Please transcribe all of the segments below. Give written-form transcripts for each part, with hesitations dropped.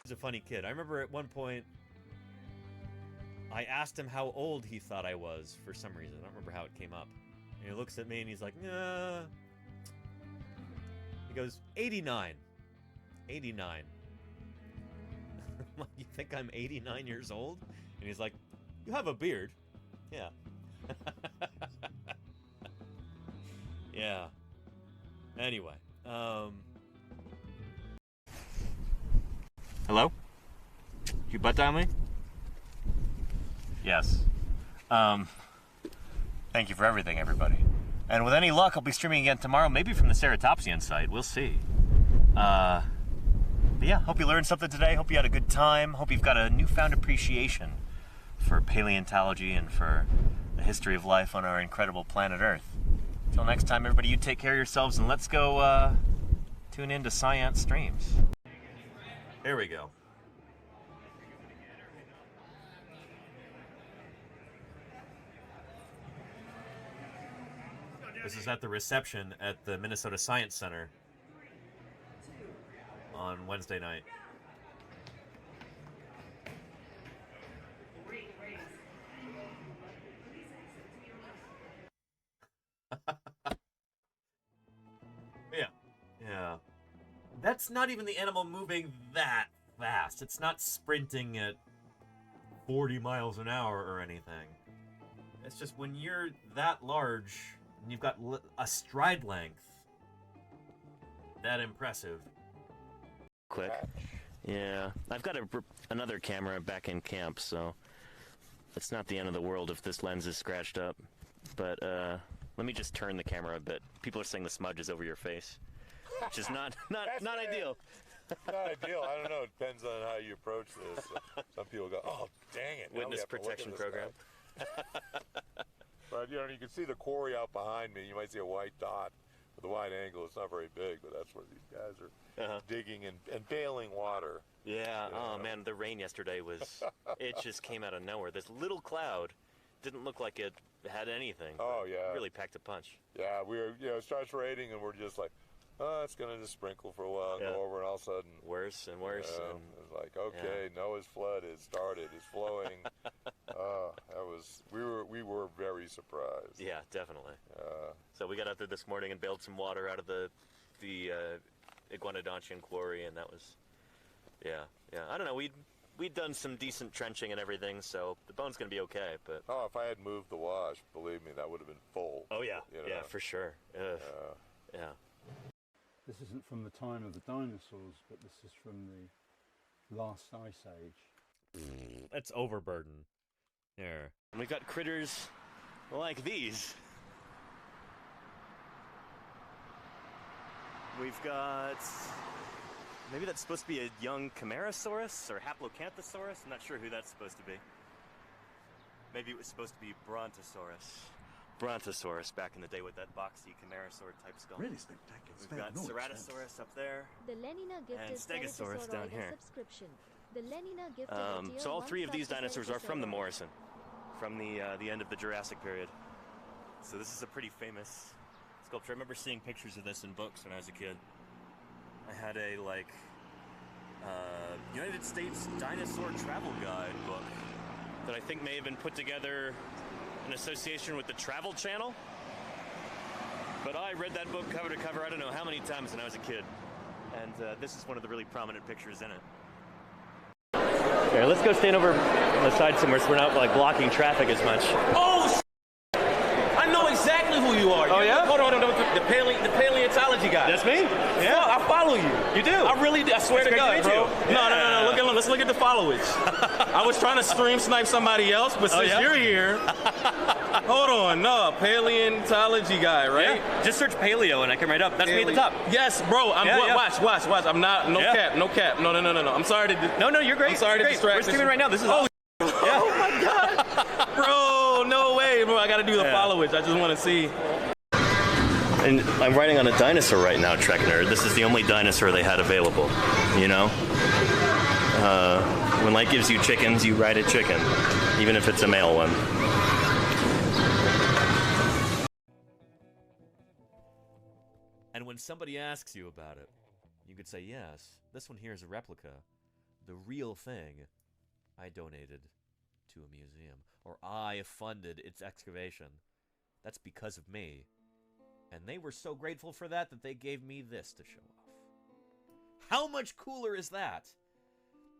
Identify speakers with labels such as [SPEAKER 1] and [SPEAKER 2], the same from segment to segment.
[SPEAKER 1] He's a funny kid. I remember at one point, I asked him how old he thought I was for some reason. I don't remember how it came up. And he looks at me and he's like, nah. He goes, 89. 89. You think I'm 89 years old? And he's like, you have a beard. Yeah. Yeah. Anyway. Hello? You butt dial me? Yes. Thank you for everything, everybody. And with any luck, I'll be streaming again tomorrow, maybe from the Ceratopsian site. We'll see. But yeah, hope you learned something today. Hope you had a good time. Hope you've got a newfound appreciation for paleontology and for the history of life on our incredible planet Earth. Until next time, everybody, you take care of yourselves, and let's go tune in to Science Streams. Here we go. This is at the reception at the Minnesota Science Center on Wednesday night. Yeah. That's not even the animal moving that fast. It's not sprinting at 40 miles an hour or anything. It's just when you're that large and you've got a stride length that impressive.
[SPEAKER 2] Quick. Yeah. I've got another camera back in camp, so it's not the end of the world if this lens is scratched up. But let me just turn the camera a bit. People are saying the smudge is over your face, which is not ideal.
[SPEAKER 3] Not ideal. I don't know. It depends on how you approach this. Some people go, "Oh, dang it!"
[SPEAKER 2] Witness protection program.
[SPEAKER 3] But you know, you can see the quarry out behind me. You might see a white dot with a wide angle. It's not very big, but that's where these guys are digging and bailing water.
[SPEAKER 2] Yeah. Oh man, the rain yesterday was. It just came out of nowhere. This little cloud didn't look like it had anything.
[SPEAKER 3] Oh yeah.
[SPEAKER 2] It really packed a punch.
[SPEAKER 3] Yeah, we were. It starts raining, and we're just like, oh, it's gonna just sprinkle for a while and go over, and all of a sudden
[SPEAKER 2] worse and worse. And
[SPEAKER 3] it's like, okay, Noah's flood has started. It's flowing. We were very surprised.
[SPEAKER 2] Yeah, definitely. So we got out there this morning and bailed some water out of the Iguanodontian quarry, and that was, yeah. I don't know. We'd done some decent trenching and everything, so the bone's gonna be okay. But
[SPEAKER 3] if I had moved the wash, believe me, that would have been full.
[SPEAKER 2] Oh yeah,
[SPEAKER 3] you know?
[SPEAKER 2] Yeah, for sure. Yeah.
[SPEAKER 4] This isn't from the time of the dinosaurs, but this is from the last ice age.
[SPEAKER 1] That's overburden. There.
[SPEAKER 2] And we've got critters like these. We've got, maybe that's supposed to be a young Camarasaurus or Haplocanthosaurus. I'm not sure who that's supposed to be. Maybe it was supposed to be Brontosaurus back in the day with that boxy Camarasaur type skull.
[SPEAKER 5] Really spectacular.
[SPEAKER 2] We've got Ceratosaurus up there.
[SPEAKER 6] The Lenina
[SPEAKER 2] and
[SPEAKER 6] gifted
[SPEAKER 2] Stegosaurus down here.
[SPEAKER 6] Subscription. The Lenina gifted
[SPEAKER 2] So all three of these dinosaurs are from the Morrison, from the end of the Jurassic period. So this is a pretty famous sculpture. I remember seeing pictures of this in books when I was a kid. I had a United States Dinosaur Travel Guide book that I think may have been put together in association with the Travel Channel. But I read that book cover to cover I don't know how many times when I was a kid. And this is one of the really prominent pictures in it. Okay, let's go stand over on the side somewhere so we're not blocking traffic as much.
[SPEAKER 7] Oh, I know exactly who you are.
[SPEAKER 2] Oh, yeah?
[SPEAKER 7] Hold on, the paleontology guy.
[SPEAKER 2] That's me?
[SPEAKER 7] Yeah, I follow you.
[SPEAKER 2] You do?
[SPEAKER 7] I really do. I swear to God, bro.
[SPEAKER 2] No.
[SPEAKER 7] Let's look at the followage. I was trying to stream snipe somebody else, but since you're here, hold on. No, paleontology guy, right?
[SPEAKER 2] Yeah. Just search paleo and I come right up. That's me at the top.
[SPEAKER 7] Yes, bro. Watch. I'm not. No cap. No. I'm sorry to.
[SPEAKER 2] No, you're great.
[SPEAKER 7] I'm sorry to distract.
[SPEAKER 2] We're streaming right now. This is
[SPEAKER 7] Oh my God, bro. No way, bro. I got to do the followage. I just want to see.
[SPEAKER 2] And I'm riding on a dinosaur right now, Trek Nerd. This is the only dinosaur they had available, you know? When life gives you chickens, you ride a chicken, even if it's a male one.
[SPEAKER 1] And when somebody asks you about it, you could say, yes, this one here is a replica, the real thing, I donated to a museum, or I funded its excavation. That's because of me. And they were so grateful for that that they gave me this to show off. How much cooler is that?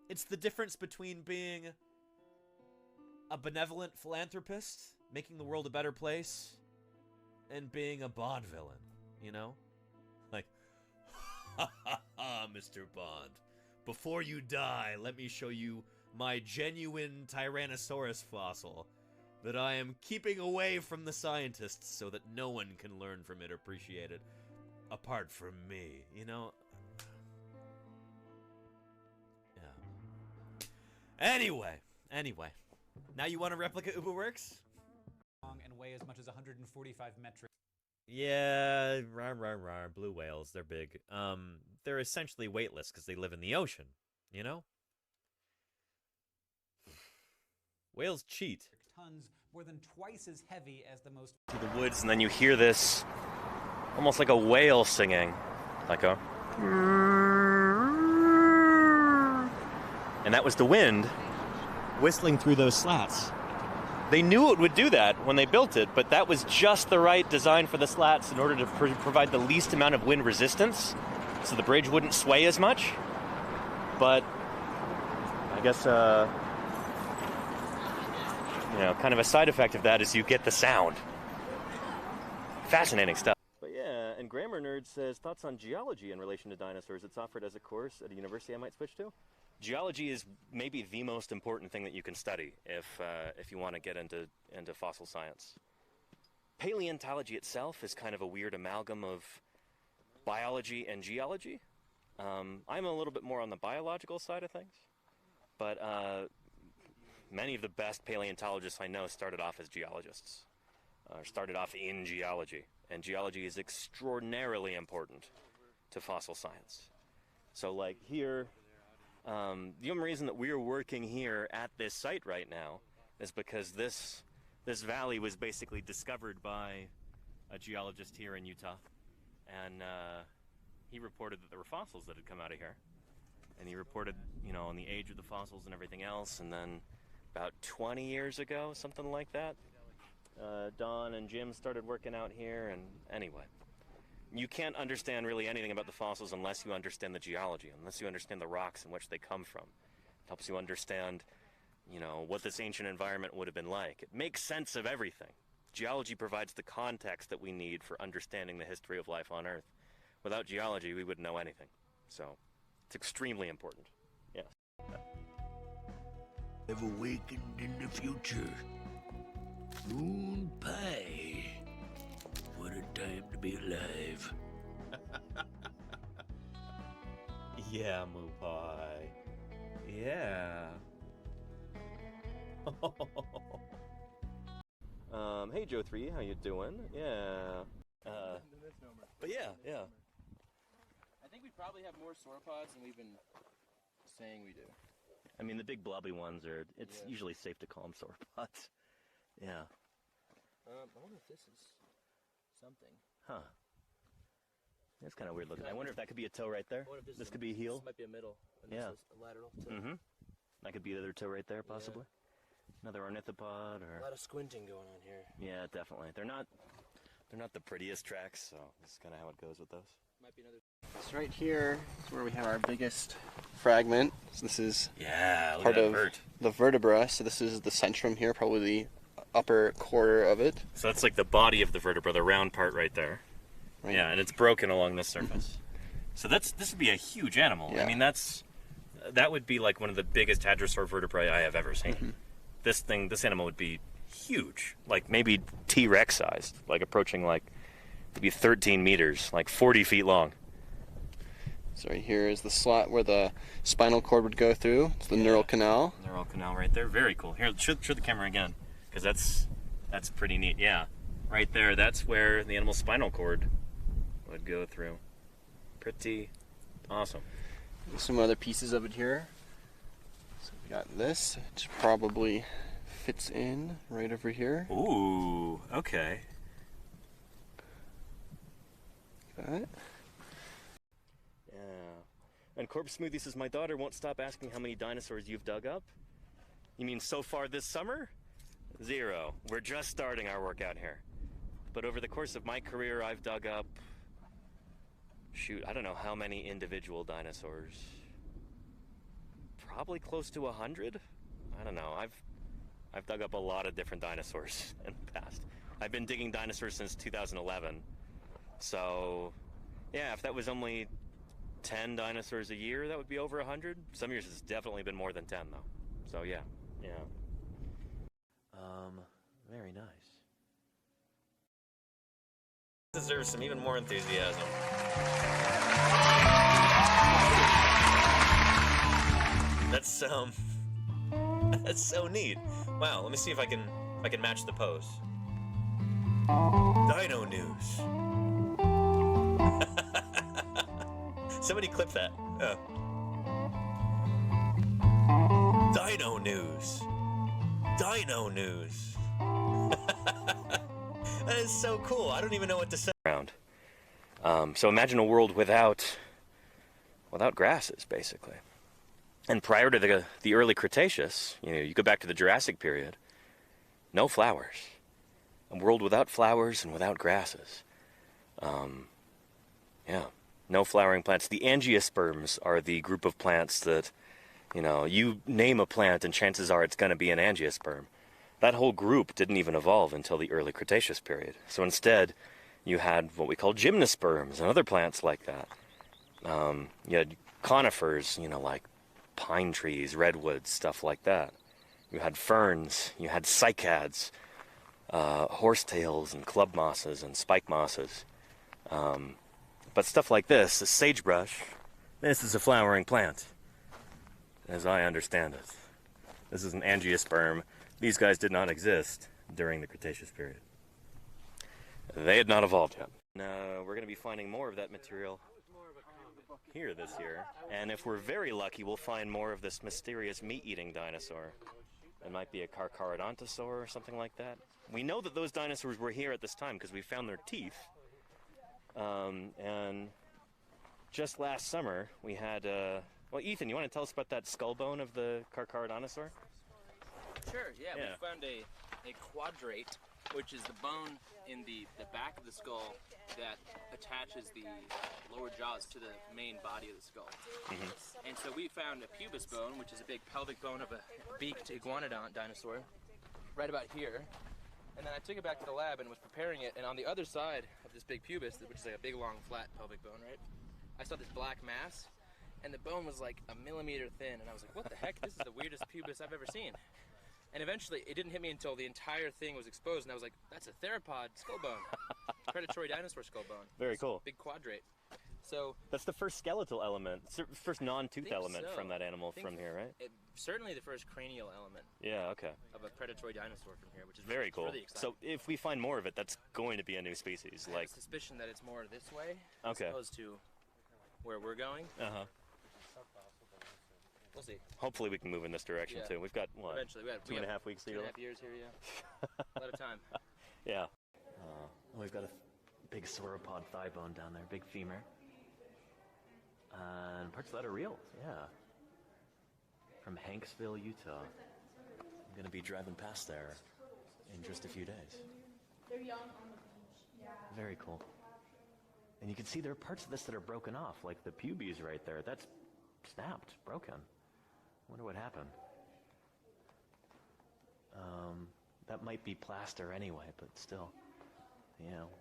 [SPEAKER 1] It's the difference between being a benevolent philanthropist, making the world a better place, and being a Bond villain, you know? Like, ha ha ha, Mr. Bond. Before you die, let me show you my genuine Tyrannosaurus fossil that I am keeping away from the scientists so that no one can learn from it or appreciate it apart from me, you know? Yeah. Anyway. Now you want to replicate UberWorks?
[SPEAKER 5] And weigh as much as 145 metric.
[SPEAKER 1] Yeah, rawr, blue whales, they're big. They're essentially weightless because they live in the ocean, you know? Whales cheat.
[SPEAKER 5] Tons, more than twice as heavy as the most.
[SPEAKER 2] Through the woods, and then you hear this, almost like a whale singing, like a. And that was the wind whistling through those slats. They knew it would do that when they built it, but that was just the right design for the slats in order to provide the least amount of wind resistance, so the bridge wouldn't sway as much. But I guess, you know, kind of a side effect of that is you get the sound. Fascinating stuff. But yeah, and Grammar Nerd says, thoughts on geology in relation to dinosaurs. It's offered as a course at a university I might switch to. Geology is maybe the most important thing that you can study if you want to get into fossil science. Paleontology itself is kind of a weird amalgam of biology and geology. I'm a little bit more on the biological side of things, but many of the best paleontologists I know started off as geologists, started off in geology, and geology is extraordinarily important to fossil science. So like here, the only reason that we're working here at this site right now is because this valley was basically discovered by a geologist here in Utah, and he reported that there were fossils that had come out of here, and he reported, you know, on the age of the fossils and everything else. And then about 20 years ago, something like that, Don and Jim started working out here. And anyway, you can't understand really anything about the fossils unless you understand the geology, unless you understand the rocks in which they come from. It helps you understand, you know, what this ancient environment would have been like. It makes sense of everything. Geology provides the context that we need for understanding the history of life on Earth. Without geology, we wouldn't know anything. So, it's extremely important. Yes.
[SPEAKER 8] Have awakened in the future. Moon pie. What a time to be alive.
[SPEAKER 1] Yeah, Moo Pie. Yeah. Hey Joe3, how you doing? Yeah. But yeah.
[SPEAKER 9] I think we probably have more sauropods than we've been saying we do.
[SPEAKER 2] I mean, the big blobby ones it's usually safe to call them sauropods. Yeah.
[SPEAKER 9] I wonder if this is something.
[SPEAKER 2] Huh. That's kind of weird looking. I wonder if that could be a toe right there. This could be a heel.
[SPEAKER 9] This might be a middle. And
[SPEAKER 2] Yeah.
[SPEAKER 9] This is a lateral toe.
[SPEAKER 2] Mm-hmm. That could be the other toe right there, possibly. Another ornithopod,
[SPEAKER 9] A
[SPEAKER 2] or
[SPEAKER 9] lot of squinting going on here.
[SPEAKER 2] yeah, definitely. They're not the prettiest tracks, so that's kind of how it goes with those.
[SPEAKER 9] Might be another. So right here is where we have our biggest fragment. So this is
[SPEAKER 2] Yeah,
[SPEAKER 9] part of the vertebra. So this is the centrum here, probably the upper quarter of it.
[SPEAKER 2] So that's like the body of the vertebra, the round part right there.
[SPEAKER 9] Right.
[SPEAKER 2] Yeah, and it's broken along this surface. So this would be a huge animal.
[SPEAKER 9] Yeah.
[SPEAKER 2] I mean, that would be like one of the biggest hadrosaur vertebrae I have ever seen. This animal would be huge, like maybe T-Rex sized, like approaching like maybe 13 meters, like 40 feet long.
[SPEAKER 9] So right here is the slot where the spinal cord would go through. It's the neural canal.
[SPEAKER 2] Neural canal right there, very cool. Here, show the camera again, because that's pretty neat. Yeah, right there, that's where the animal's spinal cord would go through. Pretty awesome.
[SPEAKER 9] There's some other pieces of it here. So we got this, which probably fits in right over here.
[SPEAKER 2] Ooh, okay.
[SPEAKER 9] Got it.
[SPEAKER 2] Yeah. And Corpse Smoothie says, my daughter won't stop asking how many dinosaurs you've dug up. You mean so far this summer? 0. We're just starting our work out here. But over the course of my career, I've dug up, shoot, I don't know how many individual dinosaurs. Probably close to 100? I don't know. I've dug up a lot of different dinosaurs in the past. I've been digging dinosaurs since 2011. So, yeah, if that was only 10 dinosaurs a year, that would be over 100. Some years it's definitely been more than 10, though. So, yeah. Very nice. Deserves some even more enthusiasm. That's so neat. Wow, let me see if I can match the pose. Dino news. Somebody clip that. Dino news. Dino news. That is so cool. I don't even know what to say. So imagine a world without grasses, basically. And prior to the early Cretaceous, you go back to the Jurassic period, no flowers. A world without flowers and without grasses. No flowering plants. The angiosperms are the group of plants that, you name a plant and chances are it's going to be an angiosperm. That whole group didn't even evolve until the early Cretaceous period. So instead, you had what we call gymnosperms and other plants like that. You had conifers, like pine trees, redwoods, stuff like that. You had ferns, you had cycads, horsetails and club mosses and spike mosses. But stuff like this, the sagebrush, this is a flowering plant, as I understand it. This is an angiosperm. These guys did not exist during the Cretaceous period. They had not evolved yet. We're going to be finding more of that material here this year. And if we're very lucky, we'll find more of this mysterious meat-eating dinosaur. It might be a Carcharodontosaur or something like that. We know that those dinosaurs were here at this time because we found their teeth. And just last summer, we had... well, Ethan, you want to tell us about that skull bone of the Carcharodontosaur?
[SPEAKER 10] Sure, yeah. We found a quadrate, which is the bone in the back of the skull that attaches the lower jaws to the main body of the skull. And so we found a pubis bone, which is a big pelvic bone of a beaked iguanodont dinosaur, right about here. And then I took it back to the lab and was preparing it, and on the other side of this big pubis, which is like a big, long, flat pelvic bone, right, I saw this black mass, and the bone was like 1 millimeter thin, and I was like, what the heck? This is the weirdest pubis I've ever seen. And eventually, it didn't hit me until the entire thing was exposed, and I was like, that's a theropod skull bone. Predatory dinosaur skull bone.
[SPEAKER 2] Very cool.
[SPEAKER 10] Big quadrate. So
[SPEAKER 2] that's the first skeletal element, first non-tooth element from that animal from here, right?
[SPEAKER 10] Certainly the first cranial element.
[SPEAKER 2] Yeah, okay.
[SPEAKER 10] Of a predatory dinosaur from here, which is
[SPEAKER 2] very cool.
[SPEAKER 10] Really exciting.
[SPEAKER 2] So if we find more of it, that's going to be a new species.
[SPEAKER 10] I have a suspicion that it's more this way, as opposed to where we're going. We'll see.
[SPEAKER 2] Hopefully we can move in this direction too. We've got what?
[SPEAKER 10] Eventually, we have
[SPEAKER 2] 2.5 weeks to go.
[SPEAKER 10] 2.5 years here, a lot of time.
[SPEAKER 2] Yeah. We've got a big sauropod thigh bone down there, big femur. And parts of that are real, From Hanksville, Utah. I'm going to be driving past there in just a few days.
[SPEAKER 11] They're young on the beach. Yeah.
[SPEAKER 2] Very cool. And you can see there are parts of this that are broken off, like the pubes right there. That's snapped, broken. Wonder what happened. That might be plaster anyway, but still.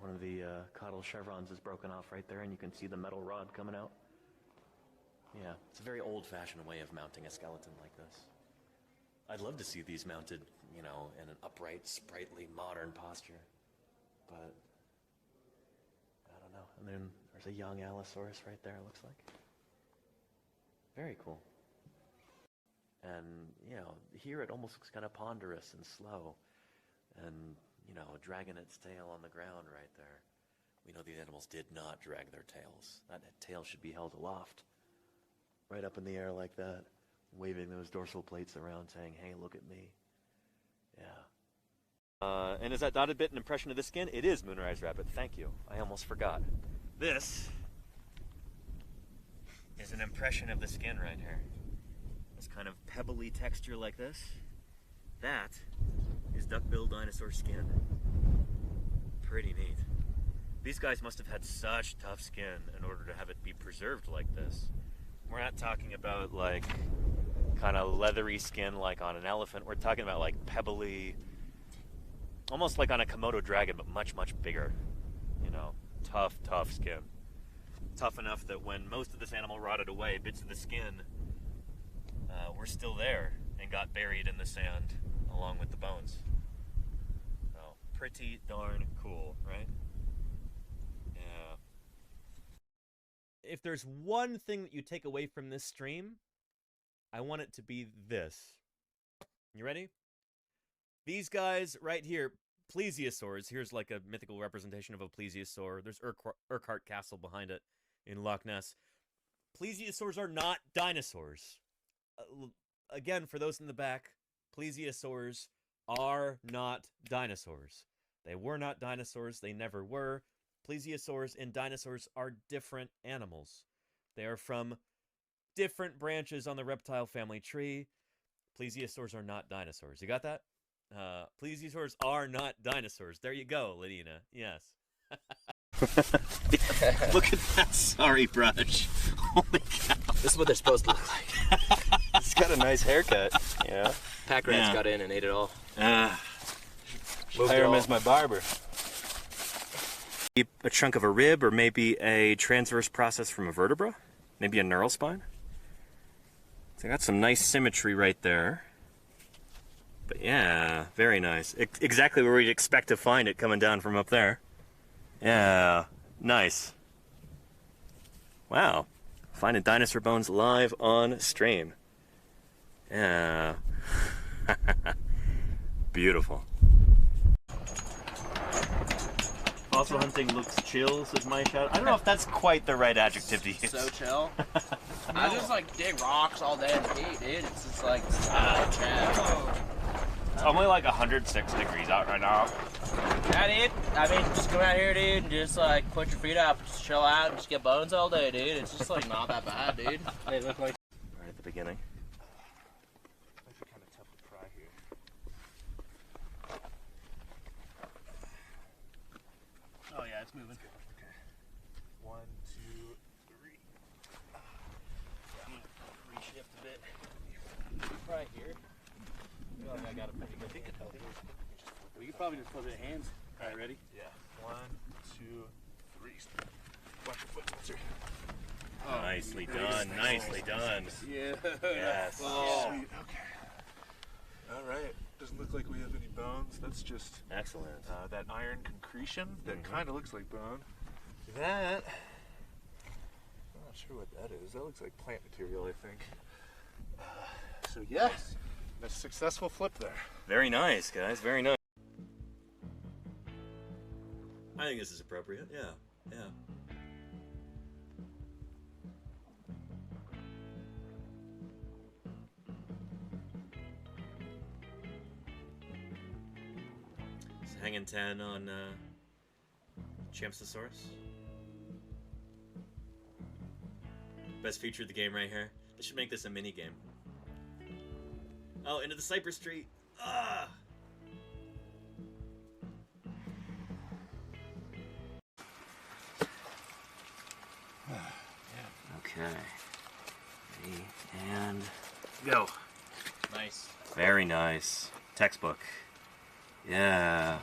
[SPEAKER 2] One of the caudal chevrons is broken off right there, and you can see the metal rod coming out. Yeah, it's a very old-fashioned way of mounting a skeleton like this. I'd love to see these mounted, in an upright, sprightly, modern posture. But, I don't know. And then there's a young Allosaurus right there, it looks like. Very cool. And, here it almost looks kind of ponderous and slow. And, dragging its tail on the ground right there. We know these animals did not drag their tails. That tail should be held aloft. Right up in the air like that, waving those dorsal plates around saying, hey, look at me. Yeah. And is that dotted bit an impression of the skin? It is, Moonrise Rabbit. Thank you. I almost forgot. This
[SPEAKER 1] is an impression of the skin right here. This kind of pebbly texture like this. That is duck-billed dinosaur skin. Pretty neat. These guys must have had such tough skin in order to have it be preserved like this. We're not talking about like kind of leathery skin like on an elephant. We're talking about like pebbly, almost like on a Komodo dragon, but much, much bigger. You know, tough, tough skin. Tough enough that when most of this animal rotted away, bits of the skin were still there and got buried in the sand along with the bones. So, pretty darn cool, right? Yeah. If there's one thing that you take away from this stream, I want it to be this. You ready? These guys right here, plesiosaurs. Here's like a mythical representation of a plesiosaur. There's Urquhart Castle behind it in Loch Ness. Plesiosaurs are not dinosaurs. Again, for those in the back, plesiosaurs are not dinosaurs. They were not dinosaurs. They never were. Plesiosaurs and dinosaurs are different animals. They are from different branches on the reptile family tree. Plesiosaurs are not dinosaurs. You got that? Plesiosaurs are not dinosaurs. There you go, Ladina. Yes. Look at that sorry brush. Holy cow.
[SPEAKER 10] This is what they're supposed to look like.
[SPEAKER 9] It's got a nice haircut. Yeah.
[SPEAKER 10] Pack rats got in and ate it all.
[SPEAKER 9] Hire him as my barber.
[SPEAKER 1] A chunk of a rib, or maybe a transverse process from a vertebra. Maybe a neural spine. So I got some nice symmetry right there. But yeah, very nice. Exactly where we'd expect to find it coming down from up there. Yeah, nice. Wow. Finding dinosaur bones live on stream. Yeah. Beautiful. Fossil hunting looks chill, says my shout. I don't know if that's quite the right adjective to use.
[SPEAKER 10] So chill. I just like dig rocks all day in the heat, dude. It's just like chill.
[SPEAKER 1] It's only like 106 degrees out right now.
[SPEAKER 10] Yeah, dude. I mean, just come out here, dude, and just like put your feet up, just chill out, and just get bones all day, dude. It's just like not that bad, dude. They look like
[SPEAKER 1] right at the beginning.
[SPEAKER 3] Might be kind of tough to pry here.
[SPEAKER 9] Oh yeah, it's moving.
[SPEAKER 3] Okay. 1, 2, 3.
[SPEAKER 9] I'm gonna reshift a bit.
[SPEAKER 10] right here.
[SPEAKER 9] I feel like I got a pretty good handle. We could probably just put it in hands. All right, ready?
[SPEAKER 3] Yeah. 1, 2, 3. Watch your foot, Spencer.
[SPEAKER 1] Oh, nicely done. Nicely done.
[SPEAKER 3] Yeah.
[SPEAKER 1] Yes.
[SPEAKER 3] Oh. Sweet. Okay. All right. Doesn't look like we have any bones. That's just
[SPEAKER 1] excellent.
[SPEAKER 3] That iron concretion that kind of looks like bone.
[SPEAKER 1] That.
[SPEAKER 3] I'm not sure what that is. That looks like plant material, I think. So yes, a successful flip there.
[SPEAKER 1] Very nice, guys. Very nice. I think this is appropriate. Yeah. Yeah. It's hanging 10 on Champsosaurus. Best feature of the game right here. They should make this a mini game. Oh, into the cypress tree. Ah! Okay. Ready, and go.
[SPEAKER 10] Nice.
[SPEAKER 1] Very nice. Textbook. Yeah.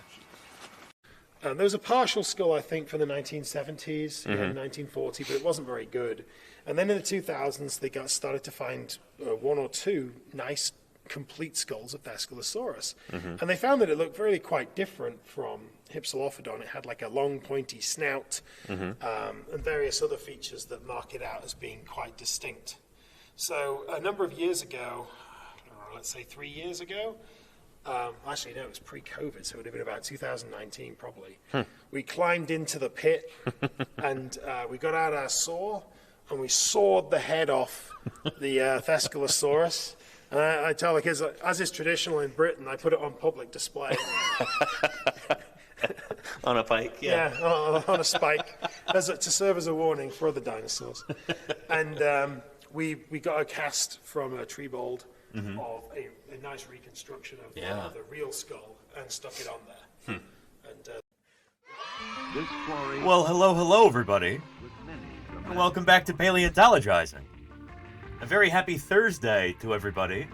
[SPEAKER 12] There was a partial skull, I think, from the 1970s and 1940, but it wasn't very good. And then in the 2000s, they started to find one or two nice, complete skulls of Thescelosaurus. And they found that it looked really quite different from Hypsilophodon. It had like a long, pointy snout and various other features that mark it out as being quite distinct. So a number of years ago, let's say 3 years ago, actually, no, it was pre-COVID, so it would have been about 2019 probably. We climbed into the pit and we got out our saw and we sawed the head off the Thescelosaurus. And I tell the kids, as is traditional in Britain, I put it on public display.
[SPEAKER 1] On a pike, yeah.
[SPEAKER 12] On a spike, to serve as a warning for other dinosaurs. And we got a cast from a tree mold of a nice reconstruction of the real skull and stuck it on there.
[SPEAKER 1] Well, hello, everybody. And welcome back to Paleontologizing. A very happy Thursday to everybody.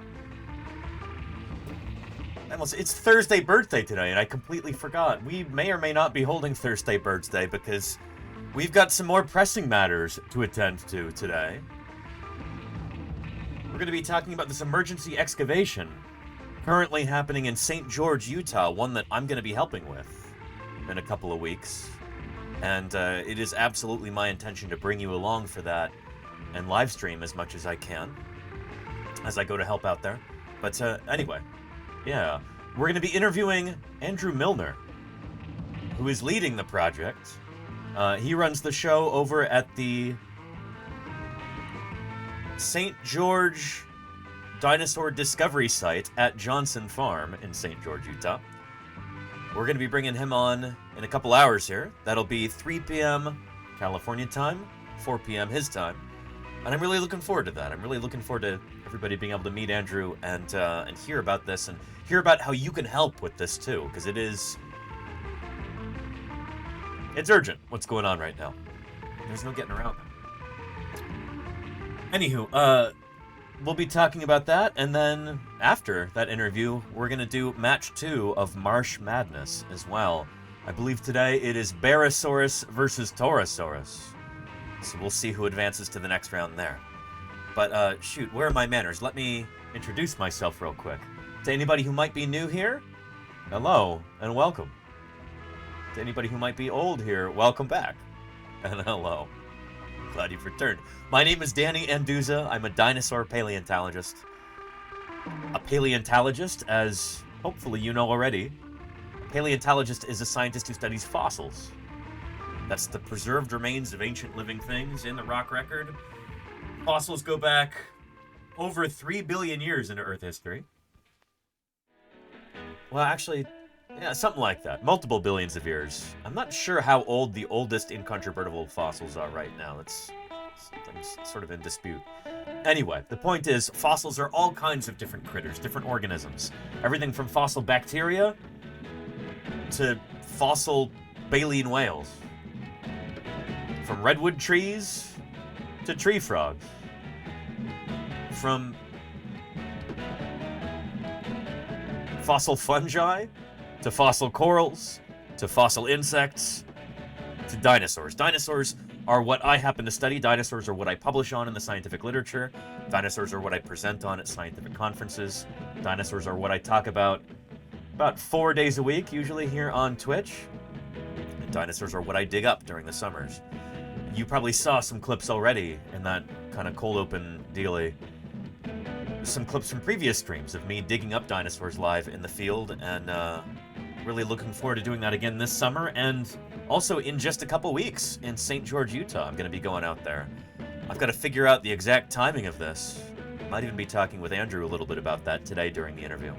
[SPEAKER 1] It's Thursday birthday today, and I completely forgot. We may or may not be holding Thursday birthday because we've got some more pressing matters to attend to today. We're going to be talking about this emergency excavation currently happening in St. George, Utah, one that I'm going to be helping with in a couple of weeks. And it is absolutely my intention to bring you along for that and live stream as much as I can as I go to help out there. But anyway, yeah, we're going to be interviewing Andrew Milner, who is leading the project. He runs the show over at the St. George Dinosaur Discovery Site at Johnson Farm in St. George, Utah. We're going to be bringing him on in a couple hours here. That'll be 3 p.m. California time, 4 p.m. his time. And I'm really looking forward to that. I'm really looking forward to everybody being able to meet Andrew and hear about this and hear about how you can help with this too, because it's urgent what's going on right now. There's no getting around it. Anywho, we'll be talking about that, and then after that interview, we're going to do match 2 of Marsh Madness as well. I believe today it is Barosaurus versus Torosaurus. So we'll see who advances to the next round there. But, shoot, where are my manners? Let me introduce myself real quick. To anybody who might be new here, hello and welcome. To anybody who might be old here, welcome back. And hello. Glad you've returned. My name is Danny Anduza. I'm a dinosaur paleontologist. A paleontologist, as hopefully you know already, a paleontologist is a scientist who studies fossils. That's the preserved remains of ancient living things in the rock record. Fossils go back over 3 billion years into Earth history. Well, actually, yeah, something like that. Multiple billions of years. I'm not sure how old the oldest incontrovertible fossils are right now. It's sort of in dispute. Anyway, the point is, fossils are all kinds of different critters, different organisms. Everything from fossil bacteria to fossil baleen whales. From redwood trees to tree frogs. From fossil fungi to fossil corals to fossil insects to dinosaurs. Dinosaurs are what I happen to study. Dinosaurs are what I publish on in the scientific literature. Dinosaurs are what I present on at scientific conferences. Dinosaurs are what I talk about 4 days a week, usually here on Twitch. And dinosaurs are what I dig up during the summers. You probably saw some clips already in that kind of cold open dealy. Some clips from previous streams of me digging up dinosaurs live in the field, and really looking forward to doing that again this summer, and also in just a couple weeks in St. George, Utah. I'm going to be going out there. I've got to figure out the exact timing of this. Might even be talking with Andrew a little bit about that today during the interview.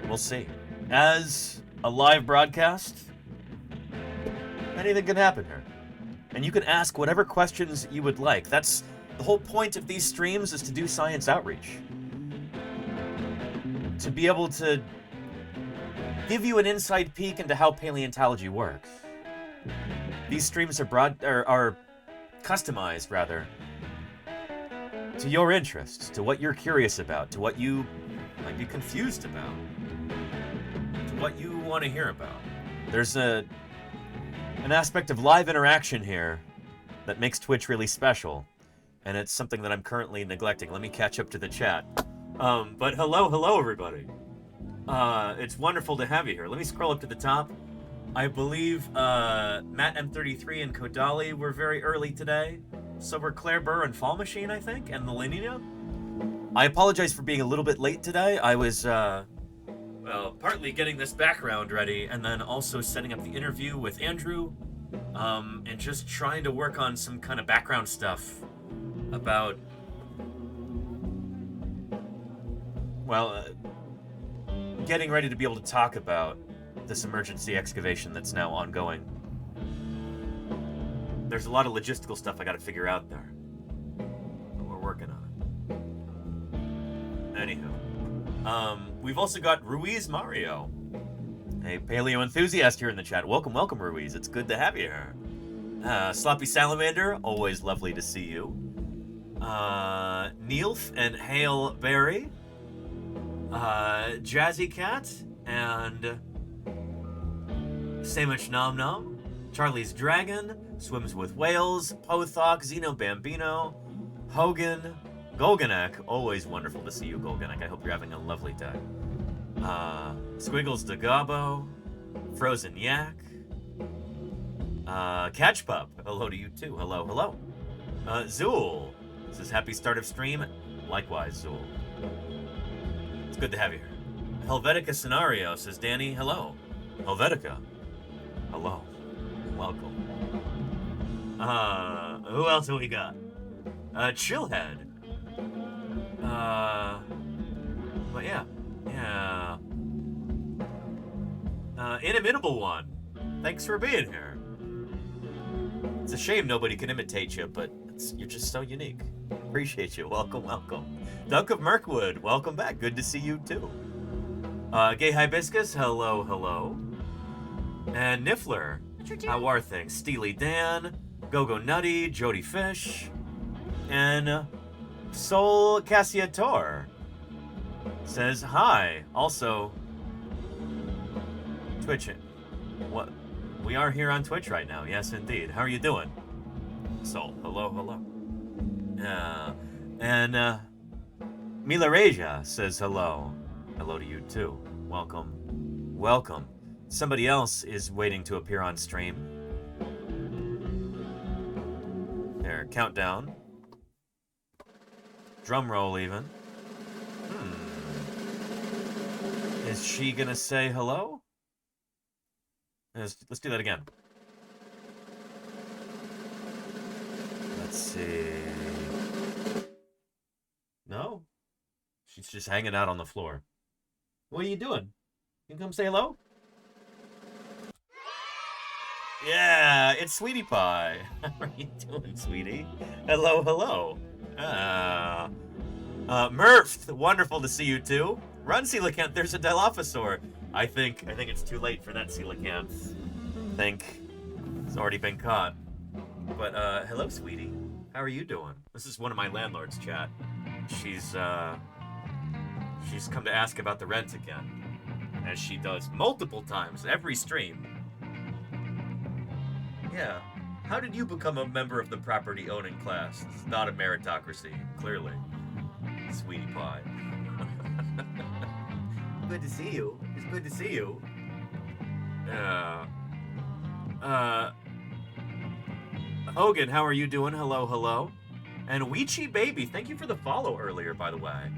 [SPEAKER 1] We'll see. As a live broadcast, anything can happen here. And you can ask whatever questions you would like. That's the whole point of these streams, is to do science outreach. To be able to give you an inside peek into how paleontology works. These streams are customized, rather, to your interests, to what you're curious about, to what you might be confused about, to what you want to hear about. There's an aspect of live interaction here that makes Twitch really special, and it's something that I'm currently neglecting. Let me catch up to the chat. But hello, everybody. It's wonderful to have you here. Let me scroll up to the top. I believe Matt M33 and Kodali were very early today. So were Claire Burr and Fall Machine, I think, and the Lenina. I apologize for being a little bit late today. I was, partly getting this background ready, and then also setting up the interview with Andrew, and just trying to work on some kind of background stuff about, getting ready to be able to talk about this emergency excavation that's now ongoing. There's a lot of logistical stuff I got to figure out there. But we're working on it. Anywho. We've also got Ruiz Mario, a paleo enthusiast here in the chat. Welcome, welcome, Ruiz. It's good to have you here. Sloppy Salamander, always lovely to see you. Neilf and Hale Berry. Jazzy Cat and Samich Nom Nom. Charlie's Dragon, Swims with Whales, Pothok, Xeno Bambino, Hogan, Golganek. Always wonderful to see you, Golganek. I hope you're having a lovely day. Squiggles de Gabo, Frozen Yak, Catch Pup. Hello to you too. Hello, hello. Zool says happy start of stream. Likewise, Zool. It's good to have you here. Helvetica Scenario says Danny. Hello. Helvetica. Hello. Welcome. Who else have we got? Chillhead. But yeah. Yeah. Inimitable One. Thanks for being here. It's a shame nobody can imitate you, but you're just so unique. Appreciate you. Welcome, welcome. Dunk of Mirkwood, welcome back. Good to see you too. Gay Hibiscus, hello, hello. And Niffler, how are things? Steely Dan, Go-Go Nutty, Jody Fish, and Soul Cassiator says hi. Also, Twitch. What? We are here on Twitch right now. Yes, indeed. How are you doing? Soul, hello, hello. And Mila Reja says hello. Hello to you too. Welcome. Welcome. Somebody else is waiting to appear on stream. There, countdown. Drum roll even. Is she gonna say hello? Let's do that again. Let's see. No? She's just hanging out on the floor. What are you doing? You can come say hello? Yeah, it's Sweetie Pie. How are you doing, sweetie? Hello, hello. Murph, wonderful to see you too. Run, coelacanth, there's a Dilophosaur. I think it's too late for that coelacanth. I think it's already been caught. But, hello, sweetie. How are you doing? This is one of my landlords, chat. She's come to ask about the rent again. As she does multiple times, every stream. Yeah. How did you become a member of the property owning class? It's not a meritocracy, clearly. Sweetie Pie. Good to see you. It's good to see you. Yeah. Hogan, how are you doing? Hello, hello. And Weechi Baby, thank you for the follow earlier, by the way.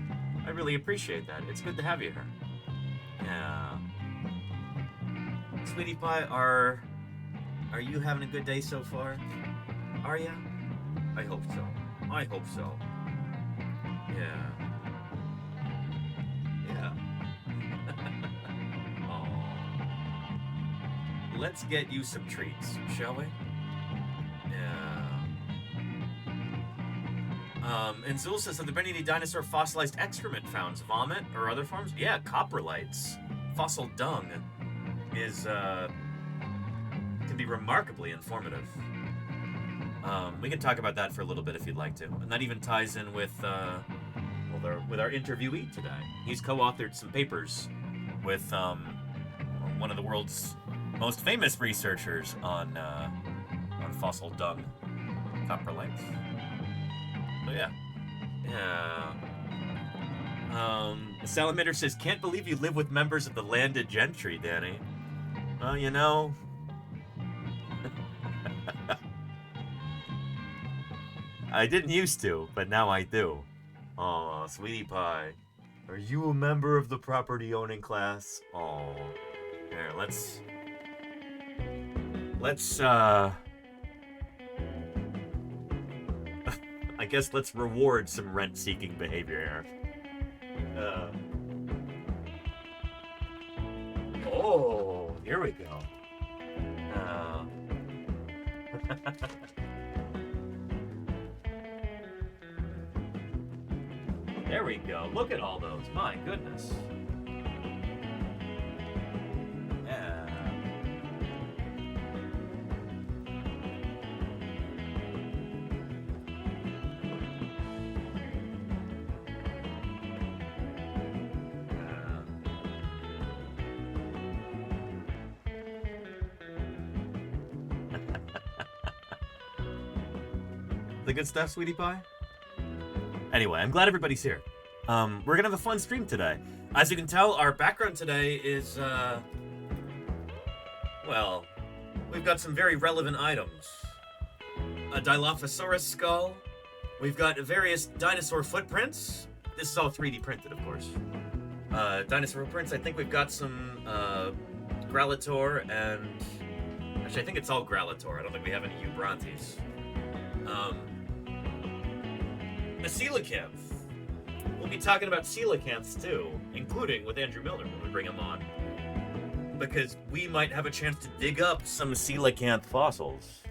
[SPEAKER 1] I really appreciate that. It's good to have you here. Yeah. Sweetie Pie, are you having a good day so far? Are ya? I hope so. I hope so. Yeah. Yeah. Oh. Let's get you some treats, shall we? Yeah. And Zul says, have there been any dinosaur fossilized excrement found? Vomit or other forms? Yeah, coprolites. Fossil dung is, can be remarkably informative. We can talk about that for a little bit if you'd like to. And that even ties in with our interviewee today. He's co-authored some papers with one of the world's most famous researchers on fossil dung, coprolites. So yeah. Salamander says, can't believe you live with members of the landed gentry, Danny. Well, you know. I didn't used to, but now I do. Aw, Sweetie Pie. Are you a member of the property owning class? Aw. Here, let's I guess let's reward some rent-seeking behavior here. Oh, Here we go. There we go. Look at all those. My goodness. Yeah. The good stuff, sweetie pie? Anyway, I'm glad everybody's here. We're gonna have a fun stream today. As you can tell, our background today is, well, we've got some very relevant items. A Dilophosaurus skull. We've got various dinosaur footprints. This is all 3D printed, of course. Dinosaur footprints. I think we've got some, Gralator and... Actually, I think it's all Gralator. I don't think we have any Eubrontes. A coelacanth. We'll be talking about coelacanths too, including with Andrew Milner when we bring him on. Because we might have a chance to dig up some coelacanth fossils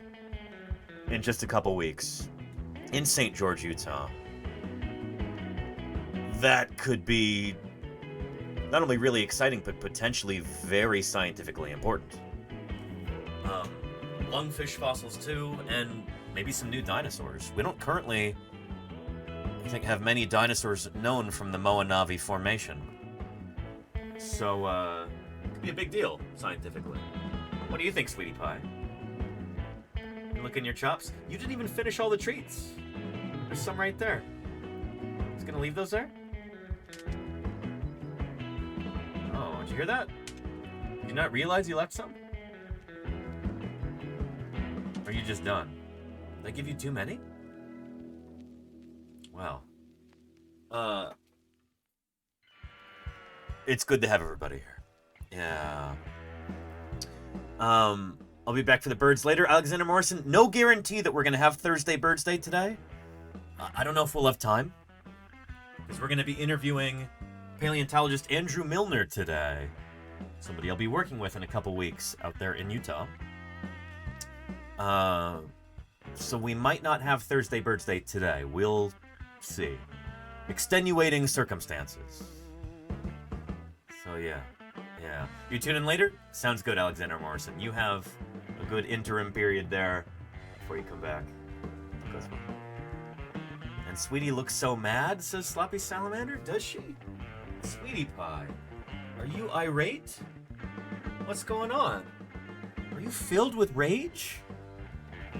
[SPEAKER 1] in just a couple weeks in St. George, Utah. That could be not only really exciting, but potentially very scientifically important. Lungfish fossils too, and maybe some new dinosaurs. We don't currently, I think, have many dinosaurs known from the Moanavi Formation. So, it could be a big deal, scientifically. What do you think, sweetie pie? You licking your chops? You didn't even finish all the treats. There's some right there. Just gonna leave those there? Oh, did you hear that? Did you not realize you left some? Or are you just done? Did I give you too many? Wow. It's good to have everybody here. Yeah. I'll be back for the birds later. Alexander Morrison, no guarantee that we're going to have Thursday Birds Day today. I don't know if we'll have time. Because we're going to be interviewing paleontologist Andrew Milner today. Somebody I'll be working with in a couple weeks out there in Utah. So we might not have Thursday Birds Day today. We'll see. Extenuating circumstances. So yeah. You tune in later? Sounds good, Alexander Morrison. You have a good interim period there before you come back. And Sweetie looks so mad, says Sloppy Salamander. Does she? Sweetie pie, are you irate? What's going on? Are you filled with rage? Do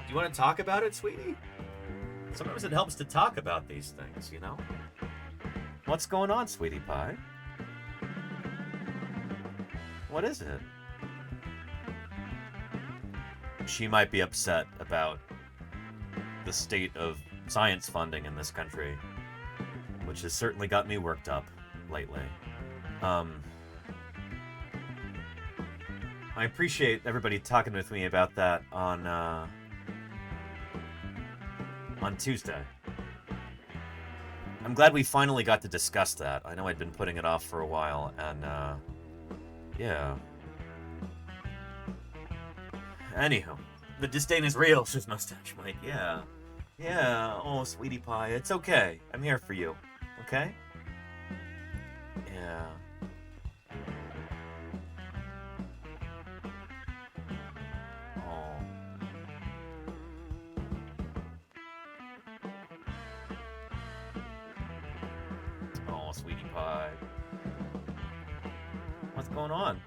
[SPEAKER 1] you want to talk about it, sweetie? Sometimes it helps to talk about these things, you know? What's going on, sweetie pie? What is it? She might be upset about the state of science funding in this country, which has certainly got me worked up lately. I appreciate everybody talking with me about that on Tuesday. I'm glad we finally got to discuss that. I know I'd been putting it off for a while, and, yeah. Anywho, the disdain is real, says Mustache Mike. Yeah. Yeah, oh, sweetie pie, it's okay. I'm here for you, okay? Yeah. Oh, sweetie pie. What's going on?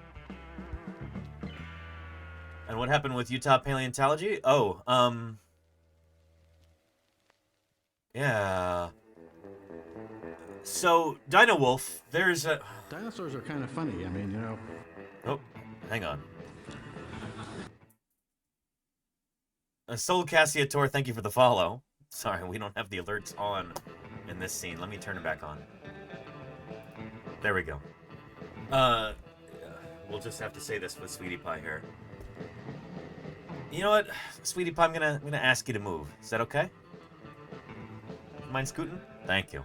[SPEAKER 1] And what happened with Utah Paleontology? Oh, yeah. So, Dino Wolf, there's a...
[SPEAKER 13] Dinosaurs are kind of funny, I mean, you know.
[SPEAKER 1] Oh, hang on. Soul Cassiator, thank you for the follow. Sorry, we don't have the alerts on in this scene. Let me turn it back on. There we go. We'll just have to say this with Sweetie Pie here. You know what, Sweetie Pie, I'm gonna ask you to move. Is that okay? Mind scooting? Thank you.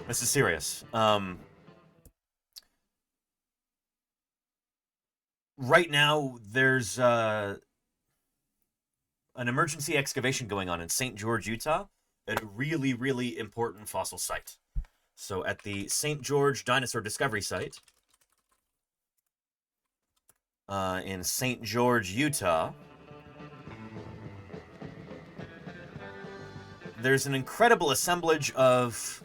[SPEAKER 1] This is serious. right now, there's an emergency excavation going on in St. George, Utah, at a really, really important fossil site. So at the St. George Dinosaur Discovery Site in St. George, Utah, there's an incredible assemblage of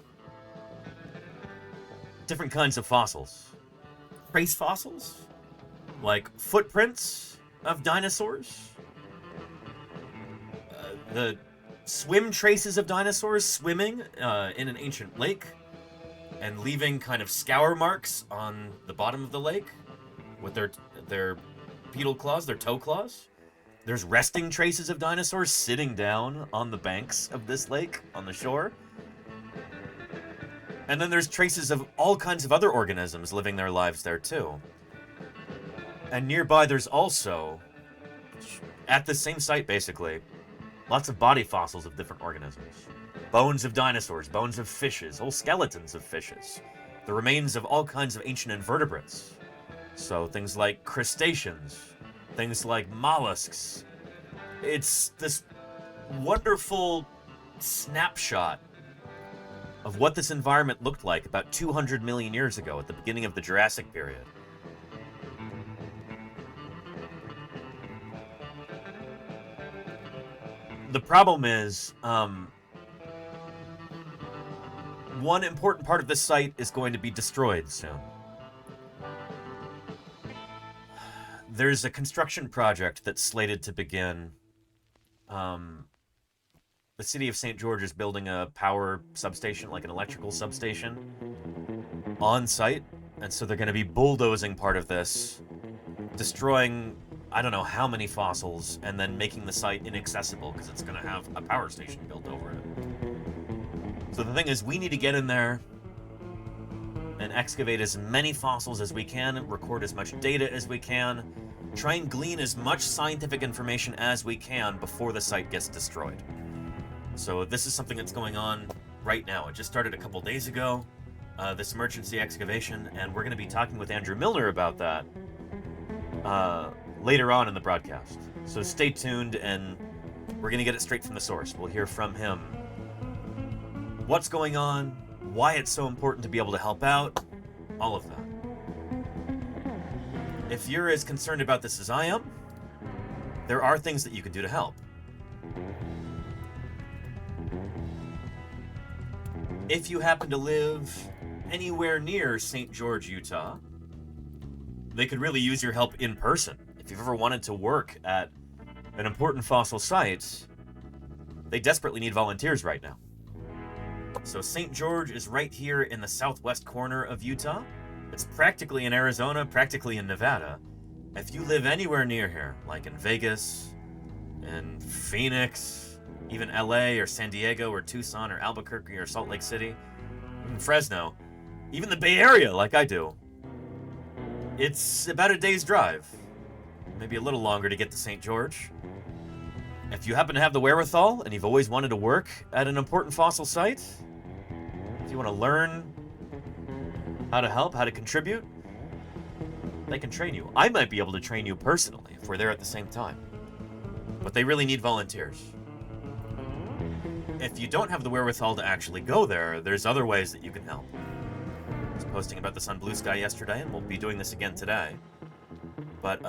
[SPEAKER 1] different kinds of fossils. Trace fossils, like footprints of dinosaurs. The swim traces of dinosaurs swimming in an ancient lake and leaving kind of scour marks on the bottom of the lake with their pedal claws, their toe claws. There's resting traces of dinosaurs sitting down on the banks of this lake on the shore. And then there's traces of all kinds of other organisms living their lives there too. And nearby there's also, at the same site basically, lots of body fossils of different organisms. Bones of dinosaurs, bones of fishes, whole skeletons of fishes. The remains of all kinds of ancient invertebrates. So things like crustaceans, things like mollusks. It's this wonderful snapshot of what this environment looked like about 200 million years ago at the beginning of the Jurassic period. The problem is, one important part of this site is going to be destroyed soon. There's a construction project that's slated to begin. The city of St. George is building a power substation, like an electrical substation, on site. And so they're going to be bulldozing part of this, destroying I don't know how many fossils, and then making the site inaccessible because it's going to have a power station built over it. So the thing is, we need to get in there and excavate as many fossils as we can, record as much data as we can, try and glean as much scientific information as we can before the site gets destroyed. So this is something that's going on right now. It just started a couple days ago, this emergency excavation, and we're going to be talking with Andrew Milner about that later on in the broadcast. So stay tuned, and we're going to get it straight from the source. We'll hear from him what's going on, why it's so important to be able to help out, all of that. If you're as concerned about this as I am, there are things that you can do to help. If you happen to live anywhere near St. George, Utah, they could really use your help in person. If you've ever wanted to work at an important fossil site, they desperately need volunteers right now. So St. George is right here in the southwest corner of Utah. It's practically in Arizona, practically in Nevada. If you live anywhere near here, like in Vegas, and Phoenix, even LA or San Diego or Tucson or Albuquerque or Salt Lake City, even Fresno, even the Bay Area like I do, it's about a day's drive. Maybe a little longer to get to St. George. If you happen to have the wherewithal and you've always wanted to work at an important fossil site, if you want to learn how to help, how to contribute, they can train you. I might be able to train you personally if we're there at the same time. But they really need volunteers. If you don't have the wherewithal to actually go there, there's other ways that you can help. I was posting about this on Blue Sky yesterday, and we'll be doing this again today. But,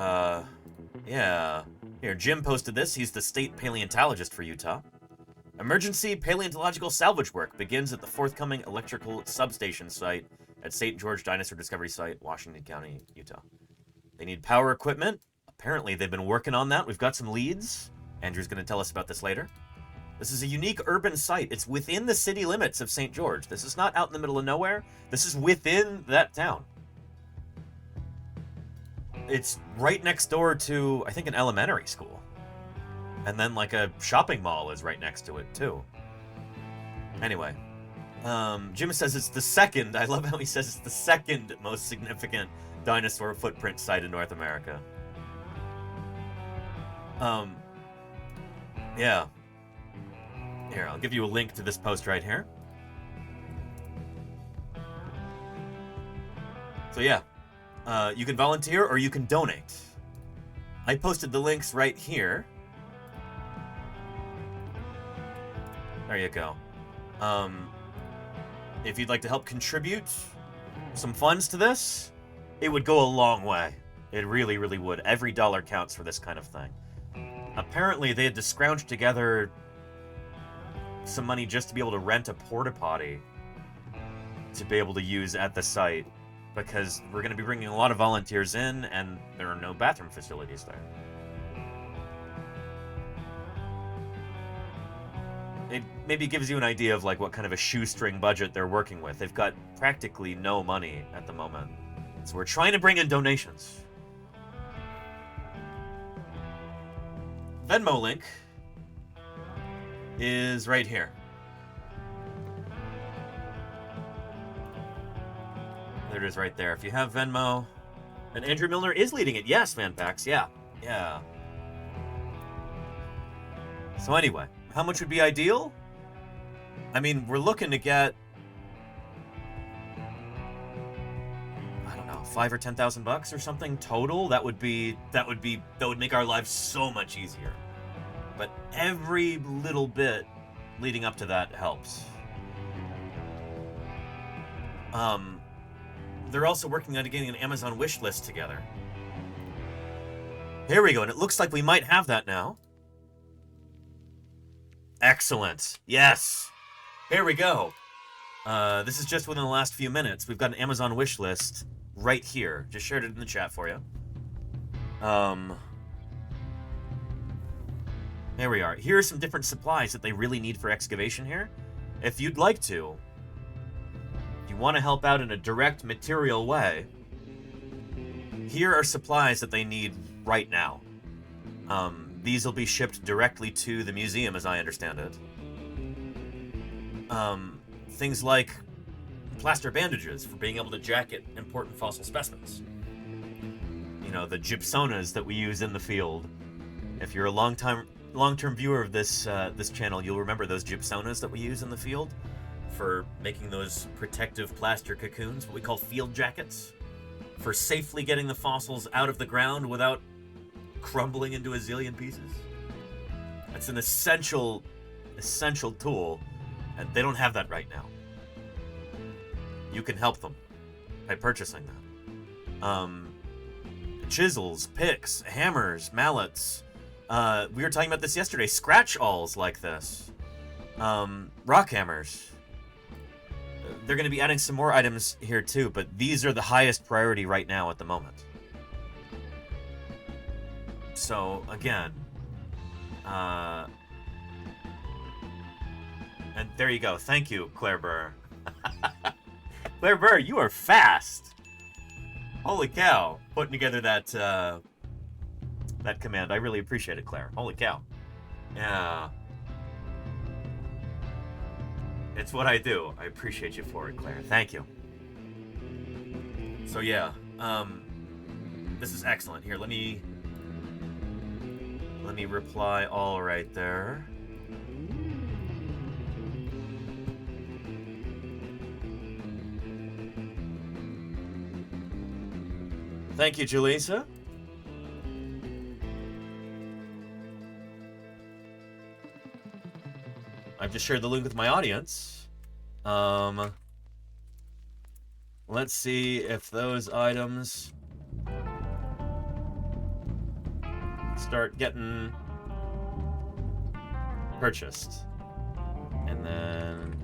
[SPEAKER 1] yeah. Here, Jim posted this. He's the state paleontologist for Utah. Emergency paleontological salvage work begins at the forthcoming electrical substation site at St. George Dinosaur Discovery Site, Washington County, Utah. They need power equipment. Apparently, they've been working on that. We've got some leads. Andrew's going to tell us about this later. This is a unique urban site. It's within the city limits of St. George. This is not out in the middle of nowhere. This is within that town. It's right next door to, I think, an elementary school. And then, like, a shopping mall is right next to it, too. Anyway, Jim says it's the second, I love how he says it's the second most significant dinosaur footprint site in North America. Yeah. Here, I'll give you a link to this post right here. So yeah, you can volunteer or you can donate. I posted the links right here. There you go. If you'd like to help contribute some funds to this, it would go a long way. It really, really would. Every dollar counts for this kind of thing. Apparently, they had to scrounge together some money just to be able to rent a porta potty to be able to use at the site, because we're going to be bringing a lot of volunteers in, and there are no bathroom facilities there. It maybe gives you an idea of like what kind of a shoestring budget they're working with. They've got practically no money at the moment, so we're trying to bring in donations. Venmo link is right here. There it is right there. If you have Venmo, and Andrew Milner is leading it. Yes, Vanpax. Yeah. So anyway, how much would be ideal? I mean, we're looking to get, I don't know, $5,000 or $10,000 or something total. That would make our lives so much easier. But every little bit leading up to that helps. They're also working on getting an Amazon wish list together. Here we go, and it looks like we might have that now. Excellent. Yes. Here we go. This is just within the last few minutes. We've got an Amazon wish list right here. Just shared it in the chat for you. There we are. Here are some different supplies that they really need for excavation here. If you'd like to, if you want to help out in a direct material way, here are supplies that they need right now. These will be shipped directly to the museum, as I understand it. Things like plaster bandages for being able to jacket important fossil specimens. You know, the gypsonas that we use in the field. If you're a long-term viewer of this this channel, you'll remember those gypsonas that we use in the field for making those protective plaster cocoons, what we call field jackets, for safely getting the fossils out of the ground without crumbling into a zillion pieces. It's an essential tool, and they don't have that right now. You can help them by purchasing them. Chisels, picks, hammers, mallets. We were talking about this yesterday. Scratch-alls like this. Rock hammers. They're going to be adding some more items here too, but these are the highest priority right now at the moment. So, again, and there you go. Thank you, Claire Burr. Claire Burr, you are fast. Holy cow. Putting together that that command. I really appreciate it, Claire. Holy cow. Yeah. It's what I do. I appreciate you for it, Claire. Thank you. So yeah, this is excellent. Here, let me reply all right there. Thank you, Julissa. I've just shared the link with my audience. Let's see if those items start getting purchased. And then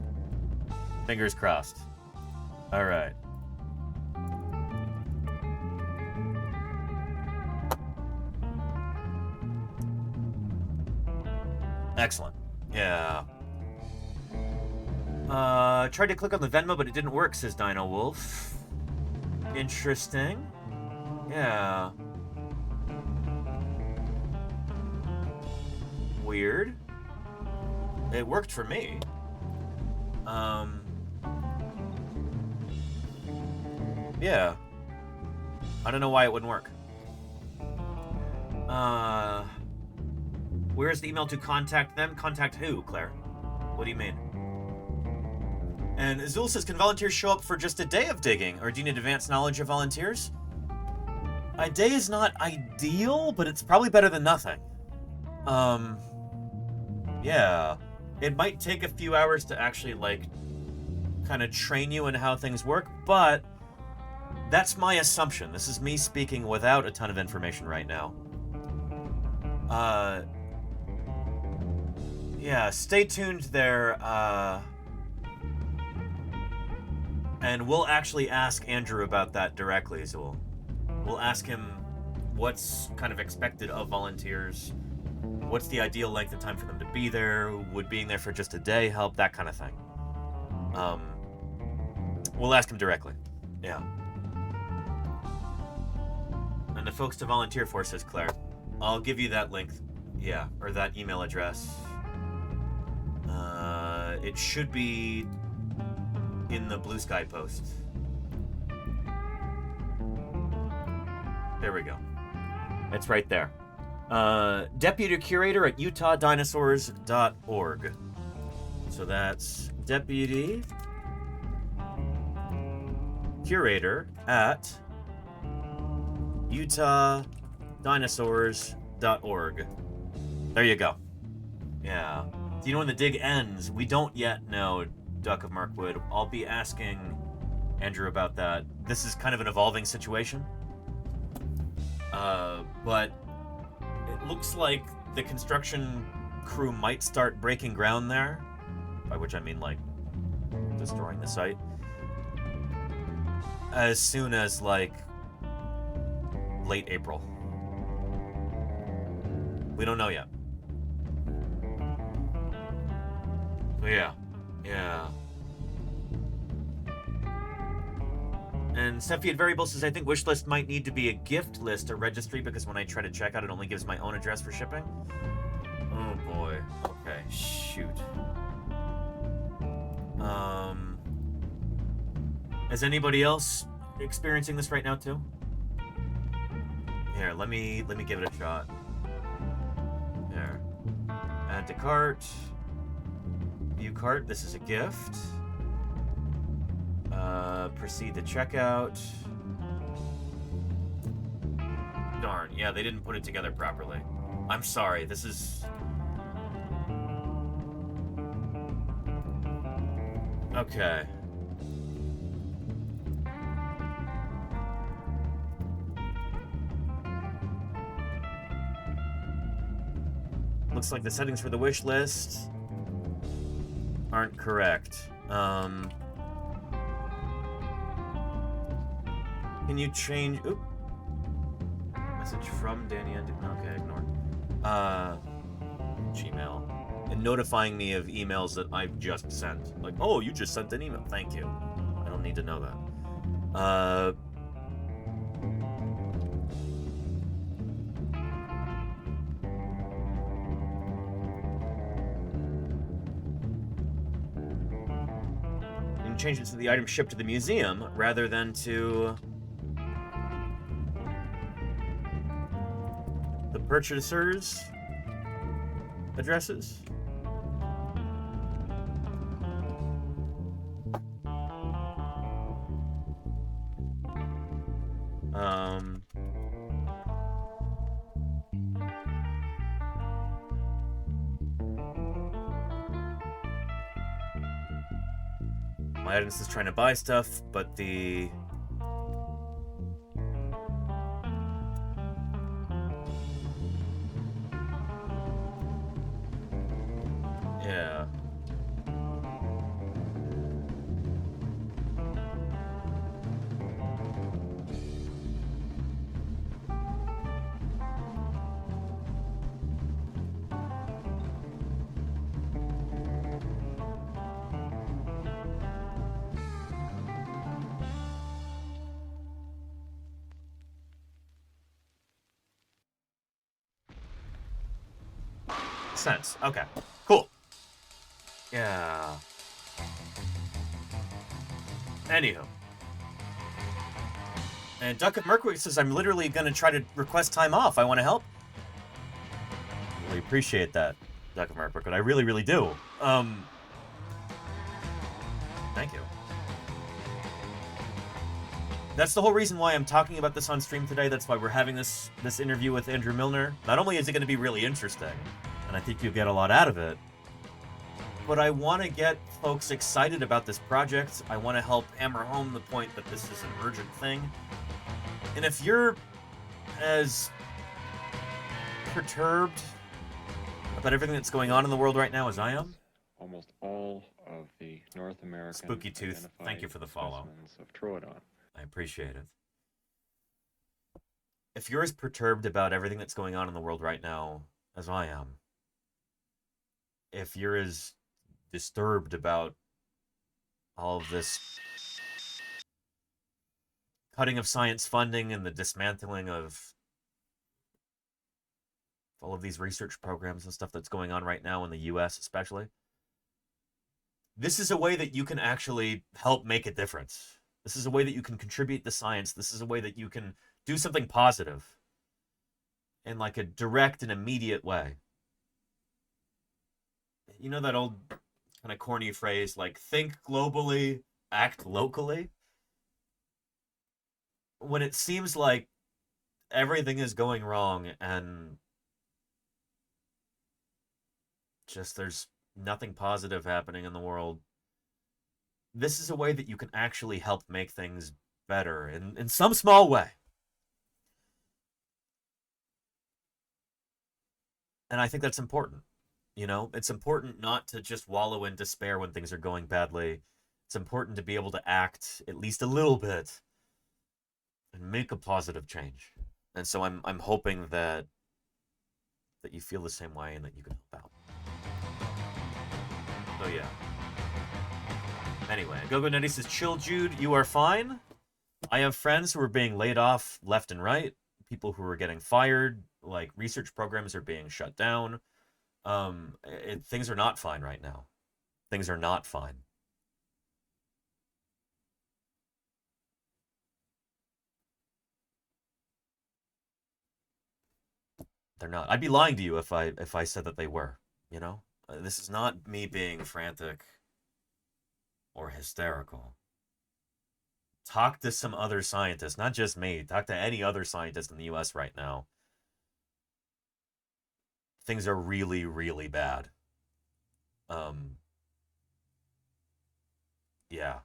[SPEAKER 1] fingers crossed. All right. Excellent. Yeah. Tried to click on the Venmo, but it didn't work, says Dino Wolf. Interesting. Yeah. Weird. It worked for me. Yeah. I don't know why it wouldn't work. Where's the email to contact them? Contact who, Claire? What do you mean? And Azul says, can volunteers show up for just a day of digging? Or do you need advanced knowledge of volunteers? A day is not ideal, but it's probably better than nothing. Yeah. It might take a few hours to actually, like, kind of train you in how things work, but that's my assumption. This is me speaking without a ton of information right now. Yeah, stay tuned there, and we'll actually ask Andrew about that directly, so we'll ask him what's kind of expected of volunteers, what's the ideal length of time for them to be there, would being there for just a day help, that kind of thing. We'll ask him directly. Yeah. And the folks to volunteer for, says Claire. I'll give you that link. Yeah, or that email address. It should be in the Blue Sky post. There we go. It's right there. Deputy Curator at UtahDinosaurs.org. So that's Deputy Curator at UtahDinosaurs.org. There you go. Yeah. Do you know when the dig ends? We don't yet know, Duck of Mirkwood. I'll be asking Andrew about that. This is kind of an evolving situation. But it looks like the construction crew might start breaking ground there. By which I mean, like, destroying the site. As soon as, like, late April. We don't know yet. So yeah. And Steffi at Variable says, I think wishlist might need to be a gift list or registry because when I try to check out, it only gives my own address for shipping. Oh boy. Okay, shoot. Is anybody else experiencing this right now too? Here, let me give it a shot. There. Add to cart. View cart. This is a gift. Proceed to checkout. Darn. Yeah, they didn't put it together properly. I'm sorry. This is... Okay. Looks like the settings for the wish list aren't correct. Can you change... Oop. Message from Danny. Okay, ignore. Gmail. And notifying me of emails that I've just sent. Like, oh, you just sent an email. Thank you. I don't need to know that. You can change it to the item shipped to the museum rather than to the purchaser's addresses. My audience is trying to buy stuff, but the... Yeah. Sense. Okay. Cool. Yeah. Anywho. And Duck of Mercury says, I'm literally going to try to request time off. I want to help. Really appreciate that, Duck of Mercury. I really, really do. Thank you. That's the whole reason why I'm talking about this on stream today. That's why we're having this interview with Andrew Milner. Not only is it going to be really interesting, and I think you'll get a lot out of it, but I want to get folks excited about this project. I want to help hammer home the point that this is an urgent thing. And if you're as perturbed about everything that's going on in the world right now as I am,
[SPEAKER 14] almost all of the North American
[SPEAKER 1] Spooky Tooth, thank you for the follow.
[SPEAKER 14] Of Troodon.
[SPEAKER 1] I appreciate it. If you're as perturbed about everything that's going on in the world right now as I am, if you're as disturbed about all of this cutting of science funding and the dismantling of all of these research programs and stuff that's going on right now in the US especially, this is a way that you can actually help make a difference. This is a way that you can contribute to science. This is a way that you can do something positive in like a direct and immediate way. You know that old kind of corny phrase, like, think globally, act locally? When it seems like everything is going wrong and just there's nothing positive happening in the world, this is a way that you can actually help make things better in some small way. And I think that's important. You know, it's important not to just wallow in despair when things are going badly. It's important to be able to act at least a little bit and make a positive change. And so I'm hoping that you feel the same way and that you can help out. So yeah. Anyway, Gogo Netty says, chill, Jude, you are fine. I have friends who are being laid off left and right. People who are getting fired. Like, research programs are being shut down. Things are not fine right now. Things are not fine. They're not. I'd be lying to you if I said that they were, you know? This is not me being frantic or hysterical. Talk to some other scientists, not just me. Talk to any other scientist in the US right now. Things are really, really bad. Yeah.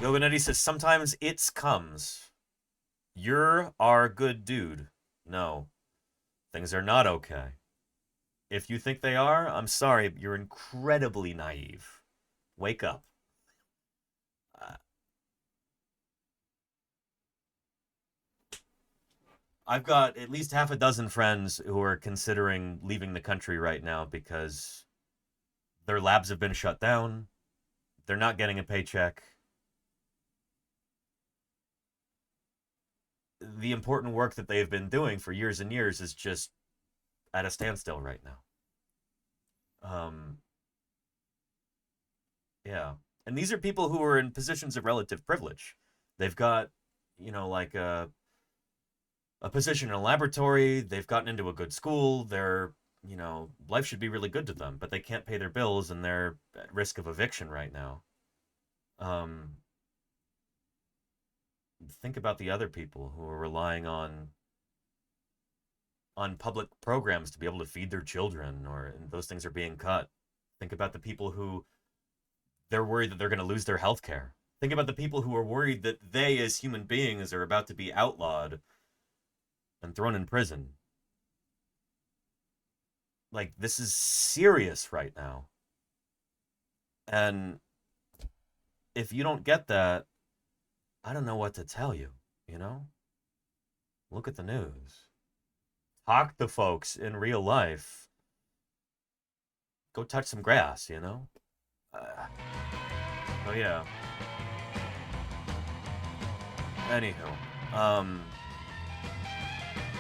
[SPEAKER 1] Yoganetti says, sometimes it's comes. You're our good dude. No. Things are not okay. If you think they are, I'm sorry, you're incredibly naive. Wake up. I've got at least half a dozen friends who are considering leaving the country right now because their labs have been shut down. They're not getting a paycheck. The important work that they've been doing for years and years is just at a standstill right now. Yeah. And these are people who are in positions of relative privilege. They've got, you know, like a position in a laboratory. They've gotten into a good school. They're, you know, life should be really good to them, but they can't pay their bills and they're at risk of eviction right now. Think about the other people who are relying on public programs to be able to feed their children, and those things are being cut. Think about the people who they're worried that they're going to lose their health care. Think about the people who are worried that they, as human beings, are about to be outlawed and thrown in prison. Like, this is serious right now. And if you don't get that, I don't know what to tell you, you know? Look at the news. Talk to folks in real life. Go touch some grass, you know? Oh, yeah. Anywho,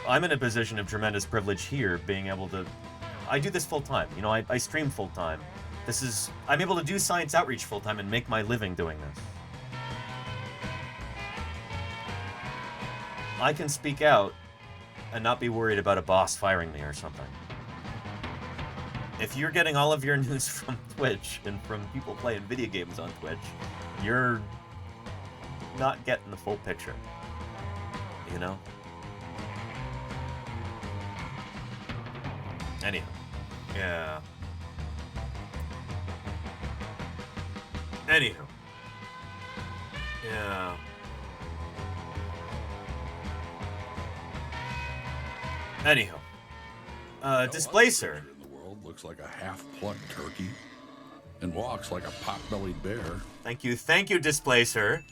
[SPEAKER 1] I'm in a position of tremendous privilege here, being able to... I do this full-time. You know, I stream full-time. I'm able to do science outreach full-time and make my living doing this. I can speak out and not be worried about a boss firing me or something. if you're getting all of your news from Twitch and from people playing video games on Twitch, you're not getting the full picture. You know? Anyhow. Yeah. Anywho. Yeah. Anyhow. Displacer.
[SPEAKER 15] In the world looks like a half-plucked turkey and walks like a pot-bellied bear.
[SPEAKER 1] Thank you, Displacer.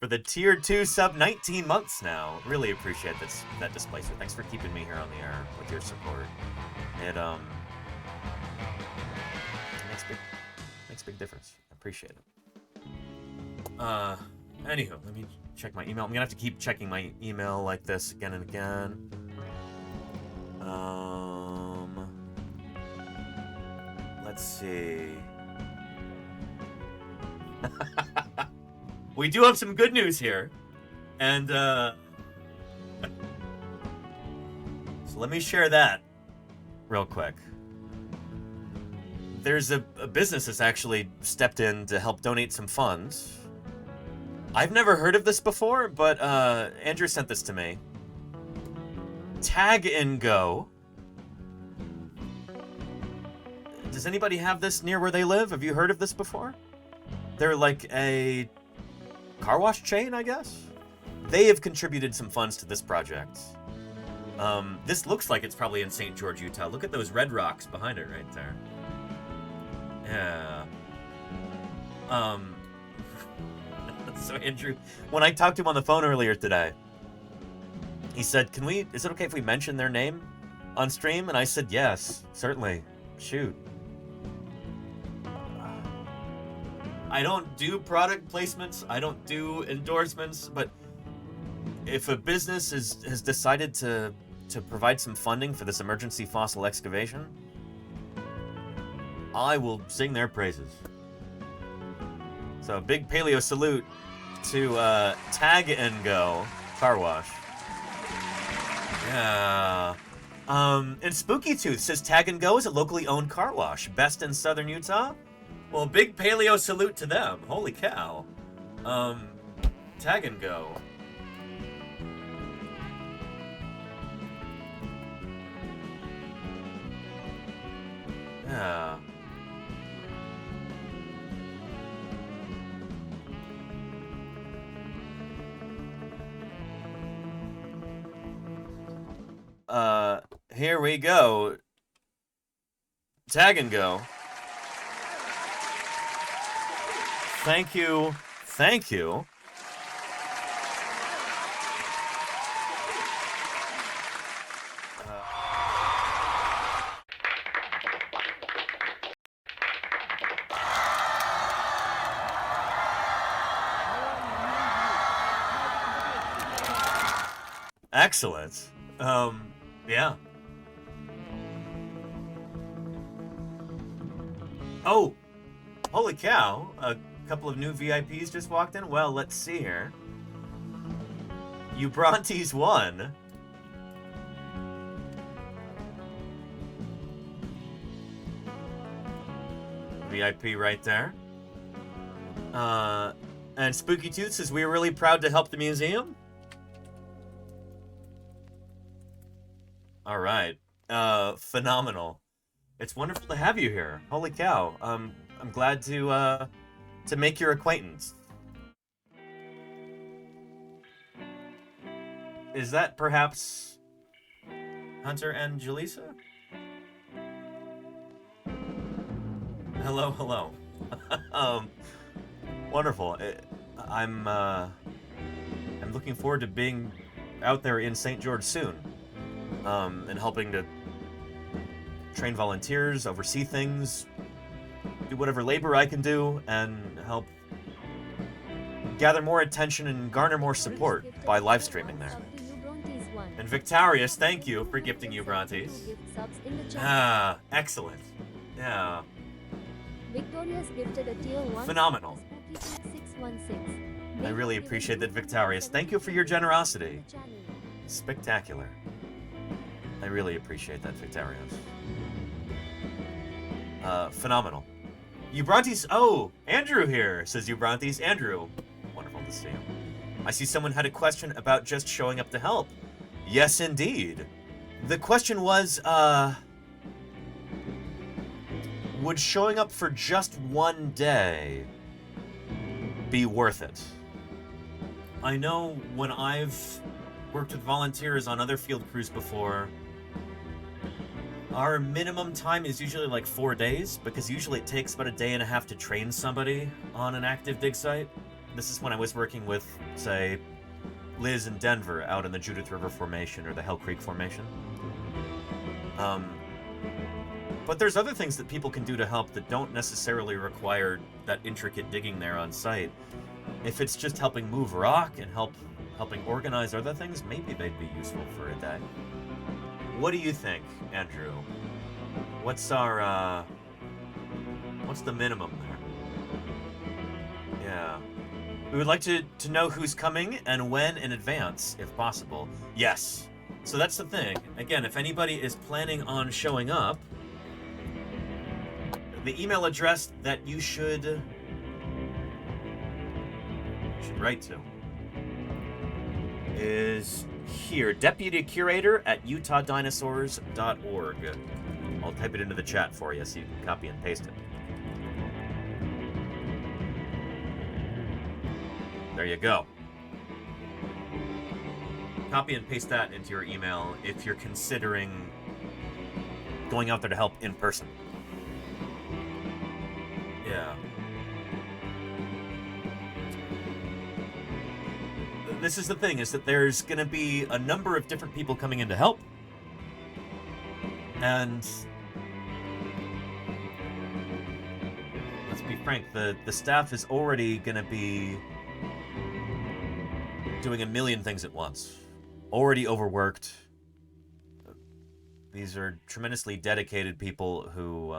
[SPEAKER 1] For the tier 2 sub, 19 months now. Really appreciate that Displacer. Thanks for keeping me here on the air with your support. It makes big difference. I appreciate it. Anywho, let me check my email. I'm gonna have to keep checking my email like this again and again. Let's see. We do have some good news here. And, so let me share that real quick. There's a business that's actually stepped in to help donate some funds. I've never heard of this before, but Andrew sent this to me. Tag and Go. Does anybody have this near where they live? Have you heard of this before? They're like a car wash chain, I guess? They have contributed some funds to this project. This looks like it's probably in St. George, Utah. Look at those red rocks behind it right there. Yeah. So Andrew, when I talked to him on the phone earlier today, he said, is it okay if we mention their name on stream? And I said, yes, certainly. Shoot. I don't do product placements. I don't do endorsements, but if a business has decided to provide some funding for this emergency fossil excavation, I will sing their praises. So big paleo salute to Tag and Go Car Wash. Yeah. And Spooky Tooth says Tag and Go is a locally owned car wash, best in southern Utah. Well, big paleo salute to them. Holy cow. Tag and Go. Yeah. Here we go. Tag and Go. Thank you. Thank you. Excellent. Yeah. Oh, holy cow. A couple of new VIPs just walked in. Well, let's see here. Ubrontes won. VIP right there. And Spooky Tooth says, we are really proud to help the museum. All right. Phenomenal. It's wonderful to have you here. Holy cow. I'm glad to make your acquaintance. Is that perhaps Hunter and Jaleesa? Hello, hello. Wonderful. I'm looking forward to being out there in St. George soon, and helping to train volunteers, oversee things, do whatever labor I can do, and help gather more attention and garner more support by live streaming there. And Victorious, thank you for gifting Ubrontes. Ah, excellent. Yeah.
[SPEAKER 6] Victorious gifted a tier 1.
[SPEAKER 1] Phenomenal.
[SPEAKER 6] 616.
[SPEAKER 1] I really appreciate that, Victorious. Thank you for your generosity. Spectacular. I really appreciate that, Victorious. Phenomenal. Ubrantes, oh, Andrew here, says Ubrantes. Andrew, wonderful to see you. I see someone had a question about just showing up to help. Yes, indeed. The question was, would showing up for just one day be worth it? I know when I've worked with volunteers on other field crews before, our minimum time is usually like 4 days, because usually it takes about a day and a half to train somebody on an active dig site. This is when I was working with, say, Liz in Denver out in the Judith River Formation or the Hell Creek Formation. But there's other things that people can do to help that don't necessarily require that intricate digging there on site. If it's just helping move rock and helping organize other things, maybe they'd be useful for a day. What do you think, Andrew? What's our, what's the minimum there? Yeah. We would like to know who's coming and when in advance, if possible. Yes. So that's the thing. Again, if anybody is planning on showing up, the email address that you should write to is here, deputycurator@utah.dinosaurs.org. I'll type it into the chat for you so you can copy and paste it. There you go. Copy and paste that into your email if you're considering going out there to help in person. Yeah. This is the thing, is that there's going to be a number of different people coming in to help. And let's be frank, the staff is already going to be doing a million things at once. Already overworked. These are tremendously dedicated people who,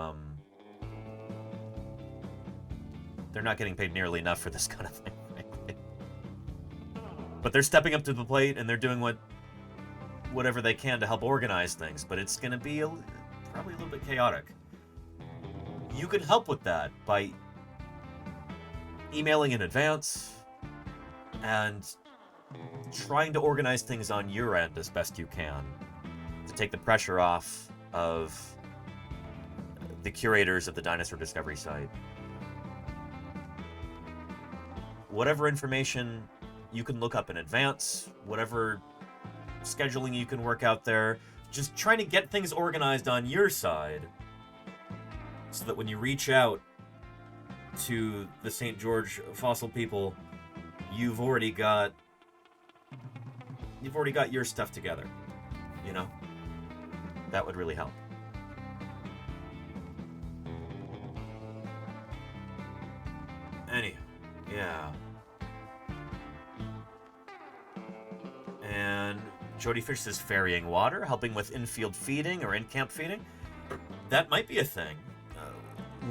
[SPEAKER 1] they're not getting paid nearly enough for this kind of thing, frankly. But they're stepping up to the plate and they're doing whatever they can to help organize things, but it's going to be probably a little bit chaotic. You can help with that by emailing in advance and trying to organize things on your end as best you can to take the pressure off of the curators of the dinosaur discovery site. Whatever information you can look up in advance, whatever scheduling you can work out there, just trying to get things organized on your side so that when you reach out to the St. George fossil people, you've already got your stuff together, you know? That would really help. Anyhow, yeah. And Jody Fish says ferrying water, helping with in-field feeding or in-camp feeding. That might be a thing.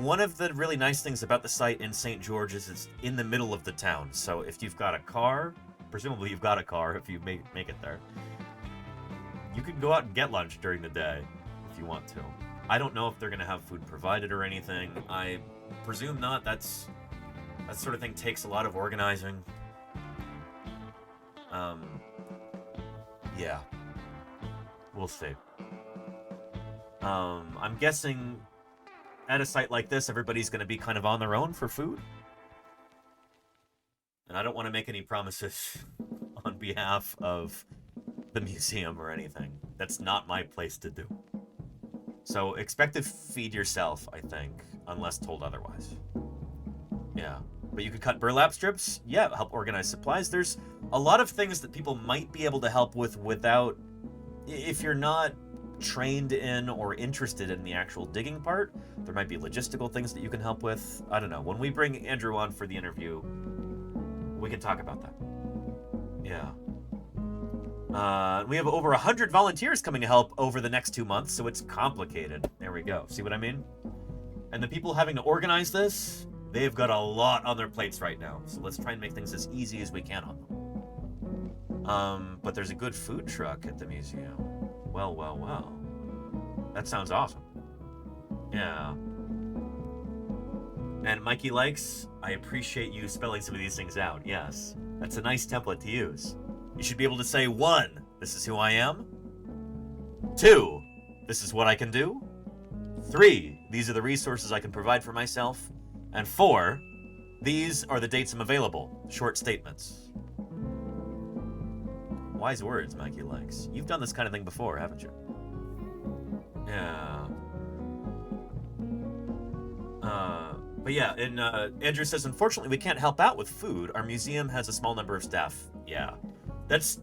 [SPEAKER 1] One of the really nice things about the site in St. George is it's in the middle of the town. So if you've got a car, presumably you've got a car if you make it there, you can go out and get lunch during the day if you want to. I don't know if they're going to have food provided or anything. I presume not. That sort of thing takes a lot of organizing. Yeah. We'll see. I'm guessing at a site like this, everybody's going to be kind of on their own for food. And I don't want to make any promises on behalf of the museum or anything. That's not my place to do. So expect to feed yourself, I think, unless told otherwise. Yeah. But you could cut burlap strips. Yeah, help organize supplies. There's a lot of things that people might be able to help with without... If you're not trained in or interested in the actual digging part, there might be logistical things that you can help with. I don't know. When we bring Andrew on for the interview, we can talk about that. Yeah. We have over 100 volunteers coming to help over the next 2 months, so it's complicated. There we go. See what I mean? And the people having to organize this, they've got a lot on their plates right now. So let's try and make things as easy as we can on them. But there's a good food truck at the museum. Well. That sounds awesome. Yeah. And Mikey likes, I appreciate you spelling some of these things out. Yes, that's a nice template to use. You should be able to say 1, this is who I am. 2, this is what I can do. 3, these are the resources I can provide for myself. And 4, these are the dates I'm available. Short statements. Wise words, Mikey likes. You've done this kind of thing before, haven't you? Yeah. But yeah, and Andrew says, unfortunately, we can't help out with food. Our museum has a small number of staff. Yeah. That's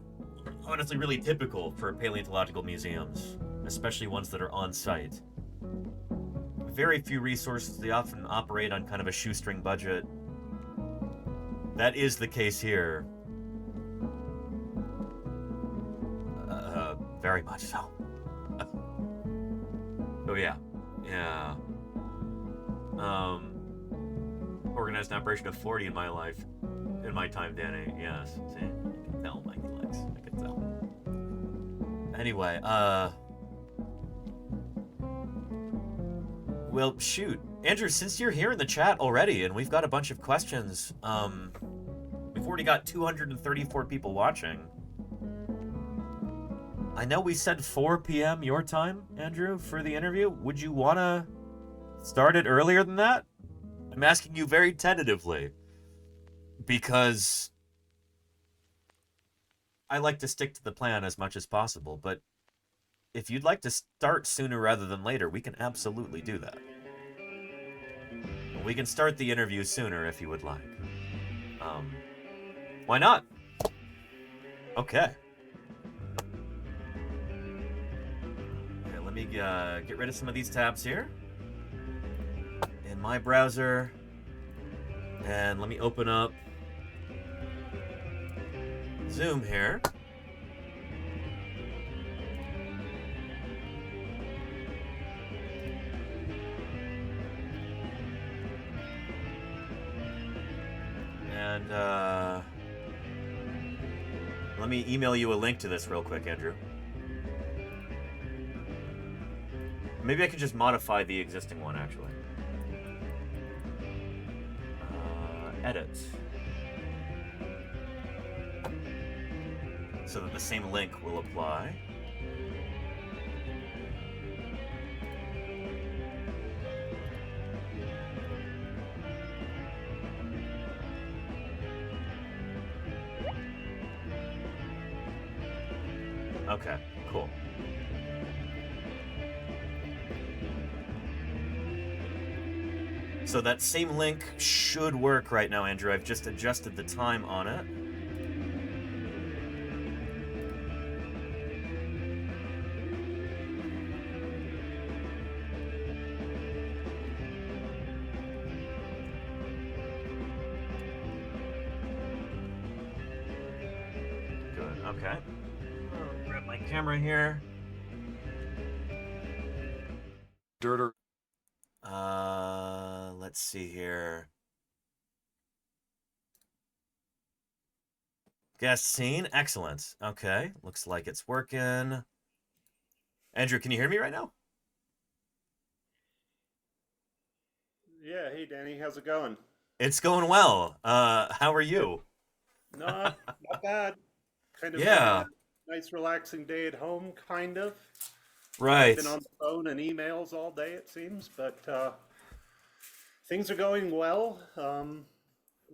[SPEAKER 1] honestly really typical for paleontological museums, especially ones that are on site. Very few resources. They often operate on kind of a shoestring budget. That is the case here. Very much so. Oh yeah. Yeah. Organized an operation of 40 in my life. In my time, Danny. Yes. See, I can tell, Mikey likes. I can tell. Anyway, well, shoot. Andrew, since you're here in the chat already, and we've got a bunch of questions, we've already got 234 people watching. I know we said 4 p.m. your time, Andrew, for the interview. Would you want to start it earlier than that? I'm asking you very tentatively, because I like to stick to the plan as much as possible, but if you'd like to start sooner rather than later, we can absolutely do that. We can start the interview sooner if you would like. Why not? Okay. Okay, let me get rid of some of these tabs here in my browser, and let me open up Zoom here. And let me email you a link to this real quick, Andrew. Maybe I could just modify the existing one, actually. Edit. So that the same link will apply. Okay, cool. So that same link should work right now, Andrew. I've just adjusted the time on it. Good, okay. I'll grab my camera here.
[SPEAKER 15] Dirter.
[SPEAKER 1] Let's see here. Guest scene, excellent. Okay, looks like it's working. Andrew, can you hear me right now?
[SPEAKER 16] Yeah, hey Danny, how's it going?
[SPEAKER 1] It's going well. How are you?
[SPEAKER 16] Not bad. Kind of
[SPEAKER 1] yeah.
[SPEAKER 16] A nice relaxing day at home, kind of.
[SPEAKER 1] Right.
[SPEAKER 16] Been on the phone and emails all day, it seems, but things are going well.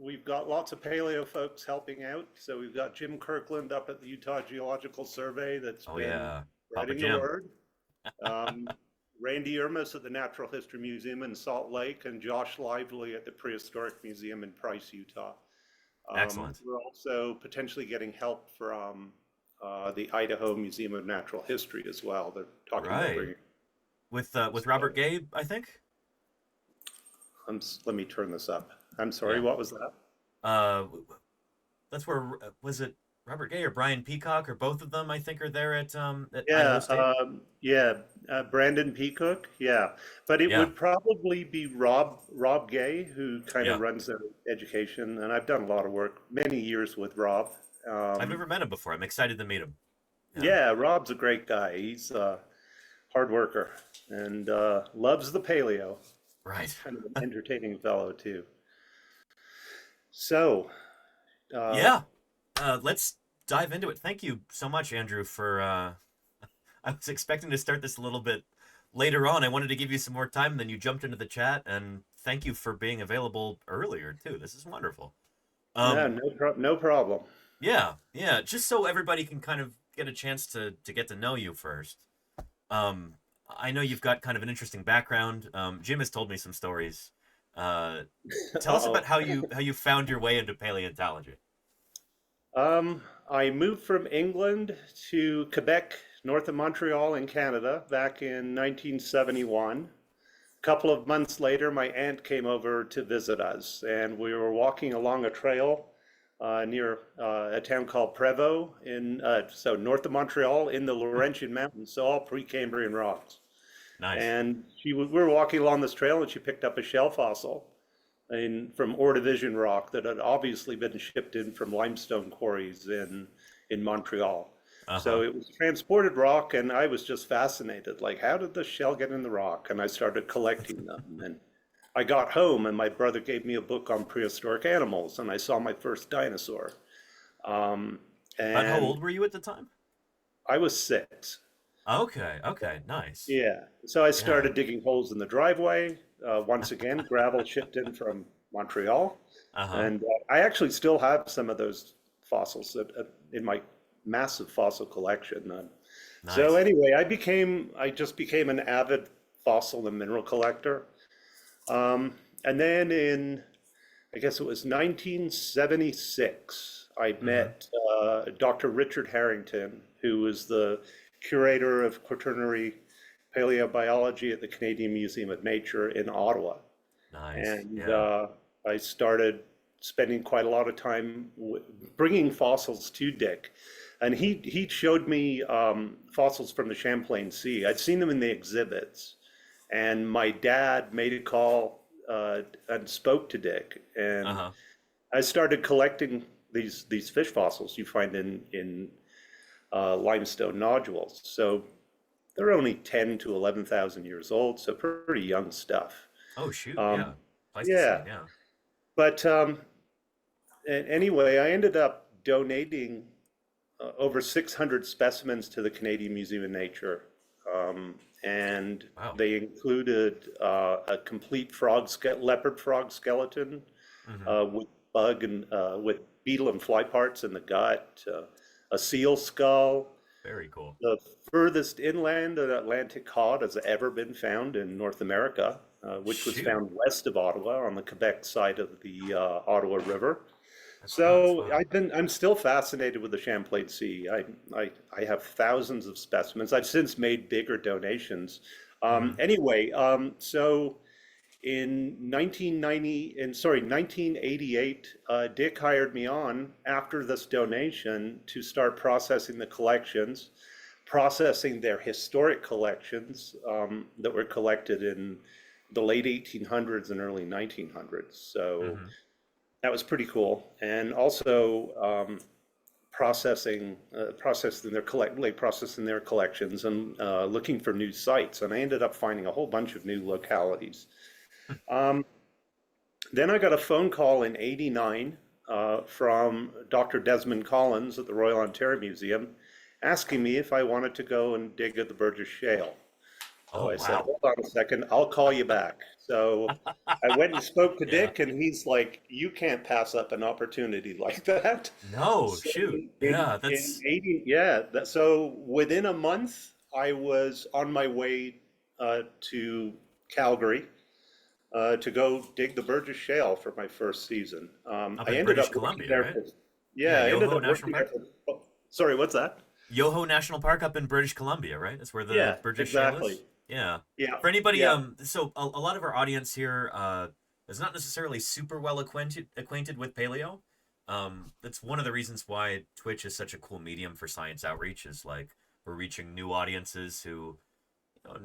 [SPEAKER 16] We've got lots of paleo folks helping out. So we've got Jim Kirkland up at the Utah Geological Survey that's been spreading the word. Randy Irmis at the Natural History Museum in Salt Lake, and Josh Lively at the Prehistoric Museum in Price, Utah.
[SPEAKER 1] Excellent.
[SPEAKER 16] We're also potentially getting help from the Idaho Museum of Natural History as well. They're talking about bringing
[SPEAKER 1] with Robert Gabe, I think.
[SPEAKER 16] Let me turn this up. I'm sorry, what was that?
[SPEAKER 1] That's where, was it Robert Gay or Brian Peacock, or both of them, I think, are there at Idaho State?
[SPEAKER 16] Brandon Peacock, but it would probably be Rob Gay, who kind of runs their education, and I've done a lot of work, many years with Rob.
[SPEAKER 1] I've never met him before. I'm excited to meet him.
[SPEAKER 16] Yeah, Rob's a great guy. He's a hard worker and loves the paleo.
[SPEAKER 1] Right.
[SPEAKER 16] Kind of an entertaining fellow too. So,
[SPEAKER 1] yeah, let's dive into it. Thank you so much, Andrew, for. I was expecting to start this a little bit later on. I wanted to give you some more time, and then you jumped into the chat, and thank you for being available earlier too. This is wonderful.
[SPEAKER 16] No problem.
[SPEAKER 1] Yeah, just so everybody can kind of get a chance to get to know you first. I know you've got kind of an interesting background. Jim has told me some stories. Tell us about how you found your way into paleontology.
[SPEAKER 16] I moved from England to Quebec, north of Montreal in Canada, back in 1971. A couple of months later, my aunt came over to visit us, and we were walking along a trail near a town called Prévost in north of Montreal in the Laurentian Mountains, so all Precambrian rocks.
[SPEAKER 1] Nice.
[SPEAKER 16] And we were walking along this trail, and she picked up a shell fossil from Ordovician rock that had obviously been shipped in from limestone quarries in Montreal. So it was transported rock, and I was just fascinated. Like, how did the shell get in the rock? And I started collecting them. And I got home, and my brother gave me a book on prehistoric animals, and I saw my first dinosaur.
[SPEAKER 1] And how old were you at the time?
[SPEAKER 16] I was 6.
[SPEAKER 1] Okay, nice.
[SPEAKER 16] Yeah, so I started digging holes in the driveway. Once again, gravel shipped in from Montreal. And I actually still have some of those fossils in my massive fossil collection.
[SPEAKER 1] Nice.
[SPEAKER 16] So anyway, I just became an avid fossil and mineral collector. And then in, I guess it was 1976, I met Dr. Richard Harrington, who was the curator of quaternary paleobiology at the Canadian Museum of Nature in Ottawa.
[SPEAKER 1] Nice.
[SPEAKER 16] And I started spending quite a lot of time bringing fossils to Dick. And he showed me fossils from the Champlain Sea. I'd seen them in the exhibits. And my dad made a call and spoke to Dick. And I started collecting these fish fossils you find in limestone nodules. So they're only 10 to 11,000 years old, so pretty young stuff.
[SPEAKER 1] Oh, shoot,
[SPEAKER 16] yeah.
[SPEAKER 1] Yeah.
[SPEAKER 16] But anyway, I ended up donating over 600 specimens to the Canadian Museum of Nature. And they included a complete leopard frog skeleton with bug and with beetle and fly parts in the gut, a seal skull.
[SPEAKER 1] Very cool.
[SPEAKER 16] The furthest inland an Atlantic cod has ever been found in North America, which was found west of Ottawa on the Quebec side of the Ottawa River. So I'm still fascinated with the Champlain Sea. I have thousands of specimens. I've since made bigger donations. Anyway, so in 1988, Dick hired me on after this donation to start processing the collections, processing their historic collections that were collected in the late 1800s and early 1900s. So that was pretty cool. And also processing their collections and looking for new sites. And I ended up finding a whole bunch of new localities. Then I got a phone call in '89 from Dr. Desmond Collins at the Royal Ontario Museum asking me if I wanted to go and dig at the Burgess Shale. So I said, hold on a second, I'll call you back. So I went and spoke to Dick, and he's like, you can't pass up an opportunity like that.
[SPEAKER 1] No, so shoot.
[SPEAKER 16] So within a month, I was on my way to Calgary to go dig the Burgess Shale for my first season. I ended up working there.
[SPEAKER 1] Right?
[SPEAKER 16] I ended up working there. Sorry, what's that?
[SPEAKER 1] Yoho National Park up in British Columbia, right? That's where the Burgess Shale is. Yeah. For anybody, so a lot of our audience here is not necessarily super well acquainted with paleo. That's one of the reasons why Twitch is such a cool medium for science outreach. Is like we're reaching new audiences who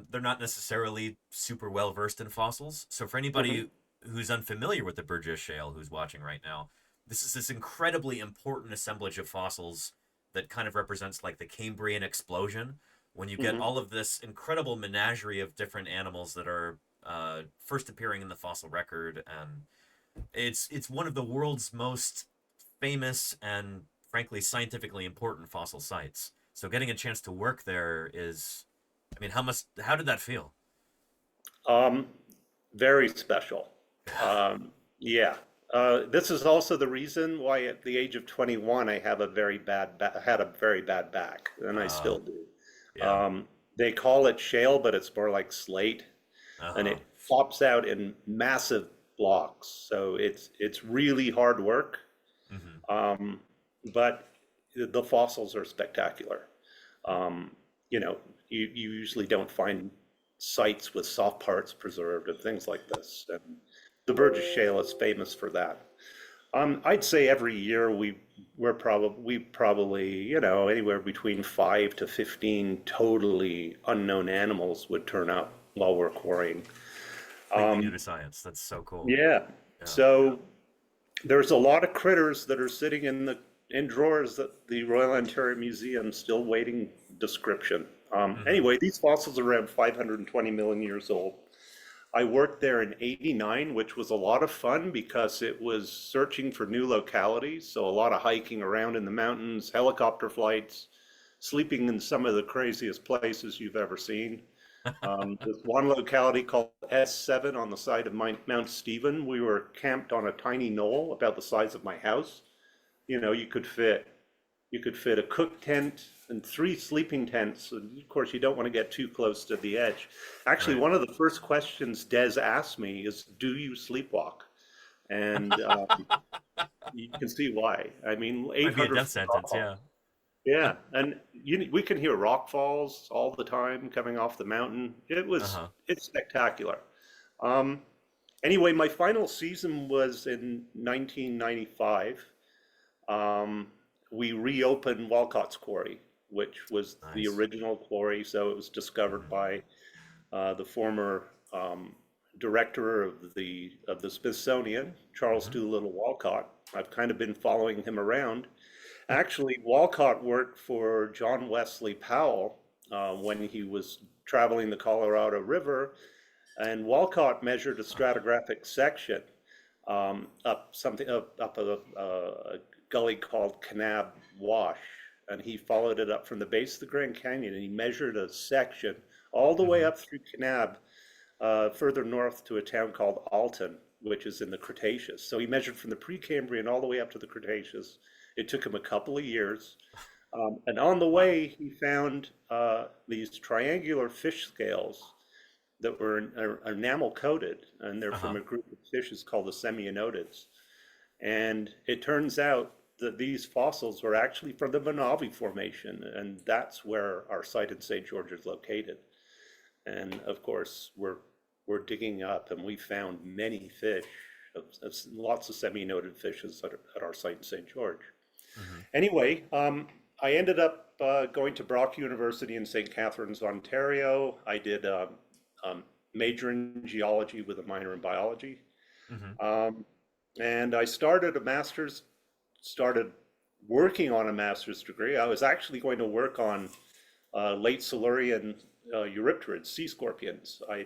[SPEAKER 1] they're not necessarily super well versed in fossils. So for anybody who's unfamiliar with the Burgess Shale, who's watching right now, this is this incredibly important assemblage of fossils that kind of represents like the Cambrian explosion, when you get all of this incredible menagerie of different animals that are first appearing in the fossil record, and it's one of the world's most famous and frankly scientifically important fossil sites. So getting a chance to work there is, I mean, how did that feel?
[SPEAKER 16] Very special. Yeah. This is also the reason why at the age of 21 I have a very bad had a very bad back, and I still do.
[SPEAKER 1] Yeah.
[SPEAKER 16] They call it shale, but it's more like slate, and it pops out in massive blocks. So it's really hard work. But the fossils are spectacular. You know, you usually don't find sites with soft parts preserved and things like this. And the Burgess Shale is famous for that. I'd say every year we probably, you know, anywhere between 5 to 15 totally unknown animals would turn up while we're quarrying.
[SPEAKER 1] New to science. That's so cool.
[SPEAKER 16] Yeah. So there's a lot of critters that are sitting in drawers at the Royal Ontario Museum still waiting description. Anyway, these fossils are around 520 million years old. I worked there in '89, which was a lot of fun because it was searching for new localities. So a lot of hiking around in the mountains, helicopter flights, sleeping in some of the craziest places you've ever seen. There's one locality called S7 on the side of Mount Stephen. We were camped on a tiny knoll about the size of my house. You know, you could fit a cook tent and 3 sleeping tents. And of course, you don't want to get too close to the edge. Actually, one of the first questions Des asked me is, "Do you sleepwalk?" And you can see why. I mean, 800
[SPEAKER 1] Might be a death sentence, yeah.
[SPEAKER 16] Yeah, and we can hear rock falls all the time coming off the mountain. It's spectacular. Anyway, my final season was in 1995. We reopened Walcott's Quarry, which was the original quarry. So it was discovered by the former director of the Smithsonian, Charles Doolittle Walcott. I've kind of been following him around. Actually, Walcott worked for John Wesley Powell when he was traveling the Colorado River, and Walcott measured a stratigraphic section up a gully called Kanab Wash, and he followed it up from the base of the Grand Canyon, and he measured a section all the way up through Kanab, further north to a town called Alton, which is in the Cretaceous. So he measured from the Precambrian all the way up to the Cretaceous. It took him a couple of years. And on the way, he found these triangular fish scales that were enamel coated, and they're from a group of fishes called the Semionodids. And it turns out that these fossils were actually from the Manavi Formation, and that's where our site in St. George is located. And of course, we're digging up, and we found many fish, lots of Semionodid fishes at our site in St. George. Anyway, I ended up going to Brock University in St. Catharines, Ontario. I did a major in geology with a minor in biology. And I started working on a master's degree. I was actually going to work on late Silurian Eurypterids, sea scorpions. I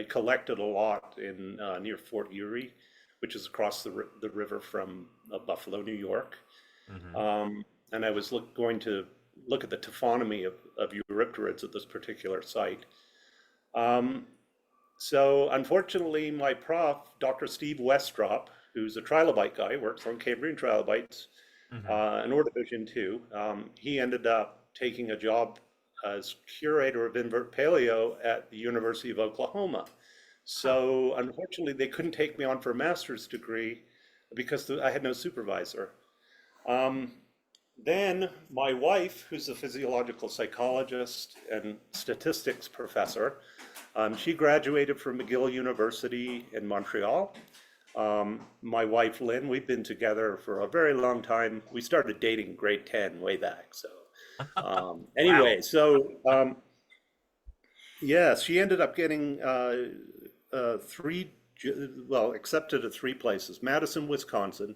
[SPEAKER 16] collected a lot in near Fort Erie, which is across the river from Buffalo, New York. And I was going to look at the taphonomy of Eurypterids at this particular site. So unfortunately, my prof, Dr. Steve Westrop, who's a trilobite guy, works on Cambrian trilobites, and Ordovician too, he ended up taking a job as curator of invert paleo at the University of Oklahoma. So unfortunately, they couldn't take me on for a master's degree because I had no supervisor. Then my wife, who's a physiological psychologist and statistics professor, she graduated from McGill University in Montreal. My wife, Lynn, we've been together for a very long time. We started dating grade 10 way back. So anyway, yeah, she ended up getting accepted at 3 places: Madison, Wisconsin,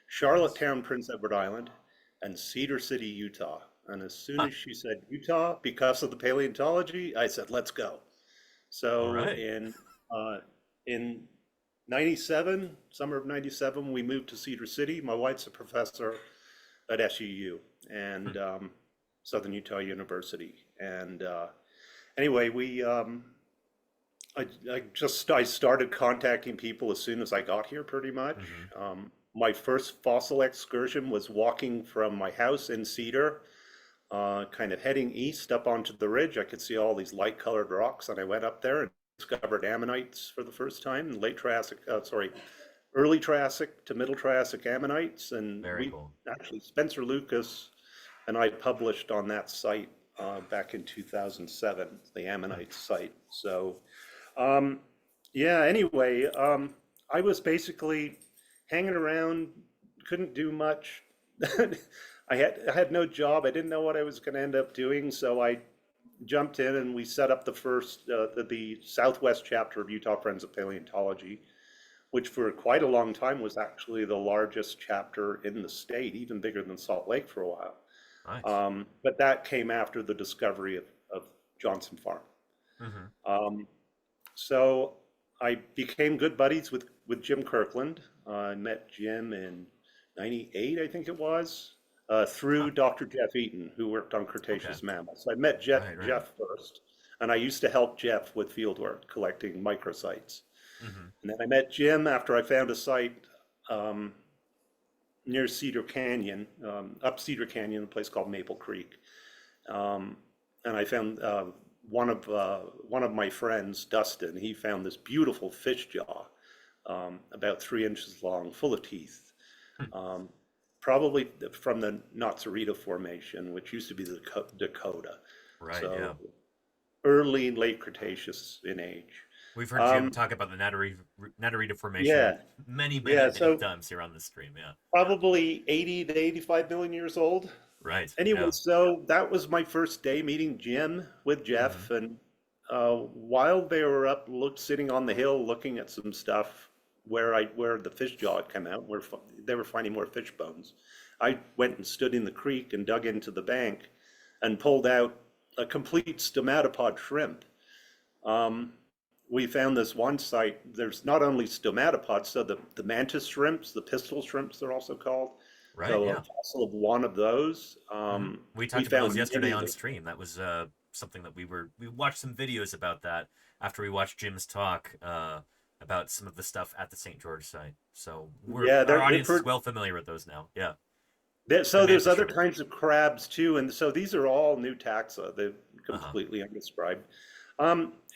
[SPEAKER 16] Charlottetown, Prince Edward Island, and Cedar City, Utah. And as soon as she said Utah, because of the paleontology, I said, let's go. So
[SPEAKER 1] right.
[SPEAKER 16] in 97, summer of 97, we moved to Cedar City. My wife's a professor at SUU and Southern Utah University. And anyway, I started contacting people as soon as I got here, pretty much. My first fossil excursion was walking from my house in Cedar, kind of heading east up onto the ridge. I could see all these light-colored rocks, and I went up there and discovered ammonites for the first time, early Triassic to Middle Triassic ammonites. And actually, Spencer Lucas and I published on that site back in 2007, the ammonite site. So, anyway, I was basically hanging around, couldn't do much. I had no job. I didn't know what I was going to end up doing, so I jumped in and we set up the first, the Southwest chapter of Utah Friends of Paleontology, which for quite a long time was actually the largest chapter in the state, even bigger than Salt Lake for a while. Nice. But that came after the discovery of Johnson Farm. So I became good buddies with Jim Kirkland. I met Jim in 98, I think it was, through Dr. Jeff Eaton, who worked on Cretaceous mammals. I met Jeff first, and I used to help Jeff with fieldwork, collecting microsites. And then I met Jim after I found a site near Cedar Canyon, up Cedar Canyon, a place called Maple Creek. And I found one of my friends, Dustin, he found this beautiful fish jaw, about 3 inches long, full of teeth. Probably from the Notsarita Formation, which used to be the Dakota.
[SPEAKER 1] Right,
[SPEAKER 16] so early, late Cretaceous in age.
[SPEAKER 1] We've heard Jim talk about the Natarita Formation many times here on the stream,
[SPEAKER 16] Probably 80 to 85 million years old.
[SPEAKER 1] Right.
[SPEAKER 16] Anyway, so that was my first day meeting Jim with Jeff. And while they were up sitting on the hill looking at some stuff where the fish jaw had come out, where they were finding more fish bones, I went and stood in the creek and dug into the bank and pulled out a complete stomatopod shrimp. We found this one site, there's not only stomatopods, so the mantis shrimps, the pistol shrimps they're also called.
[SPEAKER 1] Right,
[SPEAKER 16] so a fossil of one of those.
[SPEAKER 1] We talked about those yesterday on stream. That was something that we watched some videos about that after we watched Jim's talk about some of the stuff at the St. George site. So our audience is well familiar with those now. Yeah.
[SPEAKER 16] So there's other kinds of crabs too, and so these are all new taxa. They're completely undescribed.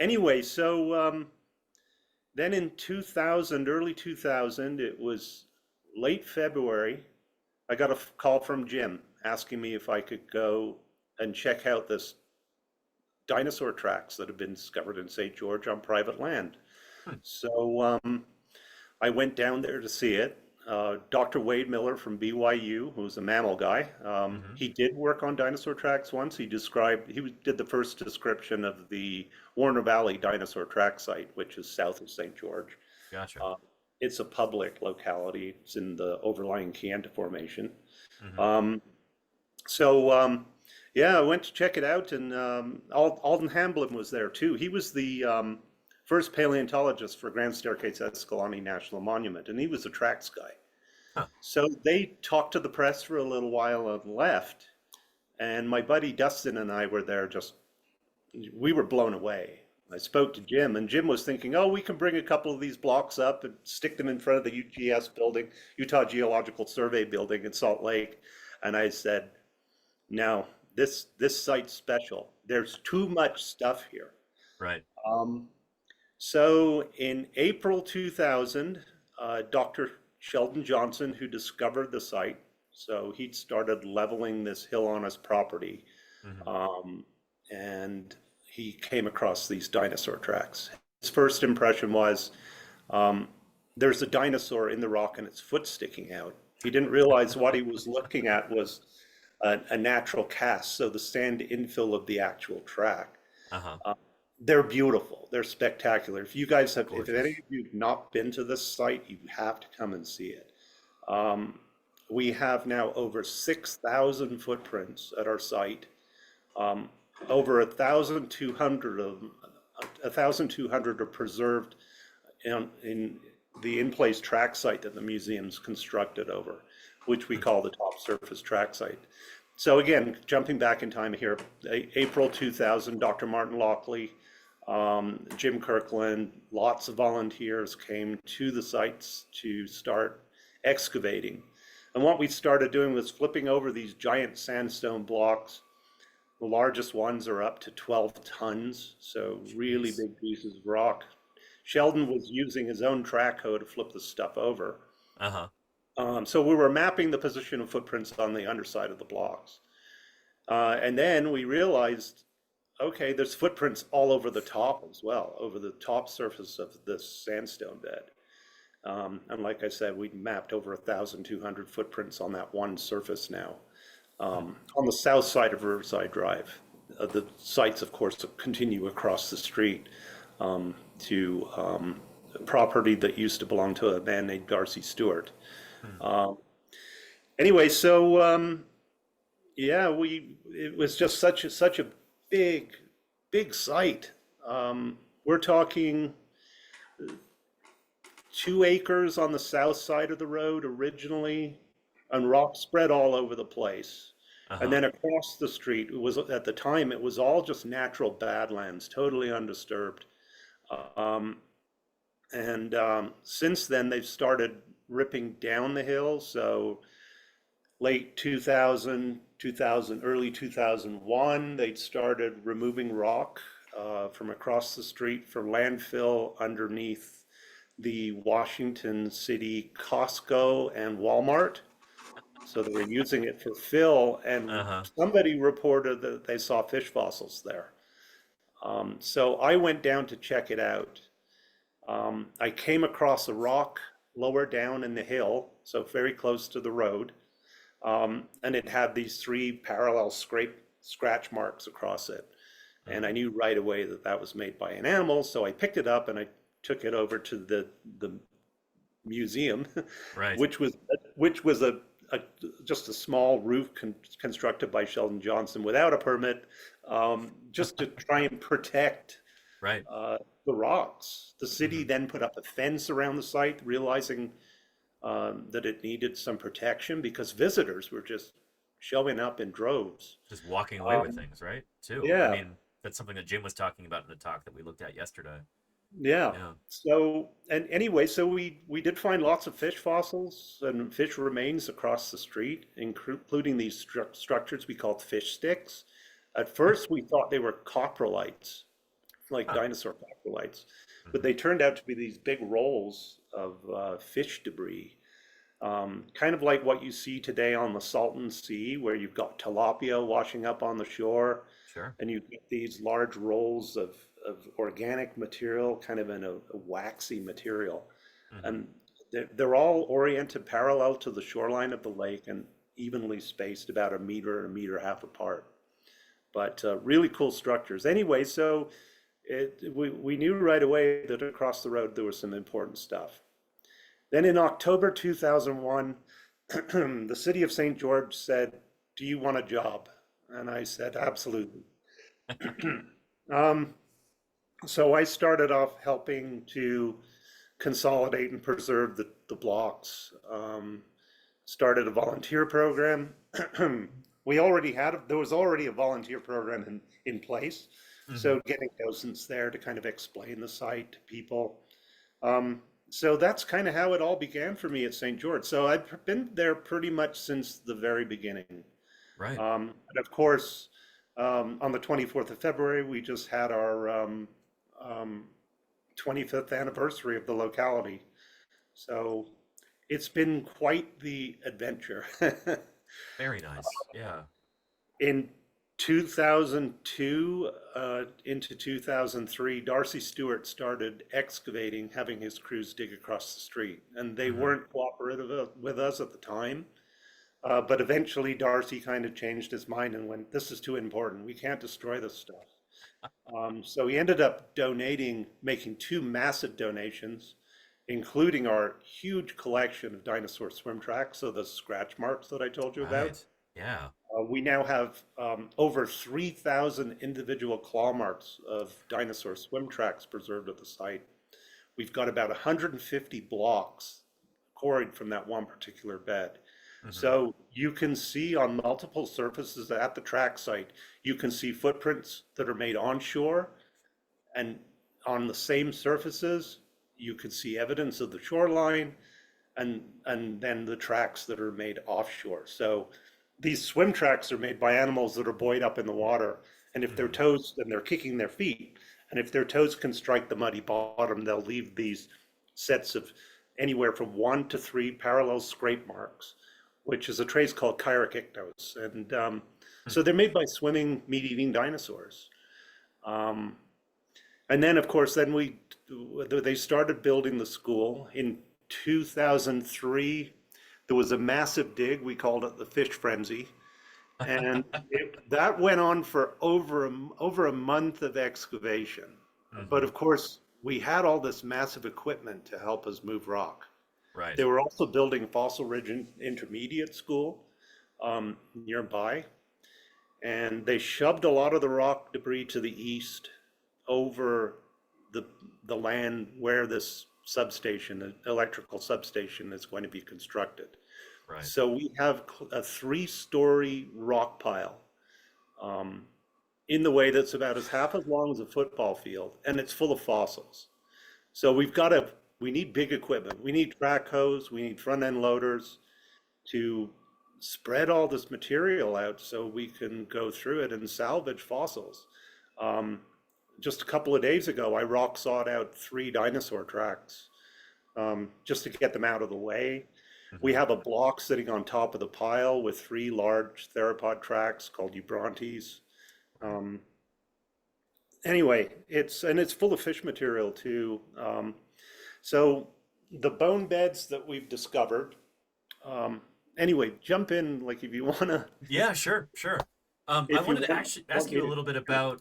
[SPEAKER 16] Anyway, so then in 2000, early 2000, it was late February, I got a call from Jim asking me if I could go and check out this dinosaur tracks that have been discovered in St. George on private land. So I went down there to see it. Dr. Wade Miller from BYU, who's a mammal guy, he did work on dinosaur tracks once. He did the first description of the Warner Valley dinosaur track site, which is south of St. George.
[SPEAKER 1] Gotcha.
[SPEAKER 16] It's a public locality. It's in the overlying Kayenta Formation. I went to check it out, and Alden Hamblin was there too. He was the first paleontologist for Grand Staircase Escalante National Monument, and he was a tracks guy. So they talked to the press for a little while and left, and my buddy Dustin and I were there we were blown away. I spoke to Jim, and Jim was thinking, we can bring a couple of these blocks up and stick them in front of the UGS building, Utah Geological Survey building in Salt Lake. And I said, no, this site's special. There's too much stuff here.
[SPEAKER 1] Right.
[SPEAKER 16] So in April 2000, Dr. Sheldon Johnson, who discovered the site, so he started leveling this hill on his property, and he came across these dinosaur tracks. His first impression was, there's a dinosaur in the rock and its foot sticking out. He didn't realize what he was looking at was a natural cast, so the sand infill of the actual track. They're beautiful. They're spectacular. If you guys if any of you have not been to this site, you have to come and see it. We have now over 6,000 footprints at our site. Over 1,200 of them 1,200 are preserved in the in-place track site that the museum's constructed over, which we call the top surface track site. So again, jumping back in time here, April 2000, Dr. Martin Lockley, Jim Kirkland, lots of volunteers came to the sites to start excavating. And what we started doing was flipping over these giant sandstone blocks. The largest ones are up to 12 tons, so really big pieces of rock. Sheldon was using his own track hoe to flip the stuff over. So we were mapping the position of footprints on the underside of the blocks. And then we realized, okay, there's footprints all over the top as well, over the top surface of this sandstone bed. And like I said, we mapped over 1,200 footprints on that one surface now. On the south side of Riverside Drive. The sites, of course, continue across the street to property that used to belong to a man named Darcy Stewart. Anyway, so yeah, it was just such a big site. We're talking 2 acres on the south side of the road originally, and rock spread all over the place. And then across the street, it was, at the time, it was all just natural badlands, totally undisturbed. Since then, they've started ripping down the hill. So late 2000, early 2001, they started removing rock from across the street for landfill underneath the Washington City Costco and Walmart. So they were using it for fill, and somebody reported that they saw fish fossils there. So I went down to check it out. I came across a rock lower down in the hill, so very close to the road, and it had these 3 parallel scratch marks across it. And I knew right away that that was made by an animal, so I picked it up and I took it over to the museum, which was just a small roof constructed by Sheldon Johnson without a permit, just to try and protect the rocks. The city then put up a fence around the site, realizing that it needed some protection because visitors were just showing up in droves.
[SPEAKER 1] Just walking away with things, right? Too.
[SPEAKER 16] Yeah.
[SPEAKER 1] I mean, that's something that Jim was talking about in the talk that we looked at yesterday.
[SPEAKER 16] Yeah. So, and anyway, so we did find lots of fish fossils and fish remains across the street, including these structures we called fish sticks. At first, we thought they were coprolites, like dinosaur coprolites, but they turned out to be these big rolls of fish debris, kind of like what you see today on the Salton Sea, where you've got tilapia washing up on the shore, and you get these large rolls of organic material, kind of in a waxy material. And they're all oriented parallel to the shoreline of the lake and evenly spaced about a meter and a half apart. But really cool structures. Anyway, so we knew right away that across the road there was some important stuff. Then in October 2001, the city of St. George said, "Do you want a job?" And I said, "Absolutely." So I started off helping to consolidate and preserve the blocks, started a volunteer program. There was already a volunteer program in place. So getting docents there to kind of explain the site to people. So that's kind of how it all began for me at St. George. So I've been there pretty much since the very beginning.
[SPEAKER 1] Right.
[SPEAKER 16] And of course, on the 24th of February, we just had our 25th anniversary of the locality. So it's been quite the adventure.
[SPEAKER 1] Very nice, yeah.
[SPEAKER 16] In 2002 into 2003, Darcy Stewart started excavating, having his crews dig across the street. And they weren't cooperative with us at the time. But eventually Darcy kind of changed his mind and went, "This is too important. We can't destroy this stuff." So he ended up making 2 massive donations, including our huge collection of dinosaur swim tracks, so the scratch marks that I told you about.
[SPEAKER 1] Yeah.
[SPEAKER 16] We now have over 3,000 individual claw marks of dinosaur swim tracks preserved at the site. We've got about 150 blocks quarried from that one particular bed. So you can see on multiple surfaces at the track site, you can see footprints that are made onshore, and on the same surfaces, you can see evidence of the shoreline, and then the tracks that are made offshore. So these swim tracks are made by animals that are buoyed up in the water, and if their toes, and they're kicking their feet, and if their toes can strike the muddy bottom, they'll leave these sets of anywhere from 1 to 3 parallel scrape marks, which is a trace called chirictictos. And so they're made by swimming, meat-eating dinosaurs. And then, of course, they started building the school. In 2003, there was a massive dig. We called it the fish frenzy. And that went on for over a month of excavation. But of course, we had all this massive equipment to help us move rock.
[SPEAKER 1] Right.
[SPEAKER 16] They were also building Fossil Ridge Intermediate School nearby. And they shoved a lot of the rock debris to the east over the land where this substation, electrical substation, is going to be constructed.
[SPEAKER 1] Right.
[SPEAKER 16] So we have a 3-story rock pile in the way that's about half as long as a football field, and it's full of fossils. So we need big equipment. We need track hoes, we need front end loaders to spread all this material out so we can go through it and salvage fossils. Just a couple of days ago, I rock sawed out 3 dinosaur tracks just to get them out of the way. We have a block sitting on top of the pile with 3 large theropod tracks called eubrontes. Anyway, it's full of fish material too. So the bone beds that we've discovered. Anyway, jump in, like, if you want to.
[SPEAKER 1] Yeah, sure. I wanted to actually ask you a little bit about.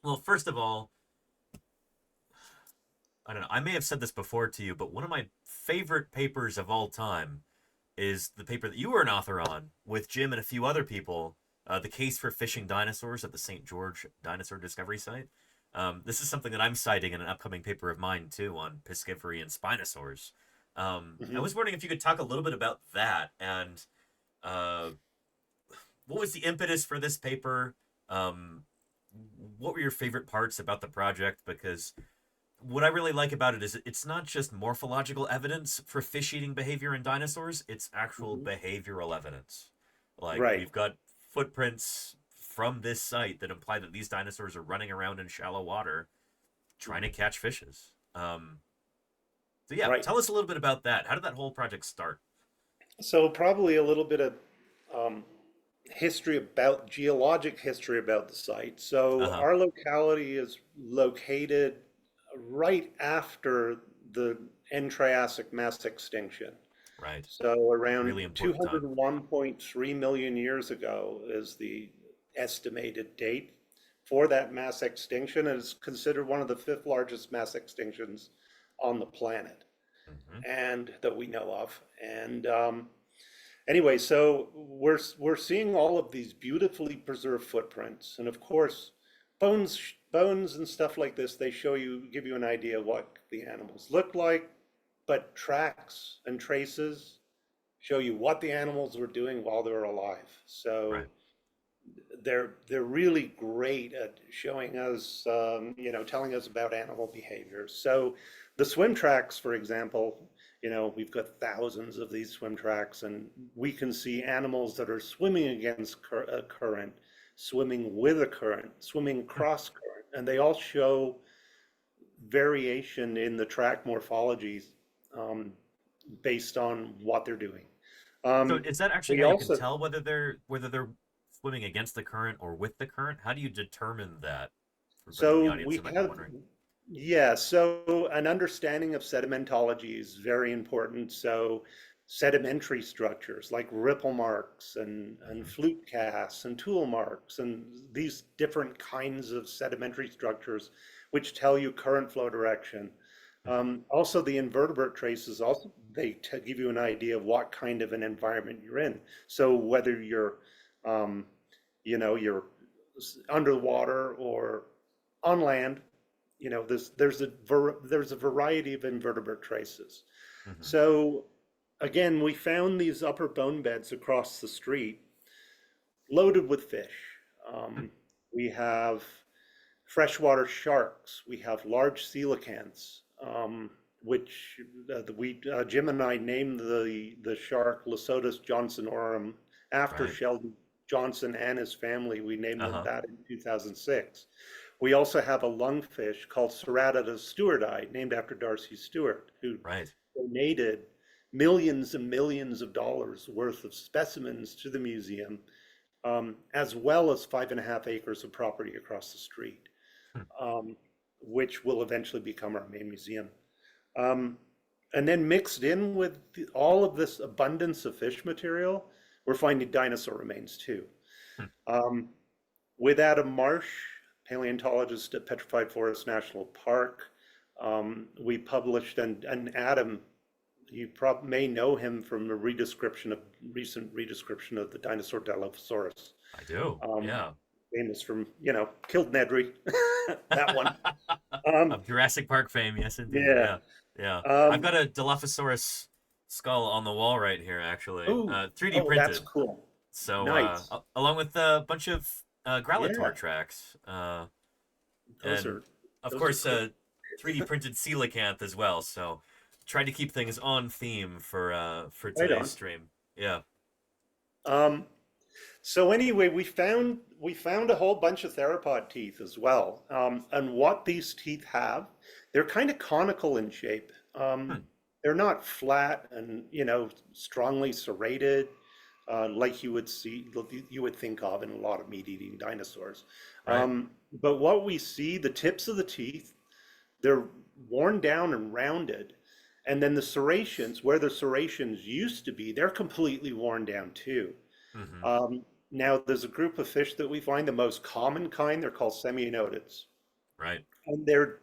[SPEAKER 1] Well, first of all, I don't know. I may have said this before to you, but one of my favorite papers of all time is the paper that you were an author on with Jim and a few other people, The Case for Fishing Dinosaurs at the St. George Dinosaur Discovery Site. This is something that I'm citing in an upcoming paper of mine, too, on piscivorous and spinosaurs. I was wondering if you could talk a little bit about that, and what was the impetus for this paper? What were your favorite parts about the project? Because what I really like about it is it's not just morphological evidence for fish-eating behavior in dinosaurs, it's actual behavioral evidence. Like, we've got footprints from this site that imply that these dinosaurs are running around in shallow water trying to catch fishes. So yeah, tell us a little bit about that. How did that whole project start?
[SPEAKER 16] So probably a little bit of geologic history about the site. So our locality is located right after the end Triassic mass extinction.
[SPEAKER 1] Right.
[SPEAKER 16] So around
[SPEAKER 1] really
[SPEAKER 16] 201.3 million years ago is the estimated date for that mass extinction, and it's considered one of the 5th largest mass extinctions on the planet, and that we know of. And anyway, so we're seeing all of these beautifully preserved footprints, and of course, bones and stuff like this, they give you an idea of what the animals look like, but tracks and traces show you what the animals were doing while they were alive. So they're really great at showing us, telling us about animal behavior. So the swim tracks, for example, we've got thousands of these swim tracks, and we can see animals that are swimming against a current, swimming with a current, swimming cross current, and they all show variation in the track morphologies based on what they're doing.
[SPEAKER 1] So is that actually how you can tell whether they're swimming against the current or with the current? How do you determine that?
[SPEAKER 16] So we have, so an understanding of sedimentology is very important. So sedimentary structures like ripple marks and flute casts and tool marks and these different kinds of sedimentary structures which tell you current flow direction. Also, the invertebrate traces also give you an idea of what kind of an environment you're in. So whether you're, you're underwater or on land, there's a variety of invertebrate traces. So again, we found these upper bone beds across the street loaded with fish. We have freshwater sharks. We have large coelacanths, which Jim and I named the shark Losotus johnsonorum after Sheldon Johnson and his family. We named them that in 2006. We also have a lungfish called Ceratida stewarti, named after Darcy Stewart, who donated millions and millions of dollars worth of specimens to the museum, as well as 5.5 acres of property across the street, which will eventually become our main museum. And then mixed in with all of this abundance of fish material, we're finding dinosaur remains too. With Adam Marsh, paleontologist at Petrified Forest National Park, we published, and Adam, you may know him from a recent redescription of the dinosaur Dilophosaurus.
[SPEAKER 1] I do, yeah.
[SPEAKER 16] Famous from, killed Nedry, that one.
[SPEAKER 1] Of Jurassic Park fame, yes indeed. Yeah. I've got a Dilophosaurus skull on the wall right here, actually. 3D printed.
[SPEAKER 16] That's cool.
[SPEAKER 1] So,
[SPEAKER 16] nice.
[SPEAKER 1] Along with a bunch of Growlithe tracks. Of course, 3D printed coelacanth as well. So, tried to keep things on theme for today's stream. Yeah.
[SPEAKER 16] So anyway, we found a whole bunch of theropod teeth as well. And what these teeth have, they're kind of conical in shape. They're not flat and strongly serrated like you would think of in a lot of meat-eating dinosaurs. But what we see, the tips of the teeth, they're worn down and rounded. And then the serrations, where the serrations used to be, they're completely worn down too. Now, there's a group of fish that we find, the most common kind, they're called semionotids.
[SPEAKER 1] Right.
[SPEAKER 16] And they're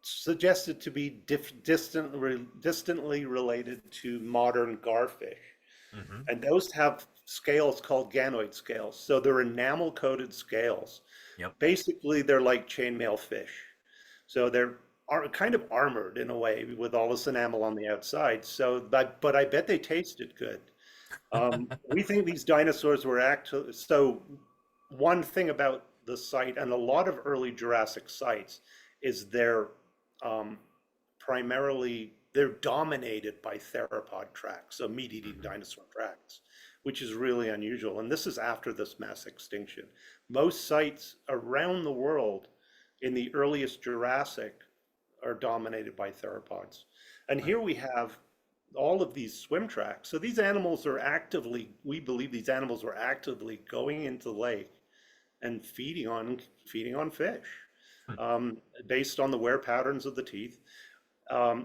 [SPEAKER 16] suggested to be distantly related to modern garfish. And those have scales called ganoid scales. So they're enamel-coated scales. Basically, they're like chainmail fish. So they're kind of armored in a way with all this enamel on the outside. So, but I bet they tasted good. We think these dinosaurs were actually, so one thing about the site and a lot of early Jurassic sites is they're dominated by theropod tracks, so meat-eating dinosaur tracks, which is really unusual. And this is after this mass extinction. Most sites around the world in the earliest Jurassic are dominated by theropods. And here we have all of these swim tracks. So these animals are we believe these animals were actively going into the lake and feeding on fish, based on the wear patterns of the teeth.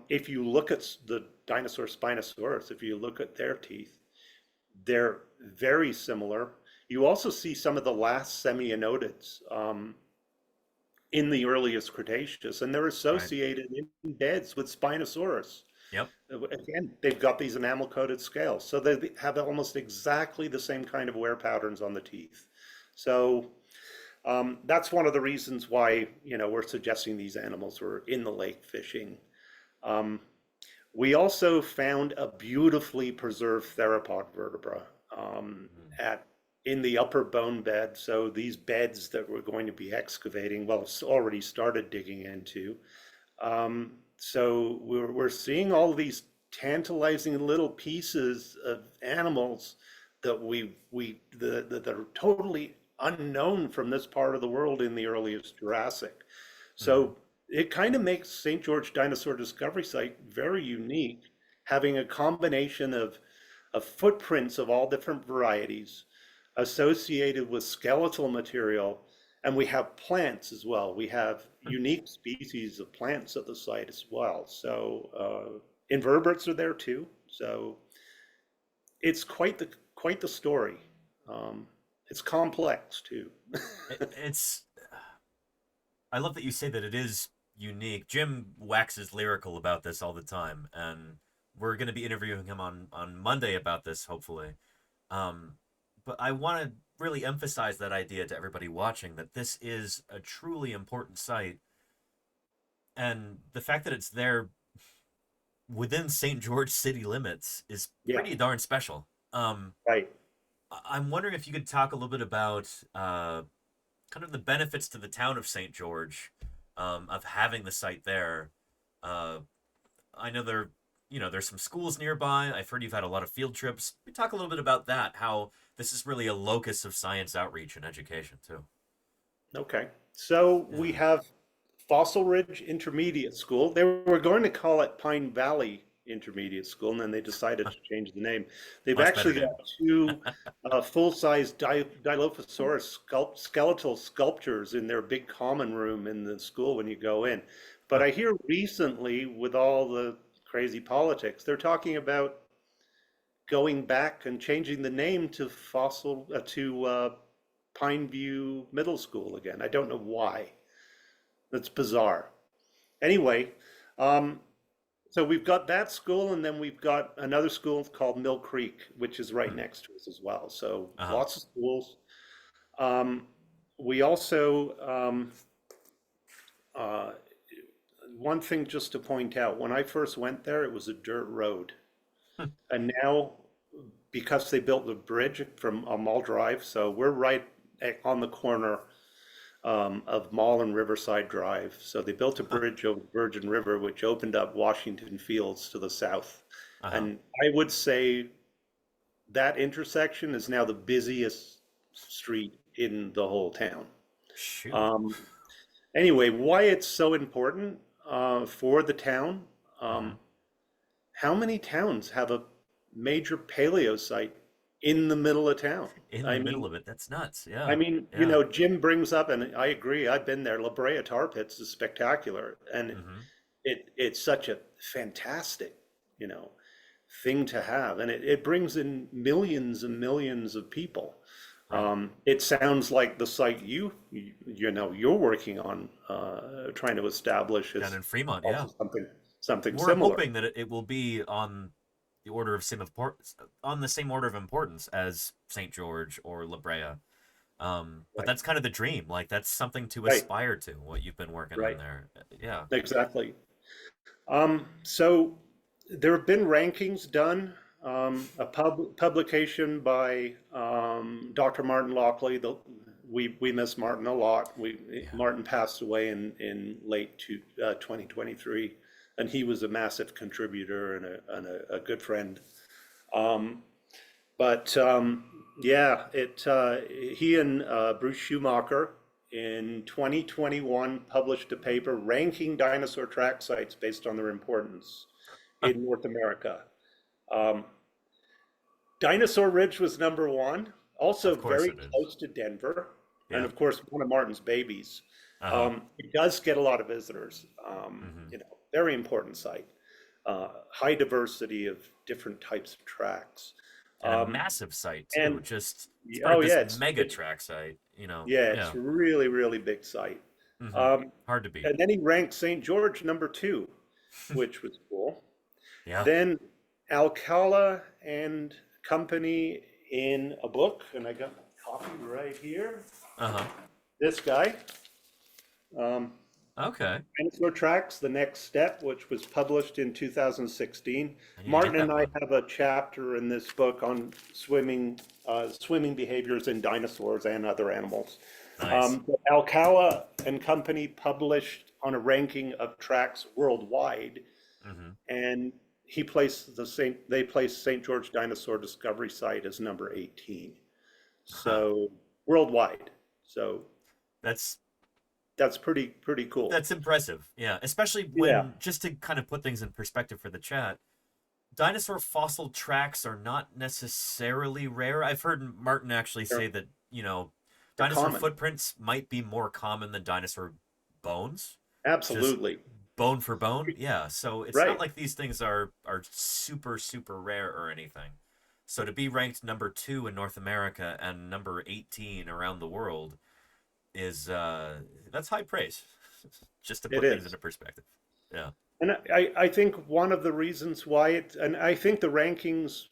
[SPEAKER 16] If you look at the dinosaur Spinosaurus, if you look at their teeth, they're very similar. You also see some of the last semionotids in the earliest Cretaceous, and they're associated in beds with Spinosaurus. Again, they've got these enamel-coated scales, so they have almost exactly the same kind of wear patterns on the teeth. So that's one of the reasons why we're suggesting these animals were in the lake fishing. We also found a beautifully preserved theropod vertebra in the upper bone bed. So these beds that we're going to be excavating, well, it's already started digging into. So we're seeing all these tantalizing little pieces of animals that that are totally unknown from this part of the world in the earliest Jurassic. So it kind of makes St. George Dinosaur Discovery Site very unique, having a combination of footprints of all different varieties associated with skeletal material. And we have plants as well. We have unique species of plants at the site as well. So invertebrates are there too. So it's quite the story. It's complex too.
[SPEAKER 1] I love that you say that it is unique. Jim waxes lyrical about this all the time, and we're going to be interviewing him on Monday about this, hopefully. But I want to really emphasize that idea to everybody watching, that this is a truly important site, and the fact that it's there within St. George city limits is pretty darn special.
[SPEAKER 16] Right.
[SPEAKER 1] I'm wondering if you could talk a little bit about kind of the benefits to the town of St. George of having the site there. I know there's some schools nearby. I've heard you've had a lot of field trips. We talk a little bit about that, how this is really a locus of science outreach and education too.
[SPEAKER 16] Okay. So we have Fossil Ridge Intermediate School. They were going to call it Pine Valley Intermediate School, and then they decided to change the name. They've actually got two full-size Dilophosaurus skeletal sculptures in their big common room in the school when you go in. But I hear recently, with all the crazy politics, they're talking about going back and changing the name to Pineview Middle School again. I don't know why. That's bizarre. Anyway, so we've got that school, and then we've got another school called Mill Creek, which is right next to us as well. So lots of schools. We also, one thing just to point out, when I first went there, it was a dirt road. And now, because they built the bridge from Mall Drive, so we're right on the corner of Mall and Riverside Drive. So they built a bridge over the Virgin River, which opened up Washington Fields to the south. And I would say that intersection is now the busiest street in the whole town. Anyway, why it's so important for the town. How many towns have a major paleo site in the middle of town?
[SPEAKER 1] In the middle of it, that's nuts. Yeah.
[SPEAKER 16] I mean, you know, Jim brings up, and I agree, I've been there, La Brea Tar Pits is spectacular. And it's such a fantastic, you know, thing to have. And it brings in millions and millions of people. It sounds like the site you're working on, trying to establish is
[SPEAKER 1] down in Fremont,
[SPEAKER 16] something
[SPEAKER 1] We're
[SPEAKER 16] similar.
[SPEAKER 1] hoping that it will be on the order of same order of importance as St. George or La Brea. But that's kind of the dream. Like, that's something to aspire to, what you've been working on there. Yeah.
[SPEAKER 16] Exactly. So there have been rankings done, a publication by Dr. Martin Lockley. We miss Martin a lot. Martin passed away in late 2023, and he was a massive contributor and a good friend. He and Bruce Schumacher in 2021 published a paper ranking dinosaur track sites based on their importance in North America. Dinosaur Ridge was number one, also very close to Denver, and of course one of Martin's babies. It does get a lot of visitors. You know, very important site. High diversity of different types of tracks.
[SPEAKER 1] And a massive site too.
[SPEAKER 16] And
[SPEAKER 1] just it's mega track site. You know.
[SPEAKER 16] It's a really, really big site.
[SPEAKER 1] Hard to beat.
[SPEAKER 16] And then he ranked St. George number 2, which was cool. Then Alcala and Company in a book, and I got a copy right here. This guy. Dinosaur Tracks, The Next Step, which was published in 2016. Martin and I have a chapter in this book on swimming behaviors in dinosaurs and other animals. Alcala and Company published on a ranking of tracks worldwide, and they placed St. George Dinosaur Discovery Site as number 18. So worldwide. So that's pretty cool.
[SPEAKER 1] That's impressive. Yeah. Especially when, just to kind of put things in perspective for the chat, dinosaur fossil tracks are not necessarily rare. I've heard Martin actually say that, you know, dinosaur footprints might be more common than dinosaur bones.
[SPEAKER 16] Absolutely.
[SPEAKER 1] Just bone for bone. Yeah. So it's not like these things are super, super rare or anything. So to be ranked number 2 in North America and number 18 around the world is that's high praise. just to put things into perspective. Yeah.
[SPEAKER 16] And I think one of the reasons why and I think the rankings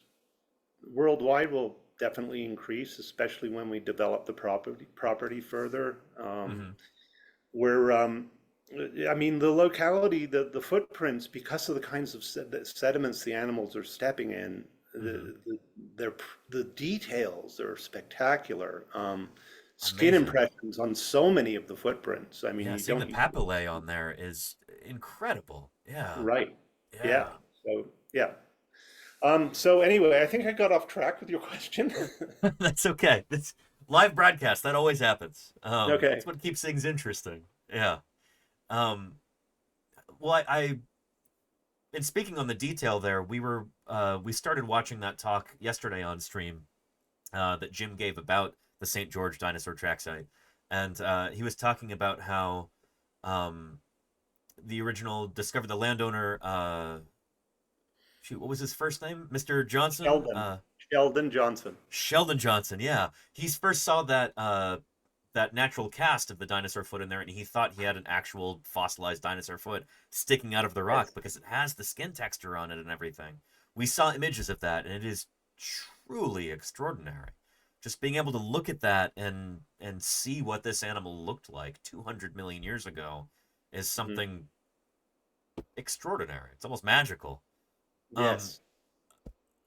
[SPEAKER 16] worldwide will definitely increase, especially when we develop the property further. Where, I mean, the locality, the footprints, because of the kinds of sediments the animals are stepping in, the details are spectacular. Skin impressions on so many of the footprints. I mean,
[SPEAKER 1] yeah, seeing the papillae on there is incredible. Yeah.
[SPEAKER 16] Right. Yeah. So yeah. So anyway, I think I got off track with your question.
[SPEAKER 1] That's okay. It's live broadcast. That always happens.
[SPEAKER 16] Okay.
[SPEAKER 1] That's what keeps things interesting. Yeah. Well, and speaking on the detail there, we started watching that talk yesterday on stream that Jim gave about the St. George dinosaur track site. And he was talking about how the original discovered the landowner, what was his first name? Mr. Johnson?
[SPEAKER 16] Sheldon Johnson.
[SPEAKER 1] Sheldon Johnson, yeah. He first saw that that natural cast of the dinosaur foot in there, and he thought he had an actual fossilized dinosaur foot sticking out of the rock because it has the skin texture on it and everything. We saw images of that, and it is truly extraordinary. Just being able to look at that and see what this animal looked like 200 million years ago is something extraordinary. It's almost magical.
[SPEAKER 16] Yes.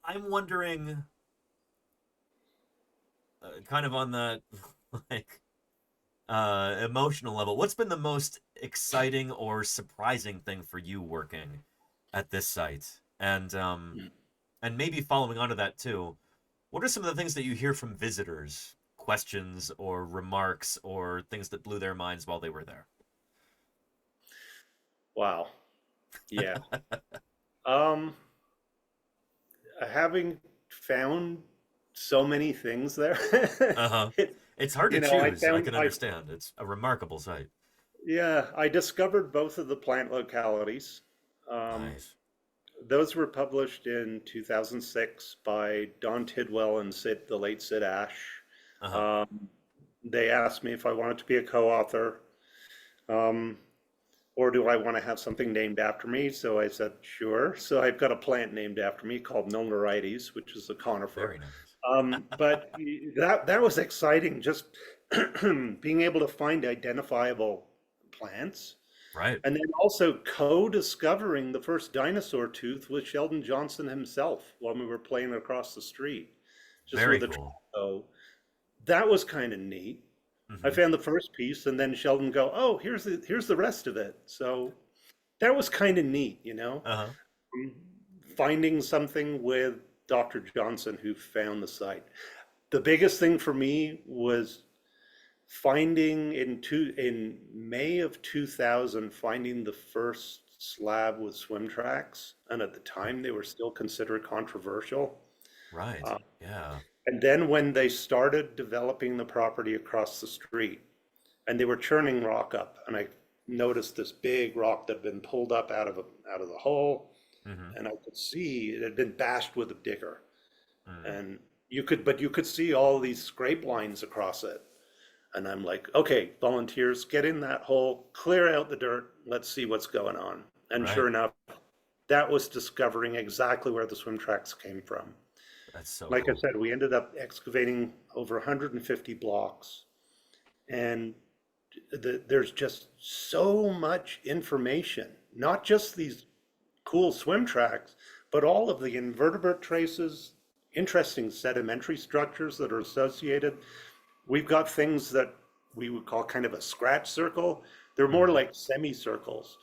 [SPEAKER 1] I'm wondering, kind of on the like emotional level, what's been the most exciting or surprising thing for you working at this site? And maybe following on to that too, what are some of the things that you hear from visitors, questions or remarks or things that blew their minds while they were there?
[SPEAKER 16] Wow. Yeah. Having found so many things there,
[SPEAKER 1] it's hard to choose. I can understand. It's a remarkable site.
[SPEAKER 16] Yeah, I discovered both of the plant localities.
[SPEAKER 1] Nice.
[SPEAKER 16] Those were published in 2006 by Don Tidwell and the late Sid Ash. They asked me if I wanted to be a co-author. Or do I want to have something named after me? So I said, sure. So I've got a plant named after me called Milnerites, which is a conifer.
[SPEAKER 1] Very nice.
[SPEAKER 16] But that was exciting, just being able to find identifiable plants.
[SPEAKER 1] Right.
[SPEAKER 16] And then also co-discovering the first dinosaur tooth with Sheldon Johnson himself while we were playing across the street. Just
[SPEAKER 1] Very
[SPEAKER 16] with
[SPEAKER 1] cool.
[SPEAKER 16] So that was kind of neat. I found the first piece, and then Sheldon go, "Oh, here's the rest of it." So that was kind of neat, you know. Finding something with Dr. Johnson, who found the site. The biggest thing for me was finding in May of 2000, finding the first slab with swim tracks, and at the time they were still considered controversial.
[SPEAKER 1] Right. Yeah.
[SPEAKER 16] And then when they started developing the property across the street, and they were churning rock up, and I noticed this big rock that had been pulled up out of the hole, and I could see it had been bashed with a digger, and you could see all these scrape lines across it, and I'm like, okay, volunteers, get in that hole, clear out the dirt, let's see what's going on. And sure enough, that was discovering exactly where the swim tracks came from.
[SPEAKER 1] That's so
[SPEAKER 16] like
[SPEAKER 1] cool.
[SPEAKER 16] I said, we ended up excavating over 150 blocks, and there's just so much information, not just these cool swim tracks, but all of the invertebrate traces, interesting sedimentary structures that are associated. We've got things that we would call kind of a scratch circle. They're more like semicircles.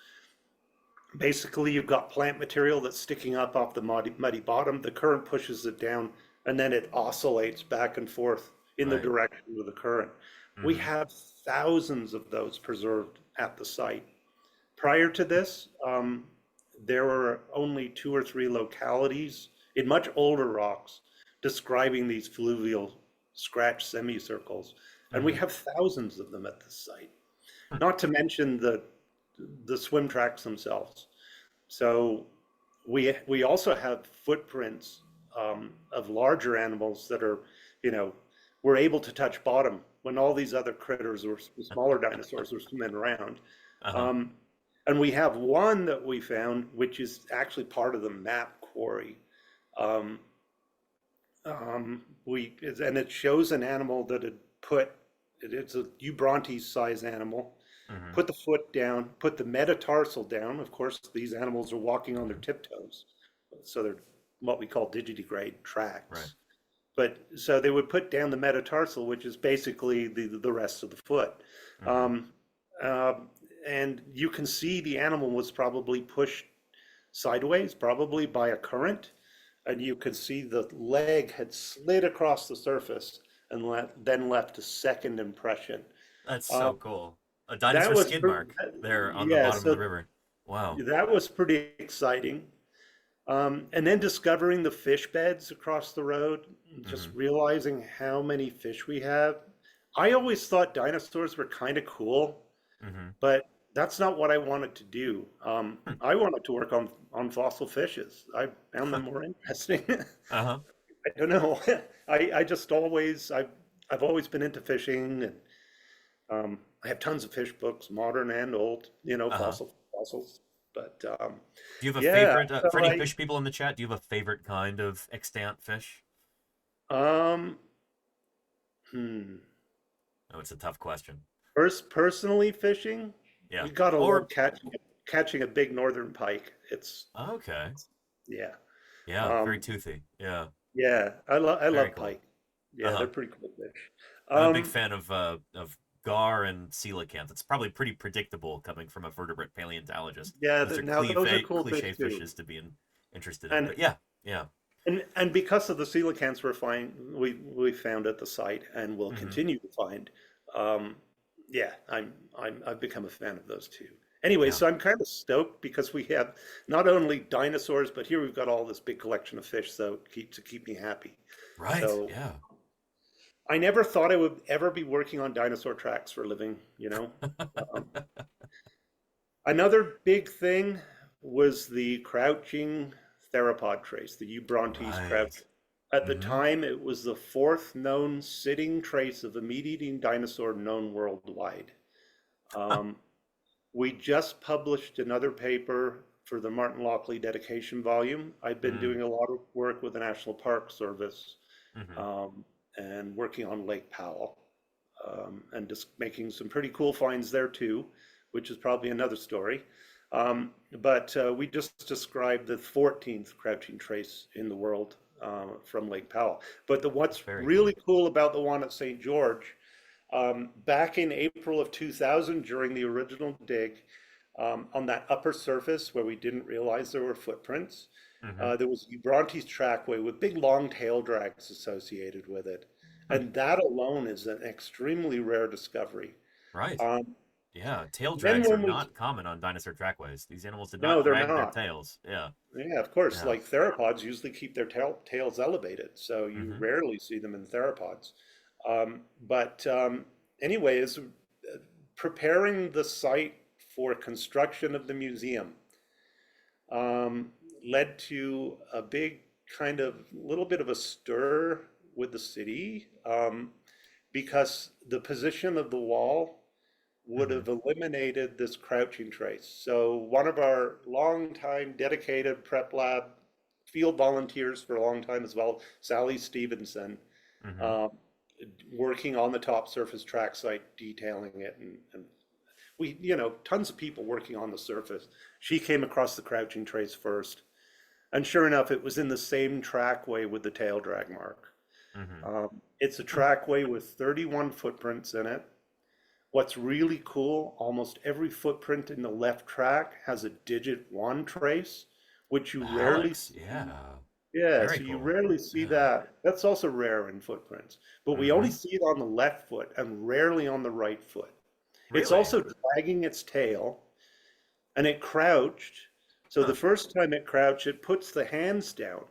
[SPEAKER 16] Basically, you've got plant material that's sticking up off the muddy bottom. The current pushes it down, and then it oscillates back and forth in the direction of the current. We have thousands of those preserved at the site. Prior to this, there were only 2 or 3 localities in much older rocks describing these fluvial scratch semicircles, and we have thousands of them at this site. Not to mention the swim tracks themselves. So we also have footprints of larger animals that are, were able to touch bottom when all these other critters or smaller dinosaurs were swimming around. And we have one that we found, which is actually part of the map quarry. And it shows an animal that had it's a Eubrontes size animal, put the foot down, put the metatarsal down. Of course, these animals are walking on their tiptoes. So they're what we call digitigrade tracks.
[SPEAKER 1] Right.
[SPEAKER 16] But so they would put down the metatarsal, which is basically the rest of the foot. And you can see the animal was probably pushed sideways, probably by a current. And you can see the leg had slid across the surface and then left a second impression.
[SPEAKER 1] That's so cool. A dinosaur skid mark there on the bottom of the river. Wow.
[SPEAKER 16] That was pretty exciting. And then discovering the fish beds across the road, just realizing how many fish we have. I always thought dinosaurs were kind of cool, but that's not what I wanted to do. I wanted to work on fossil fishes. I found them more interesting. I don't know. I've always been into fishing, and I have tons of fish books, modern and old, fossils. But
[SPEAKER 1] do you have a favorite for any fish people in the chat? Do you have a favorite kind of extant fish?
[SPEAKER 16] Oh,
[SPEAKER 1] it's a tough question.
[SPEAKER 16] Personally fishing, we got to love catching a big northern pike. It's
[SPEAKER 1] okay.
[SPEAKER 16] Yeah.
[SPEAKER 1] Yeah, very toothy. Yeah.
[SPEAKER 16] Yeah, I love
[SPEAKER 1] cool.
[SPEAKER 16] pike. Yeah, they're pretty cool fish.
[SPEAKER 1] I'm a big fan of gar and coelacanth. It's probably pretty predictable coming from a vertebrate paleontologist.
[SPEAKER 16] Yeah,
[SPEAKER 1] those
[SPEAKER 16] are cool
[SPEAKER 1] cliche
[SPEAKER 16] fish
[SPEAKER 1] fishes to be interested in. But yeah.
[SPEAKER 16] And because of the coelacanths we found at the site and will continue to find, I've become a fan of those too. Anyway, so I'm kind of stoked because we have not only dinosaurs, but here we've got all this big collection of fish, so to keep me happy.
[SPEAKER 1] Right.
[SPEAKER 16] So,
[SPEAKER 1] yeah.
[SPEAKER 16] I never thought I would ever be working on dinosaur tracks for a living, Another big thing was the crouching theropod trace, the Eubrontes crouch. At the time, it was the fourth known sitting trace of a meat-eating dinosaur known worldwide. We just published another paper for the Martin Lockley dedication volume. I've been doing a lot of work with the National Park Service. And working on Lake Powell, and just making some pretty cool finds there too, which is probably another story. But we just described the 14th crouching trace in the world from Lake Powell. But what's really cool about the one at St. George, back in April of 2000, during the original dig, on that upper surface where we didn't realize there were footprints, there was Eubrontes trackway with big long tail drags associated with it. And that alone is an extremely rare discovery.
[SPEAKER 1] Right. Tail drags are not common on dinosaur trackways. These animals did not drag their tails. Yeah.
[SPEAKER 16] Yeah, of course. Yeah. Like theropods usually keep their tails elevated, so you rarely see them in theropods. Anyways, preparing the site for construction of the museum led to a big little bit of a stir with the city, because the position of the wall would have eliminated this crouching trace. So one of our longtime dedicated prep lab field volunteers for a long time as well, Sally Stevenson, working on the top surface track site, detailing it, and we, tons of people working on the surface. She came across the crouching trace first, and sure enough, it was in the same trackway with the tail drag mark. It's a trackway with 31 footprints in it. What's really cool, almost every footprint in the left track has a digit 1 trace, which you rarely see. You rarely see that. That's also rare in footprints, but we only see it on the left foot and rarely on the right foot. Really? It's also dragging its tail, and it crouched. So the first time it crouched, it puts the hands down.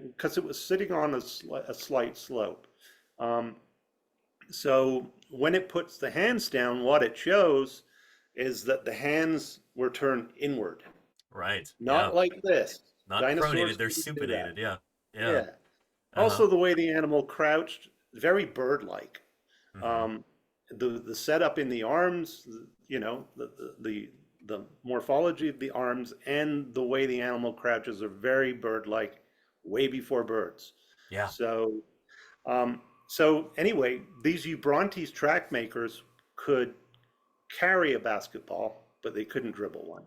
[SPEAKER 16] Because it was sitting on a slight slope. So when it puts the hands down, what it shows is that the hands were turned inward.
[SPEAKER 1] Right.
[SPEAKER 16] Not like this.
[SPEAKER 1] Not pronated, they're supinated. Yeah.
[SPEAKER 16] Also, the way the animal crouched, very bird-like. the setup in the arms, you know, the morphology of the arms and the way the animal crouches are very bird-like, way before birds.
[SPEAKER 1] Yeah.
[SPEAKER 16] So anyway, these Eubrontes track makers could carry a basketball, but they couldn't dribble one.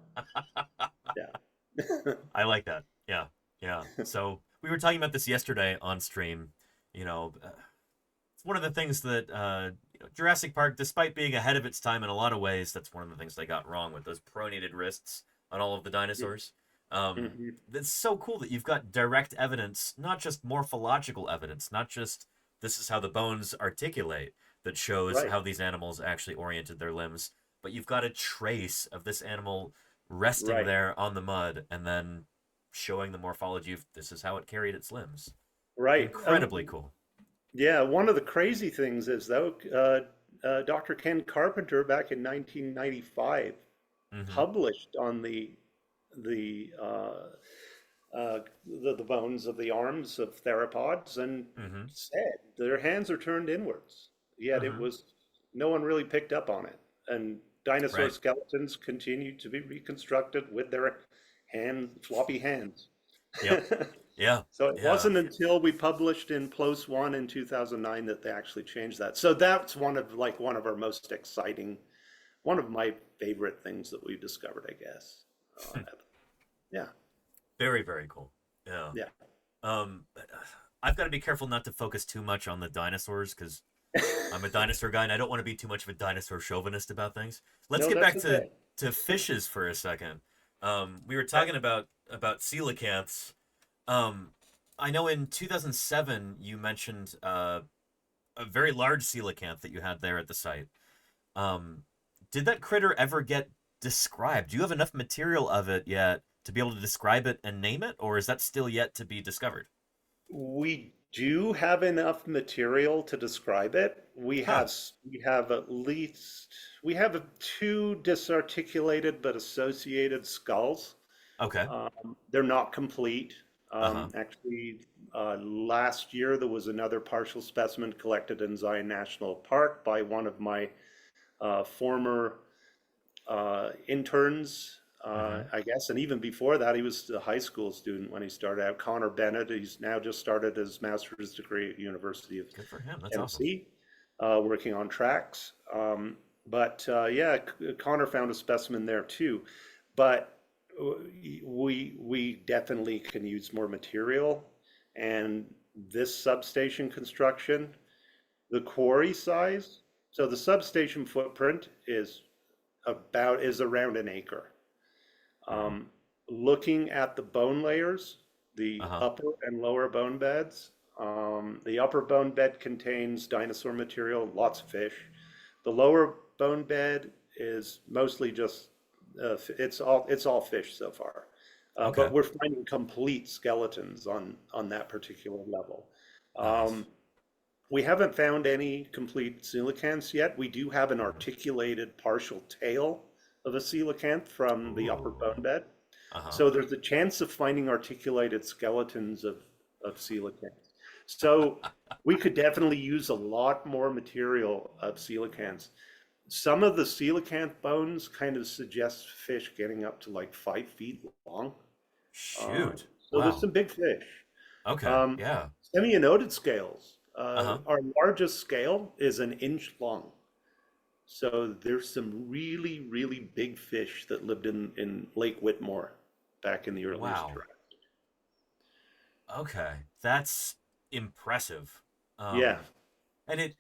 [SPEAKER 16] Yeah.
[SPEAKER 1] I like that. Yeah. Yeah. So we were talking about this yesterday on stream. You know, it's one of the things that Jurassic Park, despite being ahead of its time in a lot of ways, that's one of the things they got wrong with those pronated wrists on all of the dinosaurs. It's so cool that you've got direct evidence, not just morphological evidence, not just this is how the bones articulate that shows how these animals actually oriented their limbs, but you've got a trace of this animal resting there on the mud and then showing the morphology of this is how it carried its limbs.
[SPEAKER 16] Right.
[SPEAKER 1] Incredibly cool.
[SPEAKER 16] Yeah, one of the crazy things is, though, Dr. Ken Carpenter back in 1995 published on the bones of the arms of theropods and said their hands are turned inwards. Yet it was, no one really picked up on it. And dinosaur skeletons continue to be reconstructed with their floppy hands.
[SPEAKER 1] Yep. Yeah.
[SPEAKER 16] So it wasn't until we published in PLOS 1 in 2009 that they actually changed that. So that's one of our most exciting, one of my favorite things that we've discovered, I guess. Yeah.
[SPEAKER 1] Very, very cool. Yeah.
[SPEAKER 16] Yeah.
[SPEAKER 1] I've got to be careful not to focus too much on the dinosaurs because I'm a dinosaur guy and I don't want to be too much of a dinosaur chauvinist about things. Let's get back to fishes for a second. We were talking about coelacanths. I know in 2007 you mentioned a very large coelacanth that you had there at the site. Did that critter ever get described? Do you have enough material of it yet to be able to describe it and name it, or is that still yet to be discovered?
[SPEAKER 16] We do have enough material to describe it. We have at least two disarticulated but associated skulls.
[SPEAKER 1] Okay.
[SPEAKER 16] They're not complete. Actually, last year there was another partial specimen collected in Zion National Park by one of my former interns, I guess, and even before that, he was a high school student when he started out. Connor Bennett, he's now just started his master's degree at University of
[SPEAKER 1] Good for him. That's
[SPEAKER 16] Tennessee, working on tracks. Yeah, Connor found a specimen there too, but we definitely can use more material. And this substation construction, the quarry size, so the substation footprint is around an acre. Looking at the bone layers, the upper and lower bone beds, the upper bone bed contains dinosaur material, lots of fish. The lower bone bed is mostly just it's all fish so far. But we're finding complete skeletons on that particular level. We haven't found any complete coelacanths yet. We do have an articulated partial tail of a coelacanth from the upper bone bed. So there's a chance of finding articulated skeletons of coelacanths. So we could definitely use a lot more material of coelacanths. Some of the coelacanth bones kind of suggest fish getting up to like 5 feet long.
[SPEAKER 1] Shoot.
[SPEAKER 16] So there's some big fish.
[SPEAKER 1] Okay. Yeah.
[SPEAKER 16] Semi-anodid scales. Our largest scale is 1 inch long. So there's some really, really big fish that lived in Lake Whitmore back in the early Jurassic.
[SPEAKER 1] Okay. That's impressive.
[SPEAKER 16] Yeah.
[SPEAKER 1] And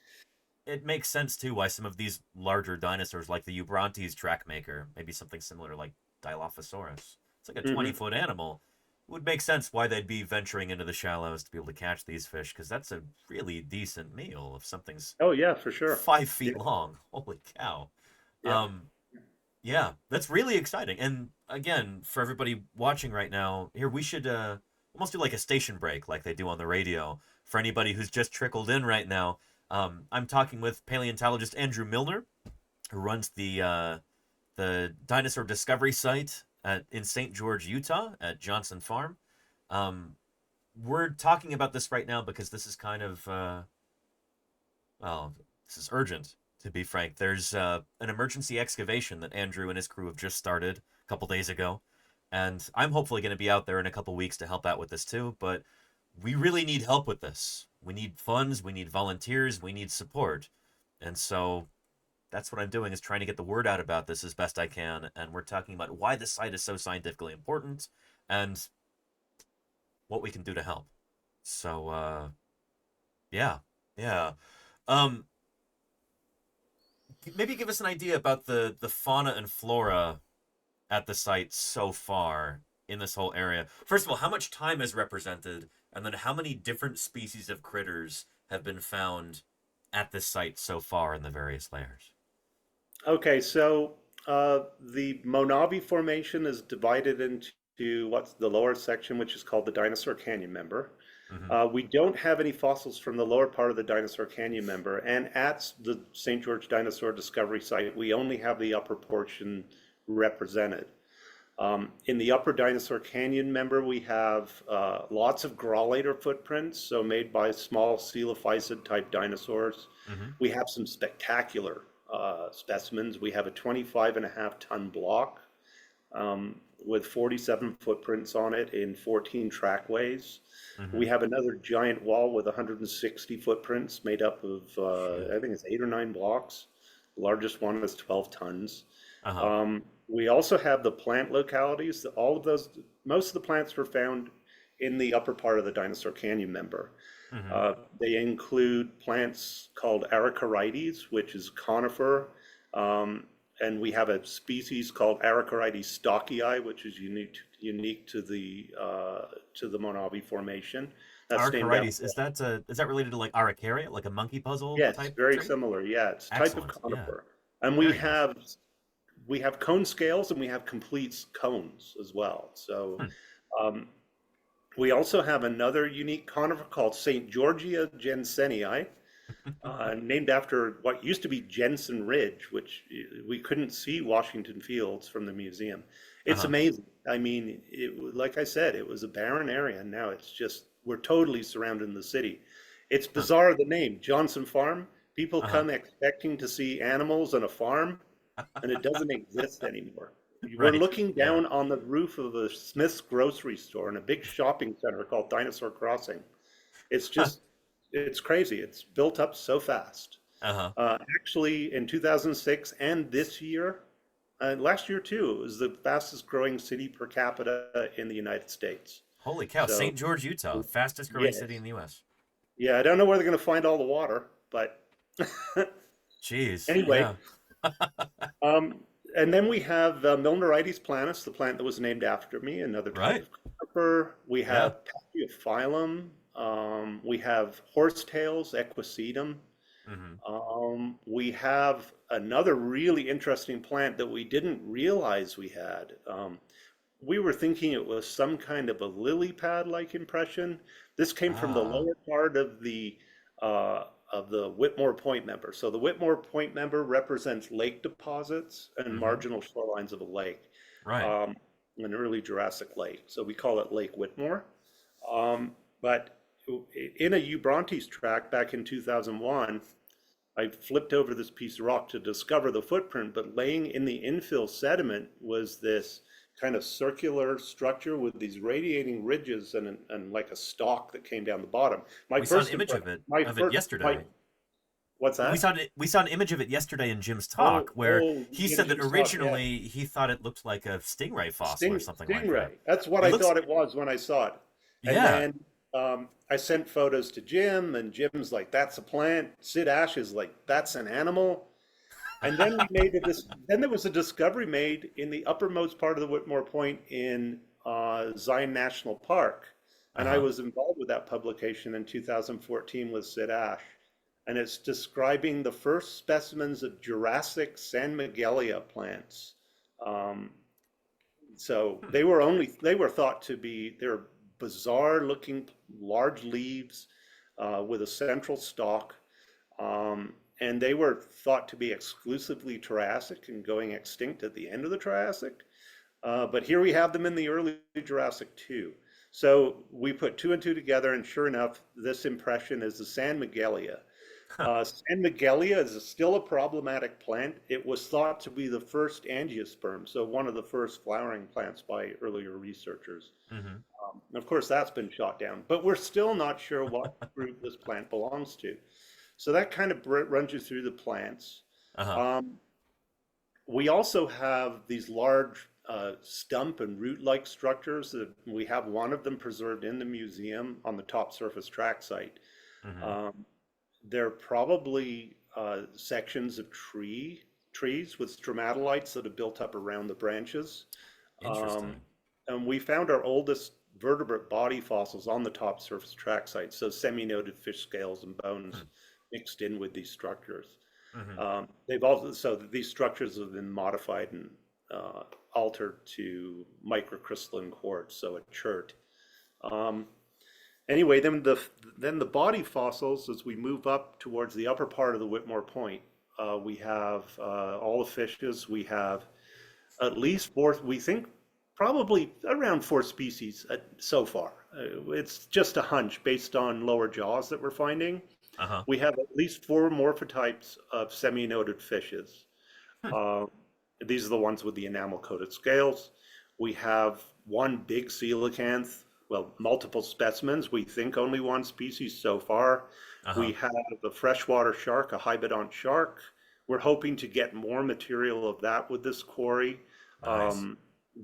[SPEAKER 1] it makes sense too why some of these larger dinosaurs like the Eubrontes track maker, maybe something similar like Dilophosaurus. It's like a 20-foot animal. It would make sense why they'd be venturing into the shallows to be able to catch these fish, because that's a really decent meal if something's
[SPEAKER 16] for sure
[SPEAKER 1] 5 feet long. Holy cow. Yeah, that's really exciting. And again, for everybody watching right now, here we should almost do like a station break like they do on the radio. For anybody who's just trickled in right now, I'm talking with paleontologist Andrew Milner, who runs the dinosaur discovery site in St. George, Utah at Johnson Farm. We're talking about this right now because this is kind of, this is urgent to be frank. There's an emergency excavation that Andrew and his crew have just started a couple days ago, and I'm hopefully going to be out there in a couple weeks to help out with this too, but we really need help with this. We need funds, we need volunteers, we need support. And so that's what I'm doing, is trying to get the word out about this as best I can, and we're talking about why this site is so scientifically important and what we can do to help. So, yeah. Maybe give us an idea about the fauna and flora at the site so far in this whole area. First of all, how much time is represented, and then how many different species of critters have been found at this site so far in the various layers?
[SPEAKER 16] Okay, so the Mojave Formation is divided into what's the lower section, which is called the Dinosaur Canyon member. We don't have any fossils from the lower part of the Dinosaur Canyon member, and at the St. George Dinosaur Discovery Site, we only have the upper portion represented. In the upper Dinosaur Canyon member, we have lots of grallator footprints, so made by small coelophysid type dinosaurs. We have some spectacular specimens. We have a 25.5-ton block with 47 footprints on it in 14 trackways. We have another giant wall with 160 footprints made up of, I think it's 8 or 9 blocks. The largest one is 12 tons. We also have the plant localities. All of those, most of the plants were found in the upper part of the Dinosaur Canyon member. They include plants called Araucarides, which is conifer, and we have a species called Araucarides stockii, which is unique to the Mojave Formation.
[SPEAKER 1] Araucarides, is that related to like Araucaria, like a monkey puzzle?
[SPEAKER 16] Yes,
[SPEAKER 1] type
[SPEAKER 16] very
[SPEAKER 1] tree?
[SPEAKER 16] similar. Yeah, it's a type of conifer, and
[SPEAKER 1] Very nice.
[SPEAKER 16] we have cone scales and we have complete cones as well. So. We also have another unique conifer called St. Georgia jensenii, named after what used to be Jensen Ridge, which we couldn't see Washington Fields from the museum. It's amazing. I mean, like I said, it was a barren area, and now it's just, we're totally surrounded in the city. It's bizarre, the name, Johnson Farm. People come expecting to see animals on a farm, and it doesn't exist anymore. We're looking down on the roof of a Smith's grocery store in a big shopping center called Dinosaur Crossing. It's just, it's crazy. It's built up so fast. Actually, in 2006 and this year, last year too, it was the fastest growing city per capita in the United States.
[SPEAKER 1] Holy cow,
[SPEAKER 16] So-
[SPEAKER 1] St. George, Utah, fastest growing
[SPEAKER 16] Yes.
[SPEAKER 1] city in the U.S.
[SPEAKER 16] Yeah, I don't know where they're going to find all the water, but
[SPEAKER 1] Jeez.
[SPEAKER 16] anyway.
[SPEAKER 1] Yeah.
[SPEAKER 16] And then we have Milnerites planus, the plant that was named after me, another type of conifer. We have Pachyophyllum. We have horsetails, Equisetum. We have another really interesting plant that we didn't realize we had. We were thinking it was some kind of a lily pad-like impression. This came from the lower part of the Whitmore Point member. So the Whitmore Point member represents lake deposits and marginal shorelines of a lake, an early Jurassic lake. So we call it Lake Whitmore. But in a Eubrontes track back in 2001, I flipped over this piece of rock to discover the footprint, but laying in the infill sediment was this kind of circular structure with these radiating ridges and like a stalk that came down the bottom.
[SPEAKER 1] We saw an image of it yesterday.
[SPEAKER 16] What's that?
[SPEAKER 1] We saw an image of it yesterday in Jim's talk, where he said that originally he thought it looked like a stingray fossil or something like that.
[SPEAKER 16] That's what I thought it was when I saw it. And then I sent photos to Jim, and Jim's like, "That's a plant." Sid Ash is like, "That's an animal." And then we made then there was a discovery made in the uppermost part of the Whitmore Point in Zion National Park. And I was involved with that publication in 2014 with Sid Ash. And it's describing the first specimens of Jurassic San Miguelia plants. So they were thought to be, they're bizarre looking large leaves with a central stalk. And they were thought to be exclusively Triassic and going extinct at the end of the Triassic. But here we have them in the early Jurassic too. So we put 2 and 2 together, and sure enough, this impression is the San Miguelia. San Miguelia is still a problematic plant. It was thought to be the first angiosperm, so one of the first flowering plants by earlier researchers. Of course, that's been shot down, but we're still not sure what group this plant belongs to. So that kind of runs you through the plants. We also have these large stump and root-like structures. That we have one of them preserved in the museum on the top surface track site. They're probably sections of trees with stromatolites that have built up around the branches.
[SPEAKER 1] Interesting.
[SPEAKER 16] And we found our oldest vertebrate body fossils on the top surface track site, so semi-noded fish scales and bones mixed in with these structures. So these structures have been modified and altered to microcrystalline quartz, so a chert. Anyway, then the body fossils, as we move up towards the upper part of the Whitmore Point, we have all the fishes. We have at least four, we think probably around 4 species so far. It's just a hunch based on lower jaws that we're finding. We have at least 4 morphotypes of semi-noded fishes. These are the ones with the enamel-coated scales. We have one big coelacanth, well, multiple specimens. We think only 1 species so far. We have a freshwater shark, a hybodont shark. We're hoping to get more material of that with this quarry.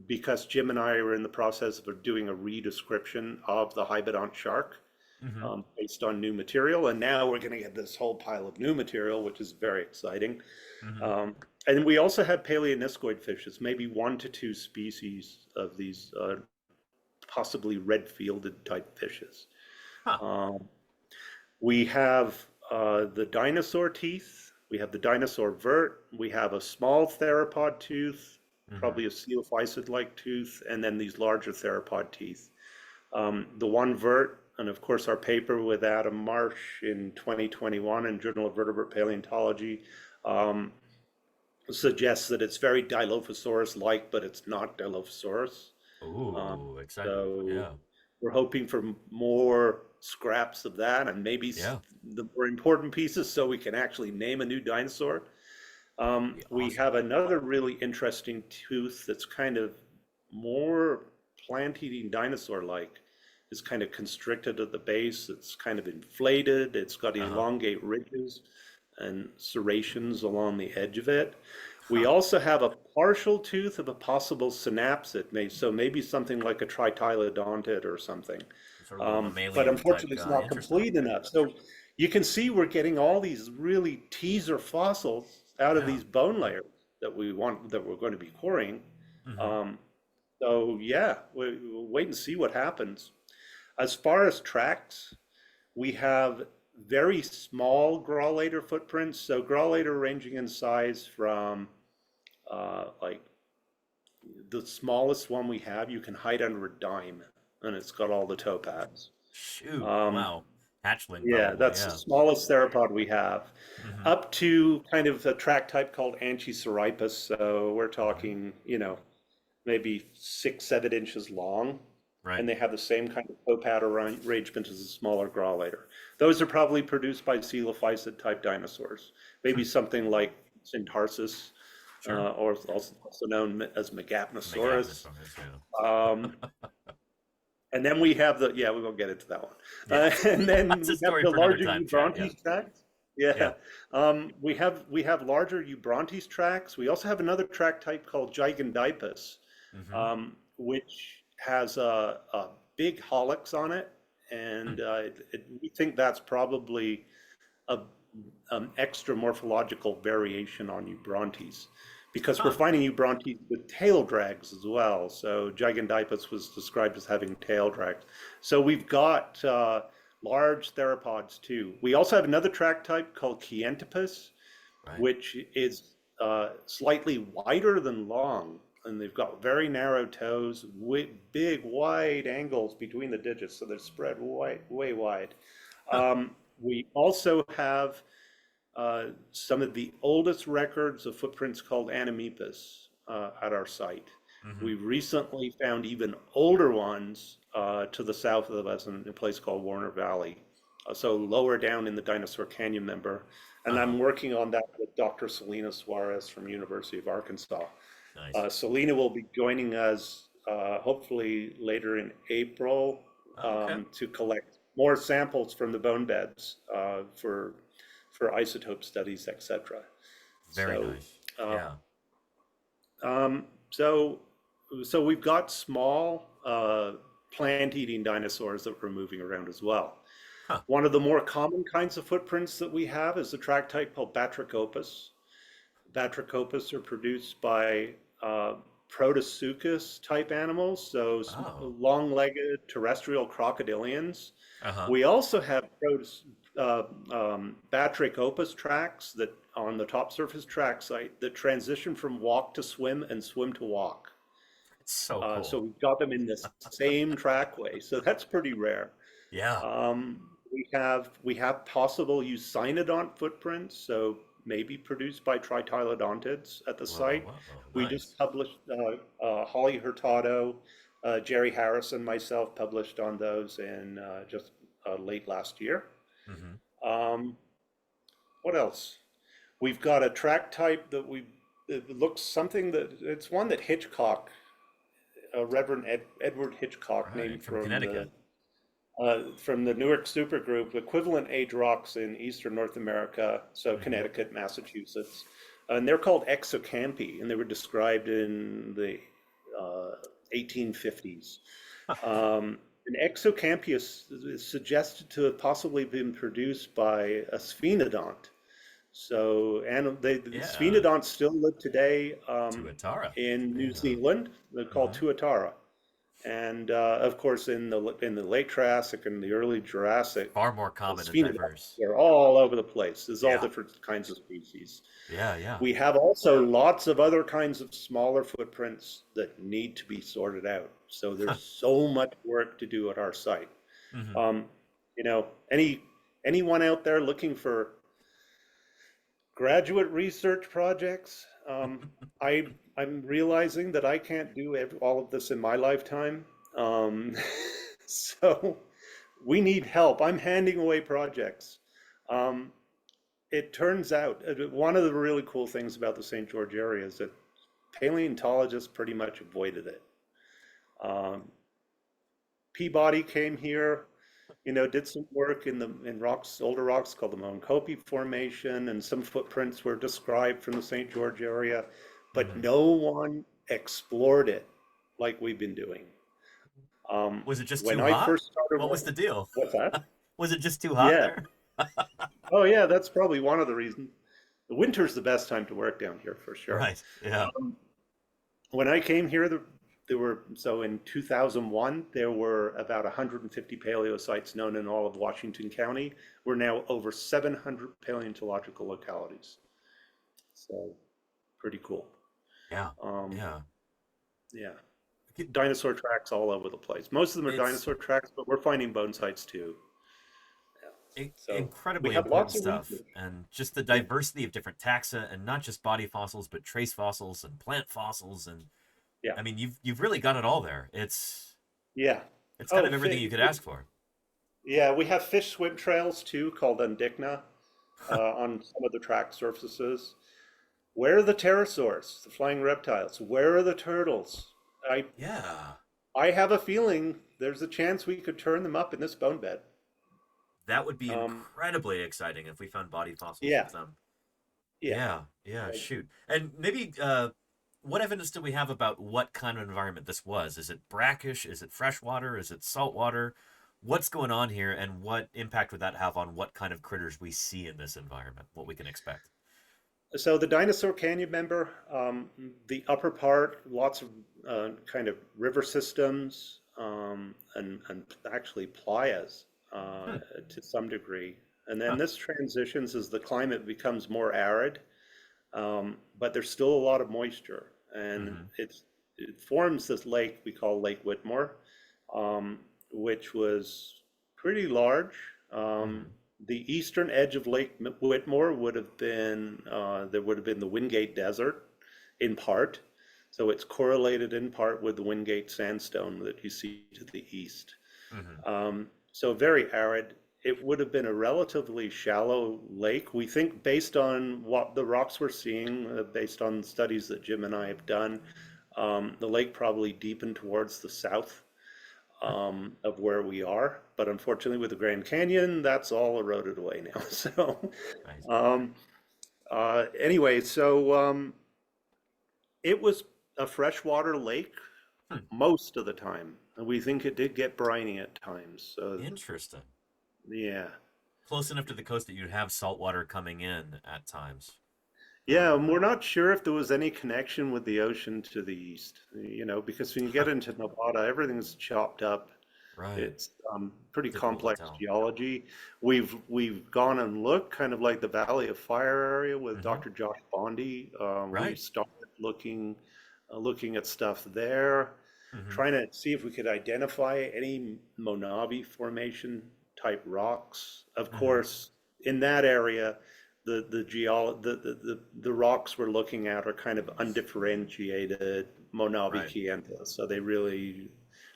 [SPEAKER 16] Because Jim and I are in the process of doing a redescription of the hybodont shark based on new material. And now we're going to get this whole pile of new material, which is very exciting. And we also have paleoniscoid fishes, maybe 1 to 2 species of these possibly red-fielded type fishes. We have the dinosaur teeth. We have the dinosaur vert. We have a small theropod tooth, probably a coelophysid-like tooth, and then these larger theropod teeth. The one vert, and of course our paper with Adam Marsh in 2021 in Journal of Vertebrate Paleontology suggests that it's very Dilophosaurus-like, but it's not Dilophosaurus.
[SPEAKER 1] Ooh, exciting.
[SPEAKER 16] So we're hoping for more scraps of that and maybe the more important pieces so we can actually name a new dinosaur. We have another really interesting tooth that's kind of more plant-eating dinosaur-like. It's kind of constricted at the base. It's kind of inflated. It's got elongate ridges and serrations along the edge of it. We also have a partial tooth of a possible synapsid, so maybe something like a tritylodontid or something. But unfortunately, it's not complete enough. So you can see we're getting all these really teaser fossils out of these bone layers that we're going to be quarrying. So yeah, we'll wait and see what happens. As far as tracks, we have very small graulator footprints. So graulator ranging in size from like the smallest one we have, you can hide under a dime, and it's got all the toe pads.
[SPEAKER 1] Shoot, wow. Hatchling.
[SPEAKER 16] Yeah, that's the smallest theropod we have. Up to kind of a track type called Anchisoripus. So we're talking, maybe 6-7 inches long. And they have the same kind of toe pad arrangement as a smaller graulator. Those are probably produced by coelophysid type dinosaurs. Maybe something like Syntarsus, or also known as Megapnosaurus. And then we have we won't get into that one. And then we have the larger Eubrontes tracks. We have larger Eubrontes tracks. We also have another track type called Gigandipus, which has a big hallux on it, and we think that's probably an extra morphological variation on Eubrontes, because we're finding Eubrontes with tail drags as well. So Gigandipus was described as having tail drags. So we've got large theropods too. We also have another track type called Chientipus, which is slightly wider than long, and they've got very narrow toes with big wide angles between the digits, so they're spread way wide. We also have some of the oldest records of footprints called Anomepus at our site. We've recently found even older ones to the south of us in a place called Warner Valley. so lower down in the Dinosaur Canyon member. And I'm working on that with Dr. Selena Suarez from University of Arkansas.
[SPEAKER 1] Nice.
[SPEAKER 16] Selena will be joining us hopefully later in April to collect more samples from the bone beds for isotope studies, etc.
[SPEAKER 1] Very nice. Yeah.
[SPEAKER 16] So we've got small plant-eating dinosaurs that we're moving around as well. One of the more common kinds of footprints that we have is a track type called Batrachopus. Batrachopus are produced by Protosuchus type animals, so long-legged terrestrial crocodilians. We also have Batrachopus tracks that on the top surface track site that transition from walk to swim and swim to walk.
[SPEAKER 1] It's so cool.
[SPEAKER 16] So we've got them in the same trackway, so that's pretty rare.
[SPEAKER 1] Yeah.
[SPEAKER 16] We have possible Eucynodont footprints, so maybe produced by Tritylodontids at the site. We just published, Holly Hurtado, Jerry Harrison, myself published on those in just late last year. What else? We've got a track type that it looks something that, it's one that Hitchcock, Reverend Edward Hitchcock, named
[SPEAKER 1] from Connecticut.
[SPEAKER 16] From the Newark Supergroup, equivalent age rocks in eastern North America, so Connecticut, Massachusetts. And they're called exocampi, and they were described in the 1850s. An exocampi is suggested to have possibly been produced by a sphenodont. So, and the sphenodonts still live today in New Zealand. They're called tuatara. And of course, in the late Triassic and the early Jurassic,
[SPEAKER 1] far more common and diverse.
[SPEAKER 16] They're all over the place. There's all different kinds of species.
[SPEAKER 1] Yeah.
[SPEAKER 16] We have also lots of other kinds of smaller footprints that need to be sorted out. So there's so much work to do at our site. You know, anyone out there looking for graduate research projects? I'm realizing that I can't do all of this in my lifetime. So we need help. I'm handing away projects. It turns out, one of the really cool things about the St. George area is that paleontologists pretty much avoided it. Peabody came here, you know, did some work in rocks, older rocks called the Moncopi Formation, and some footprints were described from the St. George area, but no one explored it like we've been doing.
[SPEAKER 1] Was it just too hot? What was the deal?
[SPEAKER 16] What's that?
[SPEAKER 1] Was it just too hot there?
[SPEAKER 16] Oh yeah, that's probably one of the reasons. The winter's the best time to work down here for sure.
[SPEAKER 1] Right. Yeah.
[SPEAKER 16] When I came here, so in 2001, there were about 150 paleo sites known in all of Washington County. We're now over 700 paleontological localities. So pretty cool.
[SPEAKER 1] Yeah.
[SPEAKER 16] Yeah. Dinosaur tracks all over the place. Most of them are dinosaur tracks, but we're finding bone sites too. So
[SPEAKER 1] incredibly important stuff, and just the diversity of different taxa, and not just body fossils, but trace fossils and plant fossils, and I mean, you've really got it all there. It's kind of everything you could ask for.
[SPEAKER 16] Yeah, we have fish swim trails too, called Undicna, on some of the track surfaces. Where are the pterosaurs, the flying reptiles? Where are the turtles? I have a feeling there's a chance we could turn them up in this bone bed.
[SPEAKER 1] That would be incredibly exciting if we found body fossils with them. Yeah, shoot. And maybe, what evidence do we have about what kind of environment this was? Is it brackish? Is it freshwater? Is it saltwater? What's going on here, and what impact would that have on what kind of critters we see in this environment, what we can expect?
[SPEAKER 16] So the Dinosaur Canyon member, the upper part, lots of kind of river systems and actually playas to some degree. And then this transitions as the climate becomes more arid, but there's still a lot of moisture. And it forms this lake we call Lake Whitmore, which was pretty large. The eastern edge of Lake Whitmore would have been, there would have been the Wingate Desert in part. So it's correlated in part with the Wingate sandstone that you see to the east. So very arid. it would have been a relatively shallow lake. We think, based on what the rocks we're seeing, based on studies that Jim and I have done, the lake probably deepened towards the south of where we are. But unfortunately, with the Grand Canyon, that's all eroded away now. So, anyway, so it was a freshwater lake most of the time, and we think it did get briny at times. So
[SPEAKER 1] Interesting.
[SPEAKER 16] yeah.
[SPEAKER 1] Close enough to the coast that you'd have salt water coming in at times.
[SPEAKER 16] Yeah, and we're not sure if there was any connection with the ocean to the east, because when you get into Nevada, everything's chopped up.
[SPEAKER 1] Right.
[SPEAKER 16] It's pretty
[SPEAKER 1] Difficult to
[SPEAKER 16] complex
[SPEAKER 1] tell.
[SPEAKER 16] geology. We've gone and looked, kind of like the Valley of Fire area with Dr. Josh Bondi. We
[SPEAKER 1] Right.
[SPEAKER 16] started looking at stuff there, trying to see if we could identify any Monavi Formation type rocks. Of course, in that area, the rocks we're looking at are kind of undifferentiated Monavi Chienta, so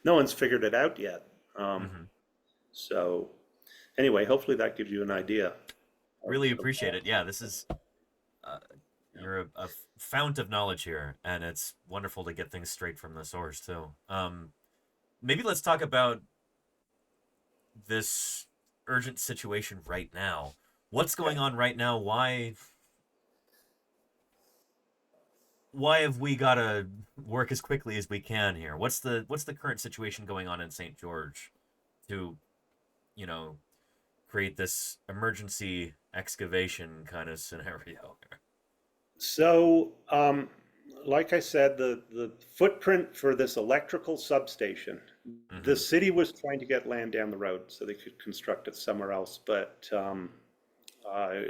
[SPEAKER 16] no one's figured it out yet. So anyway, hopefully that gives you an idea.
[SPEAKER 1] Really appreciate it. Yeah, this is you're a fount of knowledge here, and it's wonderful to get things straight from the source too. Maybe let's talk about this urgent situation right now. What's going on right now? Why have we got to work as quickly as we can here? What's the current situation going on in St. George to, create this emergency excavation kind of scenario?
[SPEAKER 16] So, like I said, the footprint for this electrical substation, the city was trying to get land down the road so they could construct it somewhere else, but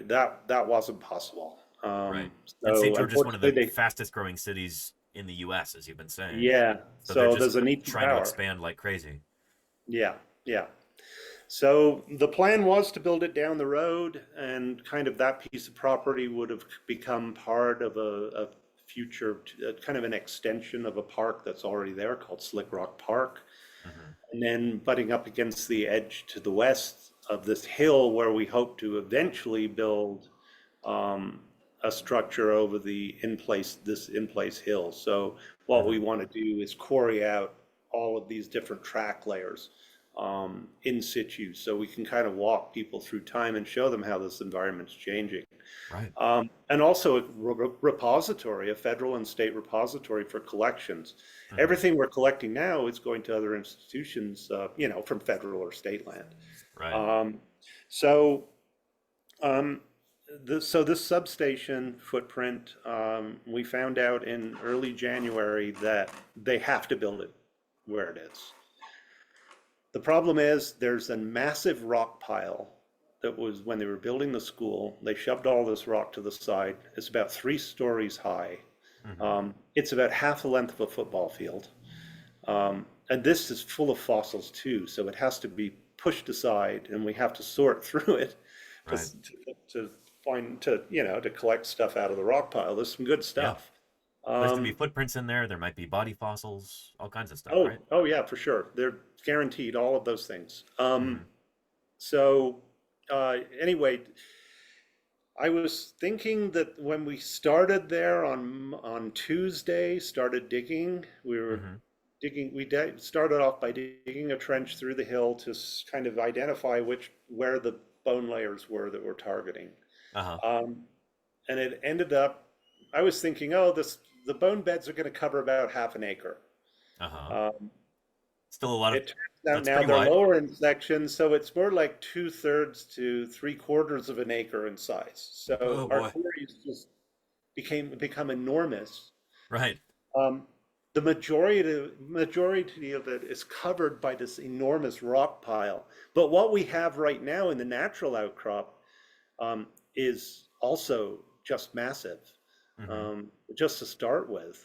[SPEAKER 16] that wasn't possible.
[SPEAKER 1] Right.
[SPEAKER 16] So
[SPEAKER 1] and St. George is one of the
[SPEAKER 16] unfortunately,
[SPEAKER 1] fastest growing cities in the U.S., as you've been saying.
[SPEAKER 16] Yeah.
[SPEAKER 1] So
[SPEAKER 16] So
[SPEAKER 1] they're
[SPEAKER 16] there's
[SPEAKER 1] just
[SPEAKER 16] a need for
[SPEAKER 1] trying to
[SPEAKER 16] power.
[SPEAKER 1] expand like crazy.
[SPEAKER 16] Yeah, yeah. So the plan was to build it down the road, and kind of that piece of property would have become part of a future, kind of an extension of a park that's already there called Slick Rock Park. And then butting up against the edge to the west of this hill where we hope to eventually build a structure over this in-place hill. So what we want to do is quarry out all of these different track layers in situ, so we can kind of walk people through time and show them how this environment's changing.
[SPEAKER 1] Right.
[SPEAKER 16] And also a repository, a federal and state repository for collections. Everything we're collecting now is going to other institutions, from federal or state land.
[SPEAKER 1] Right.
[SPEAKER 16] So this substation footprint, we found out in early January that they have to build it where it is. The problem is there's a massive rock pile that was, when they were building the school, they shoved all this rock to the side. It's about 3 stories high. It's about half the length of a football field. And this is full of fossils too, so it has to be pushed aside, and we have to sort through it to collect stuff out of the rock pile. There's some good stuff.
[SPEAKER 1] There's going to be footprints in there. There might be body fossils, all kinds of stuff, right?
[SPEAKER 16] Oh yeah, for sure. They're guaranteed all of those things. So anyway, I was thinking that when we started there on Tuesday, started digging, we were digging. We started off by digging a trench through the hill to kind of identify where the bone layers were that we're targeting. And it ended up, I was thinking, the bone beds are going to cover about half an acre.
[SPEAKER 1] Still a lot of.
[SPEAKER 16] It turns out now they're lower in section, so it's more like 2/3 to 3/4 of an acre in size. So our quarries just become enormous.
[SPEAKER 1] Right.
[SPEAKER 16] The majority of it is covered by this enormous rock pile. But what we have right now in the natural outcrop is also just massive. Just to start with.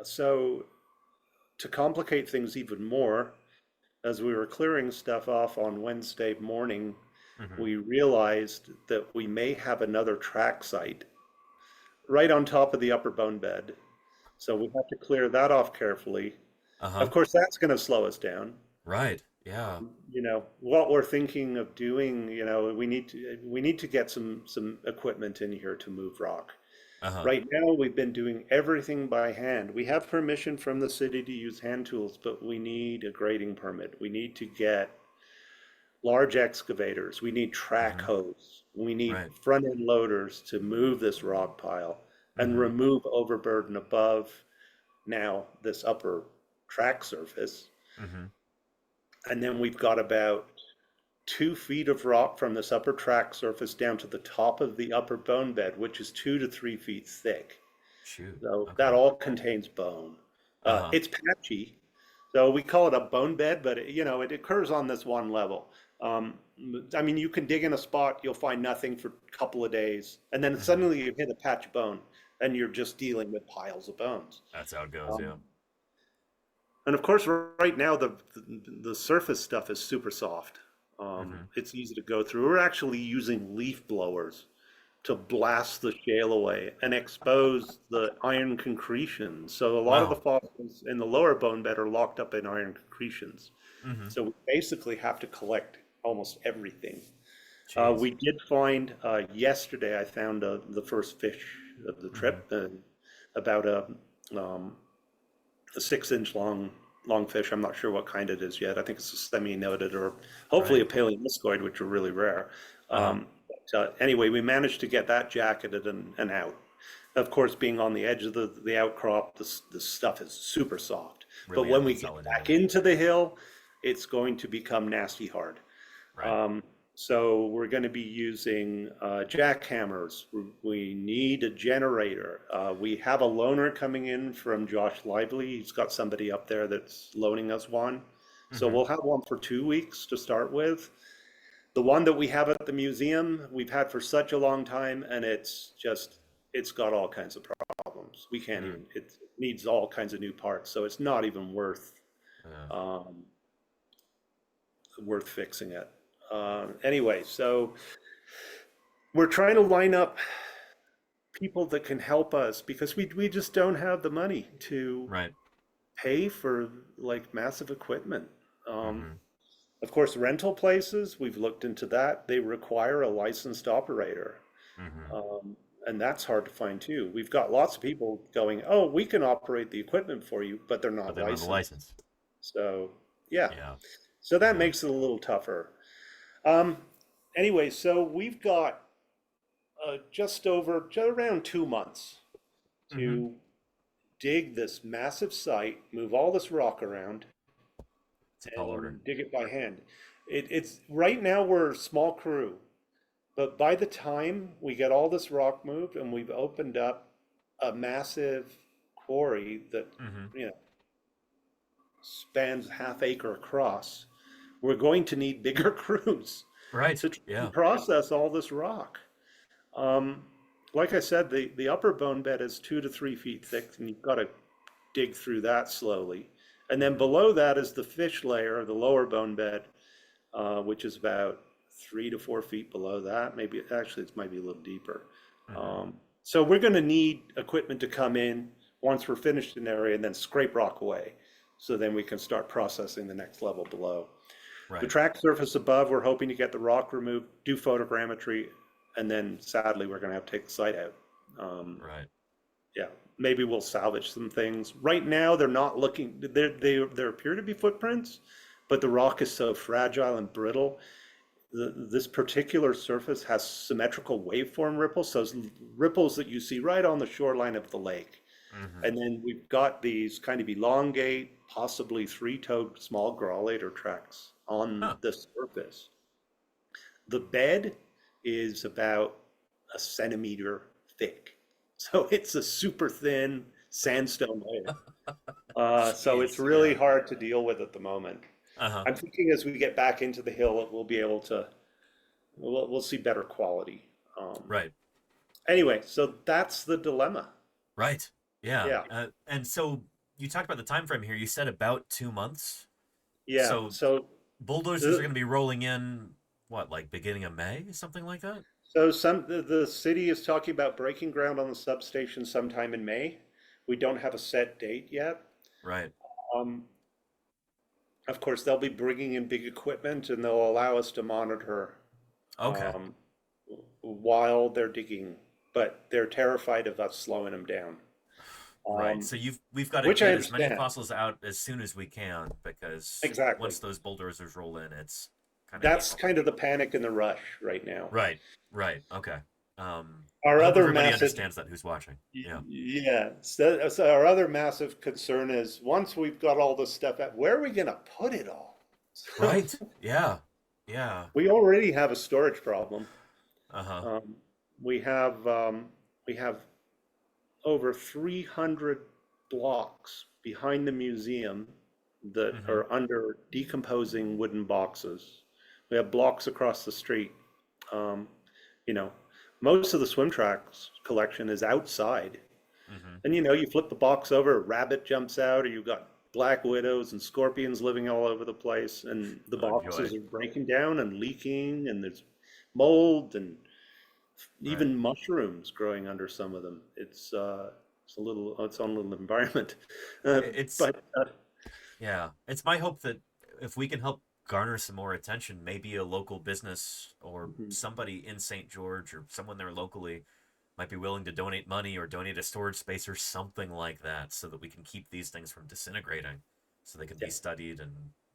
[SPEAKER 16] So to complicate things even more, as we were clearing stuff off on Wednesday morning, we realized that we may have another track site right on top of the upper bone bed. So we have to clear that off carefully. Of course, that's going to slow us down.
[SPEAKER 1] Right. Yeah.
[SPEAKER 16] You know, what we're thinking of doing, you know, we need to get some equipment in here to move rock. Right now, we've been doing everything by hand. We have permission from the city to use hand tools, but we need a grading permit. We need to get large excavators. We need track hoes. We need front end loaders to move this rock pile and remove overburden above now this upper track surface. And then we've got about 2 feet of rock from this upper track surface down to the top of the upper bone bed, which is 2 to 3 feet thick. So that all contains bone. It's patchy, so we call it a bone bed, but it occurs on this one level. I mean, you can dig in a spot, you'll find nothing for a couple of days, and then suddenly you hit a patch of bone, and you're just dealing with piles of bones.
[SPEAKER 1] That's how it goes, yeah.
[SPEAKER 16] And of course, right now, the surface stuff is super soft. It's easy to go through. We're actually using leaf blowers to blast the shale away and expose the iron concretions. So a lot of the fossils in the lower bone bed are locked up in iron concretions. So we basically have to collect almost everything. We did find, yesterday I found the first fish of the trip, about a 6-inch long fish. I'm not sure what kind it is yet. I think it's a semi-noted or hopefully a paleoniscoid, which are really rare. Anyway, we managed to get that jacketed and out. Of course, being on the edge of the outcrop, the stuff is super soft. Really, but when we get back into the hill, it's going to become nasty hard. So we're going to be using jackhammers. We need a generator. We have a loaner coming in from Josh Lively. He's got somebody up there that's loaning us one. So we'll have one for 2 weeks to start with. The one that we have at the museum, we've had for such a long time, and it's got all kinds of problems. We can't even, it needs all kinds of new parts. So it's not even worth fixing it. Anyway, so we're trying to line up people that can help us because we just don't have the money to pay for like massive equipment. Of course, rental places, we've looked into that. They require a licensed operator. And that's hard to find too. We've got lots of people going, oh, we can operate the equipment for you, but they're not licensed. So yeah. So that makes it a little tougher. Anyway, so we've got just around 2 months to dig this massive site, move all this rock around, and dig it by hand. It's right now we're a small crew, but by the time we get all this rock moved and we've opened up a massive quarry that spans half acre across, we're going to need bigger crews to process all this rock. Like I said, the upper bone bed is 2 to 3 feet thick, and you've got to dig through that slowly. And then below that is the fish layer, the lower bone bed, which is about 3 to 4 feet below that. Maybe actually it might be a little deeper. So we're going to need equipment to come in once we're finished in an area and then scrape rock away. So then we can start processing the next level below. The track surface above, we're hoping to get the rock removed, do photogrammetry, and then sadly we're going to have to take the site out. Yeah, maybe we'll salvage some things. Right now they're not looking, there appear to be footprints, but the rock is so fragile and brittle. This particular surface has symmetrical waveform ripples, so ripples that you see right on the shoreline of the lake. And then we've got these kind of elongate, possibly 3-toed small graulator tracks on the surface. The bed is about a centimeter thick. So it's a super thin sandstone layer. So it's really hard to deal with at the moment. I'm thinking as we get back into the hill, we'll be able to, we'll see better quality. Anyway, so that's the dilemma.
[SPEAKER 1] Yeah. And so you talked about the time frame here. You said about 2 months.
[SPEAKER 16] Yeah. So
[SPEAKER 1] bulldozers are going to be rolling in, what, like beginning of May, something like that?
[SPEAKER 16] So the city is talking about breaking ground on the substation sometime in May. We don't have a set date yet. of course, they'll be bringing in big equipment, and they'll allow us to monitor
[SPEAKER 1] Okay.
[SPEAKER 16] while they're digging, but they're terrified of us slowing them down.
[SPEAKER 1] Right. So we've got to
[SPEAKER 16] which I
[SPEAKER 1] get as many
[SPEAKER 16] understand.
[SPEAKER 1] fossils out as soon as we can, because
[SPEAKER 16] Exactly.
[SPEAKER 1] once those bulldozers roll in, it's kind of
[SPEAKER 16] That's kind of the panic and the rush right now.
[SPEAKER 1] right. Right. Okay.
[SPEAKER 16] Our
[SPEAKER 1] I hope
[SPEAKER 16] other
[SPEAKER 1] everybody
[SPEAKER 16] massive,
[SPEAKER 1] understands that who's watching. Yeah.
[SPEAKER 16] yeah. So our other massive concern is once we've got all this stuff out, where are we going to put it all?
[SPEAKER 1] Right. Yeah. Yeah.
[SPEAKER 16] We already have a storage problem.
[SPEAKER 1] Uh-huh.
[SPEAKER 16] We have over 300 blocks behind the museum that are under decomposing wooden boxes. We have blocks across the street. You know, most of the swim tracks collection is outside. And you flip the box over, a rabbit jumps out, or you've got black widows and scorpions living all over the place, and the boxes are breaking down and leaking, and there's mold and even mushrooms growing under some of them. It's its own little environment.
[SPEAKER 1] Yeah, it's my hope that if we can help garner some more attention, maybe a local business or somebody in St. George or someone there locally might be willing to donate money or donate a storage space or something like that, so that we can keep these things from disintegrating, so they can be studied and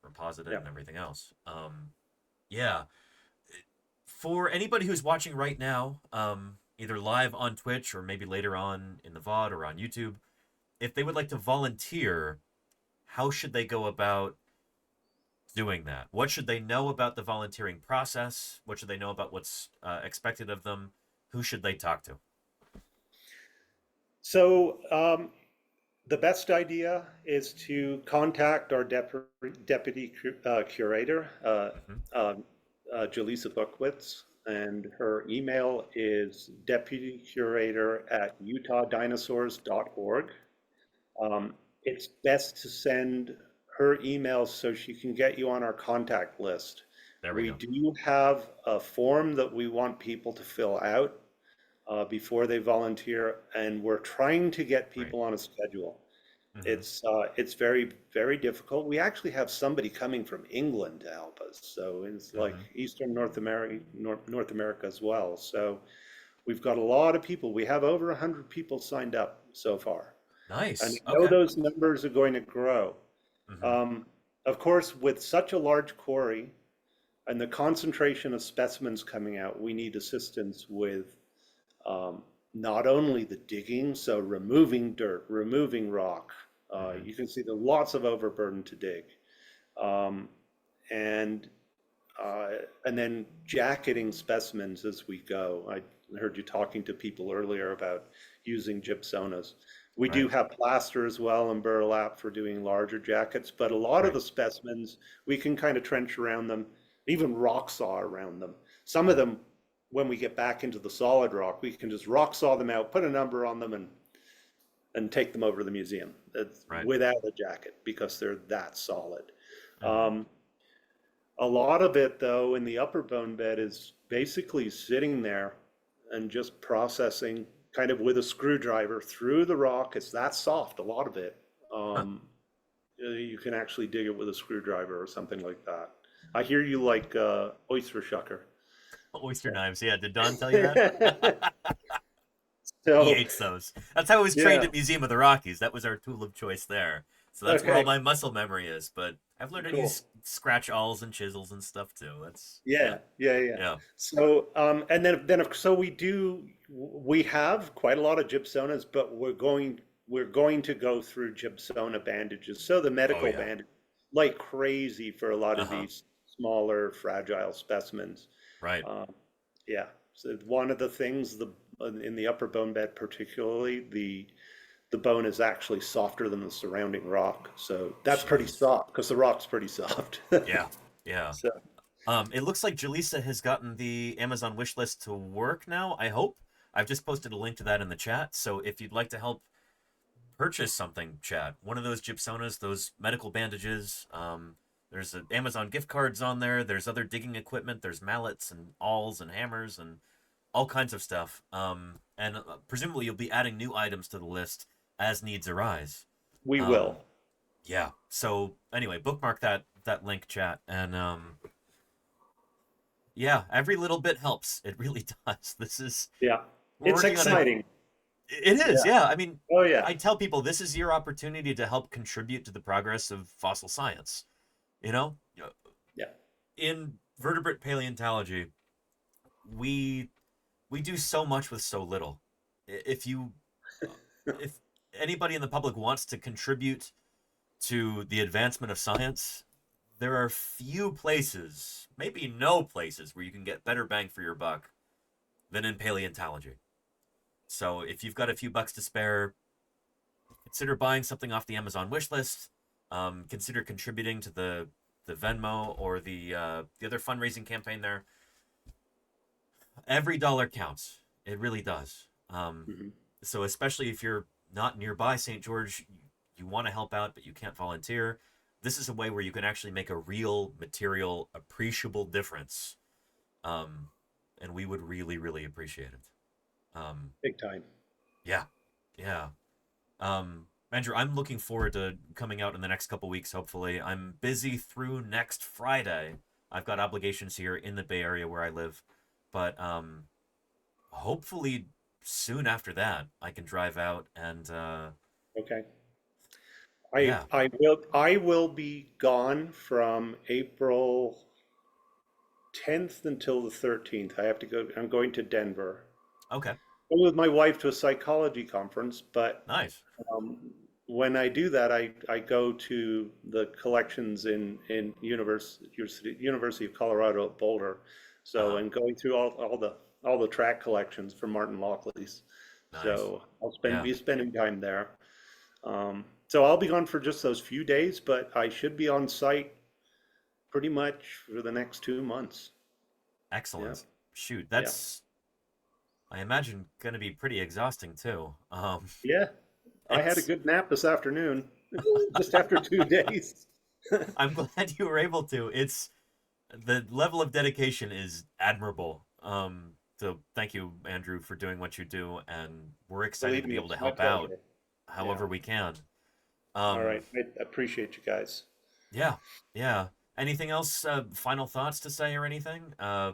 [SPEAKER 1] reposited and everything else. Yeah. For anybody who's watching right now, either live on Twitch or maybe later on in the VOD or on YouTube, if they would like to volunteer, how should they go about doing that? What should they know about the volunteering process? What should they know about what's expected of them? Who should they talk to?
[SPEAKER 16] So the best idea is to contact our deputy curator, Jaleesa Bookwitz, and her email is deputycurator@utah.dinosaurs.org. It's best to send her email so she can get you on our contact list. We do have a form that we want people to fill out before they volunteer, and we're trying to get people on a schedule. It's very, very difficult. We actually have somebody coming from England to help us, so it's like Eastern North America as well. So we've got a lot of people. We have over 100 people signed up so far.
[SPEAKER 1] Nice.
[SPEAKER 16] And I know those numbers are going to grow. Of course, with such a large quarry and the concentration of specimens coming out, we need assistance with not only the digging, so removing dirt, removing rock. You can see there are lots of overburden to dig. And then jacketing specimens as we go. I heard you talking to people earlier about using gypsonas. We do have plaster as well and burlap for doing larger jackets, but a lot of the specimens, we can kind of trench around them, even rock saw around them. Some of them, when we get back into the solid rock, we can just rock saw them out, put a number on them, and take them over to the museum without a jacket, because they're that solid. A lot of it, though, in the upper bone bed is basically sitting there and just processing kind of with a screwdriver through the rock. It's that soft, a lot of it. You can actually dig it with a screwdriver or something like that. I hear you like oyster shucker.
[SPEAKER 1] Oyster knives, yeah. Did Don tell you that?
[SPEAKER 16] So,
[SPEAKER 1] he hates those. That's how I was trained at Museum of the Rockies. That was our tool of choice there. So that's where all my muscle memory is. But I've learned to use scratch awls and chisels and stuff too. That's
[SPEAKER 16] yeah. So so we have quite a lot of gypsonas, but we're going to go through gypsona bandages. So the medical bandage, like crazy for a lot of these smaller, fragile specimens.
[SPEAKER 1] Right.
[SPEAKER 16] So one of the things in the upper bone bed, particularly, the bone is actually softer than the surrounding rock. So that's pretty soft because the rock's pretty soft.
[SPEAKER 1] Yeah.
[SPEAKER 16] So,
[SPEAKER 1] it looks like Jaleesa has gotten the Amazon wish list to work now, I hope. I've just posted a link to that in the chat. So if you'd like to help purchase something, chat, one of those gypsonas, those medical bandages, there's Amazon gift cards on there. There's other digging equipment. There's mallets and awls and hammers and all kinds of stuff. And presumably you'll be adding new items to the list as needs arise.
[SPEAKER 16] We will.
[SPEAKER 1] Yeah. So anyway, bookmark that that link, chat, and yeah, every little bit helps. It really does. This is we're
[SPEAKER 16] It's
[SPEAKER 1] working on
[SPEAKER 16] exciting.
[SPEAKER 1] It is, yeah. I mean,
[SPEAKER 16] oh yeah.
[SPEAKER 1] I tell people this is your opportunity to help contribute to the progress of fossil science. You know, in vertebrate paleontology, we do so much with so little. If anybody in the public wants to contribute to the advancement of science, there are few places, maybe no places, where you can get better bang for your buck than in paleontology. So if you've got a few bucks to spare, consider buying something off the Amazon wish list. Consider contributing to the Venmo or the other fundraising campaign there. Every dollar counts. It really does. So especially if you're not nearby St. George, you want to help out, but you can't volunteer, this is a way where you can actually make a real, material, appreciable difference. And we would really, really appreciate it.
[SPEAKER 16] Big time.
[SPEAKER 1] Yeah. Andrew, I'm looking forward to coming out in the next couple weeks, hopefully. I'm busy through next Friday. I've got obligations here in the Bay Area where I live. But hopefully soon after that, I can drive out and...
[SPEAKER 16] Okay. I will be gone from April 10th until the 13th. I have to go. I'm going to Denver.
[SPEAKER 1] Okay.
[SPEAKER 16] I'm with my wife to a psychology conference, but
[SPEAKER 1] nice.
[SPEAKER 16] When I do that, I go to the collections in University of Colorado at Boulder. So and going through all the track collections for Martin Lockley's.
[SPEAKER 1] Nice.
[SPEAKER 16] So I'll be spending time there. So I'll be gone for just those few days, but I should be on site pretty much for the next 2 months.
[SPEAKER 1] Excellent. Yeah. Shoot, that's I imagine going to be pretty exhausting too.
[SPEAKER 16] Yeah, I had a good nap this afternoon, just after 2 days.
[SPEAKER 1] I'm glad you were able to. It's the level of dedication is admirable. So thank you, Andrew, for doing what you do, and we're excited to be able to help out however we can.
[SPEAKER 16] All right, I appreciate you guys.
[SPEAKER 1] Yeah. Anything else? Final thoughts to say or anything? I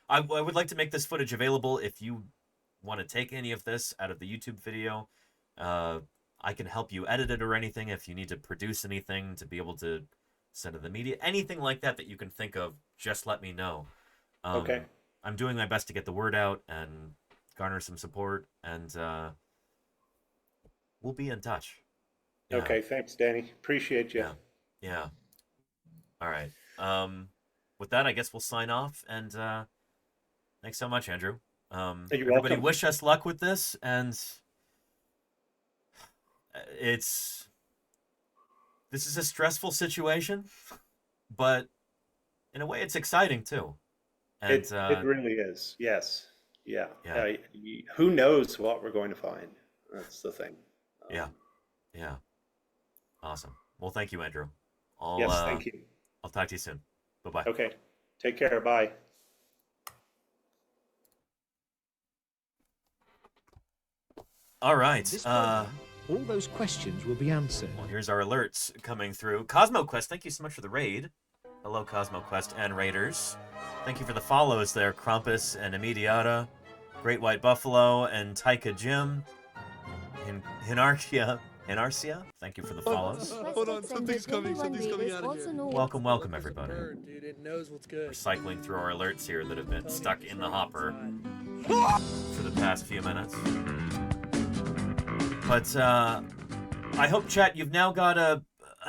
[SPEAKER 1] would like to make this footage available if you want to take any of this out of the YouTube video. I can help you edit it or anything if you need to produce anything to be able to send to the media. Anything like that that you can think of, just let me know.
[SPEAKER 16] Okay.
[SPEAKER 1] I'm doing my best to get the word out and garner some support, and we'll be in touch.
[SPEAKER 16] Yeah. Okay, thanks, Danny. Appreciate you.
[SPEAKER 1] Yeah. All right. With that, I guess we'll sign off, and thanks so much, Andrew.
[SPEAKER 16] You're
[SPEAKER 1] everybody
[SPEAKER 16] welcome.
[SPEAKER 1] Wish us luck with this, and this is a stressful situation, but in a way it's exciting too. And
[SPEAKER 16] it really is. Yes. Yeah. Who knows what we're going to find? That's the thing.
[SPEAKER 1] Yeah. Awesome. Well, thank you, Andrew.
[SPEAKER 16] Yes, thank you.
[SPEAKER 1] I'll talk to you soon. Bye-bye.
[SPEAKER 16] Okay. Take care. Bye.
[SPEAKER 1] All right.
[SPEAKER 17] All those questions will be answered.
[SPEAKER 1] Well, here's our alerts coming through. CosmoQuest, thank you so much for the raid. Hello, CosmoQuest and Raiders. Thank you for the follows there, Krampus and Immediata, Great White Buffalo and Taika Jim, Hinarcia, thank you for the follows.
[SPEAKER 6] Hold on, something's coming out of here.
[SPEAKER 1] Welcome, everybody.
[SPEAKER 17] Dude, it knows what's good.
[SPEAKER 1] We're cycling through our alerts here that have been stuck in the hopper for the past few minutes. But I hope, chat, you've now got an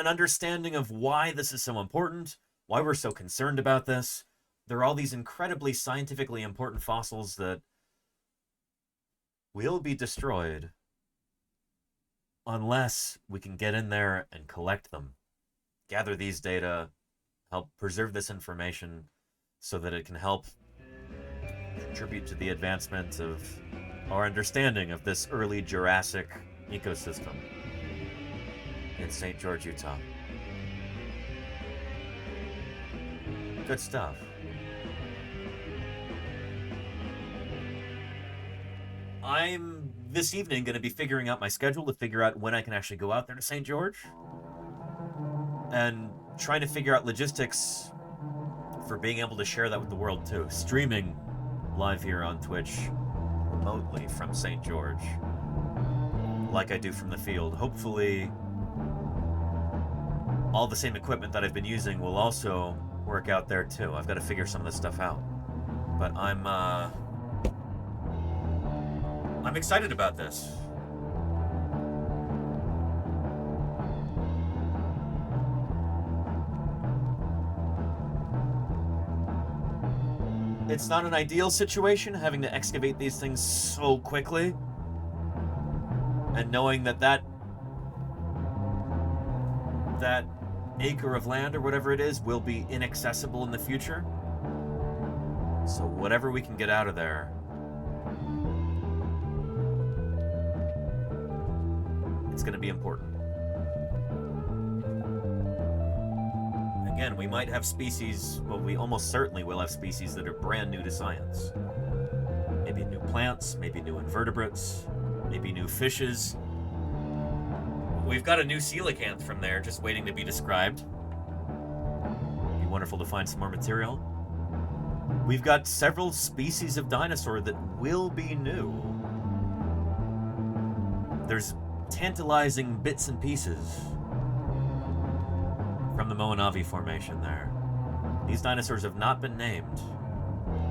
[SPEAKER 1] understanding of why this is so important, why we're so concerned about this. There are all these incredibly scientifically important fossils that will be destroyed unless we can get in there and collect them, gather these data, help preserve this information so that it can help contribute to the advancement of our understanding of this early Jurassic ecosystem in St. George, Utah. Good stuff. I'm, this evening, going to be figuring out my schedule to figure out when I can actually go out there to St. George. And trying to figure out logistics for being able to share that with the world too. Streaming live here on Twitch remotely from St. George, like I do from the field. Hopefully, all the same equipment that I've been using will also work out there too. I've got to figure some of this stuff out. But I'm excited about this. It's not an ideal situation, having to excavate these things so quickly, and knowing that acre of land or whatever it is will be inaccessible in the future. So whatever we can get out of there, it's going to be important. Again, we might have species, well, we almost certainly will have species that are brand new to science. Maybe new plants, maybe new invertebrates, maybe new fishes. We've got a new coelacanth from there, just waiting to be described. It'd be wonderful to find some more material. We've got several species of dinosaur that will be new. There's tantalizing bits and pieces from the Moenavi Formation there. These dinosaurs have not been named.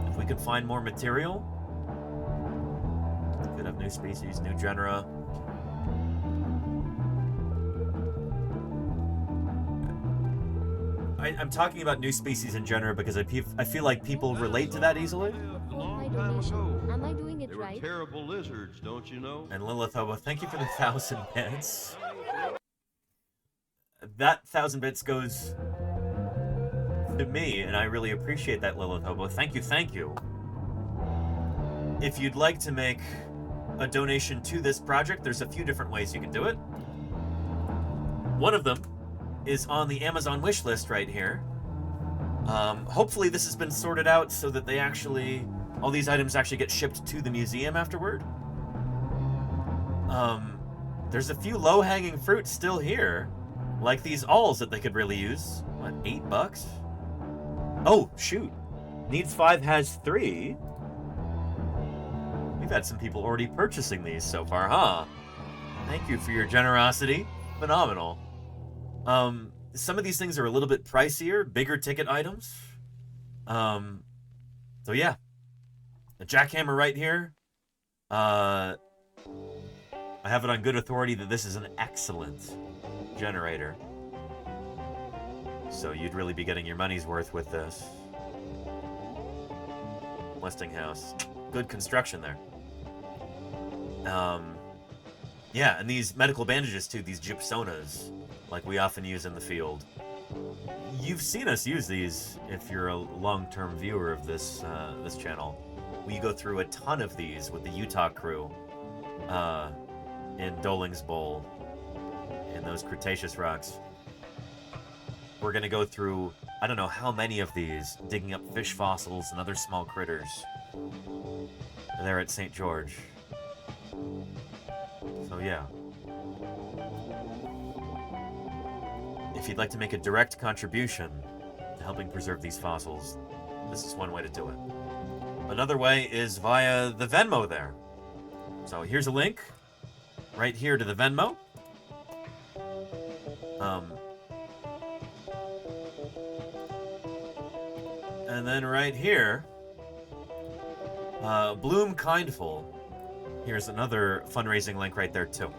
[SPEAKER 1] If we could find more material, we could have new species, new genera. I'm talking about new species in genera because I feel like people relate to that easily.
[SPEAKER 6] Am I doing it right?
[SPEAKER 8] Terrible lizards, don't you know?
[SPEAKER 1] And Lilith Hobo, thank you for the 1,000 bits. That 1,000 bits goes to me, and I really appreciate that, Lilith Hobo. Thank you, thank you. If you'd like to make a donation to this project, there's a few different ways you can do it. One of them is on the Amazon wish list right here. Hopefully this has been sorted out so that they actually, all these items actually get shipped to the museum afterward. There's a few low-hanging fruits still here, like these awls that they could really use. What, $8? Oh, shoot. Needs 5 has 3. We've had some people already purchasing these so far, huh? Thank you for your generosity. Phenomenal. Some of these things are a little bit pricier, bigger ticket items. So yeah. A jackhammer right here. I have it on good authority that this is an excellent generator. So you'd really be getting your money's worth with this. Westinghouse. Good construction there. Yeah, and these medical bandages too, these gypsonas, like we often use in the field. You've seen us use these if you're a long-term viewer of this this channel. We go through a ton of these with the Utah crew in Doling's Bowl, in those Cretaceous rocks. We're gonna go through, I don't know how many of these, digging up fish fossils and other small critters there at St. George. So yeah. If you'd like to make a direct contribution to helping preserve these fossils, this is one way to do it. Another way is via the Venmo there. So here's a link right here to the Venmo. And then right here, Bloom Kindful. Here's another fundraising link right there too.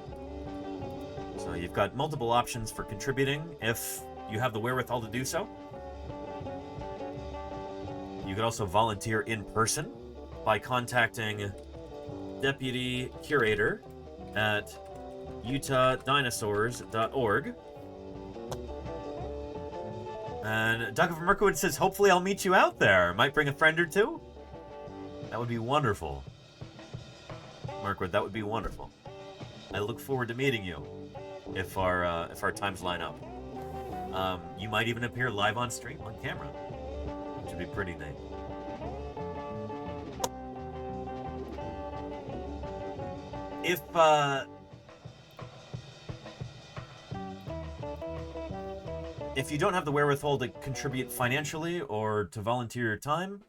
[SPEAKER 1] So you've got multiple options for contributing if you have the wherewithal to do so. You could also volunteer in person by contacting Deputy Curator at utah.dinosaurs.org. And Doug of Merkwood says, hopefully I'll meet you out there. Might bring a friend or two? That would be wonderful. Merkwood, that would be wonderful. I look forward to meeting you if our times line up. You might even appear live on stream on camera, which would be pretty neat. If if you don't have the wherewithal to contribute financially or to volunteer your time,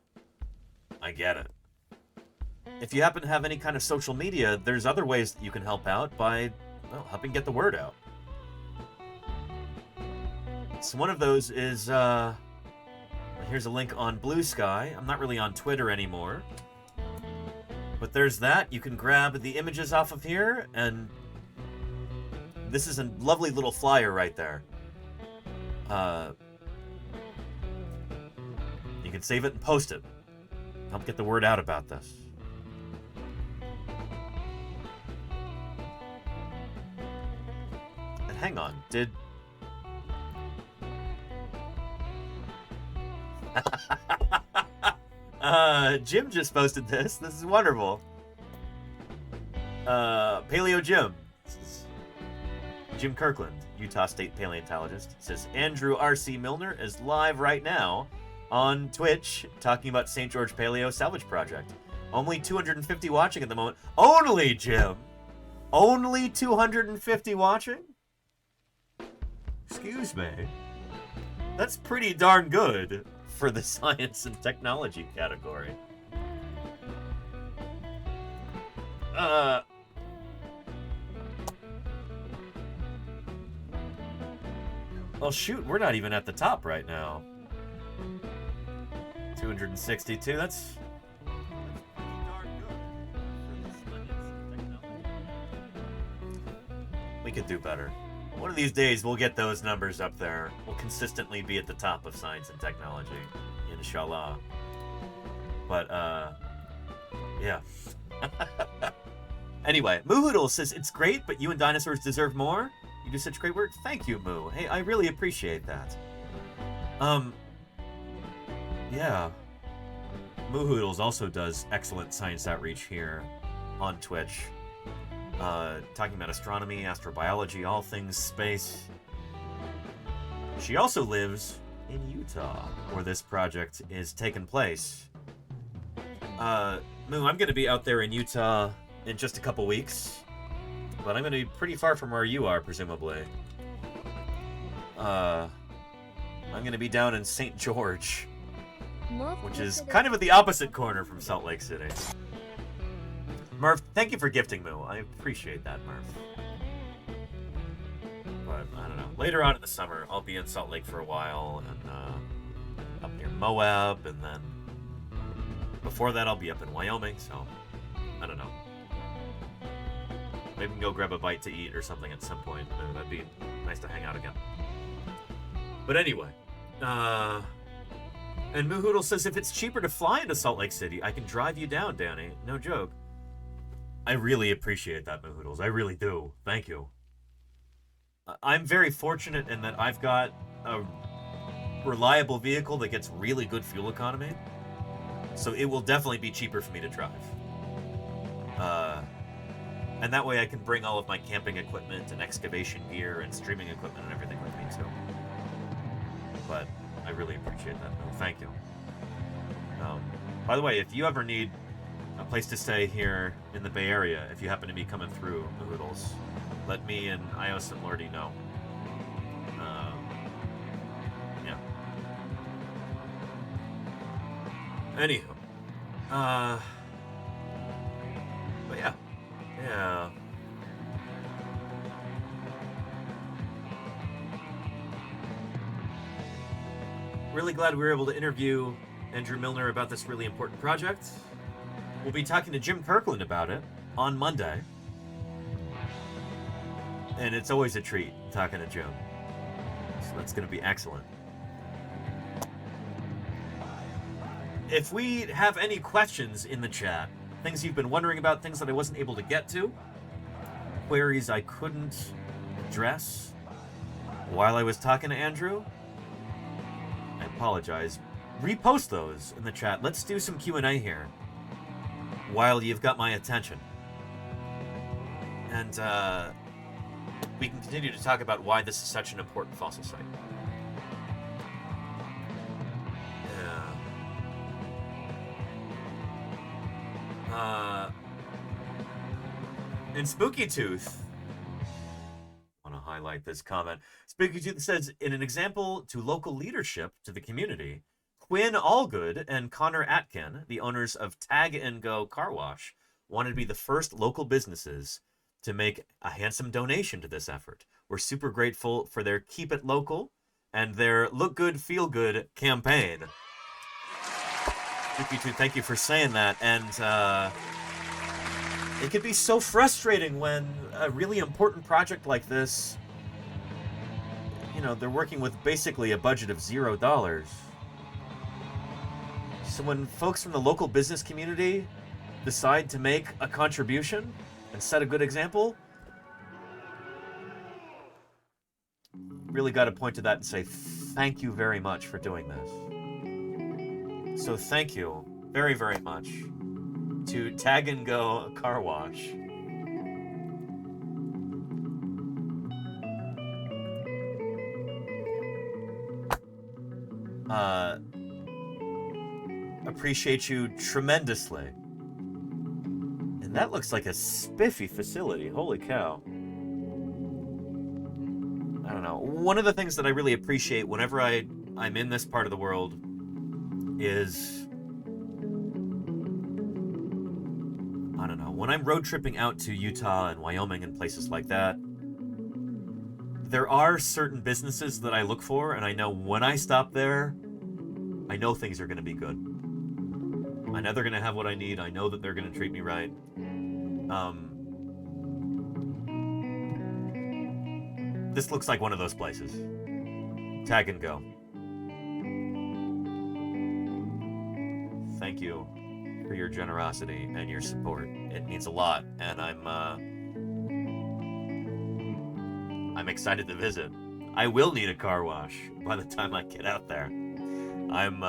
[SPEAKER 1] I get it. If you happen to have any kind of social media, there's other ways that you can help out by, well, helping get the word out. So one of those is, here's a link on Blue Sky. I'm not really on Twitter anymore. But there's that. You can grab the images off of here, and this is a lovely little flyer right there. You can save it and post it. Help get the word out about this. And hang on, did... Jim just posted this. This is wonderful. Paleo Jim. This is Jim Kirkland, Utah State paleontologist. Says Andrew R.C. Milner is live right now on Twitch talking about St. George Paleo Salvage Project. Only 250 watching at the moment. Only, Jim! Only 250 watching? Excuse me. That's pretty darn good for the science and technology category. Well, shoot, we're not even at the top right now. 262, that's we could do better. One of these days, we'll get those numbers up there. We'll consistently be at the top of science and technology, inshallah. But, yeah. Anyway, Moohoodle says, it's great, but you and dinosaurs deserve more. You do such great work. Thank you, Moo. Hey, I really appreciate that. Yeah. Moohoodles also does excellent science outreach here on Twitch. Talking about astronomy, astrobiology, all things space. She also lives in Utah, where this project is taking place. Moo, I'm going to be out there in Utah in just a couple weeks, but I'm going to be pretty far from where you are, presumably. I'm going to be down in St. George, which is kind of at the opposite corner from Salt Lake City. Murph, thank you for gifting Moo. I appreciate that, Murph. But, I don't know. Later on in the summer, I'll be in Salt Lake for a while, and up near Moab, and then before that I'll be up in Wyoming, so I don't know. Maybe we can go grab a bite to eat or something at some point. That'd be nice to hang out again. But anyway, and Moohoodle says, if it's cheaper to fly into Salt Lake City, I can drive you down, Danny. No joke. I really appreciate that, Moohoodles. I really do. Thank you. I'm very fortunate in that I've got a reliable vehicle that gets really good fuel economy. So it will definitely be cheaper for me to drive. And that way I can bring all of my camping equipment and excavation gear and streaming equipment and everything with me, too. But I really appreciate that. No, thank you. By the way, if you ever need a place to stay here in the Bay Area, if you happen to be coming through Moohoodles, let me and Ios and Lordy know. Yeah. Anywho. But yeah. Yeah. Really glad we were able to interview Andrew Milner about this really important project. We'll be talking to Jim Kirkland about it on Monday. And it's always a treat talking to Jim. So that's going to be excellent. If we have any questions in the chat, things you've been wondering about, things that I wasn't able to get to, queries I couldn't address while I was talking to Andrew, I apologize. Repost those in the chat. Let's do some Q&A here while you've got my attention. And we can continue to talk about why this is such an important fossil site. In Spooky Tooth, I want to highlight this comment. Speaking to says, in an example to local leadership, to the community, Quinn Allgood and Connor Atkin, the owners of Tag and Go Car Wash, wanted to be the first local businesses to make a handsome donation to this effort. We're super grateful for their Keep It Local and their Look Good, Feel Good campaign. Thank you for saying that. And it could be so frustrating when a really important project like this, you know, they're working with basically a budget of $0. So when folks from the local business community decide to make a contribution and set a good example, really got to point to that and say thank you very much for doing this. So thank you very, very much to Tag and Go Car Wash. Appreciate you tremendously. And that looks like a spiffy facility. Holy cow. I don't know. One of the things that I really appreciate whenever I'm in this part of the world is, I don't know, when I'm road tripping out to Utah and Wyoming and places like that, there are certain businesses that I look for, and I know when I stop there, I know things are going to be good. I know they're going to have what I need. I know that they're going to treat me right. This looks like one of those places. Tag and Go. Thank you for your generosity and your support. It means a lot, and I'm excited to visit. I will need a car wash by the time I get out there. I'm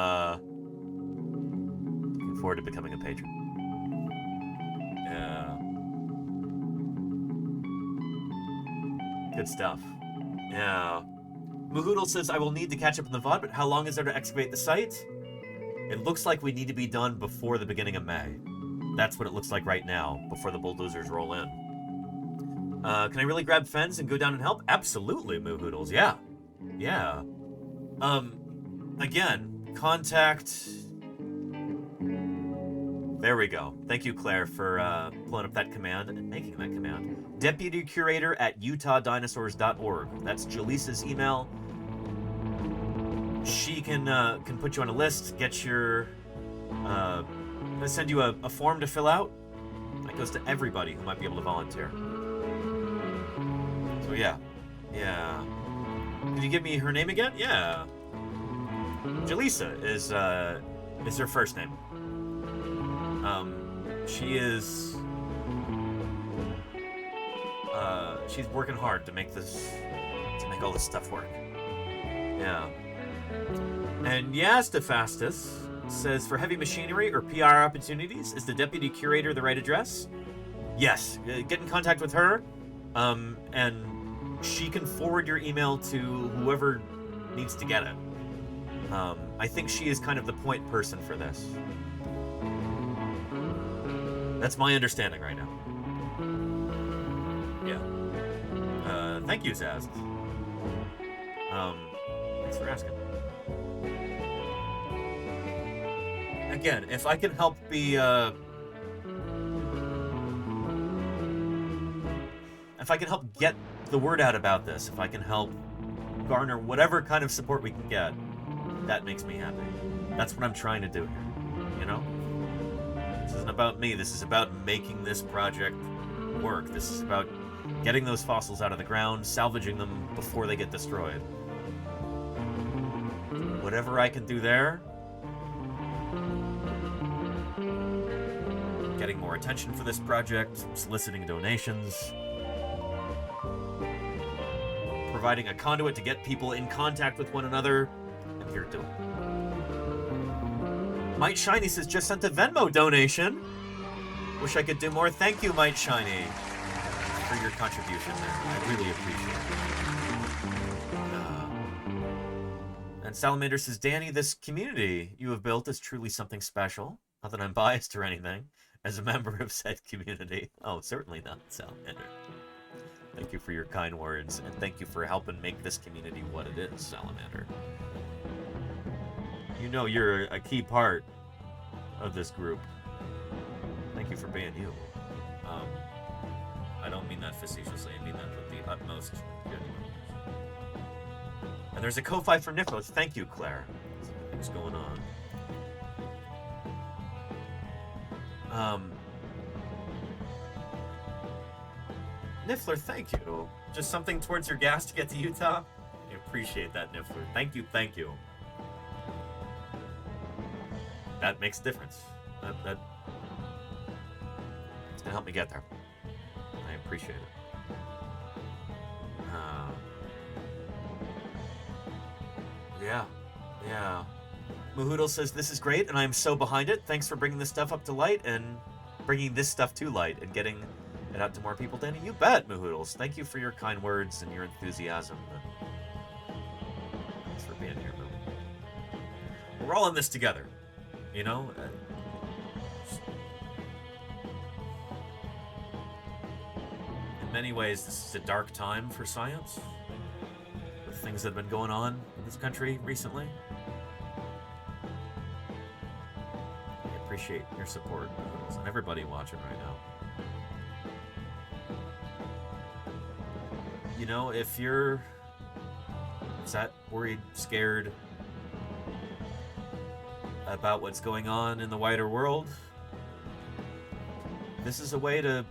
[SPEAKER 1] looking forward to becoming a patron. Yeah. Good stuff. Yeah. Muhoodle says, I will need to catch up in the VOD, but how long is there to excavate the site? It looks like we need to be done before the beginning of May. That's what it looks like right now, before the bulldozers roll in. Can I really grab Fens and go down and help? Absolutely, Muhoodles. Yeah. Yeah. Again, contact... There we go. Thank you, Claire, for pulling up that command and making that command. Deputy Curator at UtahDinosaurs.org. That's Jaleesa's email. She can put you on a list, get your... send you a form to fill out. That goes to everybody who might be able to volunteer. So yeah. Yeah. Did you give me her name again? Yeah. Jaleesa is her first name. She is... she's working hard to make all this stuff work. Yeah. And Yastafastus says, for heavy machinery or PR opportunities, is the Deputy Curator the right address? Yes. Get in contact with her, and she can forward your email to whoever needs to get it. I think she is kind of the point person for this. That's my understanding right now. Yeah. Thank you, Zaz. Thanks for asking. Again, if I can help be, if I can help get the word out about this, if I can help garner whatever kind of support we can get, that makes me happy. That's what I'm trying to do here, you know? This isn't about me. This is about making this project work. This is about getting those fossils out of the ground, salvaging them before they get destroyed. Whatever I can do there, getting more attention for this project, soliciting donations, providing a conduit to get people in contact with one another, I'm here to do it. Might Shiny says, just sent a Venmo donation. Wish I could do more. Thank you, Might Shiny, for your contribution there. I really appreciate it. And Salamander says, Danny, this community you have built is truly something special. Not that I'm biased or anything, as a member of said community. Oh, certainly not, Salamander. Thank you for your kind words, and thank you for helping make this community what it is, Salamander. You know you're a key part of this group. Thank you for being you. I don't mean that facetiously. I mean that with the utmost genuine. And there's a Ko-Fi from Nicholas. Thank you, Claire. What's going on? Niffler, thank you. Just something towards your gas to get to Utah? I appreciate that, Niffler. Thank you, thank you. That makes a difference. It's gonna help me get there. I appreciate it. Yeah. Mahoodle says, this is great, and I'm so behind it. Thanks for bringing this stuff up to light and bringing this stuff to light and getting it out to more people. Danny, you bet, Mahoodles. Thank you for your kind words and your enthusiasm. Thanks for being here, Moo. We're all in this together, you know? In many ways, this is a dark time for science, with things that have been going on in this country recently. I appreciate your support, and everybody watching right now. You know, if you're upset, worried, scared about what's going on in the wider world, this is a way to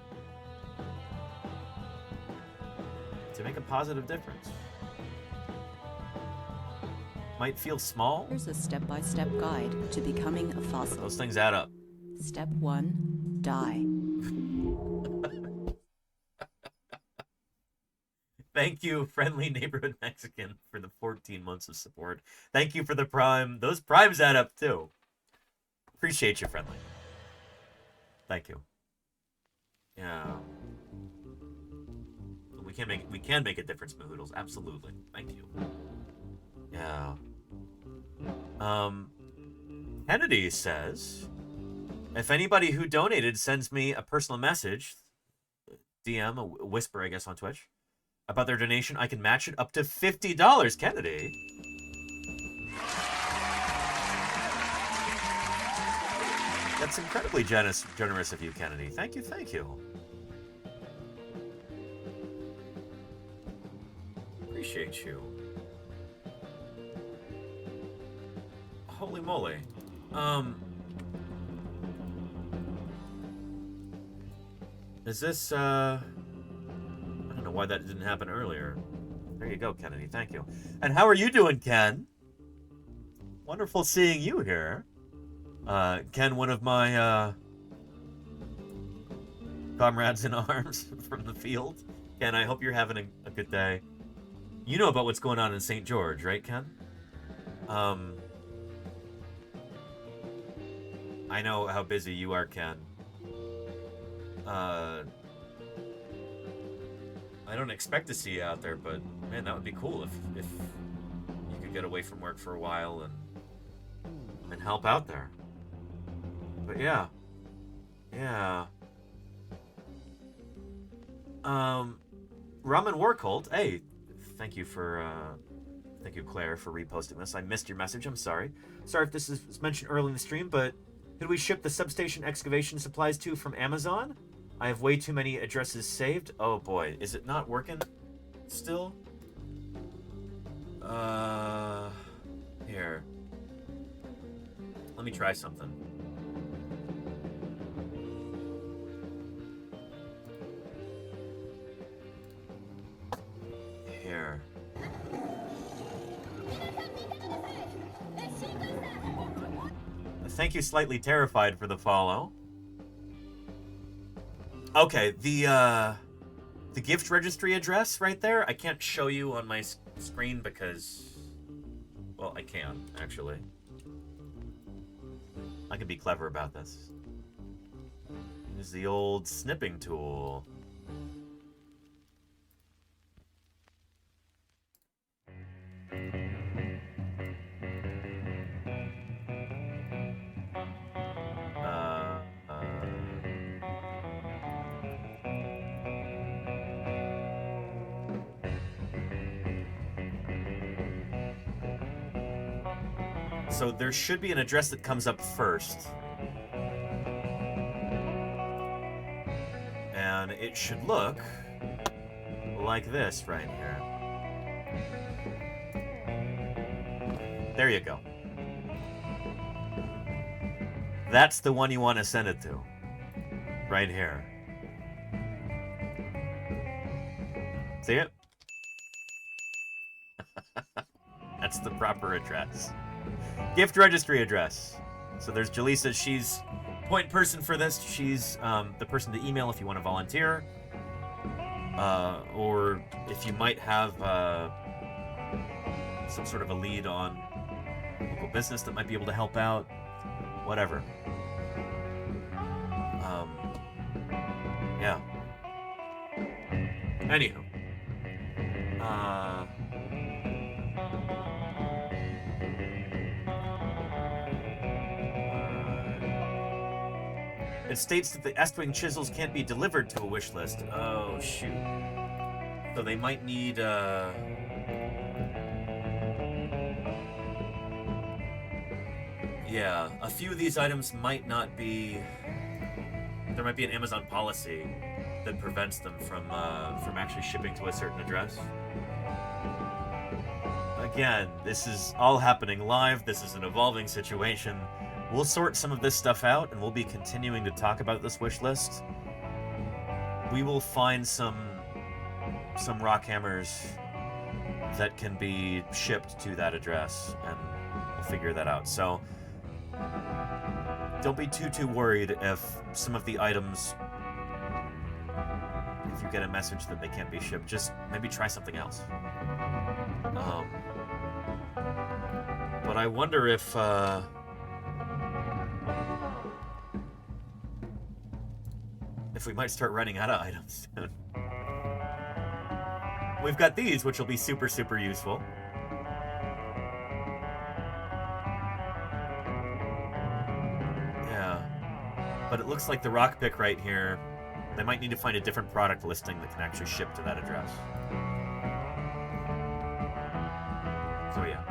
[SPEAKER 1] make a positive difference. Might feel small.
[SPEAKER 18] Here's a step-by-step guide to becoming a fossil.
[SPEAKER 1] Those things add up.
[SPEAKER 18] Step 1, die.
[SPEAKER 1] Thank you, friendly neighborhood Mexican, for the 14 months of support. Thank you for the prime. Those primes add up too. Appreciate you, friendly. Thank you. Yeah. We can make a difference, Mahoodles. Absolutely. Thank you. Yeah. Kennedy says, if anybody who donated sends me a personal message, DM, a whisper, I guess, on Twitch, about their donation, I can match it up to $50, Kennedy. That's incredibly generous of you, Kennedy. Thank you, thank you. Appreciate you. Holy moly. Is this, I don't know why that didn't happen earlier. There you go, Kennedy. Thank you. And how are you doing, Ken? Wonderful seeing you here. Ken, one of my comrades in arms from the field. Ken, I hope you're having a good day. You know about what's going on in St. George, right, Ken? I know how busy you are, Ken. I don't expect to see you out there, but man, that would be cool if you could get away from work for a while and help out there. But yeah. Ramen War Cult, hey, thank you, Claire, for reposting this. I missed your message. I'm sorry. Sorry if this was mentioned early in the stream, but who do we ship the substation excavation supplies to from Amazon? I have way too many addresses saved. Oh boy, is it not working still? Here. Let me try something. Here. Thank you, Slightly Terrified, for the follow. Okay, the gift registry address right there, I can't show you on my screen because, well, I can, actually. I can be clever about this. Use the old snipping tool. So there should be an address that comes up first. And it should look like this right here. There you go. That's the one you want to send it to. Right here. See it? That's the proper address. Gift registry address. So there's Jaleesa. She's point person for this. She's the person to email if you want to volunteer. Or if you might have some sort of a lead on local business that might be able to help out. Whatever. Yeah. Anywho. It states that the Estwing chisels can't be delivered to a wish list. Oh, shoot. So they might need, yeah, a few of these items might not be... There might be an Amazon policy that prevents them from actually shipping to a certain address. Again, this is all happening live. This is an evolving situation. We'll sort some of this stuff out, and we'll be continuing to talk about this wish list. We will find some rock hammers that can be shipped to that address, and we'll figure that out. So don't be too worried if some of the items, if you get a message that they can't be shipped, just maybe try something else. But I wonder if we might start running out of items soon. We've got these, which will be super useful. Yeah. But it looks like the rock pick right here, they might need to find a different product listing that can actually ship to that address. So yeah.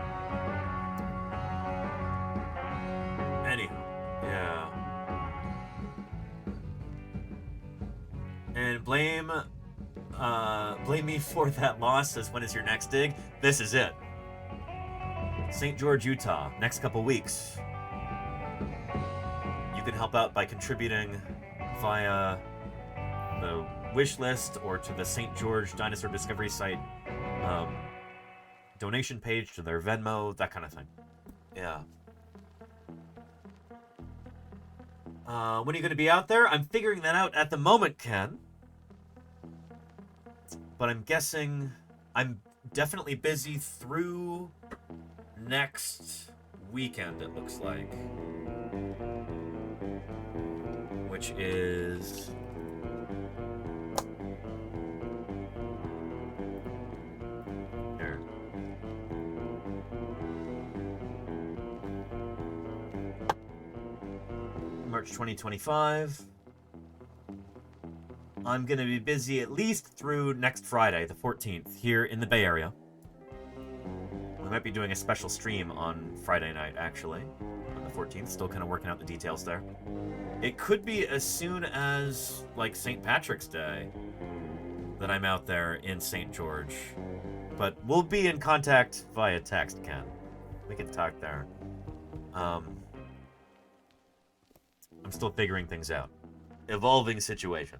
[SPEAKER 1] Anyhow, yeah. And blame me for that loss, says, when is your next dig? This is it. St. George, Utah, next couple weeks. You can help out by contributing via the wish list or to the St. George Dinosaur Discovery site donation page, to their Venmo, that kind of thing. Yeah. When are you going to be out there? I'm figuring that out at the moment, Ken. But I'm guessing I'm definitely busy through next weekend, it looks like. Which is... Here. March 2025. I'm going to be busy at least through next Friday, the 14th, here in the Bay Area. We might be doing a special stream on Friday night, actually, on the 14th. Still kind of working out the details there. It could be as soon as, like, St. Patrick's Day that I'm out there in St. George. But we'll be in contact via text, Ken. We can talk there. I'm still figuring things out. Evolving situation.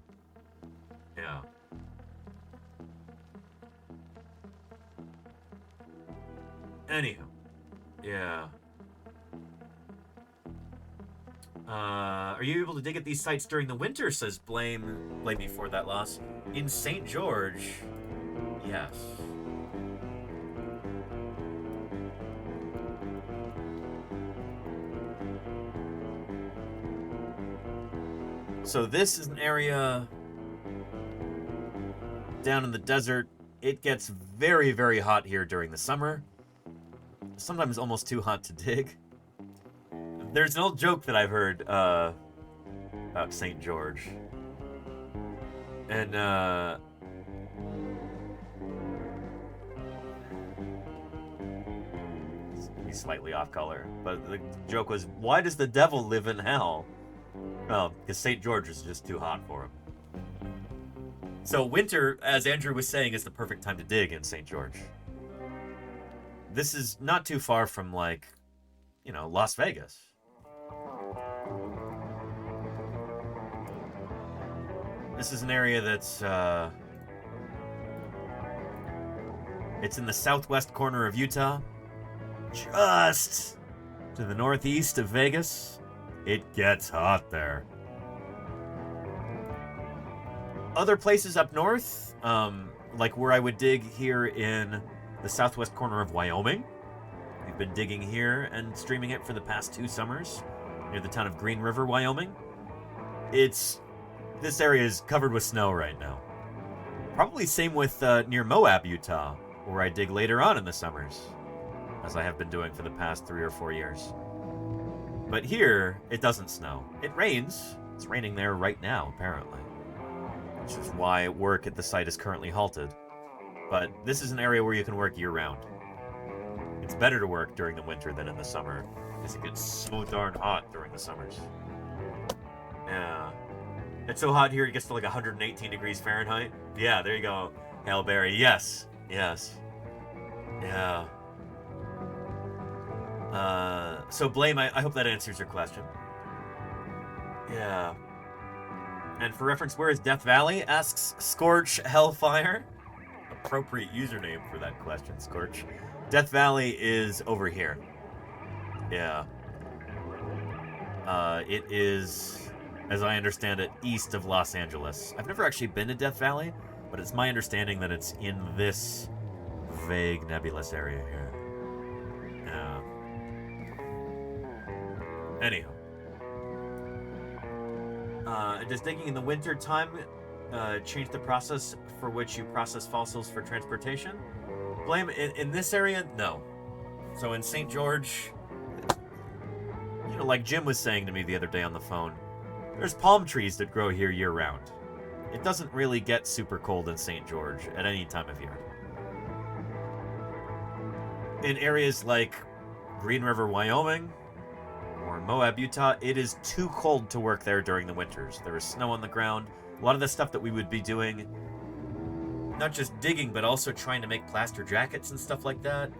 [SPEAKER 1] Yeah. Anywho. Yeah. Are you able to dig at these sites during the winter, says Blame me for that loss. In St. George, yes. So this is an area down in the desert. It gets very hot here during the summer. Sometimes almost too hot to dig. There's an old joke that I've heard about St. George. And He's slightly off color. But the joke was, why does the devil live in hell? Well, because St. George is just too hot for him. So winter, as Andrew was saying, is the perfect time to dig in St. George. This is not too far from, like, you know, Las Vegas. This is an area that's, it's in the southwest corner of Utah, just to the northeast of Vegas. It gets hot there. Other places up north, like where I would dig here in the southwest corner of Wyoming. We've been digging here and streaming it for the past 2 summers near the town of Green River, Wyoming. This area is covered with snow right now. Probably same with near Moab, Utah, where I dig later on in the summers, as I have been doing for the past 3 or 4 years. But here, it doesn't snow. It rains. It's raining there right now, apparently, which is why work at the site is currently halted. But this is an area where you can work year-round. It's better to work during the winter than in the summer, because it gets so darn hot during the summers. Yeah. It's so hot here, it gets to like 118 degrees Fahrenheit. Yeah, there you go, Hail Berry. Yes. Yes. Yeah. So Blame, I hope that answers your question. Yeah. And for reference, where is Death Valley? Asks Scorch Hellfire. Appropriate username for that question, Scorch. Death Valley is over here. Yeah. It is, as I understand it, east of Los Angeles. I've never actually been to Death Valley, but it's my understanding that it's in this vague, nebulous area here. Yeah. Anyhow. Does digging in the winter time change the process for which you process fossils for transportation? Blame, in this area, no. So in St. George, you know, like Jim was saying to me the other day on the phone, there's palm trees that grow here year-round. It doesn't really get super cold in St. George at any time of year. In areas like Green River, Wyoming, or Moab, Utah, it is too cold to work there during the winters. There is snow on the ground. A lot of the stuff that we would be doing, not just digging, but also trying to make plaster jackets and stuff like that,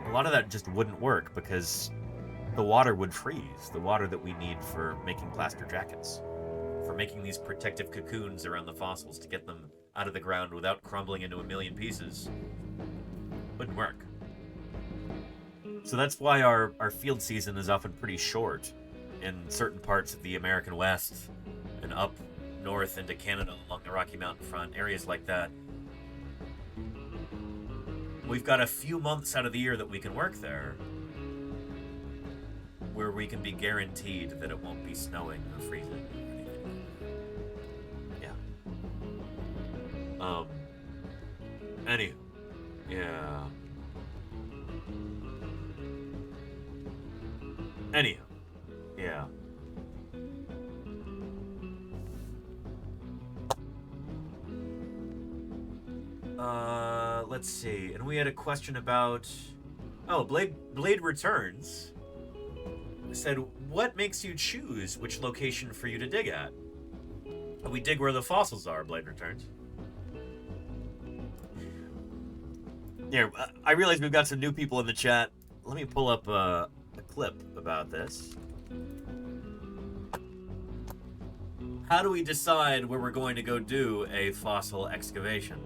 [SPEAKER 1] a lot of that just wouldn't work because the water would freeze. The water that we need for making plaster jackets, for making these protective cocoons around the fossils to get them out of the ground without crumbling into a million pieces, wouldn't work. So that's why our field season is often pretty short in certain parts of the American West and up north into Canada along the Rocky Mountain front, areas like that. We've got a few months out of the year that we can work there where we can be guaranteed that it won't be snowing or freezing or anything. Yeah. Anywho. Yeah. Anyhow. Yeah. Let's see. And we had a question about... Oh, Blade Returns said, what makes you choose which location for you to dig at? We dig where the fossils are, Blade Returns. Here, I realize we've got some new people in the chat. Let me pull up a clip about this. How do we decide where we're going to go do a fossil excavation?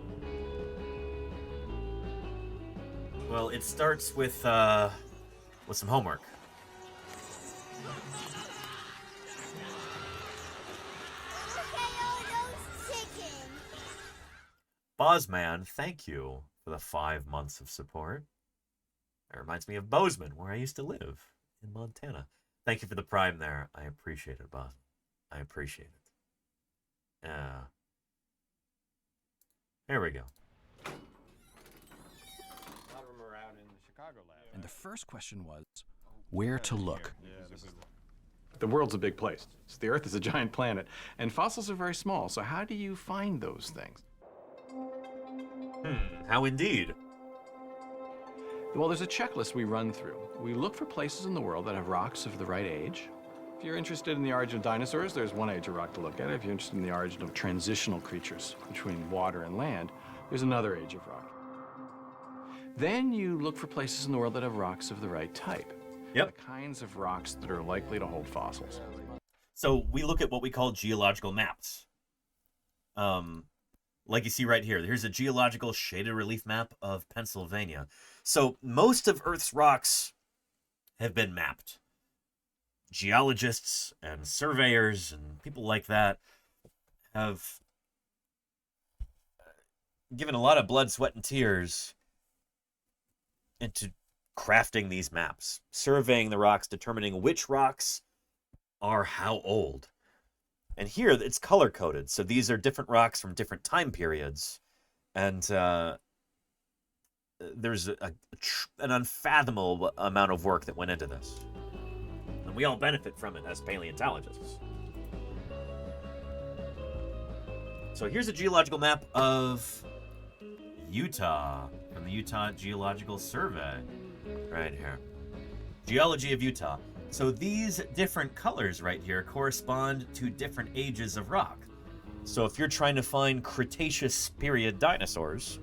[SPEAKER 1] Well, it starts with some homework. Bozman, thank you for the 5 months of support. That reminds me of Bozeman, where I used to live in Montana. Thank you for the prime there. I appreciate it, Bozman. I appreciate it. There we go.
[SPEAKER 19] And the first question was, where to look?
[SPEAKER 20] The world's a big place. So the Earth is a giant planet, and fossils are very small. So how do you find those things?
[SPEAKER 1] How indeed?
[SPEAKER 20] Well, there's a checklist we run through. We look for places in the world that have rocks of the right age. If you're interested in the origin of dinosaurs, there's one age of rock to look at. If you're interested in the origin of transitional creatures between water and land, there's another age of rock. Then you look for places in the world that have rocks of the right type.
[SPEAKER 1] Yep.
[SPEAKER 20] The kinds of rocks that are likely to hold fossils.
[SPEAKER 1] So we look at what we call geological maps. Like you see right here, here's a geological shaded relief map of Pennsylvania. So most of Earth's rocks have been mapped. Geologists and surveyors and people like that have given a lot of blood, sweat, and tears into crafting these maps, surveying the rocks, determining which rocks are how old. And here it's color-coded, so these are different rocks from different time periods. And there's an unfathomable amount of work that went into this. And we all benefit from it as paleontologists. So here's a geological map of Utah from the Utah Geological Survey. Right here. Geology of Utah. So these different colors right here correspond to different ages of rock. So if you're trying to find Cretaceous period dinosaurs,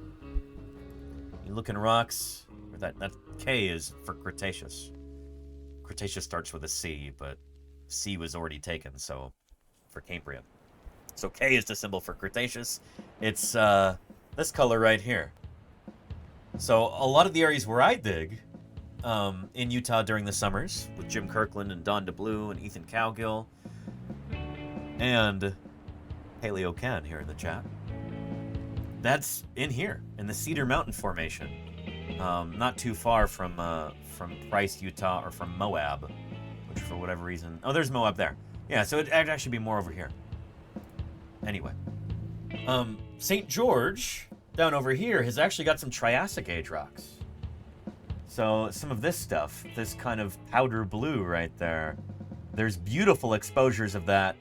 [SPEAKER 1] you look in rocks, that K is for Cretaceous. Cretaceous starts with a C, but C was already taken, so for Cambrian. So K is the symbol for Cretaceous. It's this color right here. So a lot of the areas where I dig in Utah during the summers with Jim Kirkland and Don DeBlue and Ethan Cowgill and Paleo Ken here in the chat. That's in here in the Cedar Mountain Formation, not too far from Price, Utah, or from Moab, which for whatever reason, oh, there's Moab there. Yeah, so it'd actually be more over here. Anyway, St. George down over here has actually got some Triassic age rocks. So some of this stuff, this kind of powder blue right there, there's beautiful exposures of that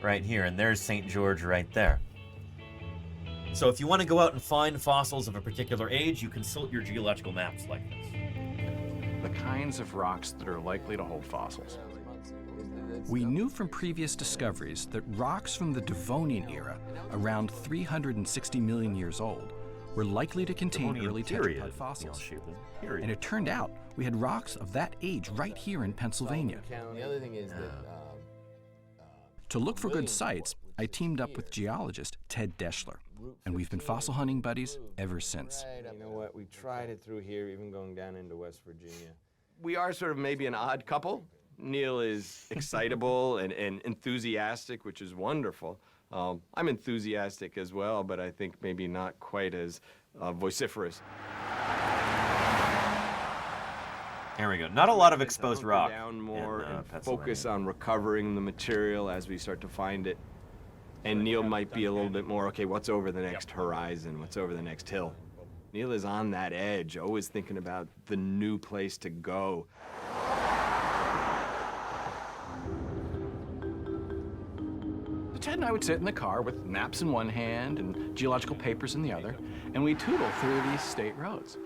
[SPEAKER 1] right here, and there's St. George right there. So if you want to go out and find fossils of a particular age, you consult your geological maps like this.
[SPEAKER 20] The kinds of rocks that are likely to hold fossils.
[SPEAKER 19] We knew from previous discoveries that rocks from the Devonian era, around 360 million years old, were likely to contain early tetrapod fossils. And it turned out we had rocks of that age right here in Pennsylvania.
[SPEAKER 21] The other thing is that
[SPEAKER 19] To look for good sites, I teamed up with geologist Ted Deschler, and we've been fossil hunting buddies ever since.
[SPEAKER 21] you know what, we tried it through here, even going down into West Virginia.
[SPEAKER 22] We are sort of maybe an odd couple. Neil is excitable and enthusiastic, which is wonderful. I'm enthusiastic as well, but I think maybe not quite as vociferous.
[SPEAKER 1] There we go. Not a lot of exposed rock.
[SPEAKER 22] Down more and focus on recovering the material as we start to find it. And Neil might be a little bit more, okay, what's over the next horizon? What's over the next hill? Neil is on that edge, always thinking about the new place to go.
[SPEAKER 20] Ted and I would sit in the car with maps in one hand and geological papers in the other, and we tootle through these state roads,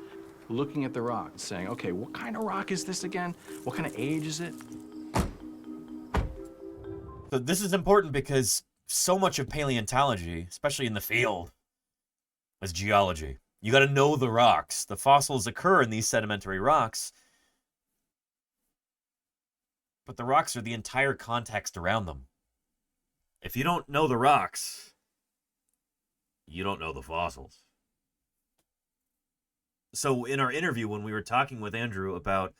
[SPEAKER 20] looking at the rocks, saying, okay, what kind of rock is this again? What kind of age is it?
[SPEAKER 1] So this is important because so much of paleontology, especially in the field, is geology. You got to know the rocks. The fossils occur in these sedimentary rocks, but the rocks are the entire context around them. If you don't know the rocks, you don't know the fossils. So in our interview, when we were talking with Andrew about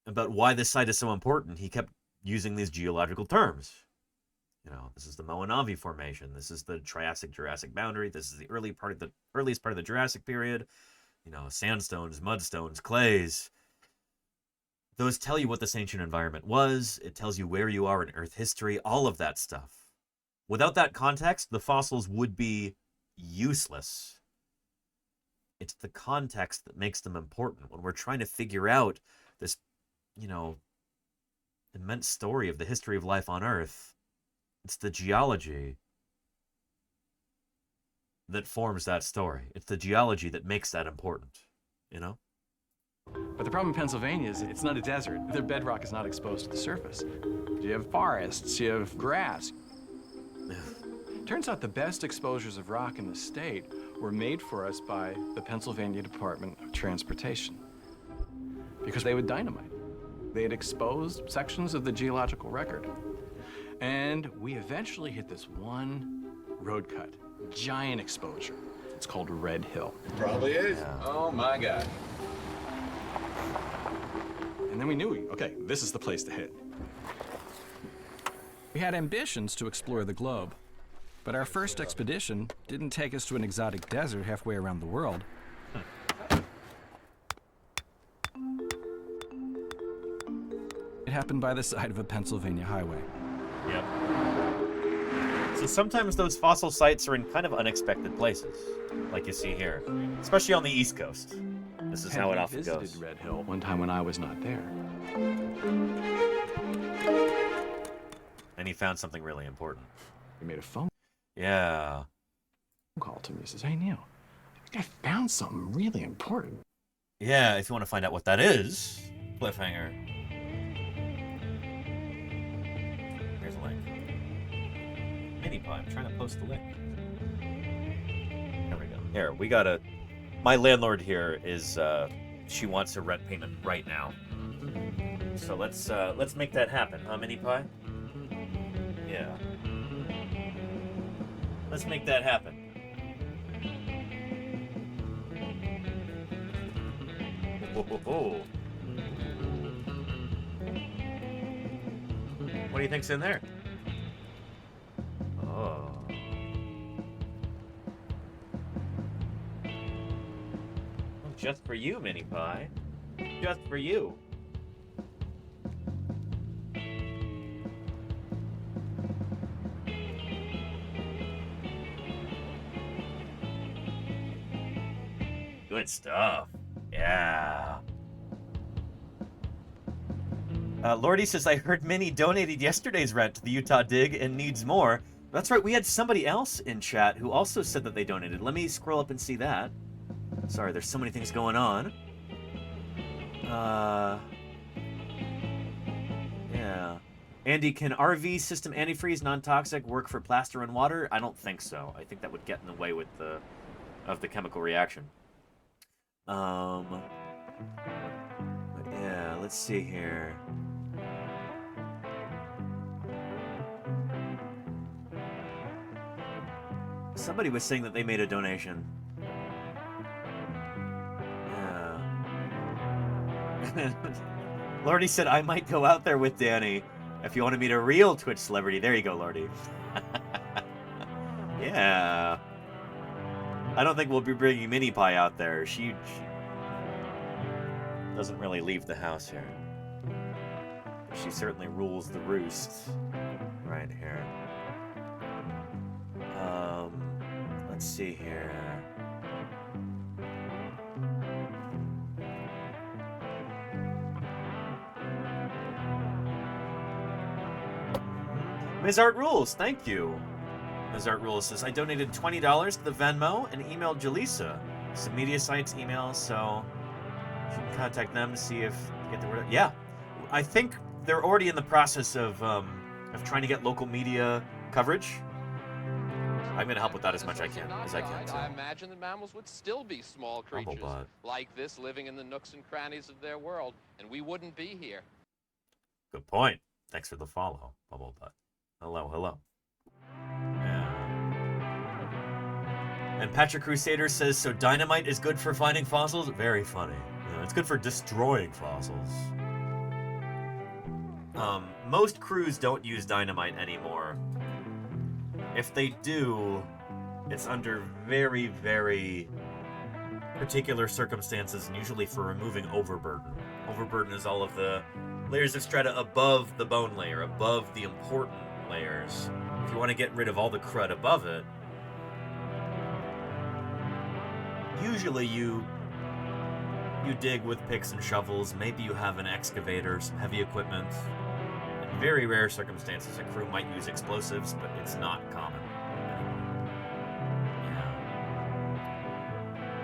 [SPEAKER 1] why this site is so important, he kept using these geological terms. You know, this is the Moenavi Formation. This is the Triassic-Jurassic boundary. This is the earliest part of the Jurassic period. You know, sandstones, mudstones, clays. Those tell you what this ancient environment was. It tells you where you are in Earth history, all of that stuff. Without that context, the fossils would be useless. It's the context that makes them important. When we're trying to figure out this, you know, immense story of the history of life on Earth, it's the geology that forms that story. It's the geology that makes that important. you know?
[SPEAKER 20] But the problem in Pennsylvania is it's not a desert. The bedrock is not exposed to the surface. You have forests, you have grass. Turns out the best exposures of rock in the state were made for us by the Pennsylvania Department of Transportation, because they would dynamite. They had exposed sections of the geological record. And we eventually hit this one road cut, giant exposure. It's called Red Hill.
[SPEAKER 3] Probably is.
[SPEAKER 20] Yeah. Oh my God. And then we knew, okay, this is the place to hit.
[SPEAKER 19] We had ambitions to explore the globe, but our first expedition didn't take us to an exotic desert halfway around the world. It happened by the side of a Pennsylvania highway.
[SPEAKER 1] Yep. So sometimes those fossil sites are in kind of unexpected places, like you see here, especially on the East Coast. This is how it often goes.
[SPEAKER 20] I visited Red Hill one time when I was not there.
[SPEAKER 1] And he found something really important.
[SPEAKER 20] He made a phone
[SPEAKER 1] call
[SPEAKER 20] to me. He says, "Hey, Neil, I found something really important."
[SPEAKER 1] Yeah, if you want to find out what that is, cliffhanger. Here's a link. MiniPie, I'm trying to post the link. There we go. Here, we got a... My landlord here is, she wants a rent payment right now. So let's make that happen, huh, MiniPie? Yeah. Let's make that happen. Whoa. What do you think's in there? Oh. Just for you, MiniPie. Just for you. Good stuff. Yeah. Lordy says, I heard Minnie donated yesterday's rent to the Utah Dig and needs more. That's right, we had somebody else in chat who also said that they donated. Let me scroll up and see that. Sorry, there's so many things going on. Yeah. Andy, can RV system antifreeze non-toxic work for plaster and water? I don't think so. I think that would get in the way with of the chemical reaction. But yeah, let's see here. Somebody was saying that they made a donation. Yeah. Lordy said, I might go out there with Danny if you want to meet a real Twitch celebrity. There you go, Lordy. Yeah. I don't think we'll be bringing MiniPie out there. She doesn't really leave the house here. She certainly rules the roost right here. Let's see here. Ms. Art Rules, thank you. Ms. Art Rules says, I donated $20 to the Venmo and emailed Jaleesa. Some media sites email, so you can contact them to see if you get the word out. Yeah, I think they're already in the process of trying to get local media coverage. I'm going to help with that as much as I can.
[SPEAKER 4] I imagine that mammals would still be small creatures like this living in the nooks and crannies of their world, and we wouldn't be here.
[SPEAKER 1] Good point. Thanks for the follow, Bubblebutt. Hello. Yeah. And Patrick Crusader says, so dynamite is good for finding fossils? Very funny. Yeah, it's good for destroying fossils. Most crews don't use dynamite anymore. If they do, it's under very, very particular circumstances, and usually for removing overburden. Overburden is all of the layers of strata above the bone layer, above the important layers. If you want to get rid of all the crud above it, usually you dig with picks and shovels. Maybe you have an excavator, some heavy equipment. In very rare circumstances, a crew might use explosives, but it's not common.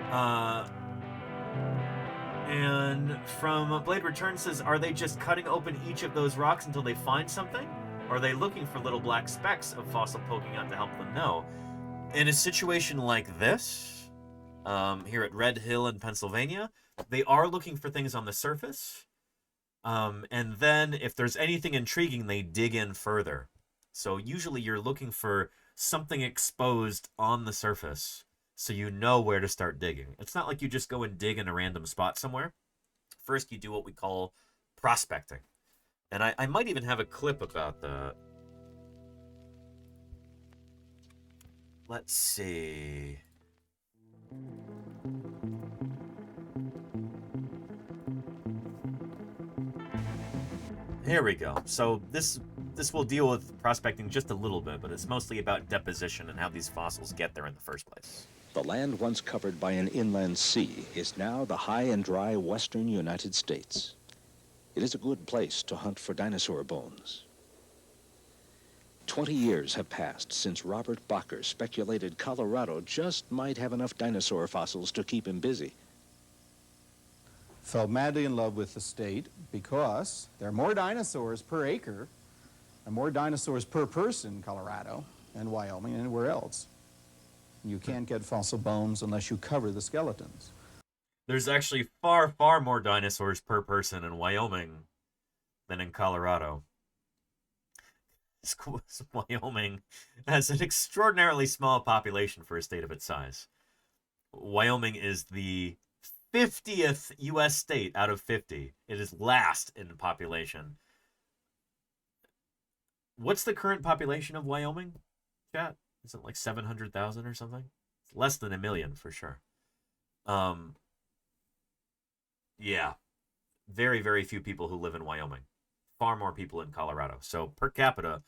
[SPEAKER 1] Yeah. And from Blade Return says, are they just cutting open each of those rocks until they find something? Or are they looking for little black specks of fossil poking out to help them know? In a situation like this, here at Red Hill in Pennsylvania, they are looking for things on the surface. And then if there's anything intriguing, they dig in further. So usually you're looking for something exposed on the surface so you know where to start digging. It's not like you just go and dig in a random spot somewhere. First, you do what we call prospecting. And I might even have a clip about that. Let's see. Here we go. So this will deal with prospecting just a little bit, but it's mostly about deposition and how these fossils get there in the first place.
[SPEAKER 5] The land once covered by an inland sea is now the high and dry western United States. It is a good place to hunt for dinosaur bones. 20 years have passed since Robert Bacher speculated Colorado just might have enough dinosaur fossils to keep him busy.
[SPEAKER 13] Fell madly in love with the state because there are more dinosaurs per acre and more dinosaurs per person in Colorado and Wyoming and anywhere else. You can't get fossil bones unless you cover the skeletons.
[SPEAKER 1] There's actually far, far more dinosaurs per person in Wyoming than in Colorado. Wyoming has an extraordinarily small population for a state of its size. Wyoming is the 50th U.S. state out of 50. It is last in population. What's the current population of Wyoming, chat? Is it like 700,000 or something? It's less than 1 million for sure. Yeah. Very, very few people who live in Wyoming. Far more people in Colorado. So per capita,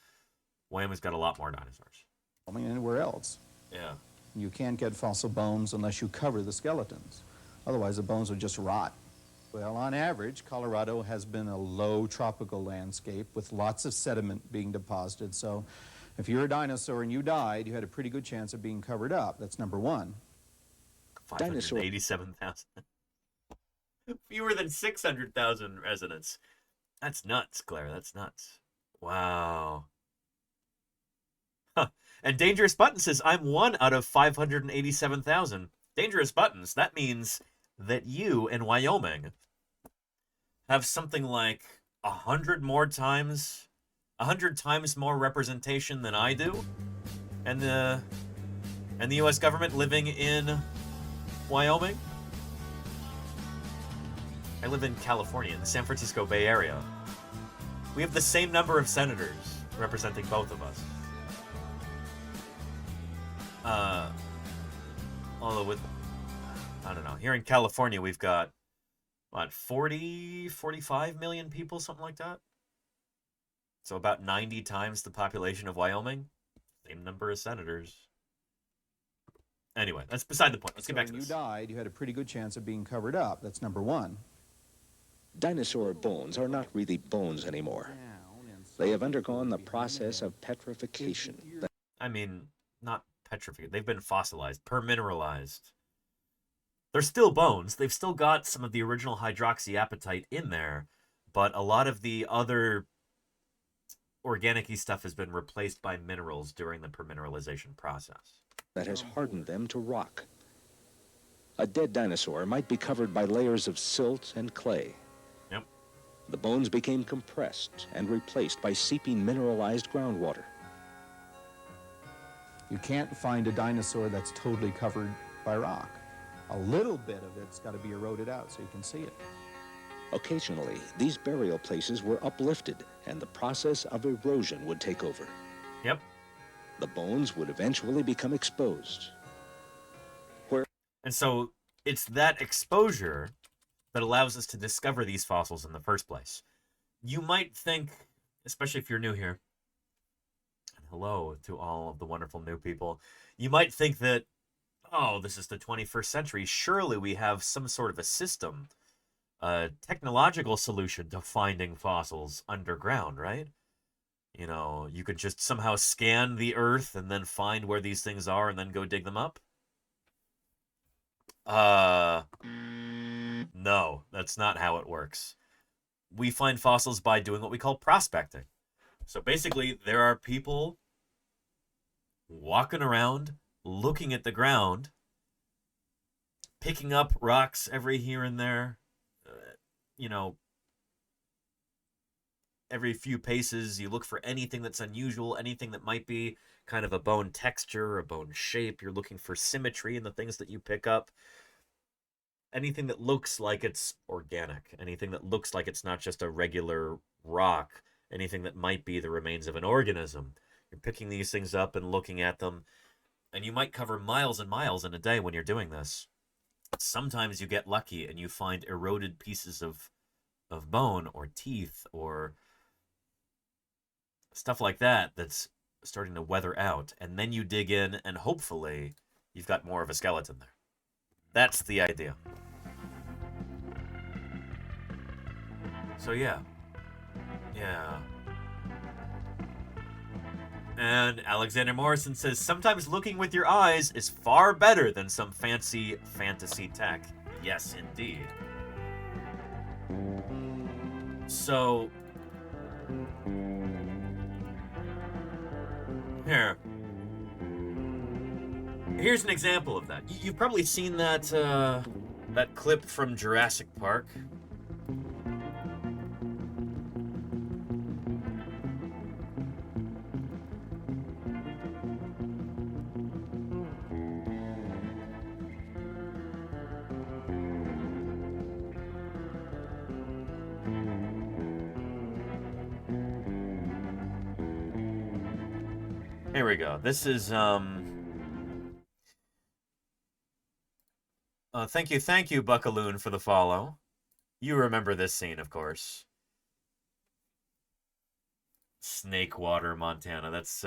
[SPEAKER 1] Wyoming's got a lot more dinosaurs.
[SPEAKER 13] Wyoming and anywhere else.
[SPEAKER 1] Yeah.
[SPEAKER 13] You can't get fossil bones unless you cover the skeletons. Otherwise, the bones would just rot. Well, on average, Colorado has been a low tropical landscape with lots of sediment being deposited. So if you're a dinosaur and you died, you had a pretty good chance of being covered up. That's number one.
[SPEAKER 1] 587,000. Fewer than 600,000 residents. That's nuts, Claire. That's nuts. Wow. Huh. And Dangerous Button says, I'm 1 out of 587,000. Dangerous Buttons, that means that you in Wyoming have something like 100 times more representation than I do, and the U.S. government living in Wyoming. I live in California, in the San Francisco Bay Area. We have the same number of senators representing both of us. Although with, I don't know, here in California we've got, what, 45 million people, something like that? So about 90 times the population of Wyoming. Same number of senators. Anyway, that's beside the point. Let's get back to this.
[SPEAKER 13] When you died, you had a pretty good chance of being covered up. That's number one.
[SPEAKER 5] Dinosaur bones are not really bones anymore. They have undergone the process of petrification.
[SPEAKER 1] I mean, not petrified. They've been fossilized, permineralized. They're still bones. They've still got some of the original hydroxyapatite in there, but a lot of the other organic-y stuff has been replaced by minerals during the permineralization process.
[SPEAKER 5] That has hardened them to rock. A dead dinosaur might be covered by layers of silt and clay.
[SPEAKER 1] Yep.
[SPEAKER 5] The bones became compressed and replaced by seeping mineralized groundwater.
[SPEAKER 13] You can't find a dinosaur that's totally covered by rock. A little bit of it's got to be eroded out so you can see it.
[SPEAKER 5] Occasionally, these burial places were uplifted and the process of erosion would take over.
[SPEAKER 1] Yep.
[SPEAKER 5] The bones would eventually become exposed.
[SPEAKER 1] And so it's that exposure that allows us to discover these fossils in the first place. You might think, especially if you're new here, and hello to all of the wonderful new people, you might think that, oh, this is the 21st century. Surely we have some sort of a system, a technological solution to finding fossils underground, right? You know, you could just somehow scan the earth and then find where these things are and then go dig them up. No, That's not how it works. We find fossils by doing what we call prospecting. So basically, there are people walking around, looking at the ground, picking up rocks every here and there, every few paces. You look for anything that's unusual, anything that might be kind of a bone texture, a bone shape. You're looking for symmetry in the things that you pick up. Anything that looks like it's organic, anything that looks like it's not just a regular rock, anything that might be the remains of an organism. You're picking these things up and looking at them, and you might cover miles and miles in a day when you're doing this. Sometimes you get lucky and you find eroded pieces of bone or teeth or stuff like that that's starting to weather out, and then you dig in and hopefully you've got more of a skeleton there. That's the idea. So yeah. And Alexander Morrison says, sometimes looking with your eyes is far better than some fancy fantasy tech. Yes, indeed. So, here's an example of that. You've probably seen that that clip from Jurassic Park. Here we go. This is thank you, Buckaloon, for the follow. You remember this scene, of course. Snakewater, Montana. That's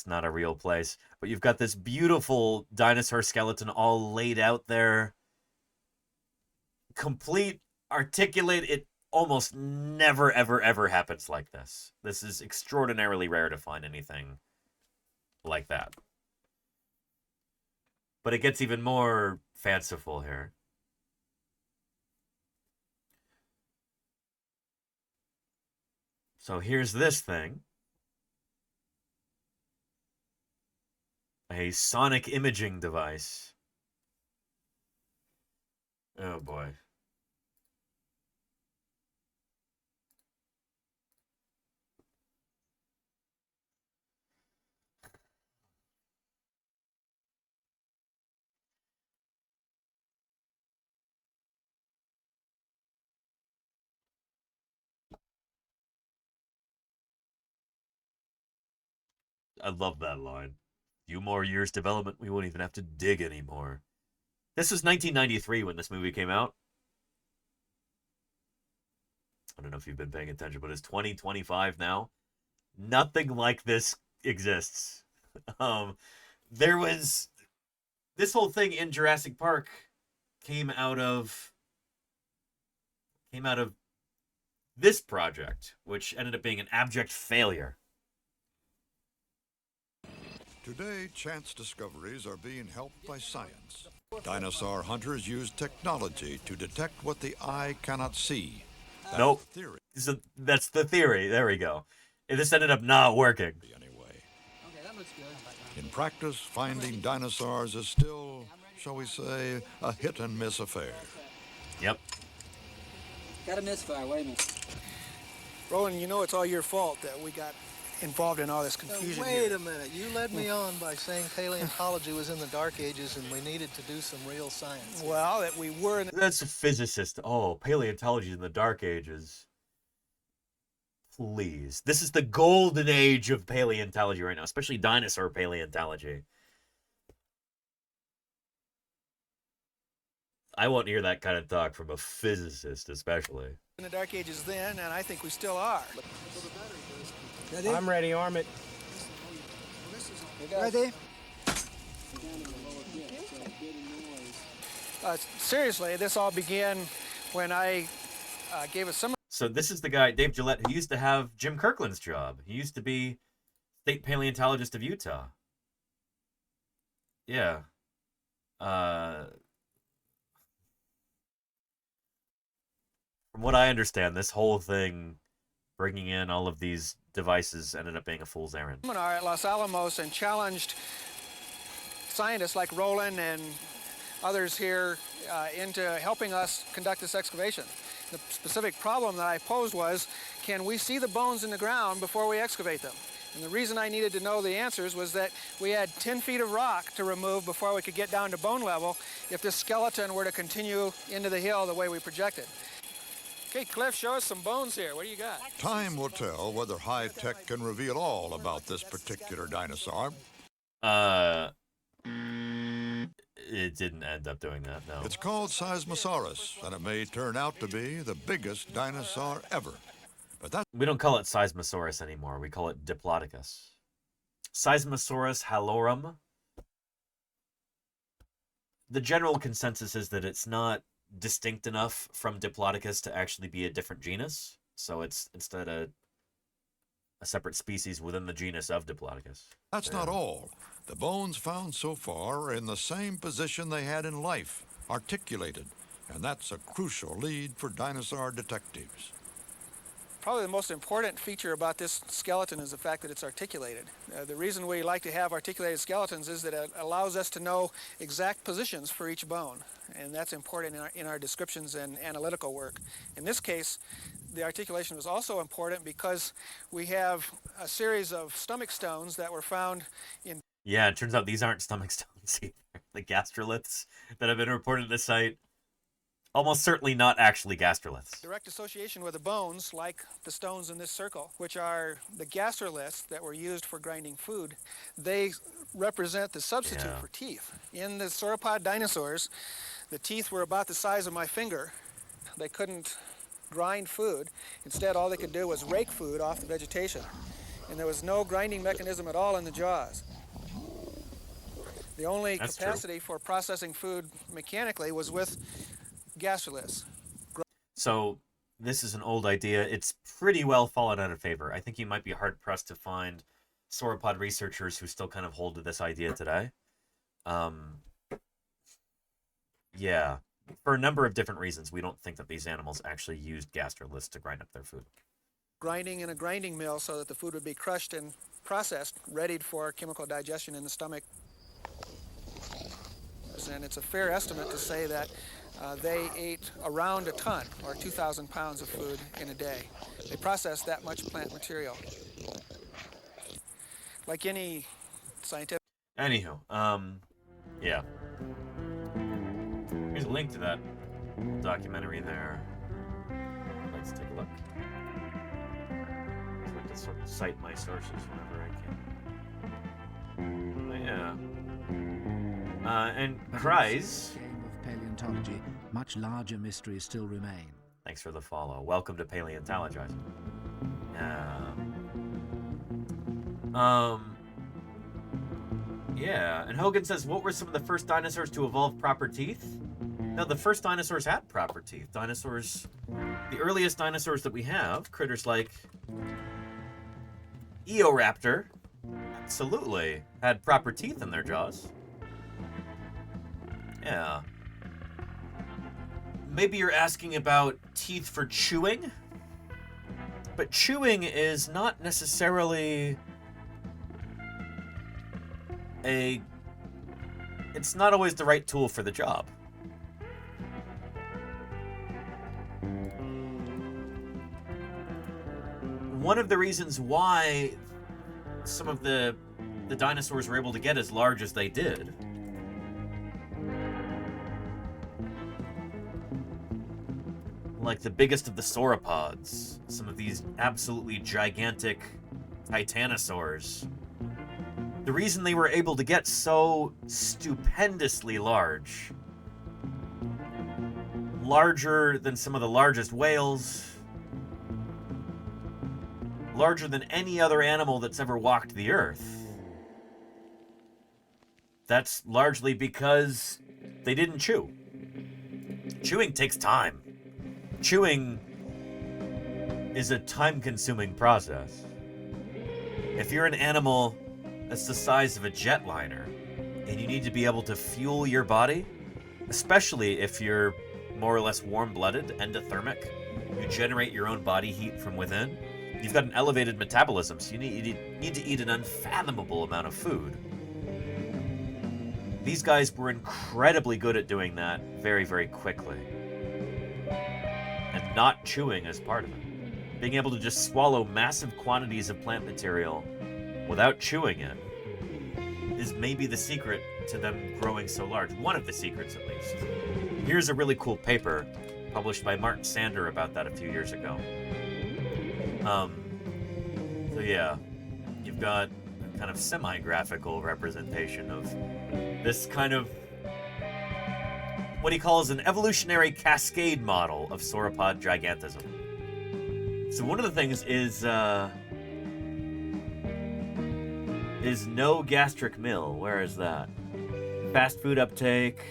[SPEAKER 1] not a real place. But you've got this beautiful dinosaur skeleton all laid out there. Complete, articulate. It almost never, ever, ever happens like this. This is extraordinarily rare to find anything like that. But it gets even more fanciful here. So here's this thing. A sonic imaging device. Oh boy. I love that line. Few more years development, we won't even have to dig anymore. This was 1993 when this movie came out. I don't know if you've been paying attention, but it's 2025 now. Nothing like this exists. There was... This whole thing in Jurassic Park came out of this project, which ended up being an abject failure.
[SPEAKER 7] Today, chance discoveries are being helped by science. Dinosaur hunters use technology to detect what the eye cannot see.
[SPEAKER 1] Nope. That's the theory. There we go. This ended up not working.
[SPEAKER 7] In practice, finding dinosaurs is still, shall we say, a hit-and-miss affair.
[SPEAKER 1] Yep.
[SPEAKER 11] Got a misfire, wait a minute.
[SPEAKER 23] Roland, you know it's all your fault that we got involved in all this confusion
[SPEAKER 11] Wait a minute. You led me on by saying paleontology was in the Dark Ages and we needed to do some real science.
[SPEAKER 23] Well, that we were in...
[SPEAKER 1] That's a physicist. Oh, paleontology in the Dark Ages. Please. This is the golden age of paleontology right now, especially dinosaur paleontology. I won't hear that kind of talk from a physicist, especially.
[SPEAKER 23] In the Dark Ages then, and I think we still are.
[SPEAKER 11] Ready?
[SPEAKER 23] I'm ready, arm it.
[SPEAKER 11] Ready?
[SPEAKER 23] Seriously, this all began when I gave a seminar.
[SPEAKER 1] So this is the guy, Dave Gillette, who used to have Jim Kirkland's job. He used to be state paleontologist of Utah. Yeah. From what I understand, this whole thing, bringing in all of these devices, ended up being a fool's errand.
[SPEAKER 23] Seminar at Los Alamos and challenged scientists like Roland and others here into helping us conduct this excavation. The specific problem that I posed was, can we see the bones in the ground before we excavate them? And the reason I needed to know the answers was that we had 10 feet of rock to remove before we could get down to bone level if this skeleton were to continue into the hill the way we projected. Okay, Cliff, show us some bones here. What do you got?
[SPEAKER 7] Time will tell whether high tech can reveal all about this particular dinosaur.
[SPEAKER 1] It didn't end up doing that, no.
[SPEAKER 7] It's called Seismosaurus, and it may turn out to be the biggest dinosaur ever. But that
[SPEAKER 1] We don't call it Seismosaurus anymore. We call it Diplodocus. Seismosaurus halorum. The general consensus is that it's not distinct enough from Diplodocus to actually be a different genus. So it's instead a separate species within the genus of Diplodocus.
[SPEAKER 7] That's not all. The bones found so far are in the same position they had in life, articulated. And that's a crucial lead for dinosaur detectives.
[SPEAKER 23] Probably the most important feature about this skeleton is the fact that it's articulated. The reason we like to have articulated skeletons is that it allows us to know exact positions for each bone, and that's important in our descriptions and analytical work. In this case, the articulation was also important because we have a series of stomach stones that were found in...
[SPEAKER 1] Yeah, it turns out these aren't stomach stones either. The gastroliths that have been reported at this site, almost certainly not actually gastroliths.
[SPEAKER 23] Direct association with the bones, like the stones in this circle, which are the gastroliths that were used for grinding food. They represent the substitute for teeth. In the sauropod dinosaurs, the teeth were about the size of my finger. They couldn't grind food. Instead, all they could do was rake food off the vegetation. And there was no grinding mechanism at all in the jaws. The only capacity for processing food mechanically was with gastroliths.
[SPEAKER 1] So this is an old idea. It's pretty well fallen out of favor. I think you might be hard-pressed to find sauropod researchers who still kind of hold to this idea today. Yeah, for a number of different reasons, we don't think that these animals actually used gastroliths to grind up their food.
[SPEAKER 23] Grinding in a grinding mill so that the food would be crushed and processed, readied for chemical digestion in the stomach. And it's a fair estimate to say that they ate around a ton, or 2,000 pounds of food in a day. They processed that much plant material. Like any scientific...
[SPEAKER 1] Anywho, yeah. Here's a link to that documentary there. Let's take a look. I like to sort of cite my sources whenever I can. But yeah. And Kreis...
[SPEAKER 17] Paleontology, much larger mysteries still remain.
[SPEAKER 1] Thanks for the follow. Welcome to Paleontologizing. Yeah, and Hogan says, what were some of the first dinosaurs to evolve proper teeth? No, the first dinosaurs had proper teeth. The earliest dinosaurs that we have, critters like Eoraptor, absolutely had proper teeth in their jaws. Yeah. Maybe you're asking about teeth for chewing, but chewing is not necessarily it's not always the right tool for the job. One of the reasons why some of the dinosaurs were able to get as large as they did like the biggest of the sauropods, some of these absolutely gigantic titanosaurs. The reason they were able to get so stupendously large, larger than some of the largest whales, larger than any other animal that's ever walked the earth, that's largely because they didn't chew. Chewing takes time. Chewing is a time-consuming process. If you're an animal that's the size of a jetliner, and you need to be able to fuel your body, especially if you're more or less warm-blooded, endothermic, You generate your own body heat from within. You've got an elevated metabolism, so you need to eat an unfathomable amount of food. These guys were incredibly good at doing that very, very quickly. And not chewing as part of it. Being able to just swallow massive quantities of plant material without chewing it is maybe the secret to them growing so large. One of the secrets, at least. Here's a really cool paper published by Martin Sander about that a few years ago. So yeah, you've got a kind of semi-graphical representation of this kind of what he calls an evolutionary cascade model of sauropod gigantism. So one of the things is no gastric mill. Where is that? Fast food uptake.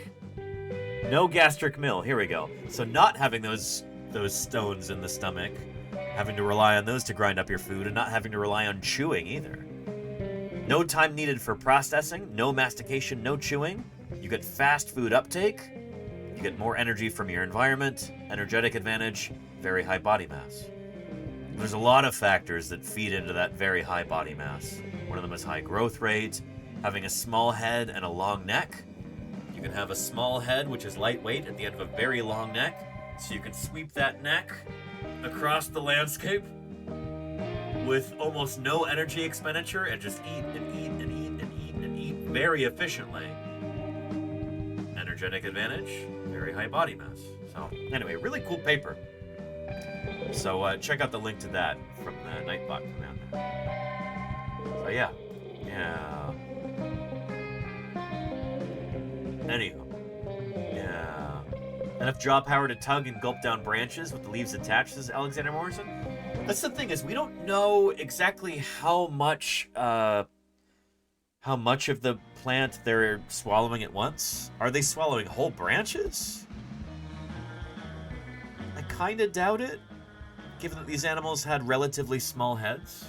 [SPEAKER 1] No gastric mill. Here we go. So not having those stones in the stomach, having to rely on those to grind up your food, and not having to rely on chewing either. No time needed for processing, no mastication, no chewing. You get fast food uptake. You get more energy from your environment, energetic advantage, very high body mass. There's a lot of factors that feed into that very high body mass. One of them is high growth rate, having a small head and a long neck. You can have a small head, which is lightweight, at the end of a very long neck, so you can sweep that neck across the landscape with almost no energy expenditure and just eat and eat and eat and eat and eat very efficiently. Energetic advantage, very high body mass. So anyway, really cool paper. So check out the link to that from the Nightbot command. So yeah. Anyhow. Yeah. Enough jaw power to tug and gulp down branches with the leaves attached, says Alexander Morrison. That's the thing, is we don't know exactly how much of the plant they're swallowing at once. Are they swallowing whole branches? I kind of doubt it, given that these animals had relatively small heads.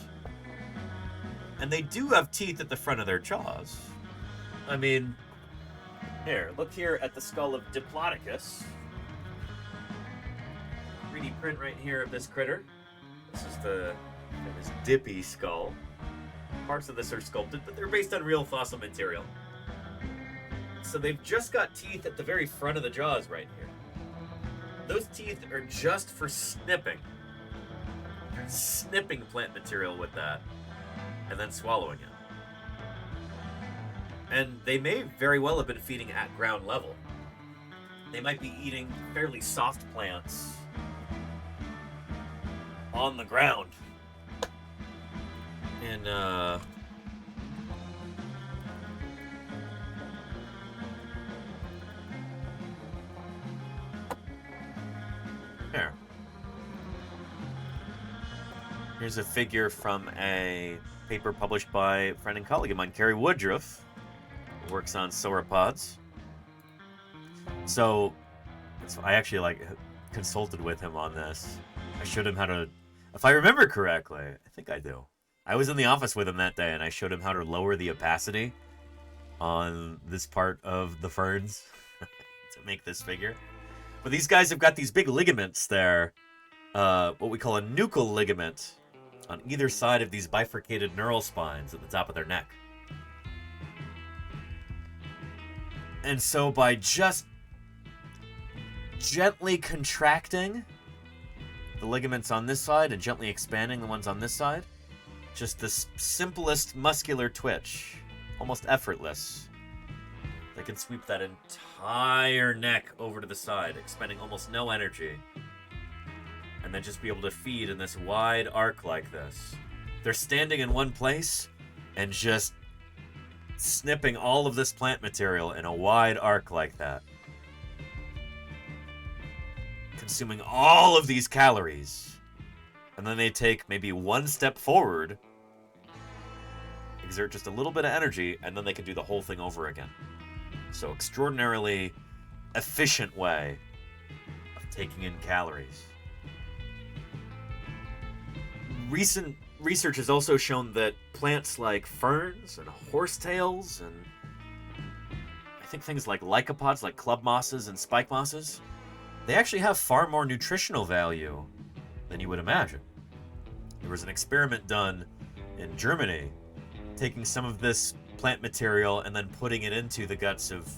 [SPEAKER 1] And they do have teeth at the front of their jaws. I mean, here, look here at the skull of Diplodocus. 3D print right here of this critter. This is this dippy skull. Parts of this are sculpted, but they're based on real fossil material. So they've just got teeth at the very front of the jaws right here. Those teeth are just for snipping. They're snipping plant material with that, and then swallowing it. And they may very well have been feeding at ground level. They might be eating fairly soft plants on the ground. And, here. Here's a figure from a paper published by a friend and colleague of mine, Kerry Woodruff, who works on sauropods. So, I actually, consulted with him on this. I showed him how to, if I remember correctly, I think I do. I was in the office with him that day, and I showed him how to lower the opacity on this part of the ferns to make this figure. But these guys have got these big ligaments there, what we call a nuchal ligament, on either side of these bifurcated neural spines at the top of their neck. And so by just gently contracting the ligaments on this side and gently expanding the ones on this side, just the simplest muscular twitch, almost effortless, they can sweep that entire neck over to the side, expending almost no energy, and then just be able to feed in this wide arc like this. They're standing in one place and just snipping all of this plant material in a wide arc like that, consuming all of these calories, and then they take maybe one step forward, exert just a little bit of energy, and then they can do the whole thing over again. So extraordinarily efficient way of taking in calories. Recent research has also shown that plants like ferns and horsetails and I think things like lycopods, like club mosses and spike mosses, they actually have far more nutritional value than you would imagine. There was an experiment done in Germany, taking some of this plant material and then putting it into the guts of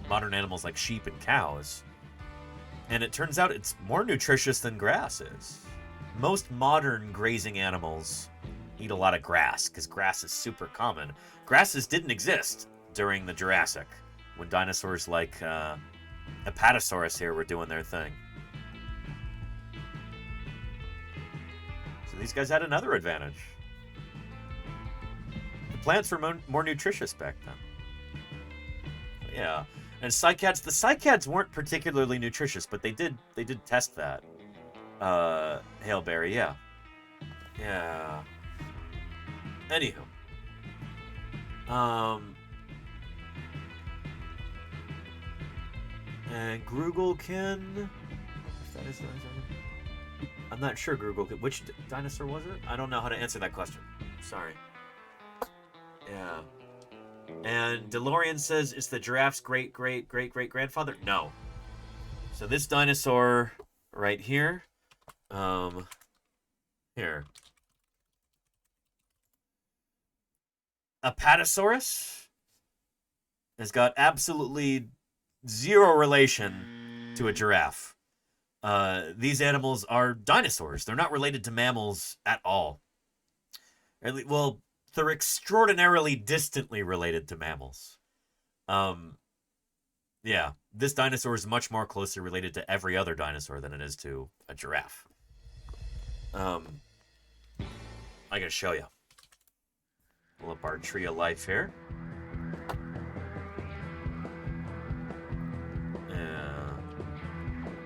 [SPEAKER 1] modern animals like sheep and cows. And it turns out it's more nutritious than grass is. Most modern grazing animals eat a lot of grass because grass is super common. Grasses didn't exist during the Jurassic, when dinosaurs like Apatosaurus here were doing their thing. So these guys had another advantage. The plants were more nutritious back then. Yeah, and cycads. The cycads weren't particularly nutritious, but they did test that. Hailberry, yeah. Anywho. And Grugelkin. I'm not sure, Grugelkin. Which dinosaur was it? I don't know how to answer that question. Sorry. Yeah. And DeLorean says it's the giraffe's great-great-great-great-grandfather. No. So this dinosaur right here. Here. Apatosaurus has got absolutely zero relation to a giraffe. These animals are dinosaurs. They're not related to mammals at all. Well, they're extraordinarily distantly related to mammals. Yeah, this dinosaur is much more closely related to every other dinosaur than it is to a giraffe. I gotta show you. Pull up our tree of life here.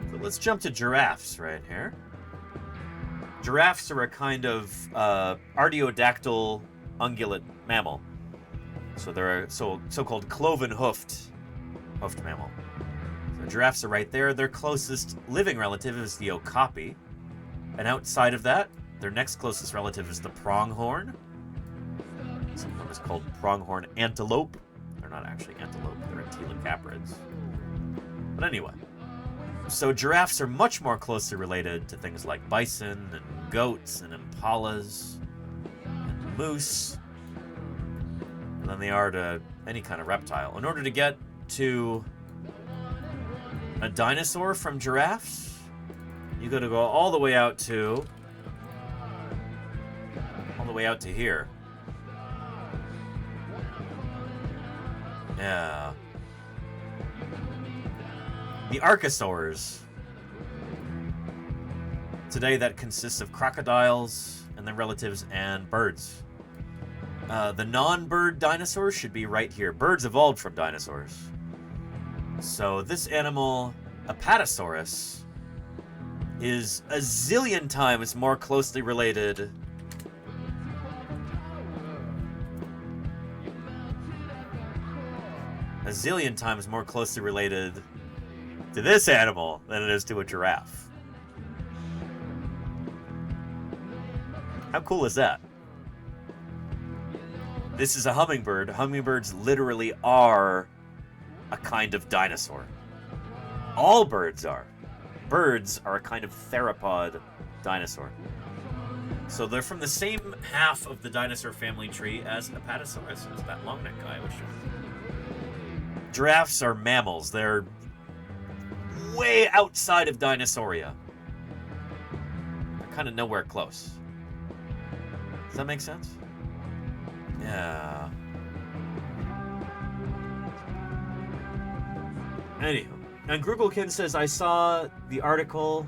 [SPEAKER 1] So let's jump to giraffes right here. Giraffes are a kind of artiodactyl ungulate mammal. So they're a so-called cloven-hoofed mammal. So giraffes are right there. Their closest living relative is the okapi. And outside of that, their next closest relative is the pronghorn. Sometimes called pronghorn antelope. They're not actually antelope, they're antilocaprids. But anyway, so giraffes are much more closely related to things like bison and goats and impalas and moose than they are to any kind of reptile. In order to get to a dinosaur from giraffes, you gotta go all the way out to here. Yeah. The archosaurs. Today that consists of crocodiles and their relatives and birds. The non-bird dinosaurs should be right here. Birds evolved from dinosaurs. So this animal, Apatosaurus, is a zillion times more closely related to this animal than it is to a giraffe. How cool is that? This is a hummingbird. Hummingbirds literally are a kind of dinosaur. All birds are. Birds are a kind of theropod dinosaur. So they're from the same half of the dinosaur family tree as Apatosaurus, as that long neck guy I was showing. Giraffes are mammals. They're way outside of Dinosauria. They're kind of nowhere close. Does that make sense? Yeah. Anywho, and Grugelkin says, I saw the article.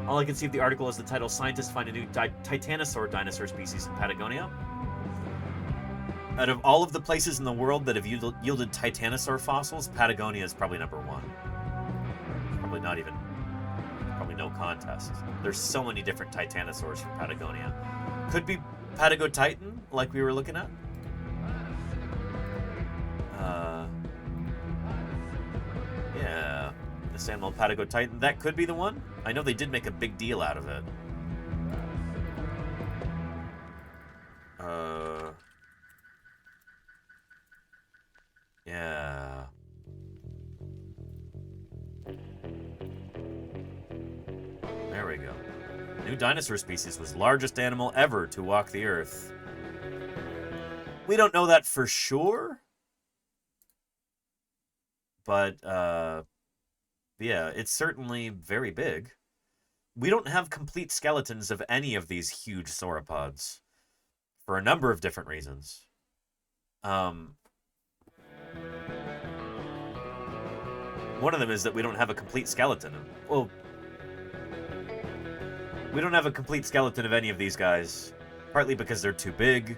[SPEAKER 1] All I can see of the article is the title, Scientists Find a New Titanosaur Dinosaur Species in Patagonia. Out of all of the places in the world that have yielded titanosaur fossils, Patagonia is probably number one. Probably no contest. There's so many different titanosaurs from Patagonia. Could be Patagotitan, like we were looking at. Yeah, this animal Patagotitan, that could be the one. I know they did make a big deal out of it. Yeah. New dinosaur species was largest animal ever to walk the earth. We don't know that for sure. But, yeah, it's certainly very big. We don't have complete skeletons of any of these huge sauropods for a number of different reasons. One of them is that we don't have a complete skeleton. Well, we don't have a complete skeleton of any of these guys, partly because they're too big.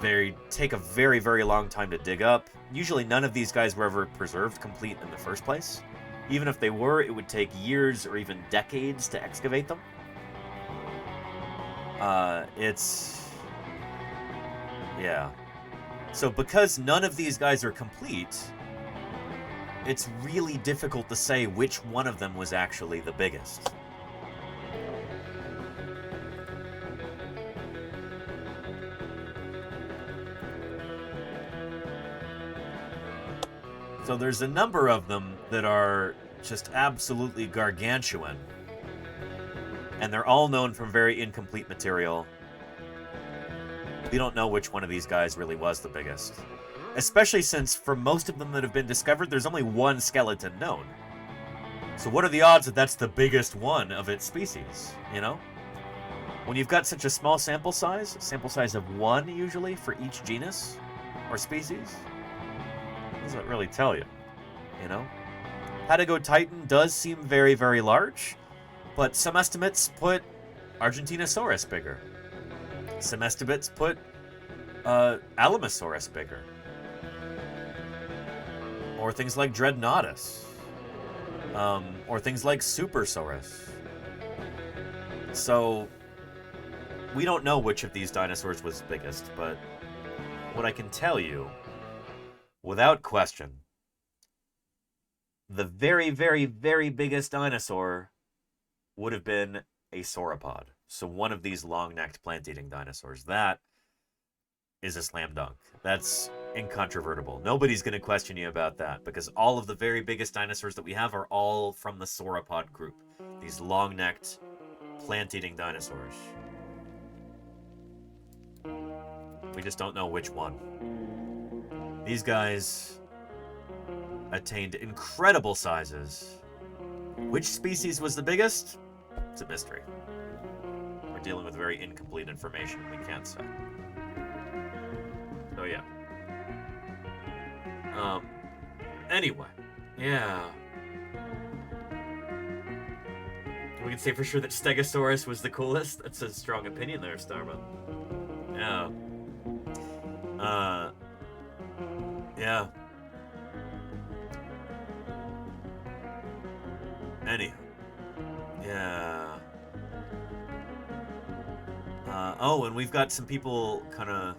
[SPEAKER 1] They take a very, very long time to dig up. Usually none of these guys were ever preserved complete in the first place. Even if they were, it would take years or even decades to excavate them. Yeah. So because none of these guys are complete, it's really difficult to say which one of them was actually the biggest. So there's a number of them that are just absolutely gargantuan. And they're all known from very incomplete material. We don't know which one of these guys really was the biggest. Especially since for most of them that have been discovered, there's only one skeleton known. So what are the odds that that's the biggest one of its species, you know? When you've got such a small sample size of one usually for each genus or species, doesn't really tell you, you know? Patagotitan does seem very, very large, but some estimates put Argentinosaurus bigger. Some estimates put Alamosaurus bigger. Or things like Dreadnoughtus. Or things like Supersaurus. So, we don't know which of these dinosaurs was biggest, but what I can tell you, without question, the very, very, very biggest dinosaur would have been a sauropod. So one of these long-necked plant-eating dinosaurs. That is a slam dunk. That's incontrovertible. Nobody's going to question you about that, because all of the very biggest dinosaurs that we have are all from the sauropod group. These long-necked plant-eating dinosaurs. We just don't know which one. These guys attained incredible sizes. Which species was the biggest? It's a mystery. We're dealing with very incomplete information. We can't say. So yeah. Anyway. Yeah. We can say for sure that Stegosaurus was the coolest. That's a strong opinion there, Starman. Yeah. Yeah. Anyhow. Yeah. Oh, and we've got some people kind of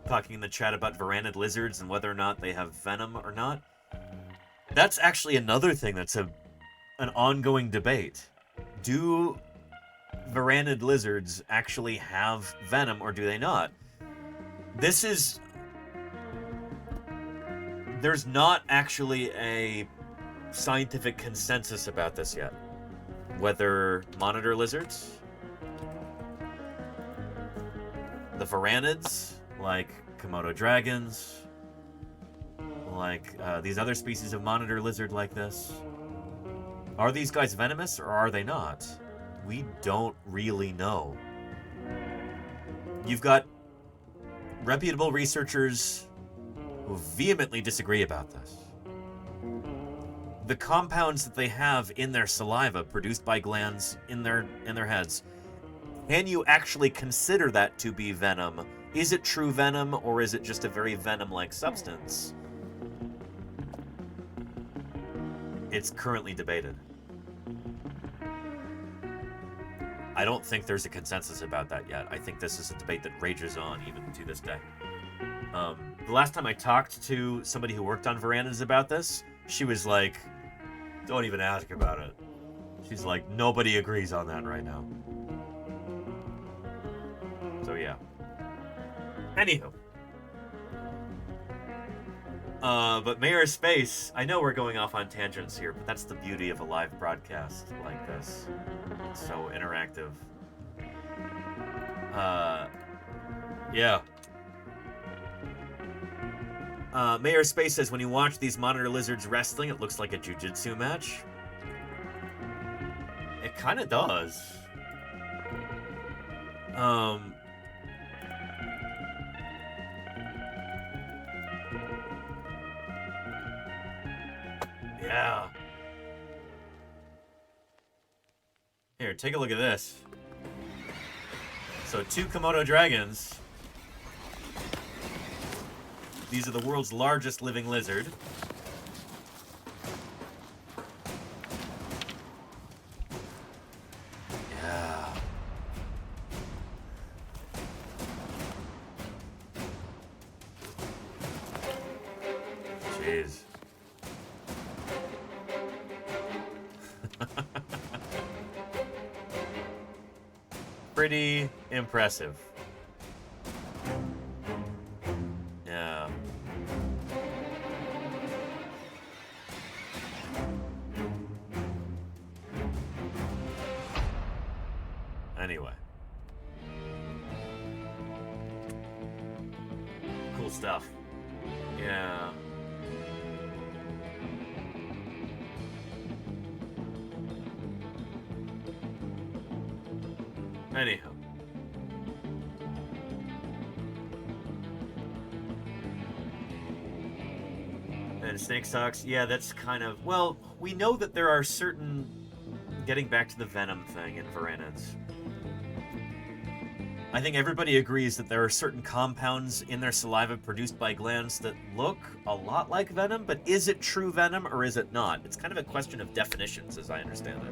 [SPEAKER 1] talking in the chat about varanid lizards and whether or not they have venom or not. That's actually another thing that's an ongoing debate. Do varanid lizards actually have venom or do they not? There's not actually a scientific consensus about this yet. Whether monitor lizards, the varanids, like Komodo dragons, like these other species of monitor lizard like this, are these guys venomous or are they not? We don't really know. You've got reputable researchers who vehemently disagree about this. The compounds that they have in their saliva produced by glands in their heads, can you actually consider that to be venom? Is it true venom or is it just a very venom-like substance? It's currently debated. I don't think there's a consensus about that yet. I think this is a debate that rages on even to this day. The last time I talked to somebody who worked on verandas about this, she was like, don't even ask about it. She's like, nobody agrees on that right now. So yeah. Anywho. But Mayor Space, I know we're going off on tangents here, but that's the beauty of a live broadcast like this. It's so interactive. Yeah. Mayor Space says, when you watch these monitor lizards wrestling, it looks like a jiu-jitsu match. It kind of does. Yeah. Here, take a look at this. So 2 Komodo dragons. These are the world's largest living lizard. Yeah. Jeez. Pretty impressive. Yeah. Anyway. Cool stuff. Yeah. Anyhow. And snake socks, yeah, that's kind of, well, we know that there are certain, getting back to the venom thing in varanids, I think everybody agrees that there are certain compounds in their saliva produced by glands that look a lot like venom, but is it true venom or is it not? It's kind of a question of definitions, as I understand it.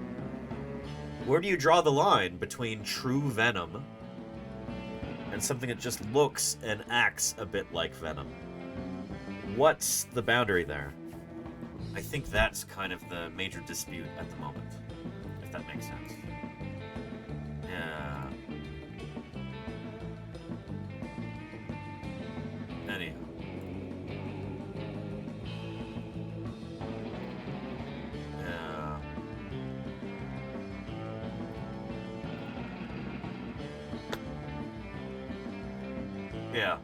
[SPEAKER 1] Where do you draw the line between true venom and something that just looks and acts a bit like venom? What's the boundary there? I think that's kind of the major dispute at the moment, if that makes sense. Yeah. Anyhow. Yeah. Yeah.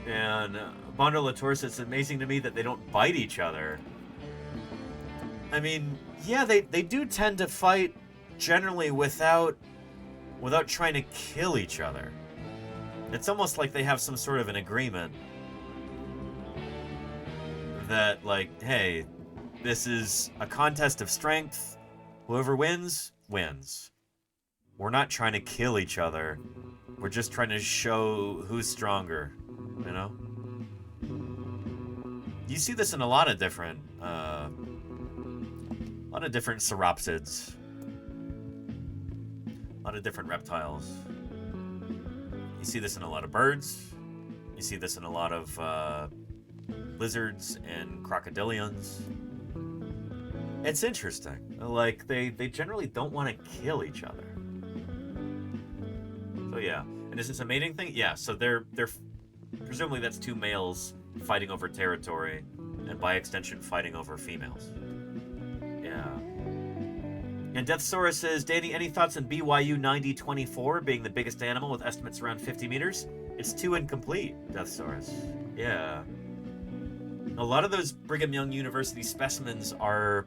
[SPEAKER 1] And Bondo Latour says, it's amazing to me that they don't bite each other. I mean, yeah, they do tend to fight generally without trying to kill each other. It's almost like they have some sort of an agreement that, like, hey, this is a contest of strength. Whoever wins, wins. We're not trying to kill each other. We're just trying to show who's stronger, you know? You see this in a lot of different sauropsids. A lot of different reptiles. You see this in a lot of birds. You see this in a lot of lizards and crocodilians. It's interesting. Like, they generally don't want to kill each other. So yeah. And is this a mating thing? Yeah, so they're presumably that's 2 males fighting over territory, and by extension fighting over females. Yeah. And Deathsaurus says, Danny, any thoughts on BYU 9024 being the biggest animal with estimates around 50 meters? It's too incomplete, Deathsaurus. Yeah. A lot of those Brigham Young University specimens are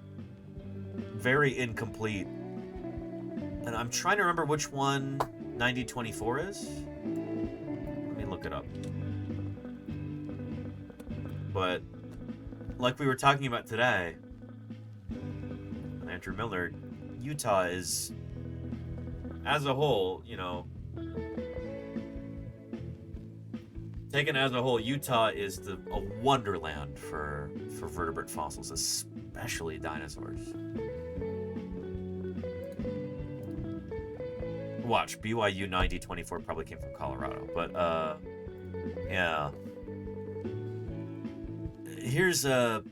[SPEAKER 1] very incomplete. And I'm trying to remember which one 9024 is. Let me look it up. But, like we were talking about today, Andrew Milner, Utah is, as a whole, you know, taken as a whole, Utah is a wonderland for vertebrate fossils, especially dinosaurs. Watch, BYU 9024 probably came from Colorado, but, yeah. Here's a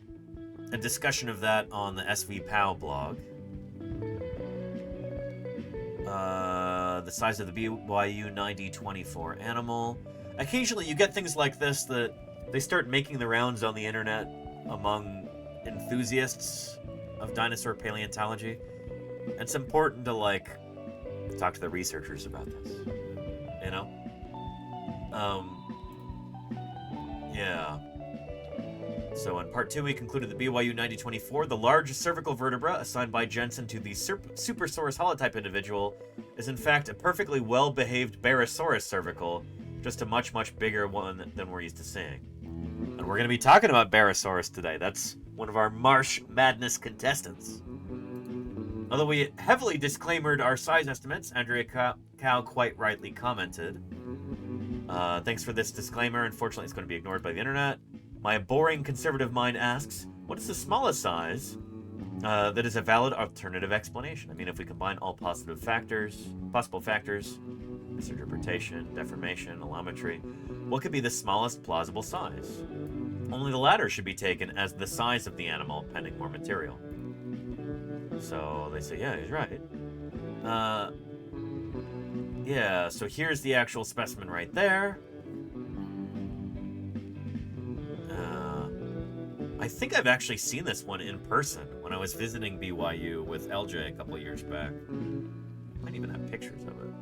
[SPEAKER 1] discussion of that on the SV PAL blog. The size of the BYU 9024 animal. occasionally you get things like this that they start making the rounds on the internet among enthusiasts of dinosaur paleontology. It's important to, like, talk to the researchers about this, you know? Yeah. So in part 2, we concluded the BYU 9024, the large cervical vertebra assigned by Jensen to the Supersaurus holotype individual is in fact a perfectly well-behaved Barosaurus cervical, just a much, much bigger one than we're used to seeing. And we're going to be talking about Barosaurus today. That's one of our Marsh Madness contestants. Although we heavily disclaimered our size estimates, Andrea Cow quite rightly commented, thanks for this disclaimer. Unfortunately, it's going to be ignored by the internet. My boring conservative mind asks, what is the smallest size that is a valid alternative explanation? I mean, if we combine all possible factors, misinterpretation, deformation, allometry, what could be the smallest plausible size? Only the latter should be taken as the size of the animal, pending more material. So they say, yeah, he's right. Yeah, so here's the actual specimen right there. I think I've actually seen this one in person when I was visiting BYU with LJ a couple of years back. Might even have pictures of it.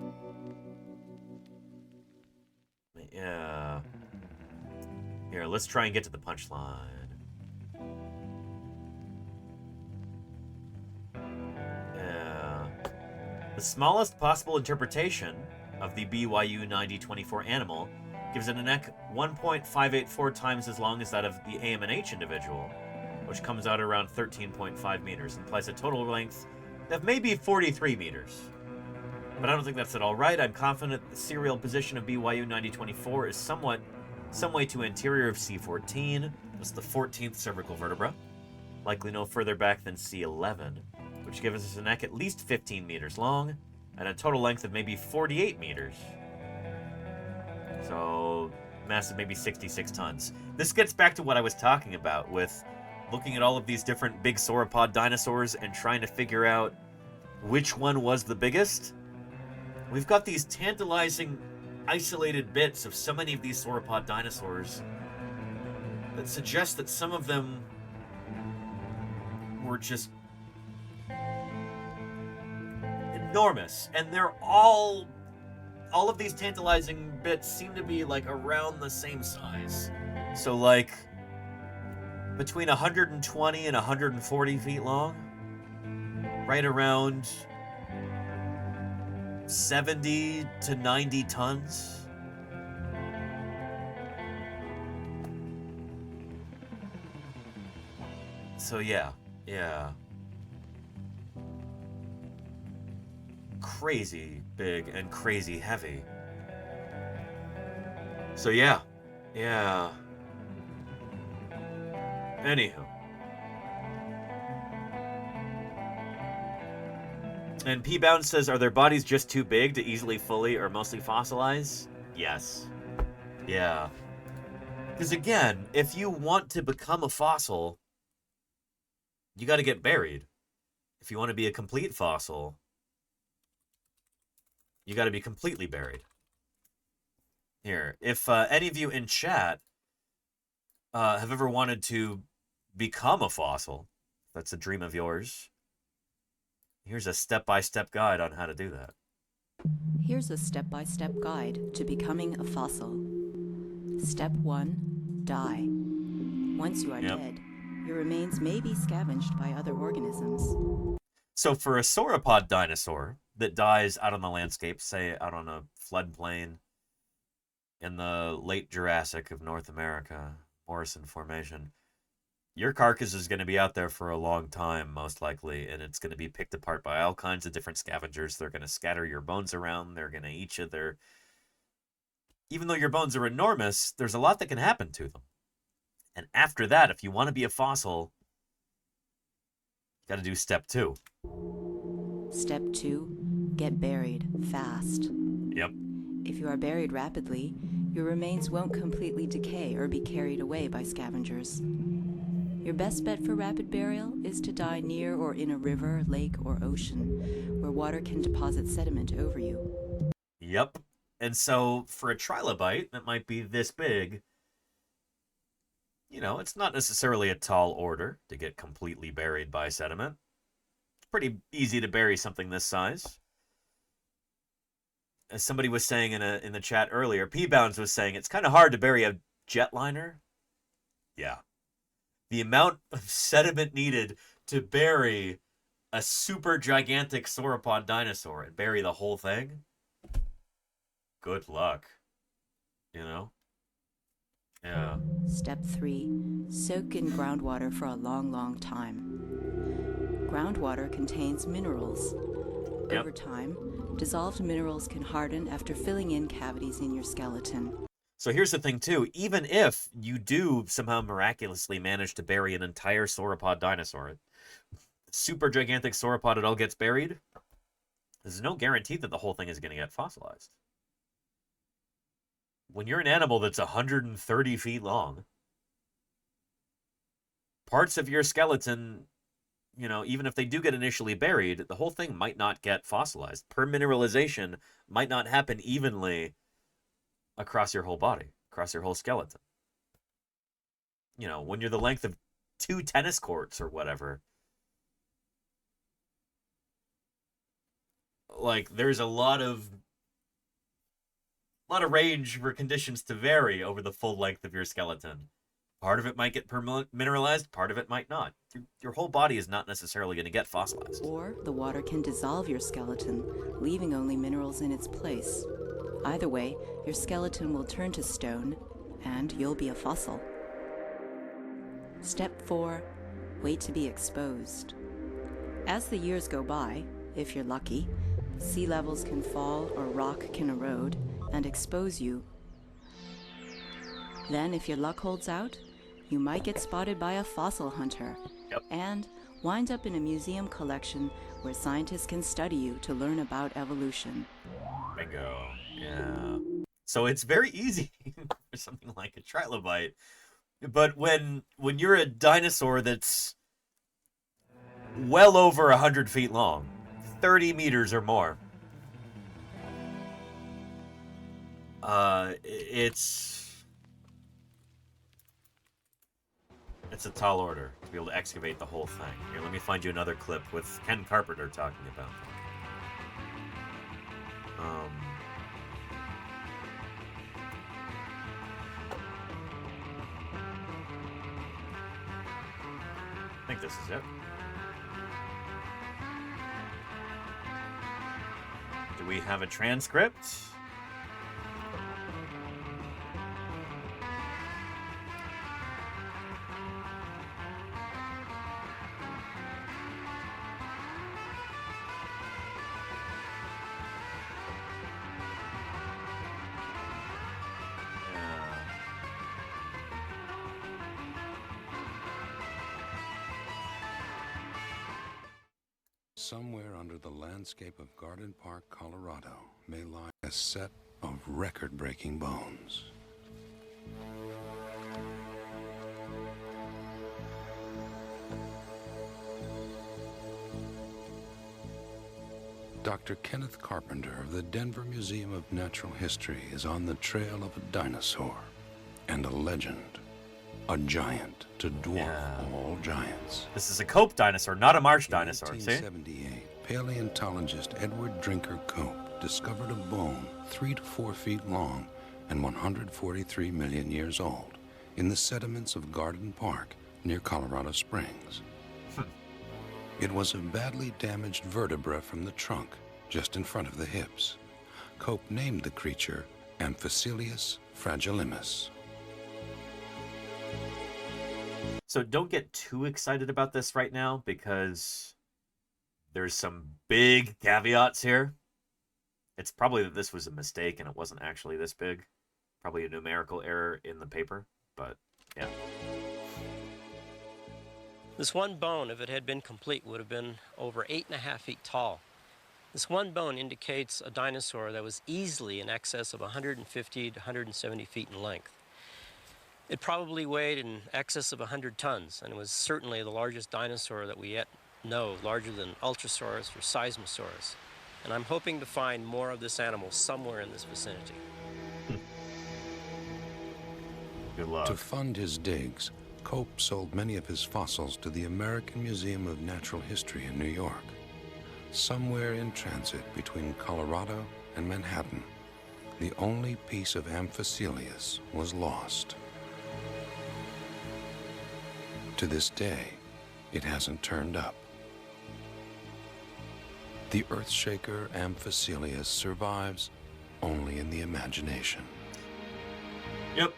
[SPEAKER 1] Yeah. Here, let's try and get to the punchline. Yeah. The smallest possible interpretation of the BYU 9024 animal gives it a neck 1.584 times as long as that of the AM&H individual, which comes out around 13.5 meters, implies a total length of maybe 43 meters. But I don't think that's at all right. I'm confident the serial position of BYU 9024 is some way to anterior of C14. That's the 14th cervical vertebra, likely no further back than C11, which gives us a neck at least 15 meters long and a total length of maybe 48 meters. So, mass of maybe 66 tons. This gets back to what I was talking about with looking at all of these different big sauropod dinosaurs and trying to figure out which one was the biggest. We've got these tantalizing, isolated bits of so many of these sauropod dinosaurs that suggest that some of them were just enormous, and they're all of these tantalizing bits seem to be like around the same size. So like between 120 and 140 feet long, right around 70 to 90 tons. So yeah. Crazy big and crazy heavy. So yeah. Anywho. And P-Bound says, are their bodies just too big to easily fully or mostly fossilize? Yes. Yeah. Because again, if you want to become a fossil, you got to get buried. If you want to be a complete fossil, you got to be completely buried. Here, if any of you in chat have ever wanted to become a fossil, if that's a dream of yours, here's a step-by-step guide on how to do that.
[SPEAKER 18] Here's a step-by-step guide to becoming a fossil. Step 1, die. Once you are dead, your remains may be scavenged by other organisms.
[SPEAKER 1] So for a sauropod dinosaur that dies out on the landscape, say out on a floodplain in the late Jurassic of North America, Morrison Formation, your carcass is going to be out there for a long time, most likely, and it's going to be picked apart by all kinds of different scavengers. They're going to scatter your bones around. They're going to eat you. Even though your bones are enormous, there's a lot that can happen to them. And after that, if you want to be a fossil, you got to do step 2.
[SPEAKER 18] Step 2, get buried fast.
[SPEAKER 1] Yep.
[SPEAKER 18] If you are buried rapidly, your remains won't completely decay or be carried away by scavengers. Your best bet for rapid burial is to die near or in a river, lake, or ocean, where water can deposit sediment over you.
[SPEAKER 1] Yep. And so for a trilobite that might be this big, you know, it's not necessarily a tall order to get completely buried by sediment. It's pretty easy to bury something this size. As somebody was saying in the chat earlier, P-Bounds was saying it's kind of hard to bury a jetliner. Yeah. The amount of sediment needed to bury a super gigantic sauropod dinosaur and bury the whole thing, good luck. You know? Yeah.
[SPEAKER 18] Step 3. Soak in groundwater for a long, long time. Groundwater contains minerals.
[SPEAKER 1] Yep.
[SPEAKER 18] Over time, dissolved minerals can harden after filling in cavities in your skeleton.
[SPEAKER 1] So here's the thing, too. Even if you do somehow miraculously manage to bury an entire sauropod dinosaur, super gigantic sauropod, it all gets buried, there's no guarantee that the whole thing is going to get fossilized. When you're an animal that's 130 feet long, parts of your skeleton, you know, even if they do get initially buried, the whole thing might not get fossilized. Permineralization might not happen evenly across your whole body, across your whole skeleton. You know, when you're the length of 2 tennis courts or whatever, like, there's a lot of range for conditions to vary over the full length of your skeleton. Part of it might get mineralized, part of it might not. Your whole body is not necessarily going to get fossilized.
[SPEAKER 18] Or the water can dissolve your skeleton, leaving only minerals in its place. Either way, your skeleton will turn to stone, and you'll be a fossil. Step 4. Wait to be exposed. As the years go by, if you're lucky, sea levels can fall or rock can erode and expose you. Then, if your luck holds out, you might get spotted by a fossil hunter.
[SPEAKER 1] Yep.
[SPEAKER 18] And wind up in a museum collection where scientists can study you to learn about evolution.
[SPEAKER 1] Bingo. Yeah. So it's very easy for something like a trilobite. But when you're a dinosaur that's well over 100 feet long, 30 meters or more, it's a tall order to be able to excavate the whole thing. Here, let me find you another clip with Ken Carpenter talking about it. I think this is it. Do we have a transcript?
[SPEAKER 2] Somewhere under the landscape of Garden Park, Colorado, may lie a set of record-breaking bones. Dr. Kenneth Carpenter of the Denver Museum of Natural History is on the trail of a dinosaur and a legend. A giant to dwarf all giants.
[SPEAKER 1] This is a Cope dinosaur, not a marsh dinosaur.
[SPEAKER 2] In 1878, paleontologist Edward Drinker Cope discovered a bone 3 to 4 feet long and 143 million years old in the sediments of Garden Park near Colorado Springs. It was a badly damaged vertebra from the trunk, just in front of the hips. Cope named the creature Amphicelius fragilimus.
[SPEAKER 1] So don't get too excited about this right now, because there's some big caveats here. It's probably that this was a mistake and it wasn't actually this big. Probably a numerical error in the paper, but yeah.
[SPEAKER 9] This one bone, if it had been complete, would have been over 8.5 feet tall. This one bone indicates a dinosaur that was easily in excess of 150 to 170 feet in length. It probably weighed in excess of 100 tons, and it was certainly the largest dinosaur that we yet know, larger than Ultrasaurus or Seismosaurus. and I'm hoping to find more of this animal somewhere in this vicinity.
[SPEAKER 1] Good luck.
[SPEAKER 2] To fund his digs, Cope sold many of his fossils to the American Museum of Natural History in New York. Somewhere in transit between Colorado and Manhattan, the only piece of Amphicoelius was lost. To this day, it hasn't turned up. The earthshaker Amphicoelius survives only in the imagination.
[SPEAKER 1] Yep.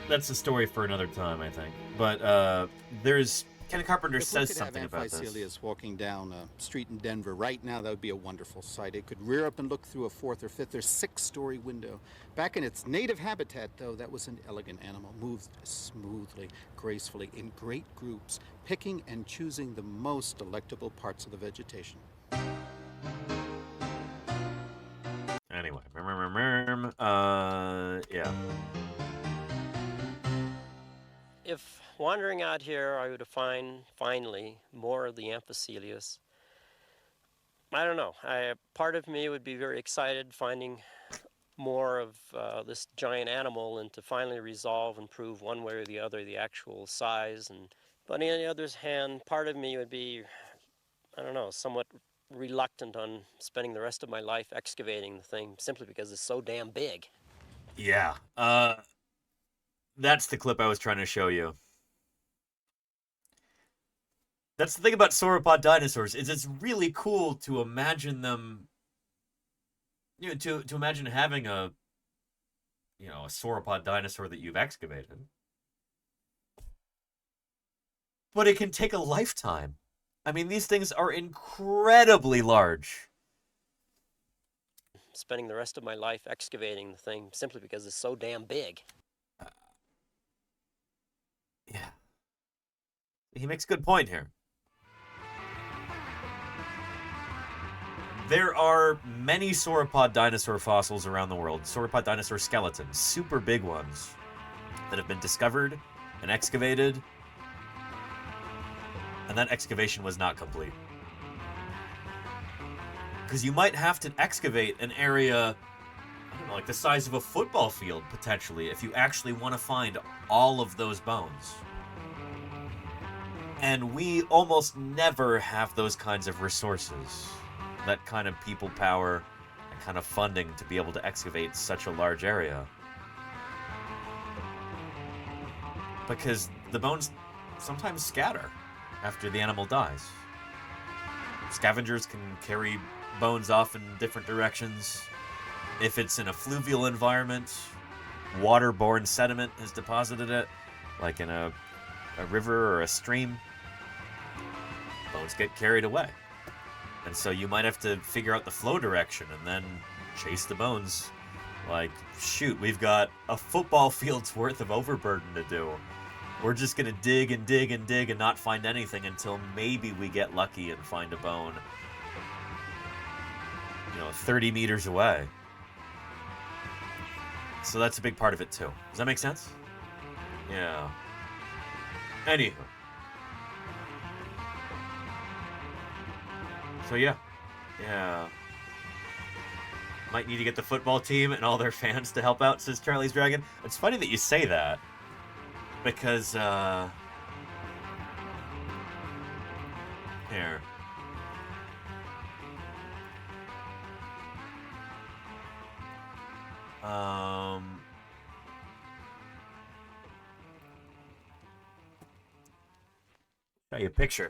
[SPEAKER 1] That's a story for another time, I think. But there's... Ken Carpenter says something about this.
[SPEAKER 10] If we could have Amphicoelius walking down a street in Denver right now, that would be a wonderful sight. It could rear up and look through a fourth or fifth or sixth-story window. Back in its native habitat, though, that was an elegant animal, moved smoothly, gracefully, in great groups, picking and choosing the most delectable parts of the vegetation.
[SPEAKER 1] Anyway, yeah.
[SPEAKER 9] If wandering out here I would find finally more of the Amphicoelius, I don't know. Part of me would be very excited finding more of this giant animal and to finally resolve and prove one way or the other the actual size. But on the other hand, part of me would be, I don't know, somewhat reluctant on spending the rest of my life excavating the thing simply because it's so damn big.
[SPEAKER 1] Yeah. That's the clip I was trying to show you. That's the thing about sauropod dinosaurs, is it's really cool to imagine them, you know, to imagine having a sauropod dinosaur that you've excavated. But it can take a lifetime. I mean, these things are incredibly large.
[SPEAKER 9] Spending the rest of my life excavating the thing simply because it's so damn big.
[SPEAKER 1] Yeah. He makes a good point here. There are many sauropod dinosaur fossils around the world, sauropod dinosaur skeletons, super big ones, that have been discovered and excavated, and that excavation was not complete. Because you might have to excavate an area, I don't know, like the size of a football field, potentially, if you actually want to find all of those bones. And we almost never have those kinds of resources. That kind of people power and kind of funding to be able to excavate such a large area. Because the bones sometimes scatter after the animal dies. Scavengers can carry bones off in different directions. If it's in a fluvial environment, waterborne sediment has deposited it, like in a river or a stream, bones get carried away. And so you might have to figure out the flow direction and then chase the bones. Like, shoot, we've got a football field's worth of overburden to do. We're just going to dig and dig and dig and not find anything until maybe we get lucky and find a bone, 30 meters away. So that's a big part of it, too. Does that make sense? Yeah. Anywho. So yeah. Might need to get the football team and all their fans to help out, says Charlie's Dragon. It's funny that you say that, because, here. Show you a picture.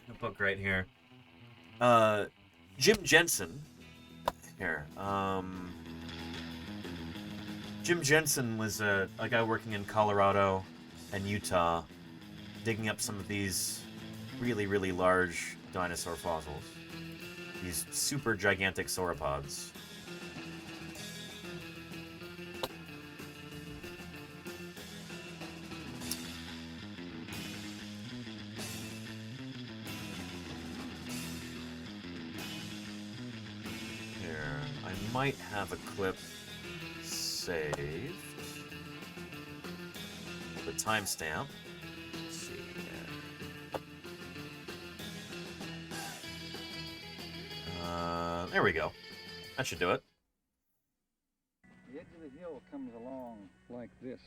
[SPEAKER 1] A book right here. Jim Jensen. Here. Jim Jensen was a guy working in Colorado and Utah, digging up some of these really, really large dinosaur fossils. These super gigantic sauropods. Might have a clip saved. The timestamp. Let's see here. There we go. That should do it.
[SPEAKER 12] The edge of the hill comes along like this.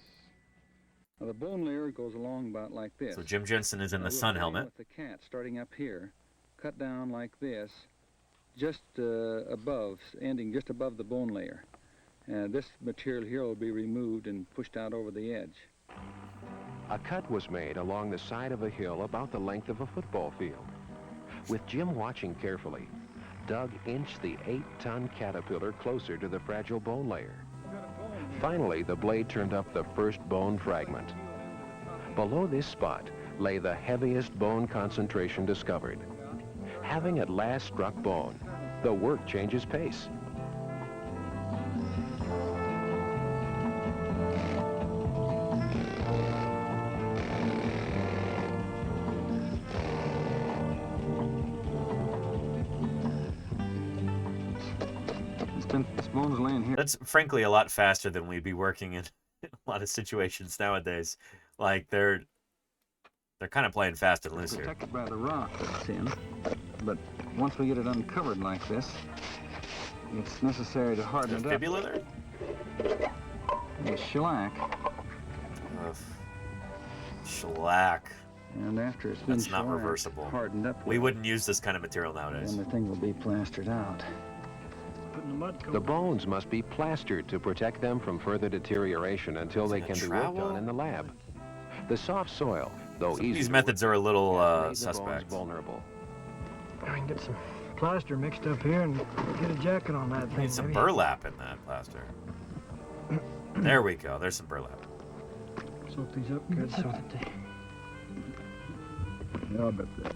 [SPEAKER 12] Now the bone layer goes along about like this.
[SPEAKER 1] So Jim Jensen is in the sun helmet.
[SPEAKER 12] With the cat starting up here, cut down like this, just above, ending just above the bone layer. This material here will be removed and pushed out over the edge.
[SPEAKER 14] A cut was made along the side of a hill about the length of a football field. With Jim watching carefully, Doug inched the 8-ton caterpillar closer to the fragile bone layer. Finally, the blade turned up the first bone fragment. Below this spot lay the heaviest bone concentration discovered. Having at last struck bone, the work changes pace.
[SPEAKER 12] This bone's laying here.
[SPEAKER 1] That's frankly a lot faster than we'd be working in a lot of situations nowadays. Like they're kind of playing fast and loose here.
[SPEAKER 12] Protected by the rock that's in, but once we get it uncovered like this, it's necessary to harden it up.
[SPEAKER 1] Fibula there?
[SPEAKER 12] It's shellac.
[SPEAKER 1] Shellac.
[SPEAKER 12] And after it's been
[SPEAKER 1] That's not reversible.
[SPEAKER 12] Hardened up,
[SPEAKER 1] we wouldn't use this kind of material nowadays.
[SPEAKER 12] and the thing will be plastered out.
[SPEAKER 14] The bones must be plastered to protect them from further deterioration until they can be worked on in the lab. The soft soil, though easy,
[SPEAKER 1] These methods are a little
[SPEAKER 14] made the
[SPEAKER 1] suspect.
[SPEAKER 14] bones vulnerable.
[SPEAKER 15] I can get some plaster mixed up here and get a jacket on that thing.
[SPEAKER 1] Need some burlap in that plaster. There we go. There's some burlap.
[SPEAKER 15] Soak these up good so that they...
[SPEAKER 12] Yeah, I bet that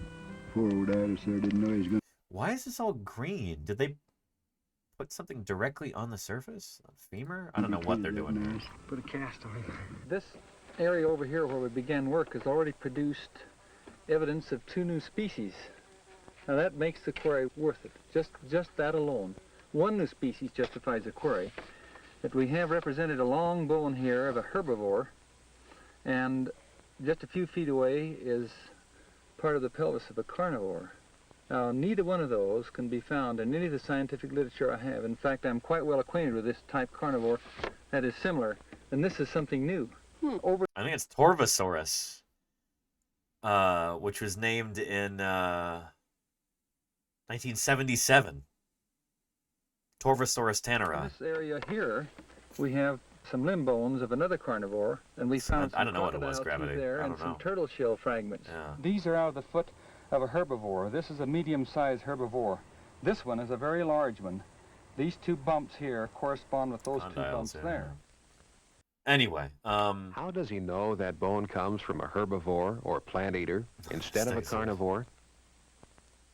[SPEAKER 12] poor old dinosaur didn't know he was going to...
[SPEAKER 1] Why is this all green? Did they put something directly on the surface? A femur? I don't know what they're doing here.
[SPEAKER 15] Put a cast on it.
[SPEAKER 12] This area over here where we began work has already produced evidence of 2 new species. Now that makes the quarry worth it, just that alone. 1 new species justifies the quarry. That we have represented a long bone here of a herbivore, and just a few feet away is part of the pelvis of a carnivore. Now, neither one of those can be found in any of the scientific literature I have. In fact, I'm quite well acquainted with this type carnivore that is similar, and this is something new.
[SPEAKER 1] I think it's Torvosaurus, which was named in 1977. Torvosaurus tanneri.
[SPEAKER 12] In this area here, we have some limb bones of another carnivore, and we found
[SPEAKER 1] I don't know what it
[SPEAKER 12] crocodile
[SPEAKER 1] was,
[SPEAKER 12] teeth
[SPEAKER 1] Gravity.
[SPEAKER 12] there
[SPEAKER 1] I
[SPEAKER 12] and
[SPEAKER 1] don't
[SPEAKER 12] some
[SPEAKER 1] know.
[SPEAKER 12] turtle shell fragments.
[SPEAKER 1] Yeah.
[SPEAKER 12] These are out of the foot of a herbivore. This is a medium-sized herbivore. This one is a very large one. These 2 bumps here correspond with those 2 bumps there.
[SPEAKER 1] Anyway,
[SPEAKER 14] How does he know that bone comes from a herbivore or plant eater instead of a carnivore?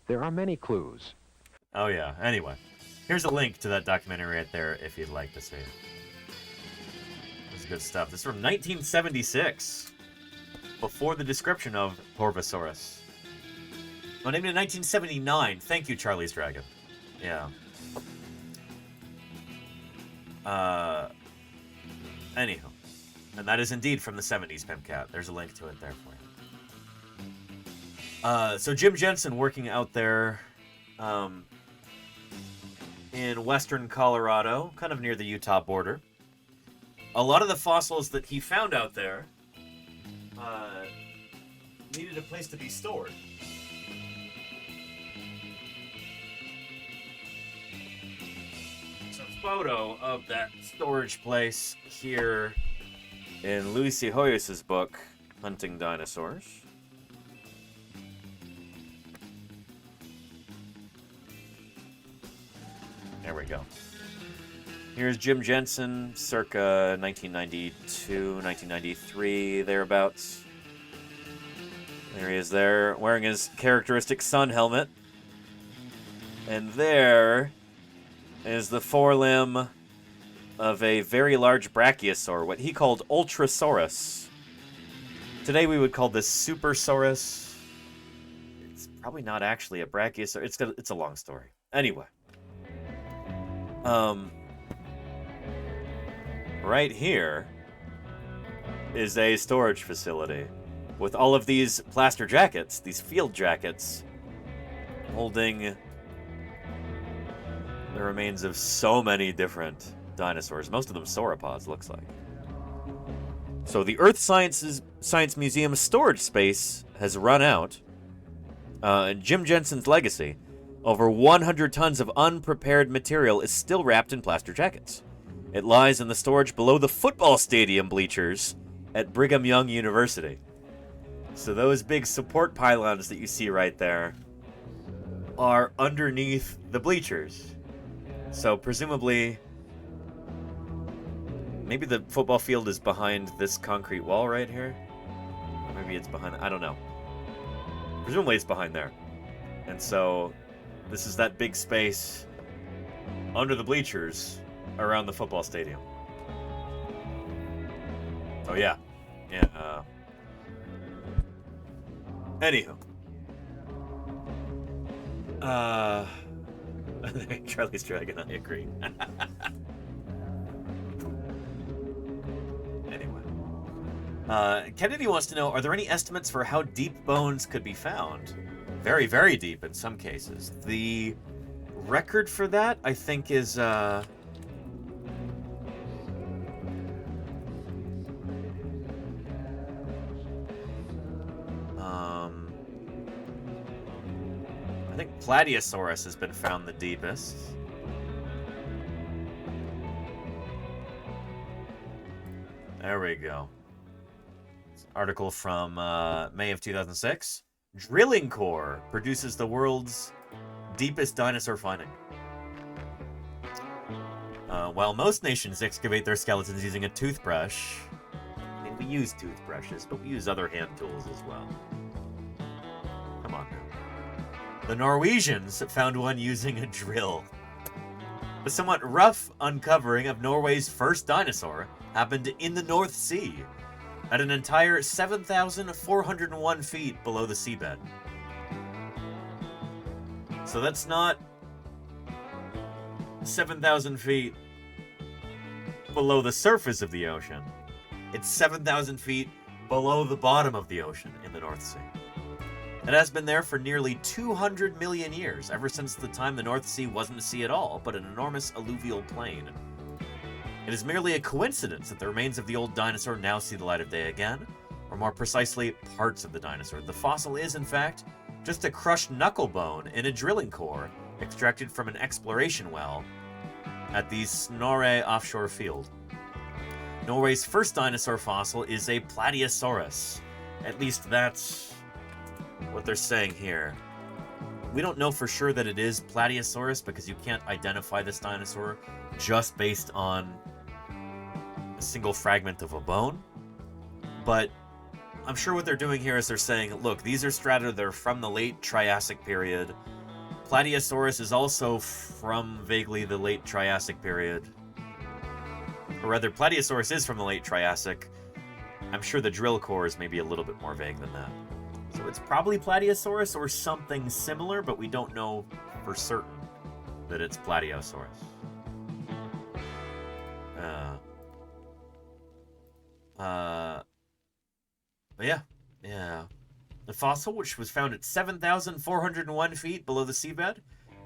[SPEAKER 14] There are many clues.
[SPEAKER 1] Oh yeah. Anyway, here's a link to that documentary right there if you'd like to see it. This is good stuff. This is from 1976, before the description of Torvosaurus. Oh, named in 1979. Thank you, Charlie's Dragon. Yeah. Anywho, and that is indeed from the 70s, Pimcat. There's a link to it there for you. So Jim Jensen working out there in western Colorado, kind of near the Utah border. A lot of the fossils that he found out there needed a place to be stored. It's a photo of that storage place here in Luis Hoyos' book, Hunting Dinosaurs. There we go. Here's Jim Jensen, circa 1992, 1993, thereabouts. There he is there, wearing his characteristic sun helmet. And there is the forelimb of a very large brachiosaur, what he called Ultrasaurus. Today we would call this Supersaurus. It's probably not actually a brachiosaur. It's a long story. Anyway. Right here is a storage facility with all of these plaster jackets, these field jackets, holding the remains of so many different dinosaurs, most of them sauropods, looks like. So the Earth Science Museum's storage space has run out. And Jim Jensen's legacy, over 100 tons of unprepared material is still wrapped in plaster jackets. It lies in the storage below the football stadium bleachers at Brigham Young University. So those big support pylons that you see right there are underneath the bleachers. So presumably, maybe the football field is behind this concrete wall right here. Or maybe it's behind, I don't know. Presumably it's behind there. And so this is that big space under the bleachers around the football stadium. Oh yeah. Yeah. Anywho. Charlie's Dragon, I agree. Anyway. Kennedy wants to know, are there any estimates for how deep bones could be found? Very, very deep in some cases. The record for that, I think, is... I think Plateosaurus has been found the deepest. There we go. It's an article from May of 2006. Drilling core produces the world's deepest dinosaur finding. While most nations excavate their skeletons using a toothbrush, I mean, we use toothbrushes, but we use other hand tools as well. Come on now. The Norwegians found one using a drill. The somewhat rough uncovering of Norway's first dinosaur happened in the North Sea, at an entire 7,401 feet below the seabed. So that's not 7,000 feet below the surface of the ocean. It's 7,000 feet below the bottom of the ocean in the North Sea. It has been there for nearly 200 million years, ever since the time the North Sea wasn't a sea at all, but an enormous alluvial plain. It is merely a coincidence that the remains of the old dinosaur now see the light of day again, or more precisely, parts of the dinosaur. The fossil is, in fact, just a crushed knuckle bone in a drilling core extracted from an exploration well at the Snorre offshore field. Norway's first dinosaur fossil is a Plateosaurus. At least that's what they're saying here. We don't know for sure that it is Plateosaurus because you can't identify this dinosaur just based on a single fragment of a bone. But I'm sure what they're doing here is they're saying, look, these are strata that are from the late Triassic period. Plateosaurus is also from vaguely the late Triassic period. Or rather, Plateosaurus is from the late Triassic. I'm sure the drill core is maybe a little bit more vague than that. So it's probably Plateosaurus or something similar, but we don't know for certain that it's Plateosaurus. But yeah. The fossil, which was found at 7,401 feet below the seabed,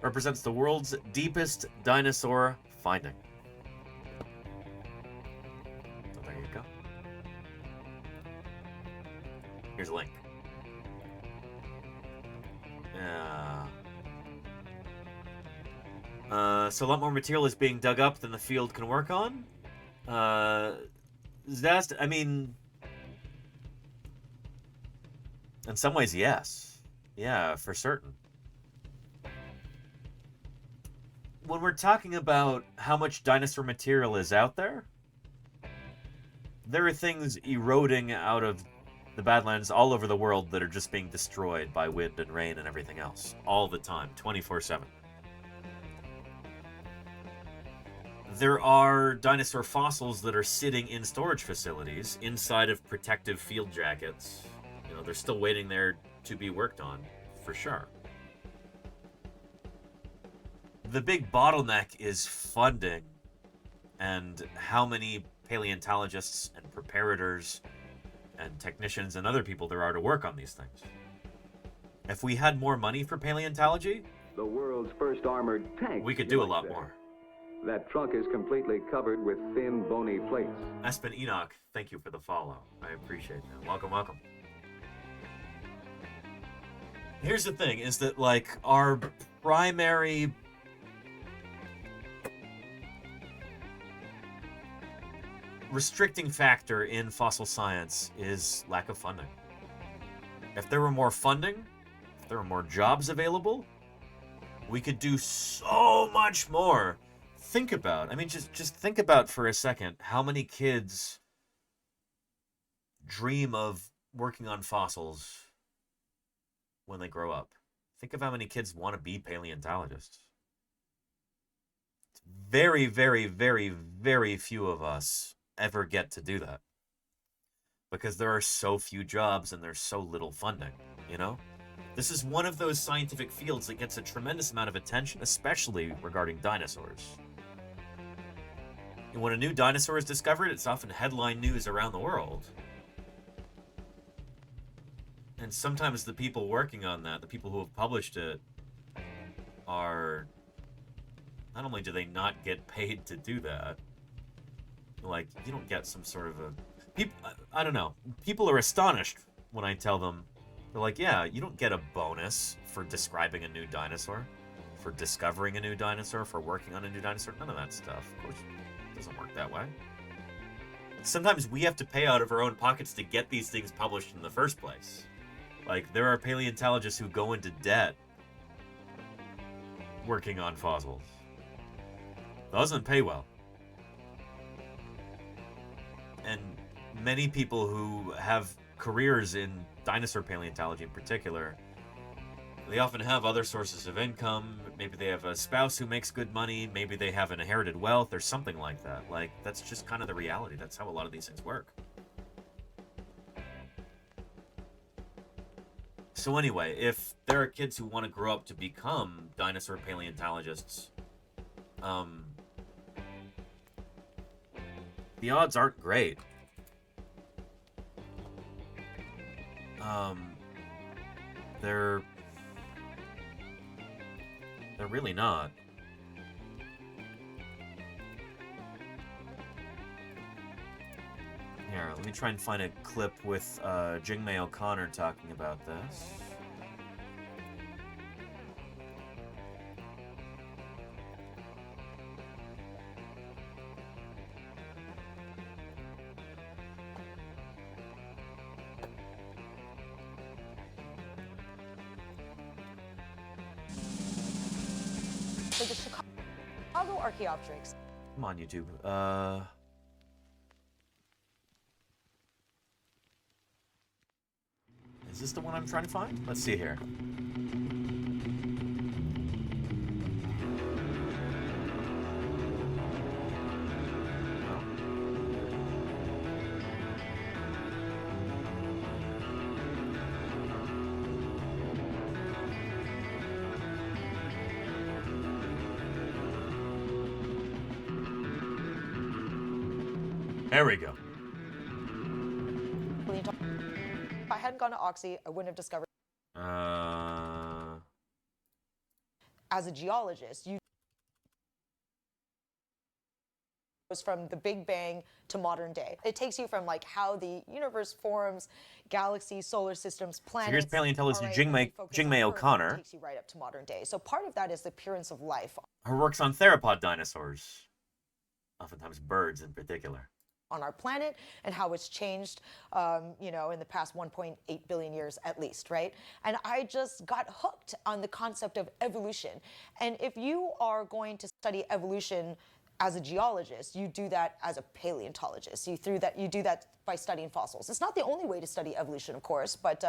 [SPEAKER 1] represents the world's deepest dinosaur finding. So there you go. Here's a link. So a lot more material is being dug up than the field can work on. Zast, I mean, in some ways, yes. Yeah, for certain. When we're talking about how much dinosaur material is out there, there are things eroding out of the Badlands all over the world that are just being destroyed by wind and rain and everything else. All the time, 24/7. There are dinosaur fossils that are sitting in storage facilities inside of protective field jackets. You know, they're still waiting there to be worked on, for sure. The big bottleneck is funding and how many paleontologists and preparators and technicians and other people there are to work on these things. If we had more money for paleontology,
[SPEAKER 6] The world's first armored tank.
[SPEAKER 1] We could do a lot more.
[SPEAKER 6] That trunk is completely covered with thin, bony plates.
[SPEAKER 1] Espen Enoch, thank you for the follow. I appreciate that. Welcome, welcome. Here's the thing, is that, like, our primary restricting factor in fossil science is lack of funding. If there were more funding, if there were more jobs available, we could do so much more. Think about, I mean, just think about for a second how many kids dream of working on fossils when they grow up. Think of how many kids want to be paleontologists. Very, very, very, very few of us ever get to do that because there are so few jobs and there's so little funding, you know? This is one of those scientific fields that gets a tremendous amount of attention, especially regarding dinosaurs. And when a new dinosaur is discovered, it's often headline news around the world. And sometimes the people working on that, the people who have published it, are... Not only do they not get paid to do that, like, you don't get some sort of a... I don't know. People are astonished when I tell them, they're like, yeah, you don't get a bonus for describing a new dinosaur, for discovering a new dinosaur, for working on a new dinosaur. None of that stuff. Of course, it doesn't work that way. Sometimes we have to pay out of our own pockets to get these things published in the first place. Like, there are paleontologists who go into debt working on fossils. Doesn't pay well. And many people who have careers in dinosaur paleontology in particular, they often have other sources of income. Maybe they have a spouse who makes good money. Maybe they have an inherited wealth or something like that. Like, that's just kind of the reality. That's how a lot of these things work. So anyway, if there are kids who want to grow up to become dinosaur paleontologists, the odds aren't great. They're really not. Here, let me try and find a clip with Jingmei O'Connor talking about this.
[SPEAKER 8] So the Chicago Archaeopteryx.
[SPEAKER 1] Come on, YouTube. Is this the one I'm trying to find? Let's see here. There we go.
[SPEAKER 8] If I hadn't gone to Oxy, I wouldn't have discovered. As a geologist, you goes from the Big Bang to modern day. It takes you from like how the universe forms, galaxies, solar systems, planets.
[SPEAKER 1] So here's paleontologist Jingmei O'Connor.
[SPEAKER 8] Takes you right up to modern day. So part of that is the appearance of life.
[SPEAKER 1] Her work's on theropod dinosaurs, oftentimes birds in particular.
[SPEAKER 8] On our planet and how it's changed, you know, in the past 1.8 billion years at least, right? And I just got hooked on the concept of evolution. And if you are going to study evolution as a geologist, you do that as a paleontologist. You do that by studying fossils. It's not the only way to study evolution, of course, but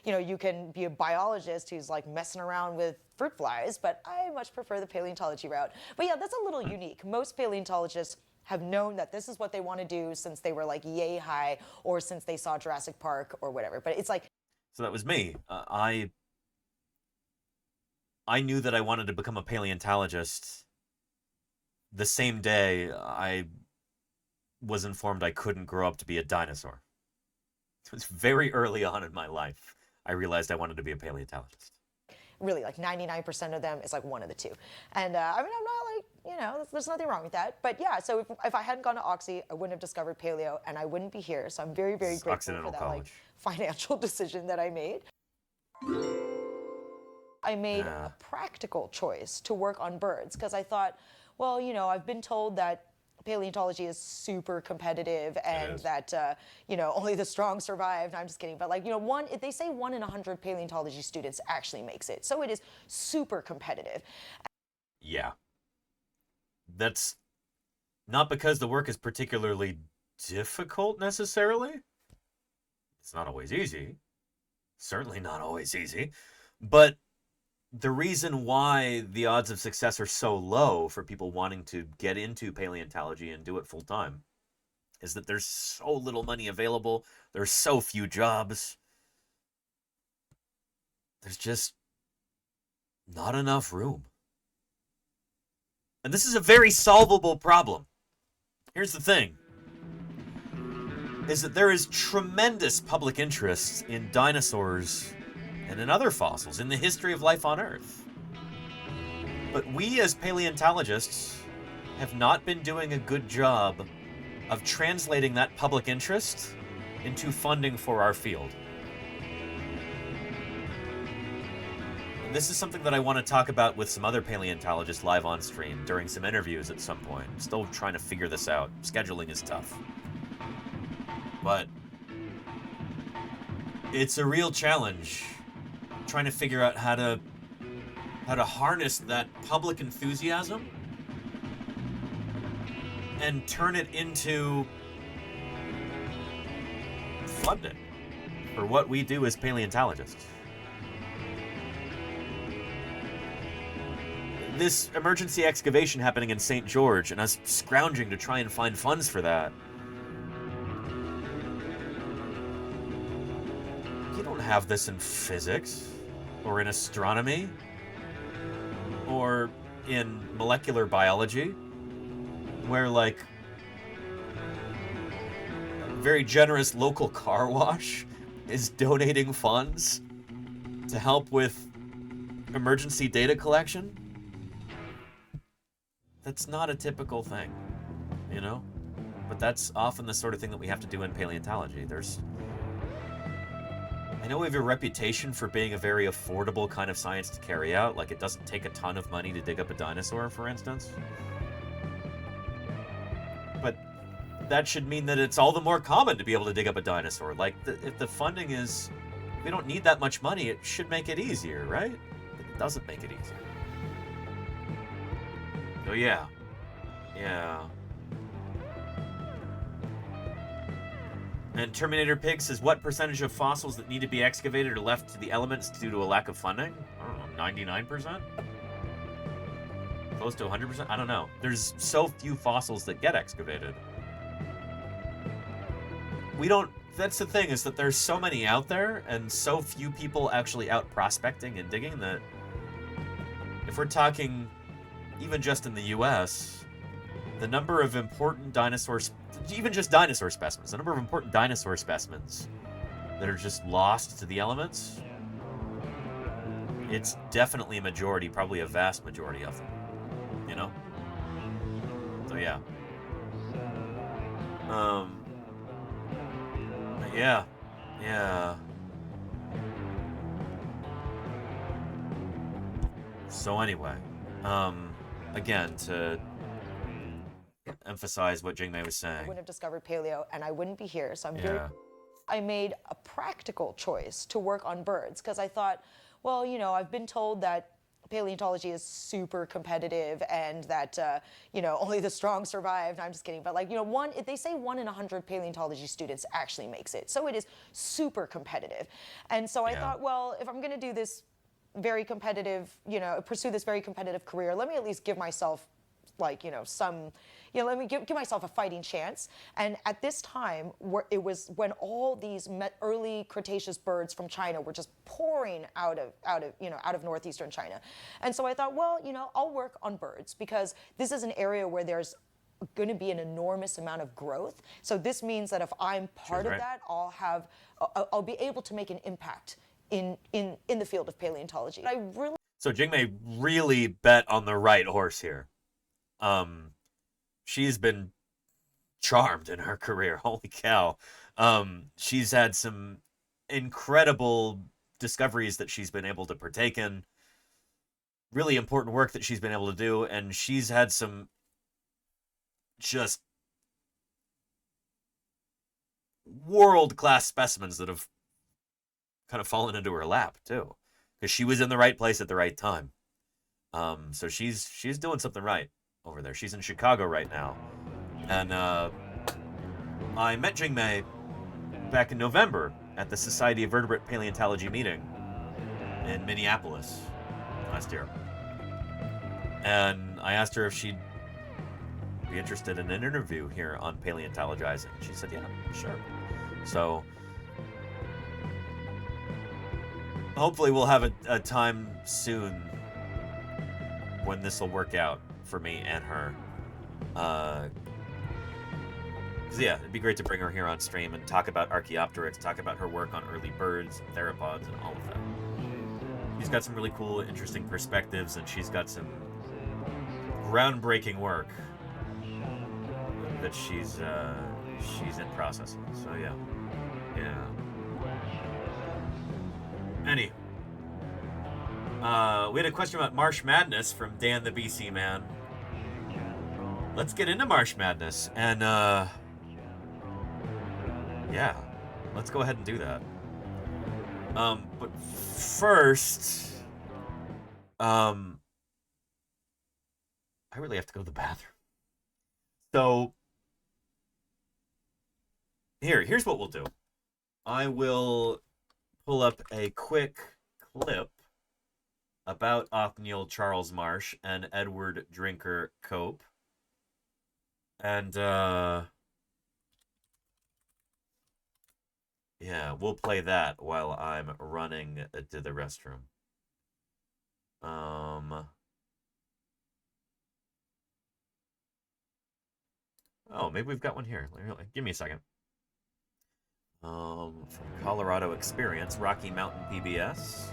[SPEAKER 8] you know, you can be a biologist who's like messing around with fruit flies, but I much prefer the paleontology route. But yeah, that's a little unique. Most paleontologists have known that this is what they want to do since they were like yay high or since they saw Jurassic Park or whatever. But it's like...
[SPEAKER 1] So that was me. I knew that I wanted to become a paleontologist the same day I was informed I couldn't grow up to be a dinosaur. It was very early on in my life I realized I wanted to be a paleontologist.
[SPEAKER 8] really like 99% of them is like one of the two. And I mean, I'm not like, you know, there's nothing wrong with that. But yeah, so if I hadn't gone to Oxy, I wouldn't have discovered paleo and I wouldn't be here. So I'm very, very grateful for that like financial decision that I made. I made a practical choice to work on birds because I thought, well, you know, I've been told that paleontology is super competitive and that, you know, only the strong survive. No, I'm just kidding. But like, you know, they say 1 in 100 paleontology students actually makes it. So it is super competitive.
[SPEAKER 1] Yeah. That's not because the work is particularly difficult necessarily. It's not always easy. Certainly not always easy. But the reason why the odds of success are so low for people wanting to get into paleontology and do it full time is that there's so little money available. There's so few jobs. There's just not enough room. And this is a very solvable problem. Here's the thing, is that there is tremendous public interest in dinosaurs and in other fossils in the history of life on Earth. But we as paleontologists have not been doing a good job of translating that public interest into funding for our field. And this is something that I want to talk about with some other paleontologists live on stream during some interviews at some point. I'm still trying to figure this out. Scheduling is tough. But it's a real challenge trying to figure out how to harness that public enthusiasm and turn it into funding for what we do as paleontologists. This emergency excavation happening in St. George and us scrounging to try and find funds for that. You don't have this in physics, or in astronomy, or in molecular biology, where like a very generous local car wash is donating funds to help with emergency data collection. That's not a typical thing, you know? But that's often the sort of thing that we have to do in paleontology. I know we have a reputation for being a very affordable kind of science to carry out, like it doesn't take a ton of money to dig up a dinosaur, for instance. But that should mean that it's all the more common to be able to dig up a dinosaur. Like, if the funding is, we don't need that much money, it should make it easier, right? It doesn't make it easier. So yeah. And Terminator Pig says, what percentage of fossils that need to be excavated are left to the elements due to a lack of funding? I don't know, 99%? Close to 100%? I don't know. There's so few fossils that get excavated. That's the thing, is that there's so many out there, and so few people actually out prospecting and digging that if we're talking even just in the US, the number of important dinosaurs, even just dinosaur specimens, the number of important dinosaur specimens that are just lost to the elements, it's definitely a majority, probably a vast majority of them, you know? So yeah. Yeah. So anyway, again, to emphasize what Jingmei was saying.
[SPEAKER 8] I wouldn't have discovered paleo and I wouldn't be here. So I made a practical choice to work on birds because I thought, well, you know, I've been told that paleontology is super competitive and that, you know, only the strong survive. No, I'm just kidding. But like, you know, they say 1 in 100 paleontology students actually makes it. So it is super competitive. And so I thought, well, if I'm going to do this very competitive, you know, pursue this very competitive career, let me at least give myself like, you know, let me give myself a fighting chance. And at this time, it was when all these early Cretaceous birds from China were just pouring out of northeastern China. And so I thought, well, you know, I'll work on birds because this is an area where there's going to be an enormous amount of growth. So this means that if I'm part of that, I'll be able to make an impact in the field of paleontology. I really
[SPEAKER 1] So Jingmei really bet on the right horse here. She's been charmed in her career. Holy cow. She's had some incredible discoveries that she's been able to partake in. Really important work that she's been able to do, and she's had some just world-class specimens that have kind of fallen into her lap too, because she was in the right place at the right time. So she's doing something right over there. She's in Chicago right now, and I met Jingmei back in November at the Society of Vertebrate Paleontology meeting in Minneapolis last year, and I asked her if she'd be interested in an interview here on Paleontologizing. She said, yeah, sure. So hopefully we'll have a time soon when this will work out for me and her. Because, yeah, it'd be great to bring her here on stream and talk about Archaeopteryx, talk about her work on early birds and theropods and all of that. She's got some really cool, interesting perspectives, and she's got some groundbreaking work that she's in processing. So yeah. We had a question about Marsh Madness from Dan the BC Man. Let's get into Marsh Madness, and yeah, let's go ahead and do that. But first, I really have to go to the bathroom. So here's what we'll do. I will pull up a quick clip about Othniel Charles Marsh and Edward Drinker Cope. And yeah, we'll play that while I'm running to the restroom. Oh, maybe we've got one here. Give me a second. From Colorado Experience, Rocky Mountain PBS.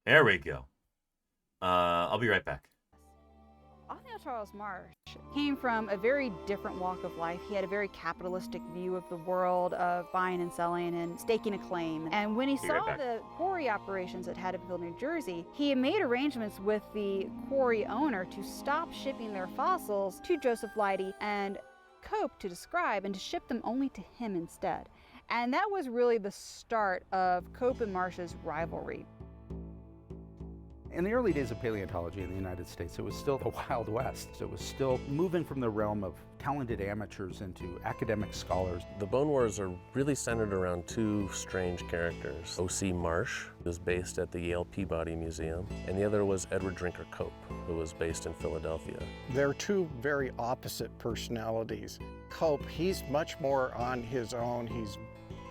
[SPEAKER 1] There we go. I'll be right back.
[SPEAKER 16] Othniel Charles Marsh came from a very different walk of life. He had a very capitalistic view of the world, of buying and selling and staking a claim. And when he saw the quarry operations at Haddonfield, New Jersey, he made arrangements with the quarry owner to stop shipping their fossils to Joseph Leidy and Cope to describe and to ship them only to him instead. And that was really the start of Cope and Marsh's rivalry.
[SPEAKER 21] In the early days of paleontology in the United States, it was still the Wild West. It was still moving from the realm of talented amateurs into academic scholars.
[SPEAKER 22] The Bone Wars are really centered around two strange characters. O.C. Marsh, who was based at the Yale Peabody Museum, and the other was Edward Drinker Cope, who was based in Philadelphia.
[SPEAKER 24] They're two very opposite personalities. Cope, he's much more on his own. He's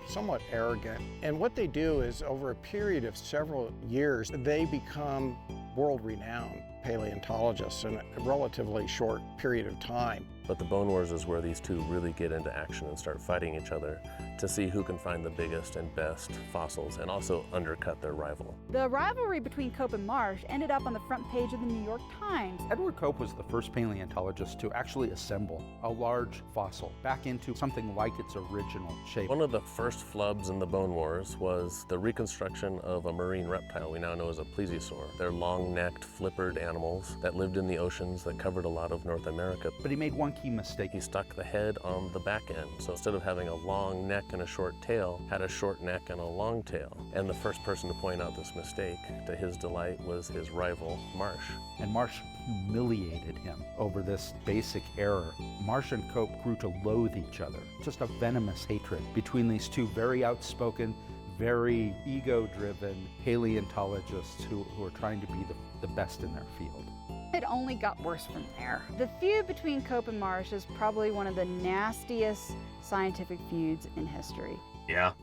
[SPEAKER 24] somewhat arrogant. And what they do is, over a period of several years, they become world-renowned paleontologists in a relatively short period of time.
[SPEAKER 22] But the Bone Wars is where these two really get into action and start fighting each other to see who can find the biggest and best fossils and also undercut their rival.
[SPEAKER 16] The rivalry between Cope and Marsh ended up on the front page of the New York Times.
[SPEAKER 21] Edward Cope was the first paleontologist to actually assemble a large fossil back into something like its original shape.
[SPEAKER 22] One of the first flubs in the Bone Wars was the reconstruction of a marine reptile we now know as a plesiosaur. They're long-necked, flippered animals that lived in the oceans that covered a lot of North America.
[SPEAKER 21] But he made one key mistake.
[SPEAKER 22] He stuck the head on the back end. So instead of having a long neck and a short tail, had a short neck and a long tail. And the first person to point out this mistake, to his delight, was his rival, Marsh.
[SPEAKER 21] And Marsh humiliated him over this basic error. Marsh and Cope grew to loathe each other. Just a venomous hatred between these two very outspoken, very ego-driven paleontologists who are trying to be the best in their field.
[SPEAKER 16] It only got worse from there. The feud between Cope and Marsh is probably one of the nastiest scientific feuds in history.
[SPEAKER 1] Yeah,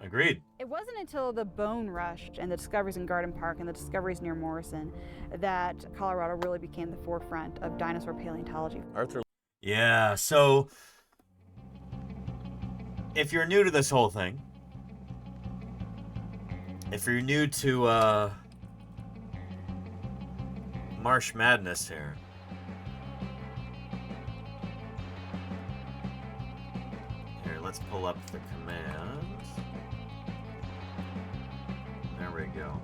[SPEAKER 1] agreed.
[SPEAKER 16] It wasn't until the bone rush and the discoveries in Garden Park and the discoveries near Morrison that Colorado really became the forefront of dinosaur paleontology.
[SPEAKER 22] Arthur.
[SPEAKER 1] Yeah, so if you're new to this whole thing, if you're new to Marsh Madness here, let's pull up the command. There we go.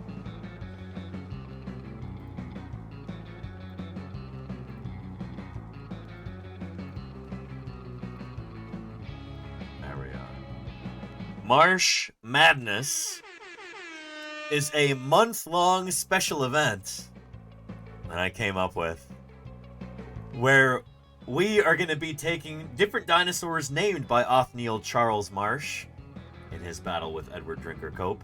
[SPEAKER 1] There we are. Marsh Madness is a month-long special event that I came up with where we are going to be taking different dinosaurs named by Othniel Charles Marsh in his battle with Edward Drinker Cope.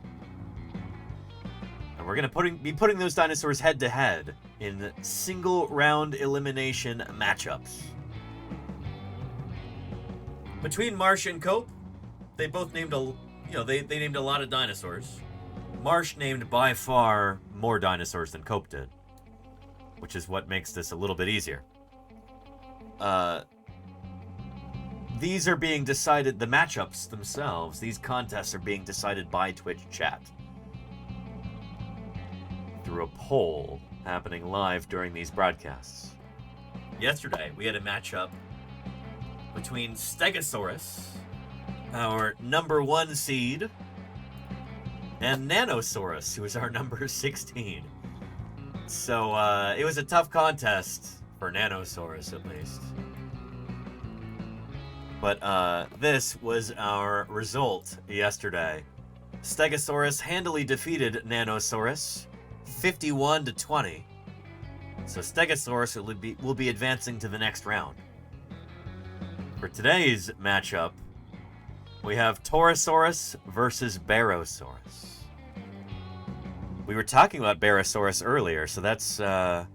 [SPEAKER 1] And we're going to be putting those dinosaurs head-to-head in single-round elimination matchups. Between Marsh and Cope, they both named they named a lot of dinosaurs. Marsh named by far more dinosaurs than Cope did, which is what makes this a little bit easier. These are being decided, the matchups themselves, these contests are being decided by Twitch chat through a poll happening live during these broadcasts. Yesterday, we had a matchup between Stegosaurus, our number 1 seed, and Nanosaurus, who is our number 16. So, it was a tough contest for Nanosaurus, at least. But, this was our result yesterday. Stegosaurus handily defeated Nanosaurus, 51-20. So Stegosaurus will be advancing to the next round. For today's matchup, we have Torosaurus versus Barosaurus. We were talking about Barosaurus earlier, so that's actually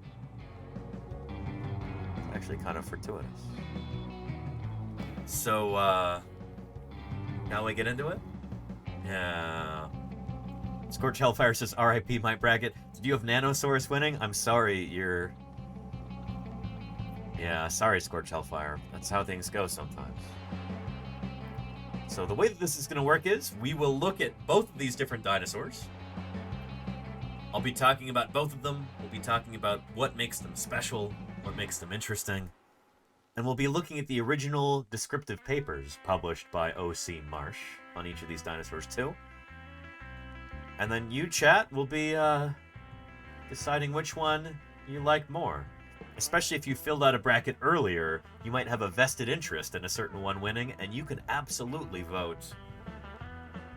[SPEAKER 1] kind of fortuitous. So, now we get into it? Yeah. Scorch Hellfire says, RIP my bracket. Did you have Nanosaurus winning? I'm sorry, Yeah, sorry, Scorch Hellfire. That's how things go sometimes. So the way that this is going to work is, we will look at both of these different dinosaurs. I'll be talking about both of them. We'll be talking about what makes them special, what makes them interesting. And we'll be looking at the original descriptive papers published by O.C. Marsh on each of these dinosaurs too. And then you, chat, will be deciding which one you like more. Especially if you filled out a bracket earlier, you might have a vested interest in a certain one winning, and you can absolutely vote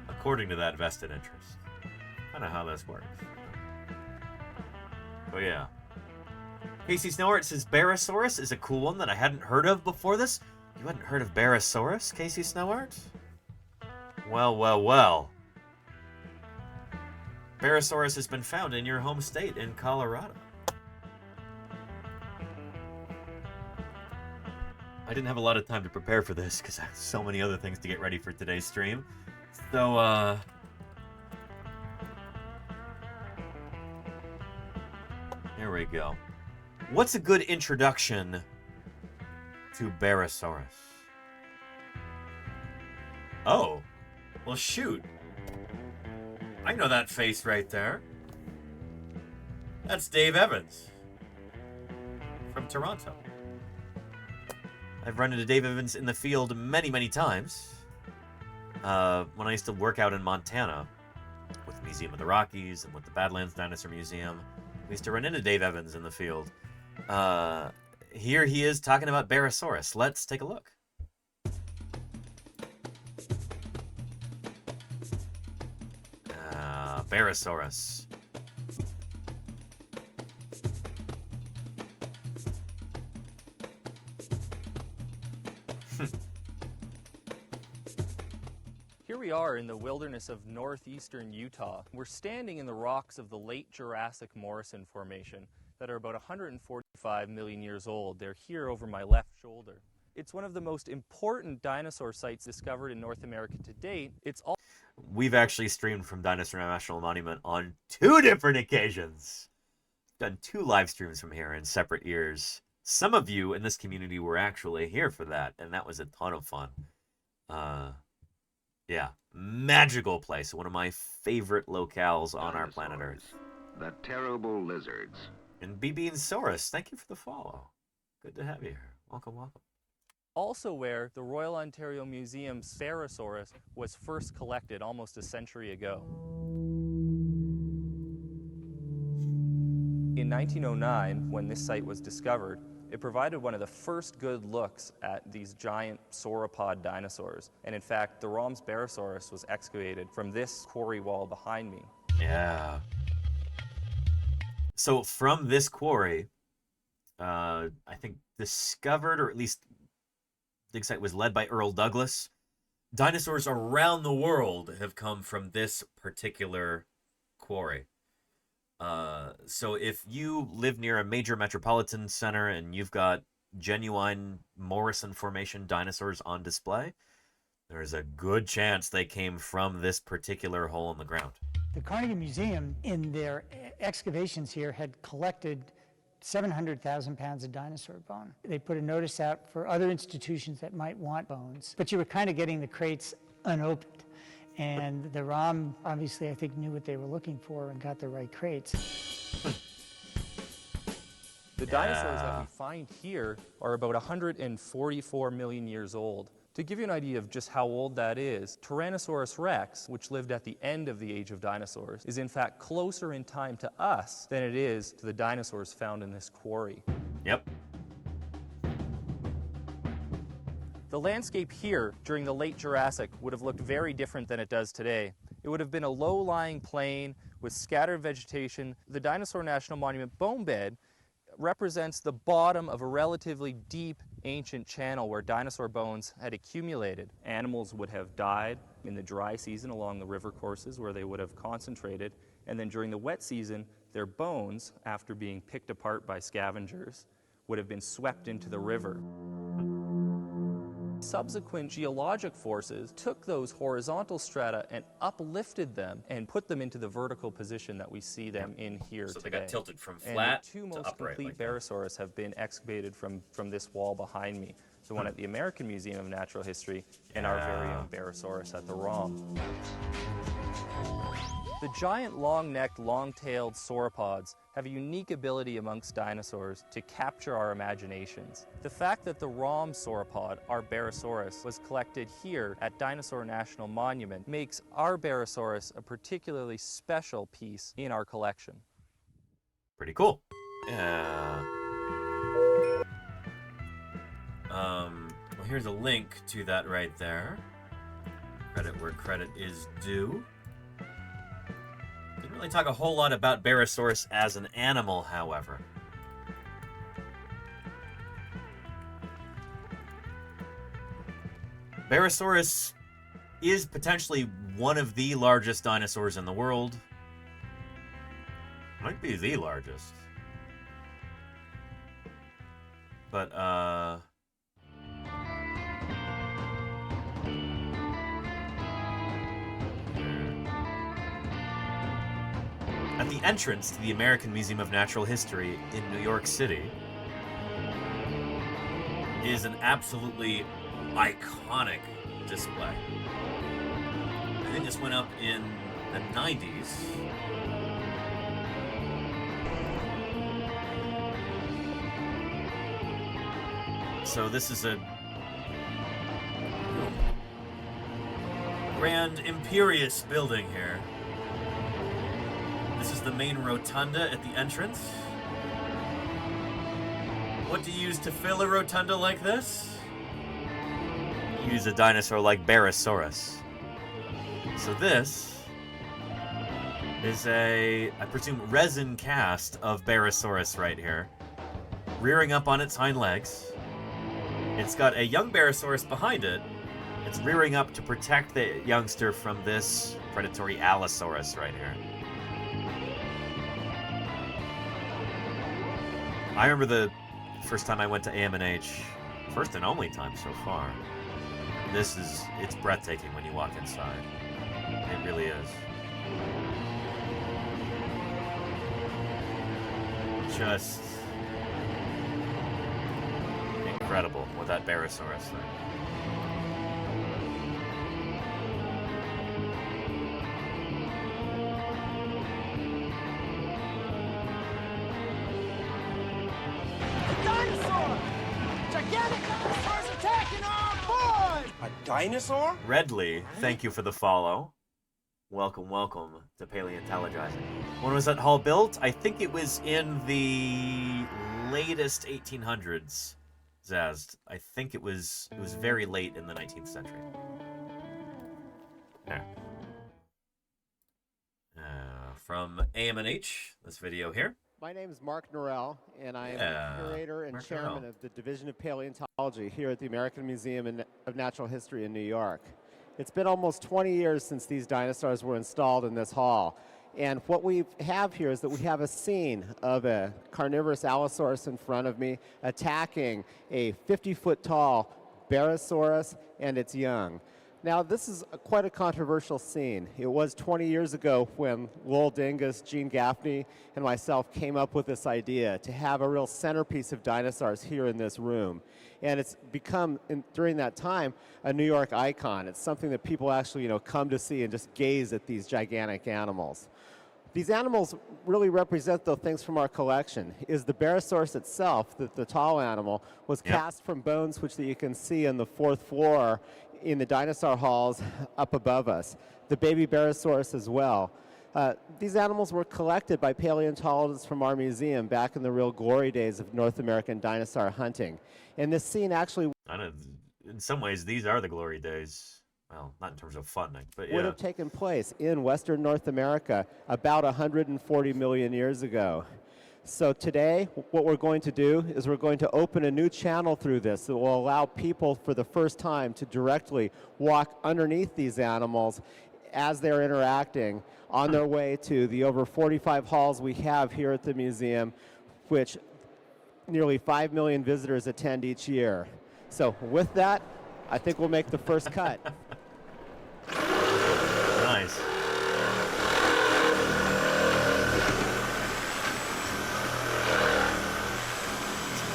[SPEAKER 1] according to that vested interest. Kind of how this works. Oh yeah. Casey Snowart says Barosaurus is a cool one that I hadn't heard of before this. You hadn't heard of Barosaurus, Casey Snowart? Well, well, well. Barosaurus has been found in your home state in Colorado. I didn't have a lot of time to prepare for this because I have so many other things to get ready for today's stream. So, here we go. What's a good introduction to Barosaurus? Oh, well shoot. I know that face right there. That's Dave Evans from Toronto. I've run into Dave Evans in the field many, many times. When I used to work out in Montana with the Museum of the Rockies and with the Badlands Dinosaur Museum, we used to run into Dave Evans in the field. Here he is talking about Barosaurus. Let's take a look. Barosaurus.
[SPEAKER 3] Here we are in the wilderness of northeastern Utah. We're standing in the rocks of the late Jurassic Morrison Formation that are about 145 million years old. They're here over my left shoulder. It's one of the most important dinosaur sites discovered in North America to date.
[SPEAKER 1] We've actually streamed from Dinosaur National Monument on 2 different occasions. Done 2 live streams from here in separate years. Some of you in this community were actually here for that, and that was a ton of fun. Yeah, magical place. One of my favorite locales on our planet Earth.
[SPEAKER 4] The terrible lizards.
[SPEAKER 1] And BB and Saurus, thank you for the follow. Good to have you here. Welcome, welcome.
[SPEAKER 3] Also where the Royal Ontario Museum's Barosaurus was first collected almost a century ago. In 1909, when this site was discovered, it provided one of the first good looks at these giant sauropod dinosaurs. And in fact, the Rom's Barosaurus was excavated from this quarry wall behind me.
[SPEAKER 1] Yeah. So from this quarry, I think discovered, or at least dig site was led by Earl Douglas. Dinosaurs around the world have come from this particular quarry. So if you live near a major metropolitan center and you've got genuine Morrison Formation dinosaurs on display, there's a good chance they came from this particular hole in the ground.
[SPEAKER 19] The Carnegie Museum, in their excavations here, had collected 700,000 pounds of dinosaur bone. They put a notice out for other institutions that might want bones, but you were kind of getting the crates unopened. And the ROM, obviously, I think, knew what they were looking for and got the right crates.
[SPEAKER 3] The dinosaurs that we find here are about 144 million years old. To give you an idea of just how old that is, Tyrannosaurus rex, which lived at the end of the age of dinosaurs, is in fact closer in time to us than it is to the dinosaurs found in this quarry.
[SPEAKER 1] Yep.
[SPEAKER 3] The landscape here during the late Jurassic would have looked very different than it does today. It would have been a low-lying plain with scattered vegetation. The Dinosaur National Monument bone bed represents the bottom of a relatively deep ancient channel where dinosaur bones had accumulated. Animals would have died in the dry season along the river courses where they would have concentrated, and then during the wet season, their bones, after being picked apart by scavengers, would have been swept into the river. Subsequent geologic forces took those horizontal strata and uplifted them and put them into the vertical position that we see them in here today.
[SPEAKER 1] So they got tilted from flat
[SPEAKER 3] to upright. And the 2 most complete
[SPEAKER 1] like
[SPEAKER 3] Barosaurus have been excavated from this wall behind me. The one at the American Museum of Natural History and our very own Barosaurus at the ROM. The giant long-necked, long-tailed sauropods have a unique ability amongst dinosaurs to capture our imaginations. The fact that the ROM sauropod, our Barosaurus, was collected here at Dinosaur National Monument makes our Barosaurus a particularly special piece in our collection.
[SPEAKER 1] Pretty cool. Yeah. Well, here's a link to that right there. Credit where credit is due. Didn't really talk a whole lot about Barosaurus as an animal, however. Barosaurus is potentially one of the largest dinosaurs in the world. Might be the largest. But, at the entrance to the American Museum of Natural History in New York City is an absolutely iconic display. I think this went up in the 90s. So this is a grand imperious building here. This is the main rotunda at the entrance. What do you use to fill a rotunda like this? You use a dinosaur like Barosaurus. So this is I presume, resin cast of Barosaurus right here, rearing up on its hind legs. It's got a young Barosaurus behind it, It's rearing up to protect the youngster from this predatory Allosaurus right here. I remember the first time I went to AM&H, first and only time so far. It's breathtaking when you walk inside. It really is. Just incredible with that Barosaurus thing.
[SPEAKER 5] Gigantic dinosaurs attacking our board! A dinosaur?
[SPEAKER 1] Redley, thank you for the follow. Welcome, welcome to Paleontologizing. When was that hall built? I think it was in the latest 1800s, Zazd. I think it was very late in the 19th century. There. From AM&H, this video here.
[SPEAKER 11] My name is Mark Norell, and I am the curator and chairman of the Division of Paleontology here at the American Museum of Natural History in New York. It's been almost 20 years since these dinosaurs were installed in this hall. And what we have here is that we have a scene of a carnivorous Allosaurus in front of me attacking a 50-foot tall Barosaurus and its young. Now, this is quite a controversial scene. It was 20 years ago when Lowell Dingus, Gene Gaffney, and myself came up with this idea to have a real centerpiece of dinosaurs here in this room. And it's become, during that time, a New York icon. It's something that people actually, come to see and just gaze at these gigantic animals. These animals really represent the things from our collection. Is the Barosaurus itself, the tall animal, was cast from bones which that you can see on the 4th floor in the dinosaur halls up above us. The baby Barosaurus as well. These animals were collected by paleontologists from our museum back in the real glory days of North American dinosaur hunting. And this scene actually...
[SPEAKER 1] In some ways, these are the glory days. Well, not in terms of fun, but yeah.
[SPEAKER 11] Would have taken place in Western North America about 140 million years ago. So today, what we're going to do is we're going to open a new channel through this that will allow people for the first time to directly walk underneath these animals as they're interacting on their way to the over 45 halls we have here at the museum, which nearly 5 million visitors attend each year. So with that, I think we'll make the first cut.
[SPEAKER 1] Nice.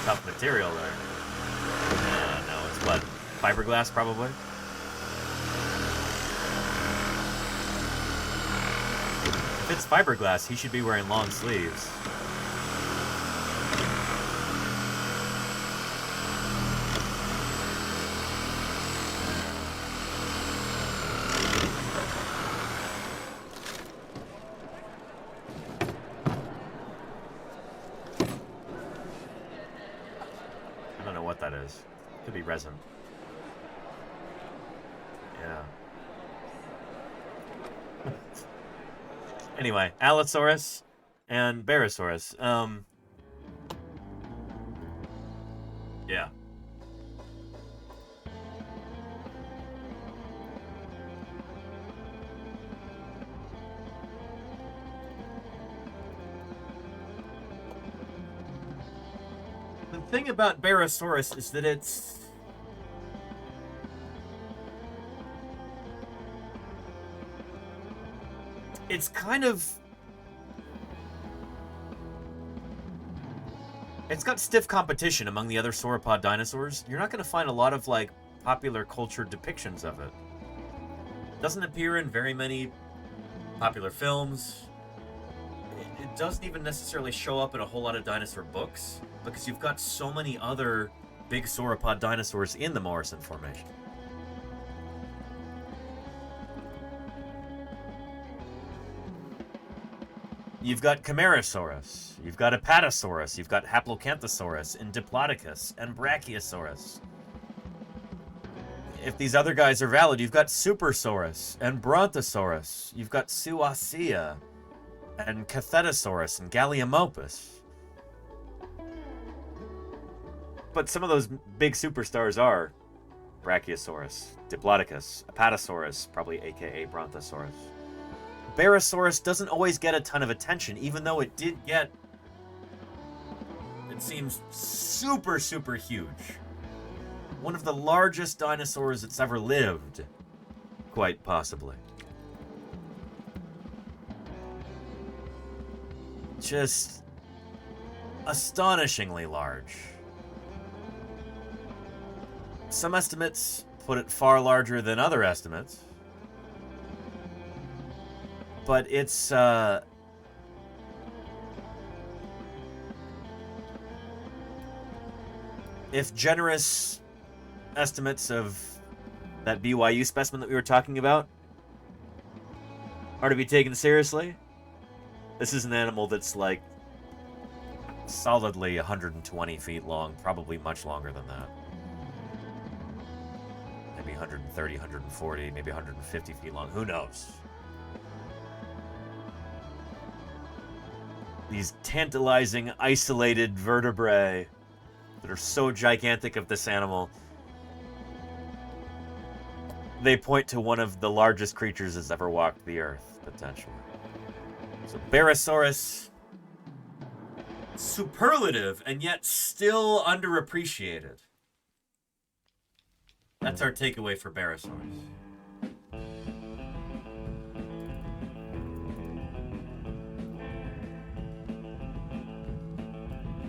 [SPEAKER 1] Tough material there. No, it's what? Fiberglass, probably? If it's fiberglass, he should be wearing long sleeves. Could be resin. Yeah. Anyway, Allosaurus and Barosaurus. Yeah. The thing about Barosaurus is that it's kind of... It's got stiff competition among the other sauropod dinosaurs. You're not going to find a lot of, popular culture depictions of it. It doesn't appear in very many popular films. It doesn't even necessarily show up in a whole lot of dinosaur books, because you've got so many other big sauropod dinosaurs in the Morrison Formation. You've got Camarasaurus, you've got Apatosaurus, you've got Haplocanthosaurus, and Diplodocus, and Brachiosaurus. If these other guys are valid, you've got Supersaurus, and Brontosaurus, you've got Suacia, and Cathetosaurus, and Gallimiopus. But some of those big superstars are Brachiosaurus, Diplodocus, Apatosaurus, probably aka Brontosaurus. Barosaurus doesn't always get a ton of attention, even though it did get, it seems, super, super huge. One of the largest dinosaurs that's ever lived, quite possibly. Just astonishingly large. Some estimates put it far larger than other estimates. But it's, if generous estimates of that BYU specimen that we were talking about are to be taken seriously, this is an animal that's like solidly 120 feet long, probably much longer than that. Maybe 130, 140, maybe 150 feet long, who knows? These tantalizing, isolated vertebrae that are so gigantic of this animal, they point to one of the largest creatures that's ever walked the earth, potentially. So Barosaurus, superlative and yet still underappreciated. That's our takeaway for Barosaurus.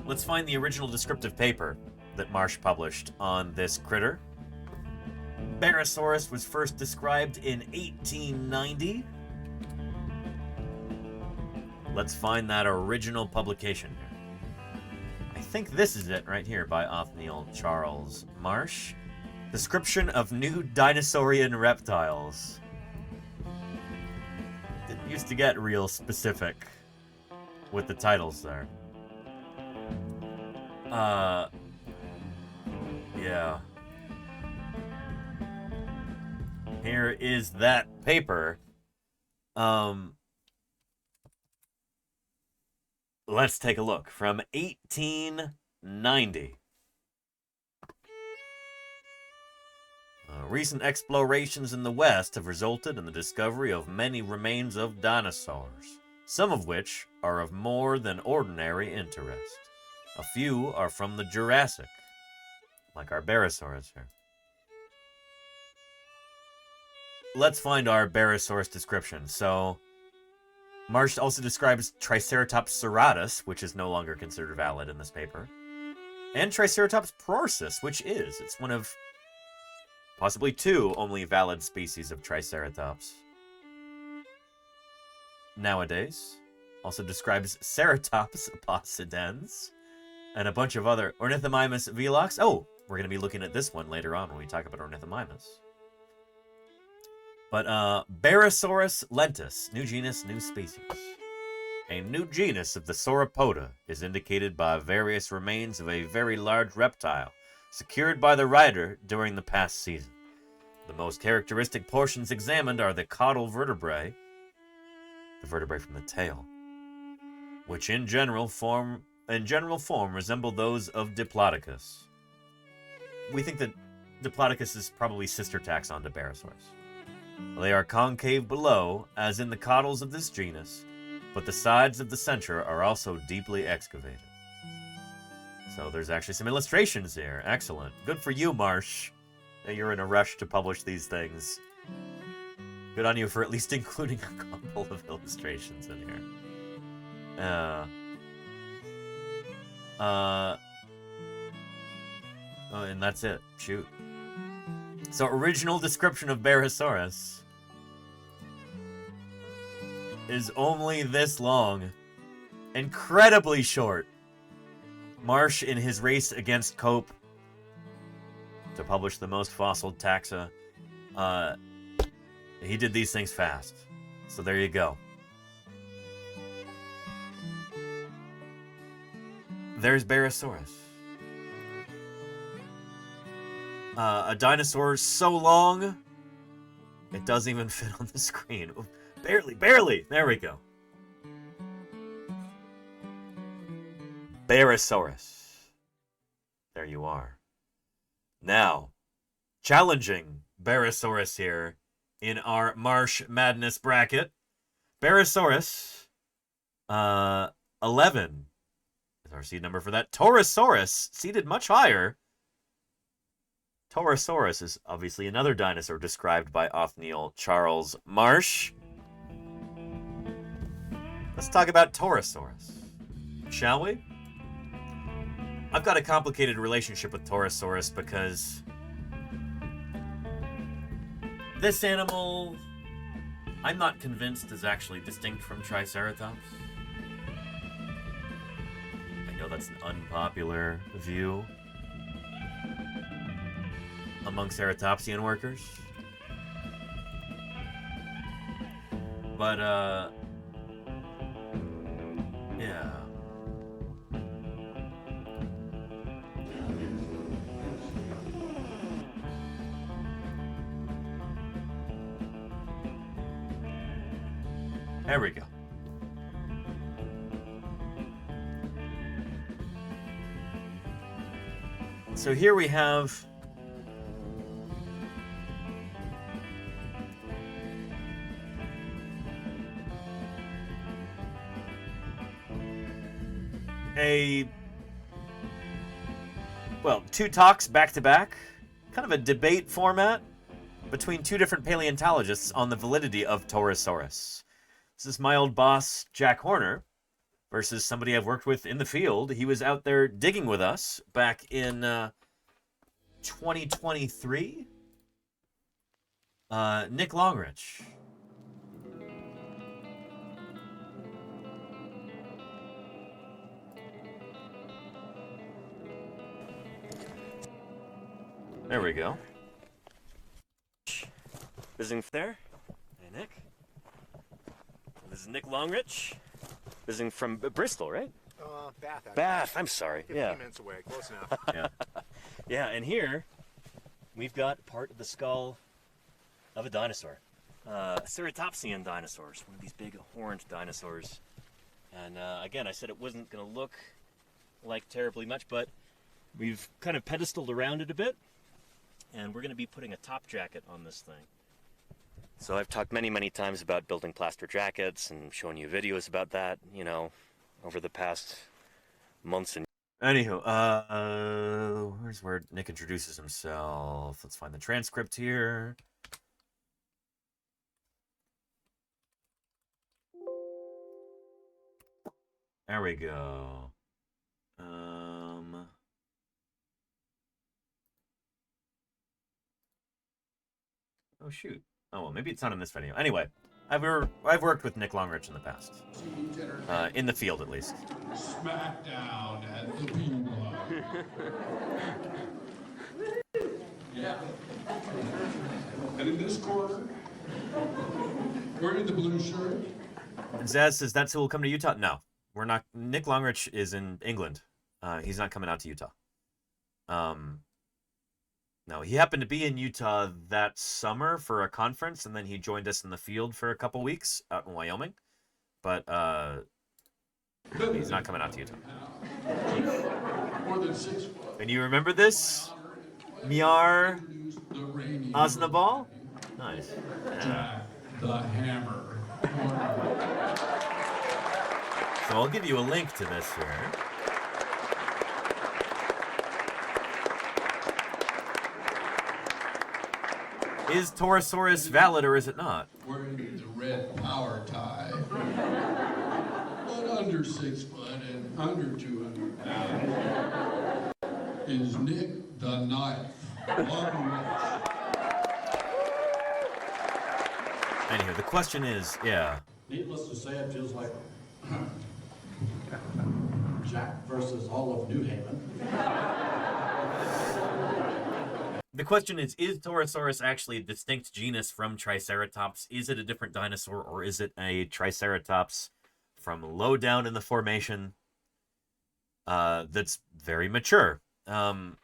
[SPEAKER 1] Let's find the original descriptive paper that Marsh published on this critter. Barosaurus was first described in 1890. Let's find that original publication here. I think this is it right here by Othniel Charles Marsh. Description of new dinosaurian reptiles. It used to get real specific with the titles there. Yeah. Here is that paper. Let's take a look. From 1890. Recent explorations in the West have resulted in the discovery of many remains of dinosaurs, some of which are of more than ordinary interest. A few are from the Jurassic, like our Barosaurus here. Let's find our Barosaurus description. So, Marsh also describes Triceratops serratus, which is no longer considered valid in this paper, and Triceratops prorsus, which is. It's one of possibly two only valid species of Triceratops nowadays. Also describes Ceratops appositans and a bunch of other Ornithomimus velox. Oh, we're going to be looking at this one later on when we talk about Ornithomimus. But Barosaurus lentus, new genus, new species. A new genus of the sauropoda is indicated by various remains of a very large reptile secured by the writer during the past season. The most characteristic portions examined are the caudal vertebrae, the vertebrae from the tail, which in general form resemble those of Diplodocus. We think that Diplodocus is probably sister taxon to Barosaurus. They are concave below, as in the caudals of this genus, but the sides of the center are also deeply excavated. So there's actually some illustrations here. Excellent. Good for you, Marsh, that you're in a rush to publish these things. Good on you for at least including a couple of illustrations in here. Oh, and that's it. Shoot. So, original description of Barosaurus is only this long. Incredibly short. Marsh, in his race against Cope to publish the most fossil taxa, he did these things fast. So there you go. There's Barosaurus. A dinosaur so long, it doesn't even fit on the screen. Barely. There we go. Barosaurus. There you are. Now, challenging Barosaurus here in our Marsh Madness bracket. Barosaurus, 11 is our seed number for that. Torosaurus, seeded much higher. Torosaurus is obviously another dinosaur described by Othniel Charles Marsh. Let's talk about Torosaurus, shall we? I've got a complicated relationship with Torosaurus because this animal, I'm not convinced is actually distinct from Triceratops. I know that's an unpopular view among ceratopsian workers. But, yeah. There we go. So here we have two talks back to back, kind of a debate format between two different paleontologists on the validity of Torosaurus. This is my old boss, Jack Horner, versus somebody I've worked with in the field. He was out there digging with us back in 2023. Nick Longrich. There we go. Visiting there. Hey, Nick. This is Nick Longrich. Visiting from Bristol, right?
[SPEAKER 7] Bath. Actually.
[SPEAKER 1] Bath, I'm sorry.
[SPEAKER 7] 15 minutes away, close enough.
[SPEAKER 1] Yeah. Yeah, and here we've got part of the skull of a dinosaur. Ceratopsian dinosaurs, one of these big horned dinosaurs. And again, I said it wasn't going to look like terribly much, but we've kind of pedestaled around it a bit. And we're going to be putting a top jacket on this thing. So I've talked many, many times about building plaster jackets and showing you videos about that, you know, over the past months and... Anywho, where's where Nick introduces himself? Let's find the transcript here. There we go. Oh, shoot. Oh, well, maybe it's not in this video. Anyway, I've worked with Nick Longrich in the past. In the field, at least.
[SPEAKER 13] Smackdown at the Bean Club. Yeah. And in this corner, wearing the blue shirt.
[SPEAKER 1] And Zaz says that's who will come to Utah. No, we're not. Nick Longrich is in England. He's not coming out to Utah. No, he happened to be in Utah that summer for a conference, and then he joined us in the field for a couple weeks out in Wyoming. But he's not coming out to Utah.
[SPEAKER 13] More than 6 foot.
[SPEAKER 1] And you remember this? Miar Osnabal? Nice.
[SPEAKER 13] Jack the Hammer.
[SPEAKER 1] So I'll give you a link to this here. Is Torosaurus valid or is it not?
[SPEAKER 13] Wearing the red power tie. But under 6 foot and under 200 pounds is Nick the Knife.
[SPEAKER 1] Anyway, the question is, yeah.
[SPEAKER 20] Needless to say, it feels like Jack versus all of New Haven.
[SPEAKER 1] The question is Torosaurus actually a distinct genus from Triceratops? Is it a different dinosaur, or is it a Triceratops from low down in the formation that's very mature? We're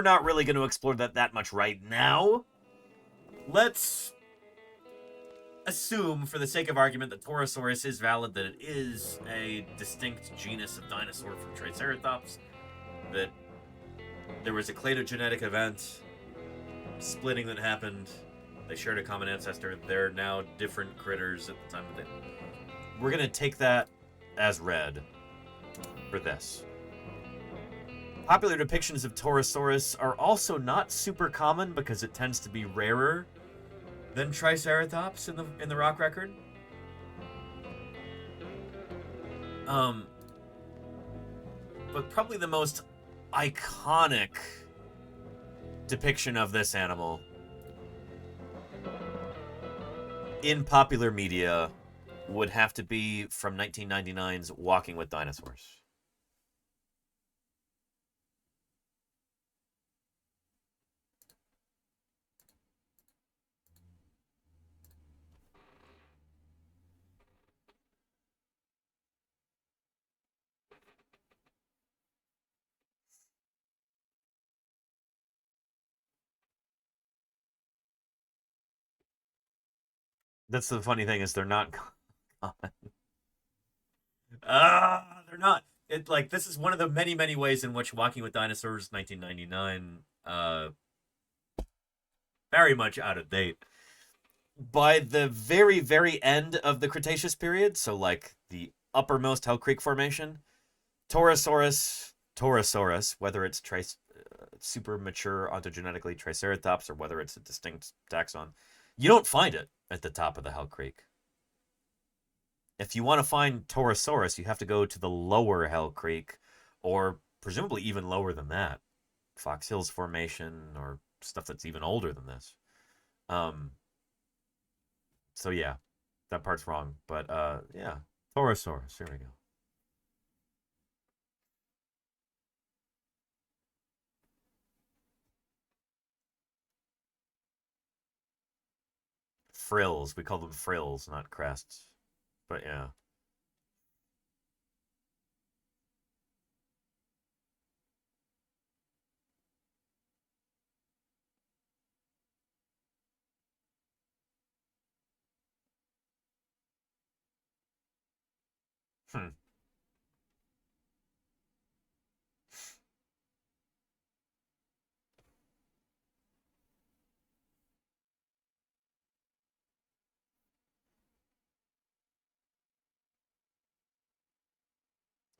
[SPEAKER 1] not really going to explore that much right now. Let's assume, for the sake of argument, that Torosaurus is valid, that it is a distinct genus of dinosaur from Triceratops, that there was a cladogenetic event splitting that happened. They shared a common ancestor. They're now different critters at the time that they... We're going to take that as read for this. Popular depictions of Torosaurus are also not super common because it tends to be rarer than Triceratops in the rock record. But probably the most iconic depiction of this animal in popular media would have to be from 1999's Walking with Dinosaurs. That's the funny thing is they're not common. They're not. This is one of the many, many ways in which Walking with Dinosaurs 1999 very much out of date. By the very, very end of the Cretaceous period, so like the uppermost Hell Creek Formation, Torosaurus, whether it's super mature ontogenetically Triceratops or whether it's a distinct taxon, you don't find it at the top of the Hell Creek. If you want to find Torosaurus, you have to go to the lower Hell Creek, or presumably even lower than that. Fox Hills Formation, or stuff that's even older than this. So yeah, that part's wrong. But yeah, Torosaurus, here we go. Frills. We call them frills, not crests. But yeah.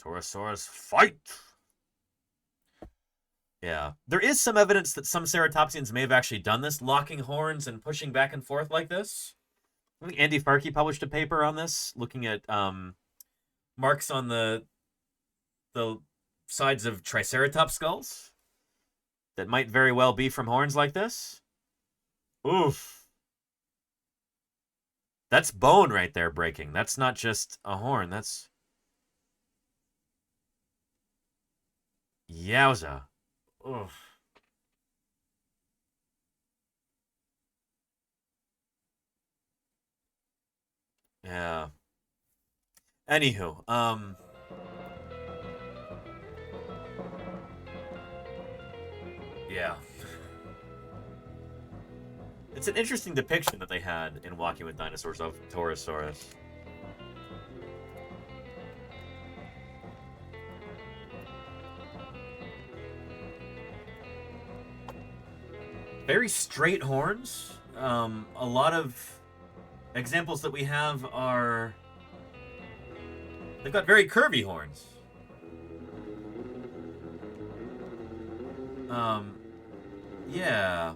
[SPEAKER 1] Torosaurus, fight! Yeah. There is some evidence that some ceratopsians may have actually done this, locking horns and pushing back and forth like this. I think Andy Farkey published a paper on this, looking at marks on the sides of Triceratops skulls that might very well be from horns like this. Oof. That's bone right there breaking. That's not just a horn. That's... Yowza. Oof. Yeah. Anywho, yeah. It's an interesting depiction that they had in Walking with Dinosaurs of Torosaurus. Very straight horns. A lot of examples that we have are... They've got very curvy horns. Yeah.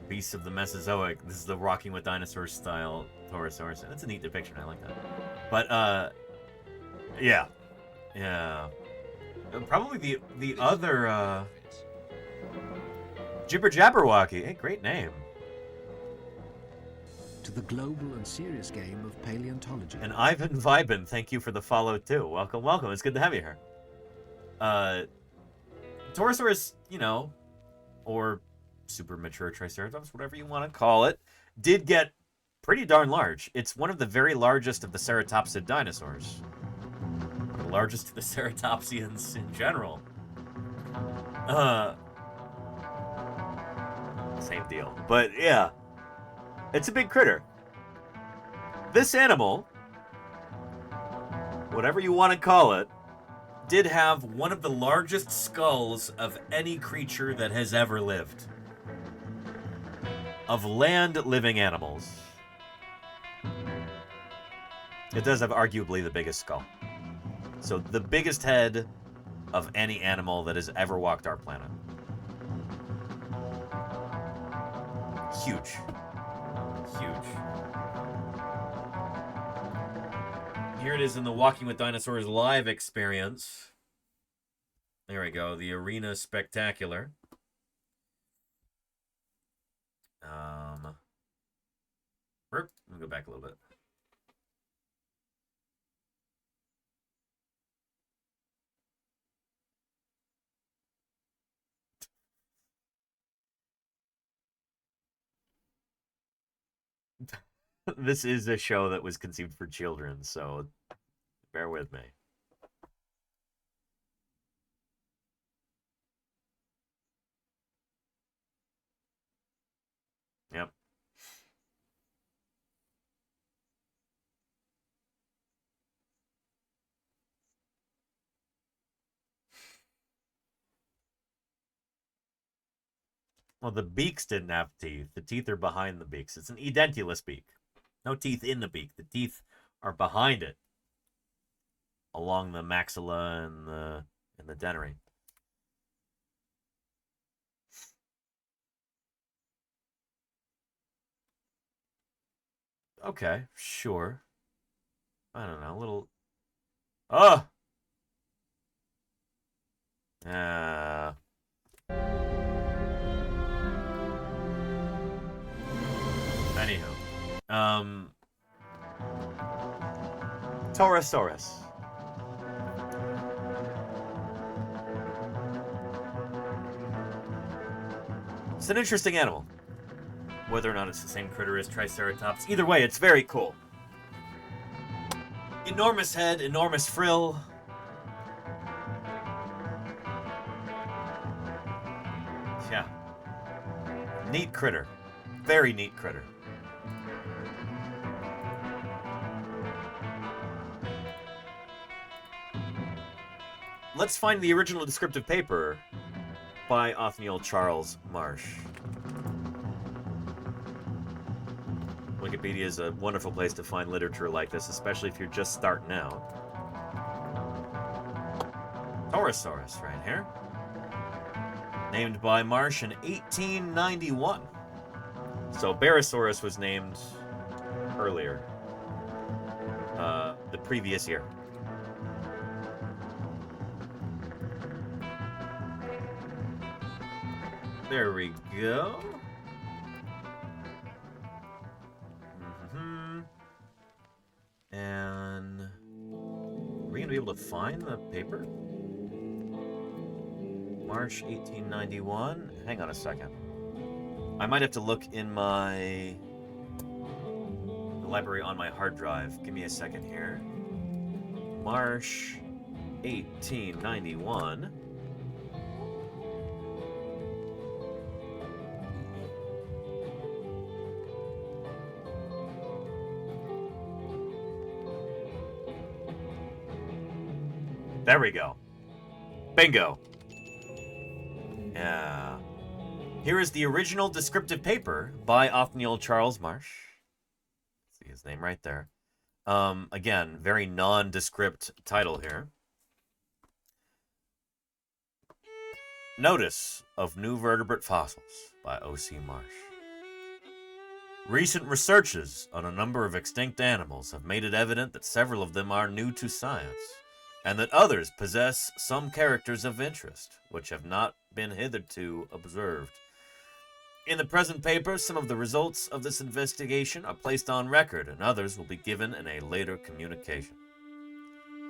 [SPEAKER 1] Beasts of the Mesozoic. This is the Walking with Dinosaurs style Torosaurus. That's a neat depiction. I like that. But, yeah. Yeah. Probably the other, Jibber Jabberwocky. Hey, great name.
[SPEAKER 2] To the global and serious game of paleontology.
[SPEAKER 1] And Ivan Vibin, thank you for the follow, too. Welcome, welcome. It's good to have you here. Torosaurus, you know, or super mature Triceratops, whatever you want to call it, did get pretty darn large. It's one of the very largest of the ceratopsid dinosaurs. The largest of the ceratopsians in general. Same deal. But yeah, it's a big critter. This animal whatever you want to call it, did have one of the largest skulls of any creature that has ever lived. Of land-living animals. It does have arguably the biggest skull. So the biggest head of any animal that has ever walked our planet. Huge. Huge. Here it is in the Walking with Dinosaurs live experience. There we go, the Arena Spectacular. Let me go back a little bit. This is a show that was conceived for children, so bear with me. Yep. Well, the beaks didn't have teeth. The teeth are behind the beaks. It's an edentulous beak. No teeth in the beak. The teeth are behind it, along the maxilla and the dentary. Okay, sure. I don't know, a little... Oh! Anyhow. Torosaurus. It's an interesting animal. Whether or not it's the same critter as Triceratops. Either way, it's very cool. Enormous head, enormous frill. Yeah. Neat critter. Very neat critter. Let's find the original descriptive paper by Othniel Charles Marsh. Wikipedia is a wonderful place to find literature like this, especially if you're just starting out. Torosaurus, right here. Named by Marsh in 1891. So Barosaurus was named earlier. The previous year. There we go. And are we going to be able to find the paper? March 1891. Hang on a second. I might have to look in the library on my hard drive. Give me a second here. March 1891. There we go. Bingo. Yeah. Here is the original descriptive paper by Othniel Charles Marsh. See his name right there. Again, very nondescript title here. Notice of New Vertebrate Fossils by O.C. Marsh. Recent researches on a number of extinct animals have made it evident that several of them are new to science, and that others possess some characters of interest, which have not been hitherto observed. In the present paper, some of the results of this investigation are placed on record, and others will be given in a later communication.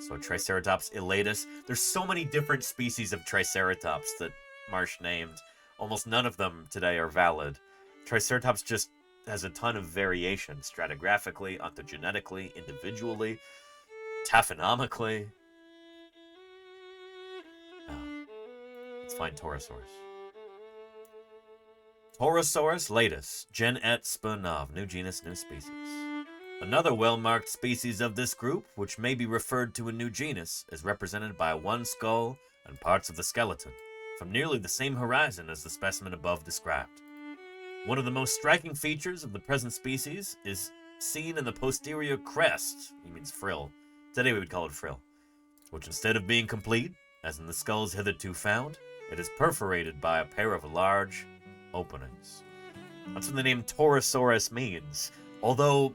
[SPEAKER 1] So Triceratops elatus. There's so many different species of Triceratops that Marsh named. Almost none of them today are valid. Triceratops just has a ton of variation, stratigraphically, ontogenetically, individually, taphonomically. Let's find Torosaurus. Torosaurus latus, gen et spa nov, new genus, new species. Another well-marked species of this group, which may be referred to a new genus, is represented by one skull and parts of the skeleton, from nearly the same horizon as the specimen above described. One of the most striking features of the present species is seen in the posterior crest, he means frill, today we would call it frill, which instead of being complete, as in the skulls hitherto found, it is perforated by a pair of large openings. That's what the name Torosaurus means, although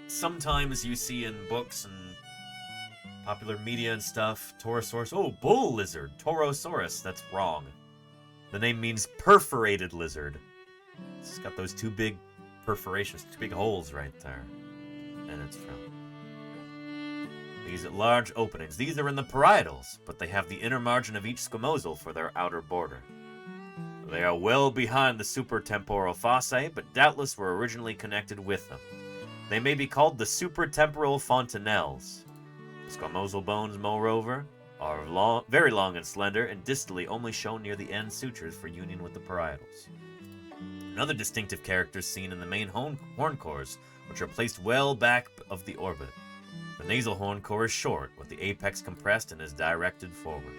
[SPEAKER 1] sometimes you see in books and popular media and stuff, Torosaurus, oh, bull lizard, Torosaurus, that's wrong. The name means perforated lizard. It's got those two big perforations, two big holes right there. And it's from these large openings. These are in the parietals, but they have the inner margin of each squamosal for their outer border. They are well behind the supratemporal fossae, but doubtless were originally connected with them. They may be called the supratemporal fontanelles. The squamosal bones, moreover, are long, very long and slender, and distally only shown near the end sutures for union with the parietals. Another distinctive character seen in the main horn cores, which are placed well back of the orbit. The nasal horn core is short, with the apex compressed and is directed forward.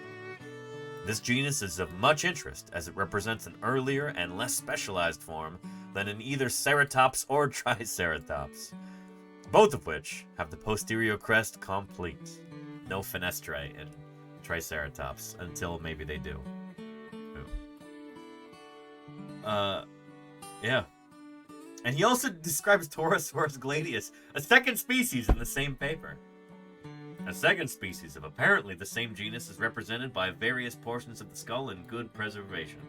[SPEAKER 1] This genus is of much interest, as it represents an earlier and less specialized form than in either Ceratops or Triceratops, both of which have the posterior crest complete. No fenestrae in Triceratops, until maybe they do. Yeah. And he also describes Torosaurus gladius, a second species in the same paper. A second species of apparently the same genus is represented by various portions of the skull in good preservation.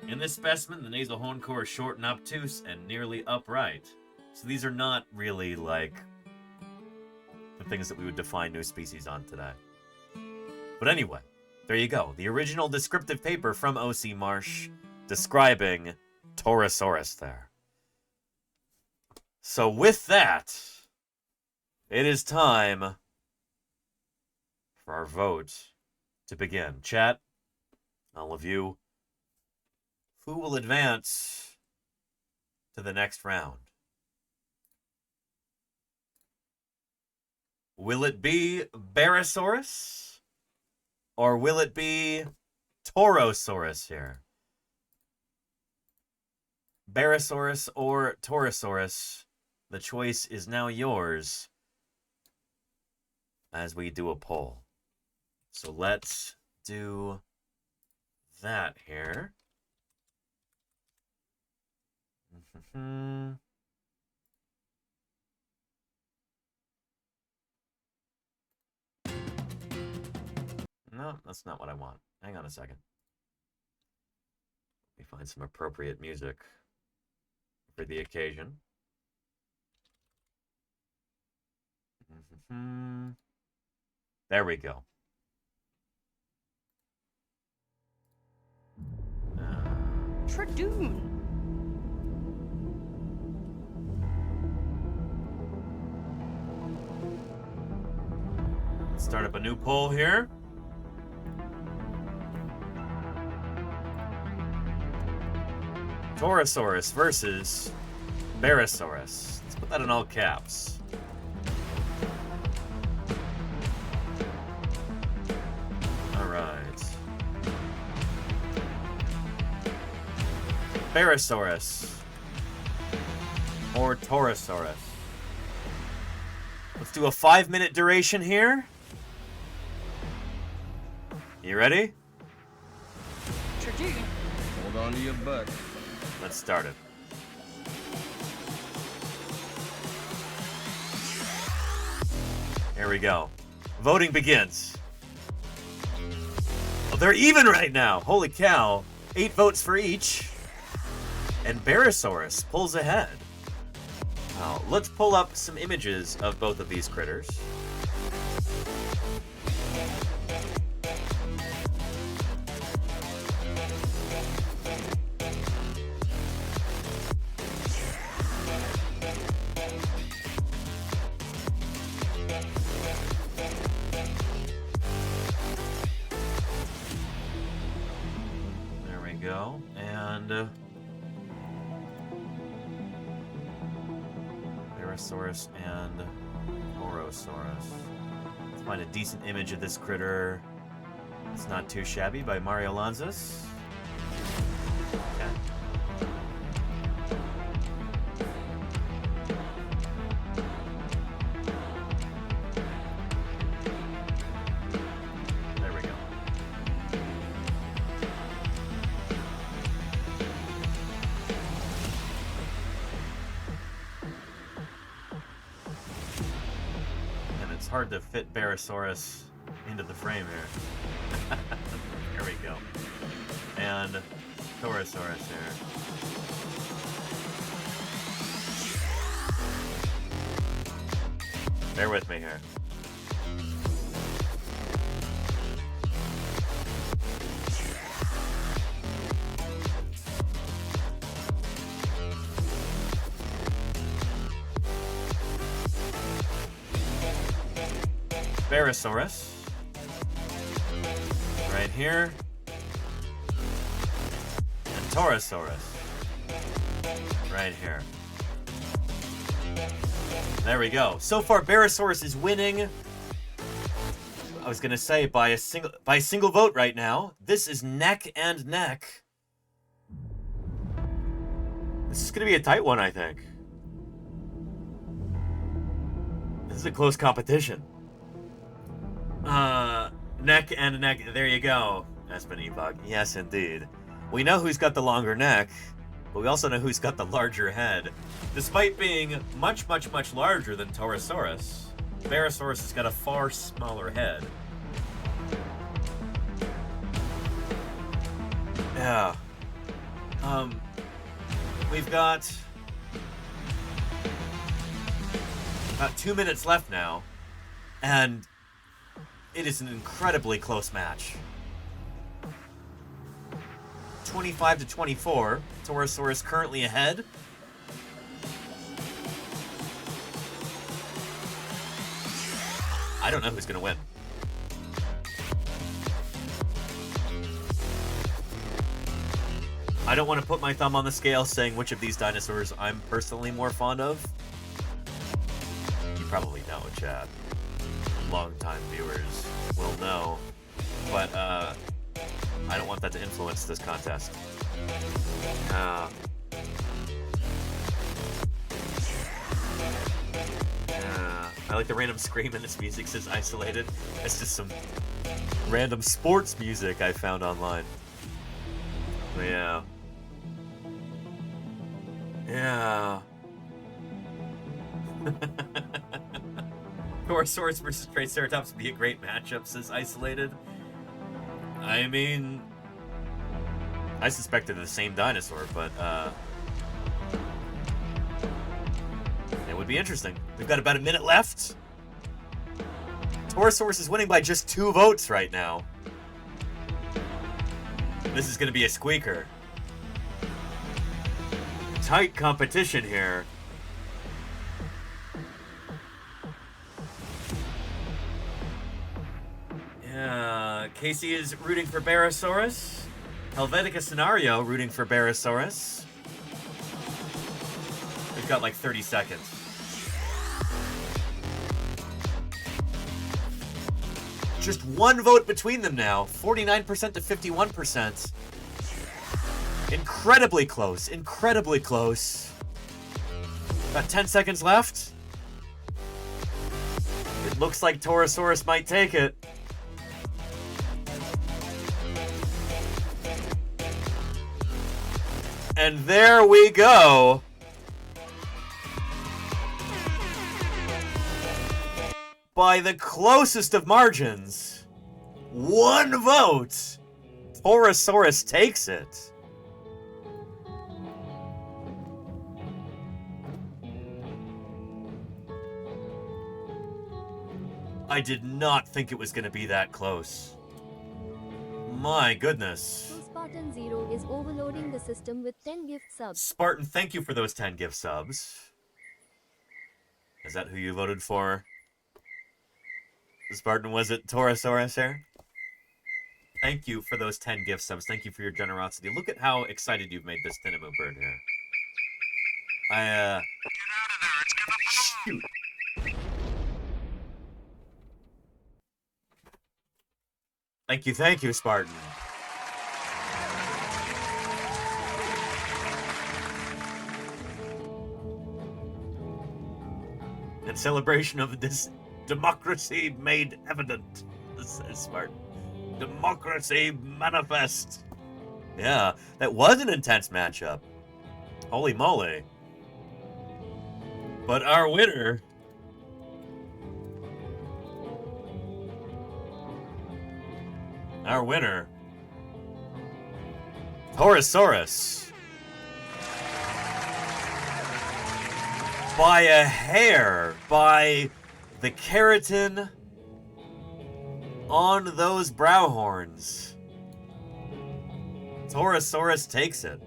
[SPEAKER 1] In this specimen, the nasal horn core is short and obtuse and nearly upright. So these are not really like the things that we would define new species on today. But anyway, there you go. The original descriptive paper from O.C. Marsh describing Torosaurus there. So with that, it is time for our vote to begin. Chat, all of you, who will advance to the next round? Will it be Barosaurus? Or will it be Torosaurus here? Barosaurus or Torosaurus? The choice is now yours as we do a poll. So let's do that here. No, that's not what I want. Hang on a second. Let me find some appropriate music for the occasion. There we go.
[SPEAKER 16] Tradoon.
[SPEAKER 1] Let's start up a new poll here. Torosaurus versus Barosaurus. Let's put that in all caps. All right. Barosaurus or Torosaurus. Let's do a 5-minute duration here. You ready?
[SPEAKER 16] Tradoon.
[SPEAKER 10] Hold on to your butt.
[SPEAKER 1] Let's start it. Here we go. Voting begins. Oh, they're even right now. Holy cow. 8 votes for each. And Barosaurus pulls ahead. Now, let's pull up some images of both of these critters. Barasaurus and Orosaurus. Let's find a decent image of this critter. It's not too shabby, by Mario Lanzas. Okay. There we go. And it's hard to fit Barasaurus into the frame here. There we go. And Torosaurus here. Bear with me here. Barasaurus. Right here. And Torosaurus. Right here. There we go. So far, Barasaurus is winning. I was gonna say by a single vote right now. This is neck and neck. This is gonna be a tight one, I think. This is a close competition. Neck and neck. There you go, Espen Ebog. Yes, indeed. We know who's got the longer neck, but we also know who's got the larger head. Despite being much, much, much larger than Torosaurus, Barasaurus has got a far smaller head. Yeah. We've got about 2 minutes left now, and it is an incredibly close match. 25-24. Torosaurus currently ahead. I don't know who's going to win. I don't want to put my thumb on the scale saying which of these dinosaurs I'm personally more fond of. You probably know, Chad. Long-time viewers will know. But, I don't want that to influence this contest. I like the random scream in this music says isolated. It's just some random sports music I found online. Yeah. Yeah. Torosaurus versus Triceratops would be a great matchup, says Isolated. I mean, I suspected the same dinosaur, but it would be interesting. We've got about a minute left. Torosaurus is winning by just 2 votes right now. This is going to be a squeaker. Tight competition here. Yeah, Casey is rooting for Barasaurus. Helvetica Scenario rooting for Barasaurus. We've got like 30 seconds. Just 1 vote between them now. 49% to 51%. Incredibly close. Incredibly close. Got 10 seconds left. It looks like Torosaurus might take it. And there we go. By the closest of margins, 1 vote, Torosaurus takes it. I did not think it was going to be that close. My goodness.
[SPEAKER 9] Spartan Zero is overloading the system with 10 gift subs.
[SPEAKER 1] Spartan, thank you for those 10 gift subs. Is that who you voted for? Spartan, was it Torosaurus here? Thank you for those 10 gift subs. Thank you for your generosity. Look at how excited you've made this Tinamou bird here. Get out of there. It's gonna Shoot. Thank you, Spartan. In celebration of this democracy made evident, says Spartan. Democracy manifest. Yeah, that was an intense matchup. Holy moly. But our winner... Torosaurus. By a hair, by the keratin on those brow horns. Torosaurus takes it.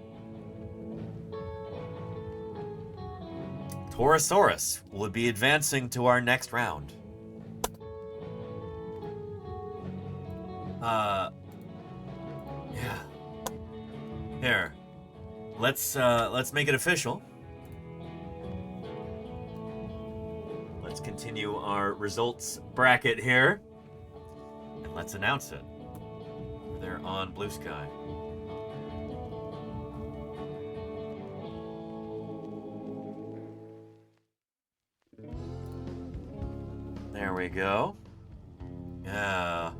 [SPEAKER 1] Torosaurus will be advancing to our next round. Yeah. Here. Let's make it official. Let's continue our results bracket here. And let's announce it. They're on Blue Sky. There we go. Yeah.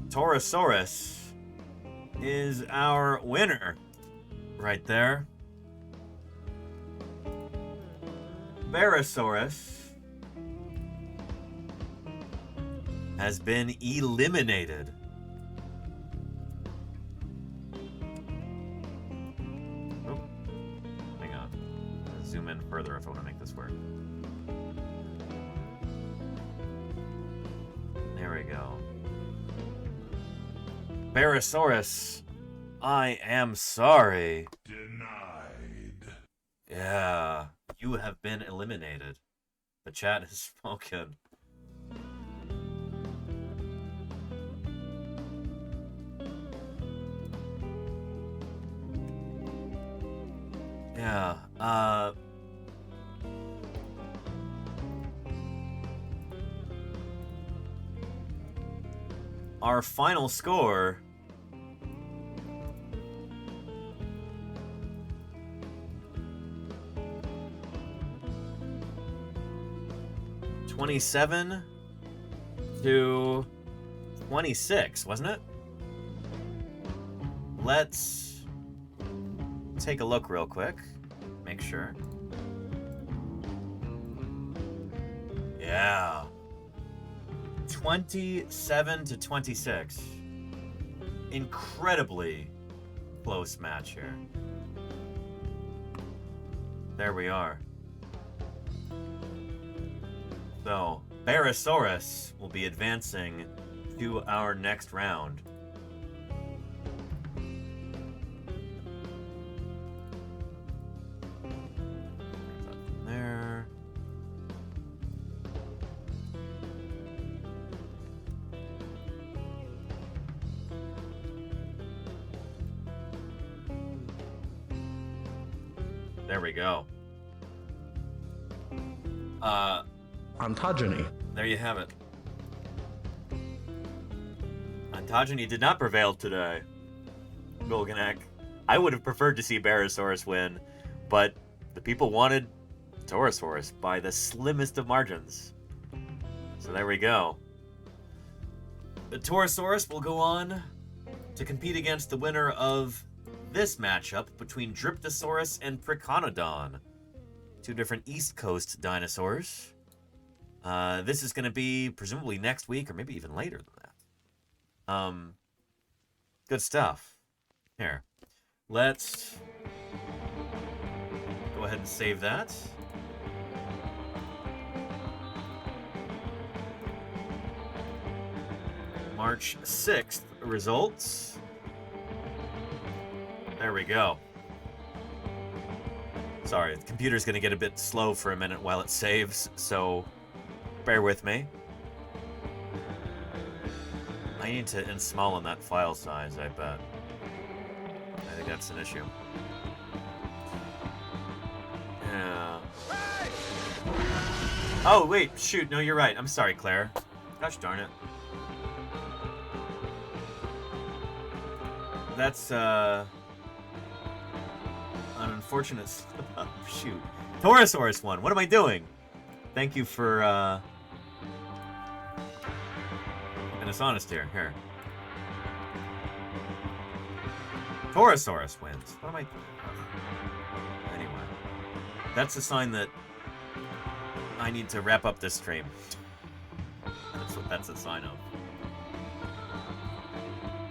[SPEAKER 1] Torosaurus is our winner right there. Barosaurus has been eliminated. Oh, hang on. Zoom in further if I want to make this work. There we go. Barosaurus, I am sorry.
[SPEAKER 15] Denied.
[SPEAKER 1] Yeah, you have been eliminated. The chat has spoken. Yeah, our final score (27 to 26), wasn't it? Let's take a look real quick. Make sure. Yeah. 27 to 26. Incredibly close match here. There we are. So, Barosaurus will be advancing to our next round. There. There we go.
[SPEAKER 15] Ontogeny.
[SPEAKER 1] There you have it. Ontogeny did not prevail today. Golganek. I would have preferred to see Barosaurus win, but the people wanted Torosaurus by the slimmest of margins. So there we go. The Torosaurus will go on to compete against the winner of this matchup between Dryptosaurus and Priconodon. Two different East Coast dinosaurs. This is going to be presumably next week or maybe even later than that. Good stuff. Here. Let's go ahead and save that. March 6th results. There we go. Sorry, the computer's going to get a bit slow for a minute while it saves, so bear with me. I need to ensmall on that file size, I bet. I think that's an issue. Yeah. Oh, wait, shoot, no, you're right. I'm sorry, Claire. Gosh darn it. That's, an unfortunate... shoot. Taurosaurus one. What am I doing? Thank you for, keeping us honest here. Here. Taurosaurus wins. What am I... Anyway. That's a sign that I need to wrap up this stream. That's what that's a sign of.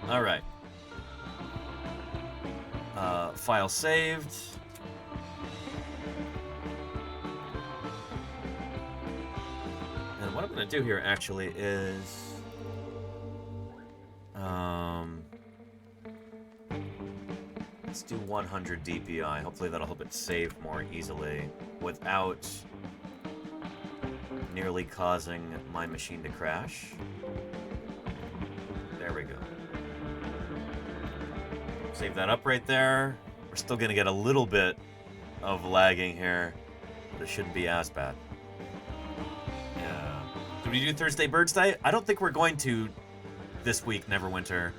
[SPEAKER 1] Alright. File saved. And what I'm going to do here actually is... let's do 100 DPI. Hopefully that'll help it save more easily without nearly causing my machine to crash. There we go. Save that up right there. We're still going to get a little bit of lagging here, but it shouldn't be as bad. Yeah. Did we do Thursday Birds Day? I don't think we're going to this week, Neverwinter.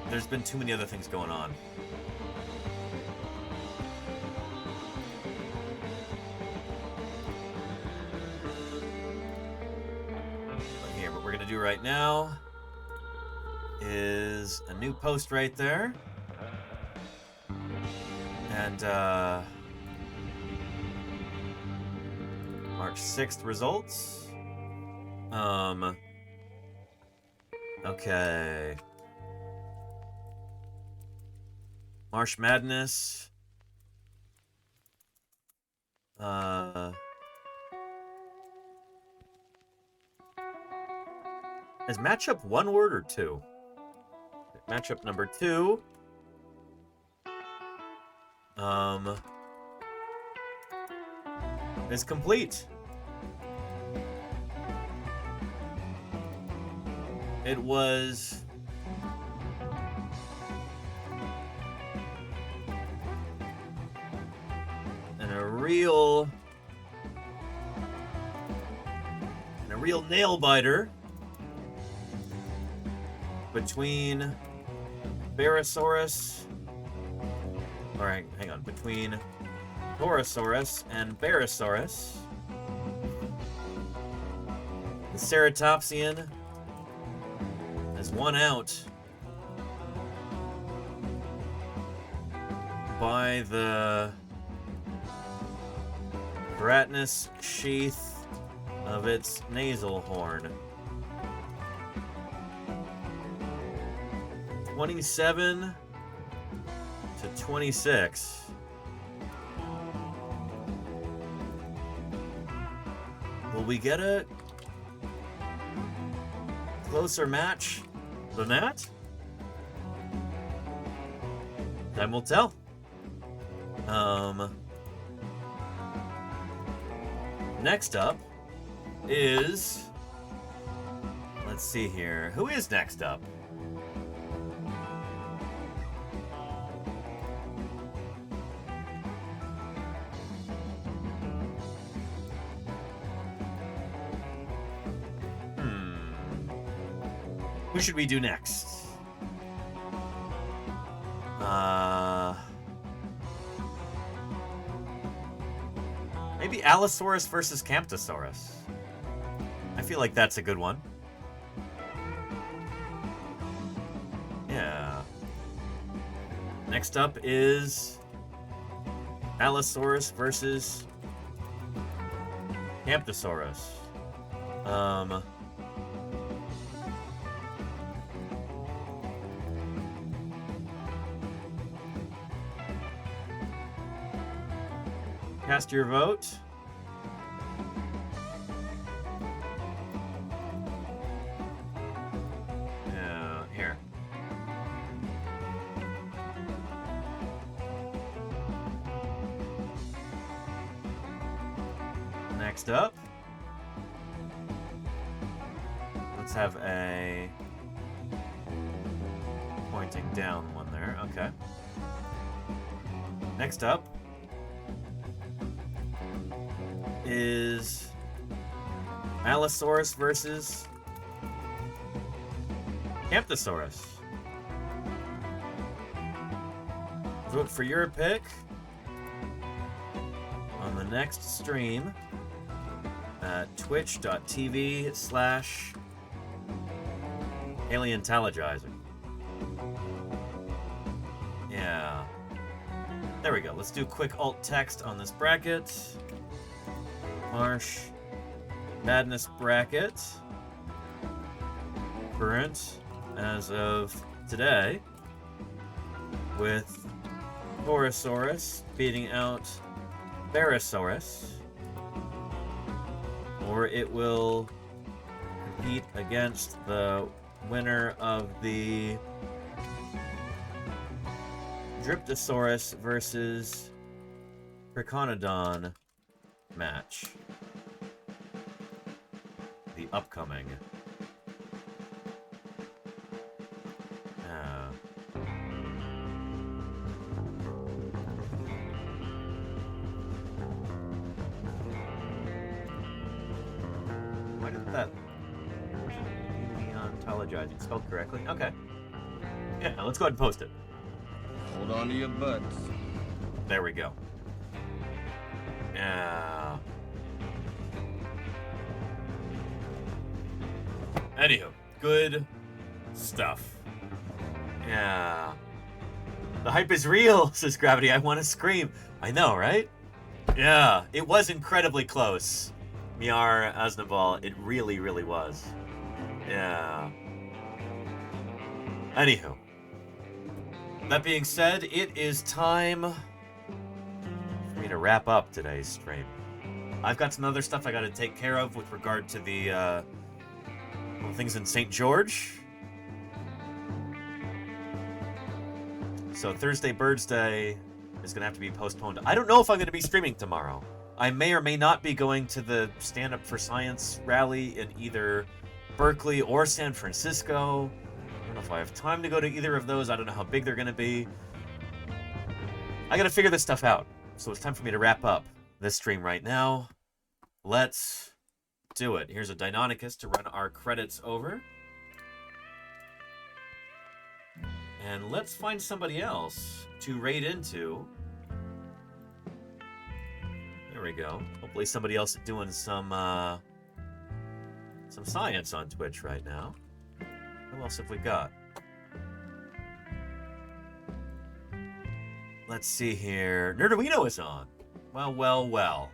[SPEAKER 1] There's been too many other things going on. Here, what we're gonna do right now is a new post right there. And March 6th results. Okay. Marsh Madness. Is matchup one word or two? Matchup number 2. Is complete. It was a real nail biter between Barosaurus. All right, hang on. Between Taurosaurus and Barosaurus. The Ceratopsian has won out by the keratinous sheath of its nasal horn. 27 to 26. Will we get a closer match than that? Time will tell. Next up is... Let's see here. Who is next up? Who should we do next? Maybe Allosaurus versus Camptosaurus. I feel like that's a good one. Yeah. Next up is Allosaurus versus Camptosaurus. Cast your vote. Here. Next up Let's have a pointing down one there. Okay. Next up is Allosaurus versus Camptosaurus. Vote for your pick on the next stream at twitch.tv/paleontologizing. Yeah. There we go. Let's do quick alt text on this bracket. Marsh Madness bracket. Current as of today, with Torosaurus beating out Barosaurus, or it will compete against the winner of the Dryptosaurus versus Triconodon match. The upcoming. Why did that? Paleontologizing spelled correctly? Okay. Yeah, let's go ahead and post it.
[SPEAKER 10] Hold on to your butts.
[SPEAKER 1] There we go. Yeah. Anywho, good stuff. Yeah. The hype is real, says Gravity. I want to scream. I know, right? Yeah, it was incredibly close. Miar Aznaval, it really, really was. Yeah. Anywho. That being said, it is time for me to wrap up today's stream. I've got some other stuff I got to take care of with regard to the things in St. George. So Thursday Birds Day is going to have to be postponed. I don't know if I'm going to be streaming tomorrow. I may or may not be going to the Stand Up for Science rally in either Berkeley or San Francisco. I don't know if I have time to go to either of those. I don't know how big they're going to be. I got to figure this stuff out. So it's time for me to wrap up this stream right now. Let's do it. Here's a Deinonychus to run our credits over. And let's find somebody else to raid into. There we go. Hopefully somebody else is doing some science on Twitch right now. Who else have we got? Let's see here. Nerduino is on. Well, well, well.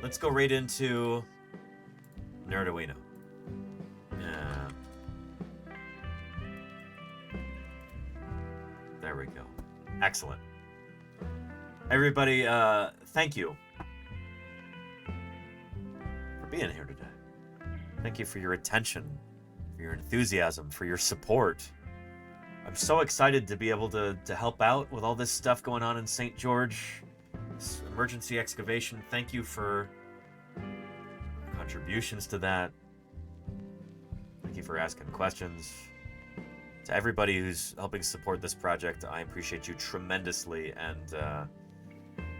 [SPEAKER 1] Let's go right into Nerduino. Yeah. There we go. Excellent. Everybody, thank you for being here today. Thank you for your attention, for your enthusiasm, for your support. I'm so excited to be able to help out with all this stuff going on in St. George. This emergency excavation. Thank you for contributions to that. Thank you for asking questions. To everybody who's helping support this project, I appreciate you tremendously, and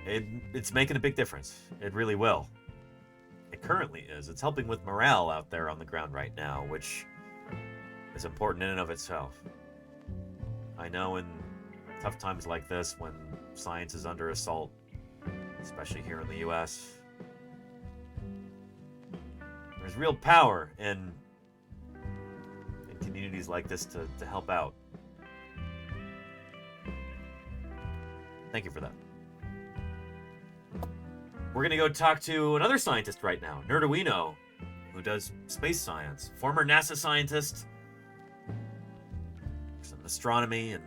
[SPEAKER 1] it's making a big difference. It really will. It currently is. It's helping with morale out there on the ground right now, which is important in and of itself. I know in tough times like this, when science is under assault, especially here in the US, there's real power in communities like this to help out. Thank you for that. We're gonna go talk to another scientist right now, Nerduino, who does space science. Former NASA scientist, some astronomy, and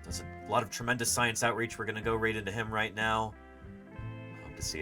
[SPEAKER 1] does a lot of tremendous science outreach. We're gonna go right into him right now. Hope to see you there.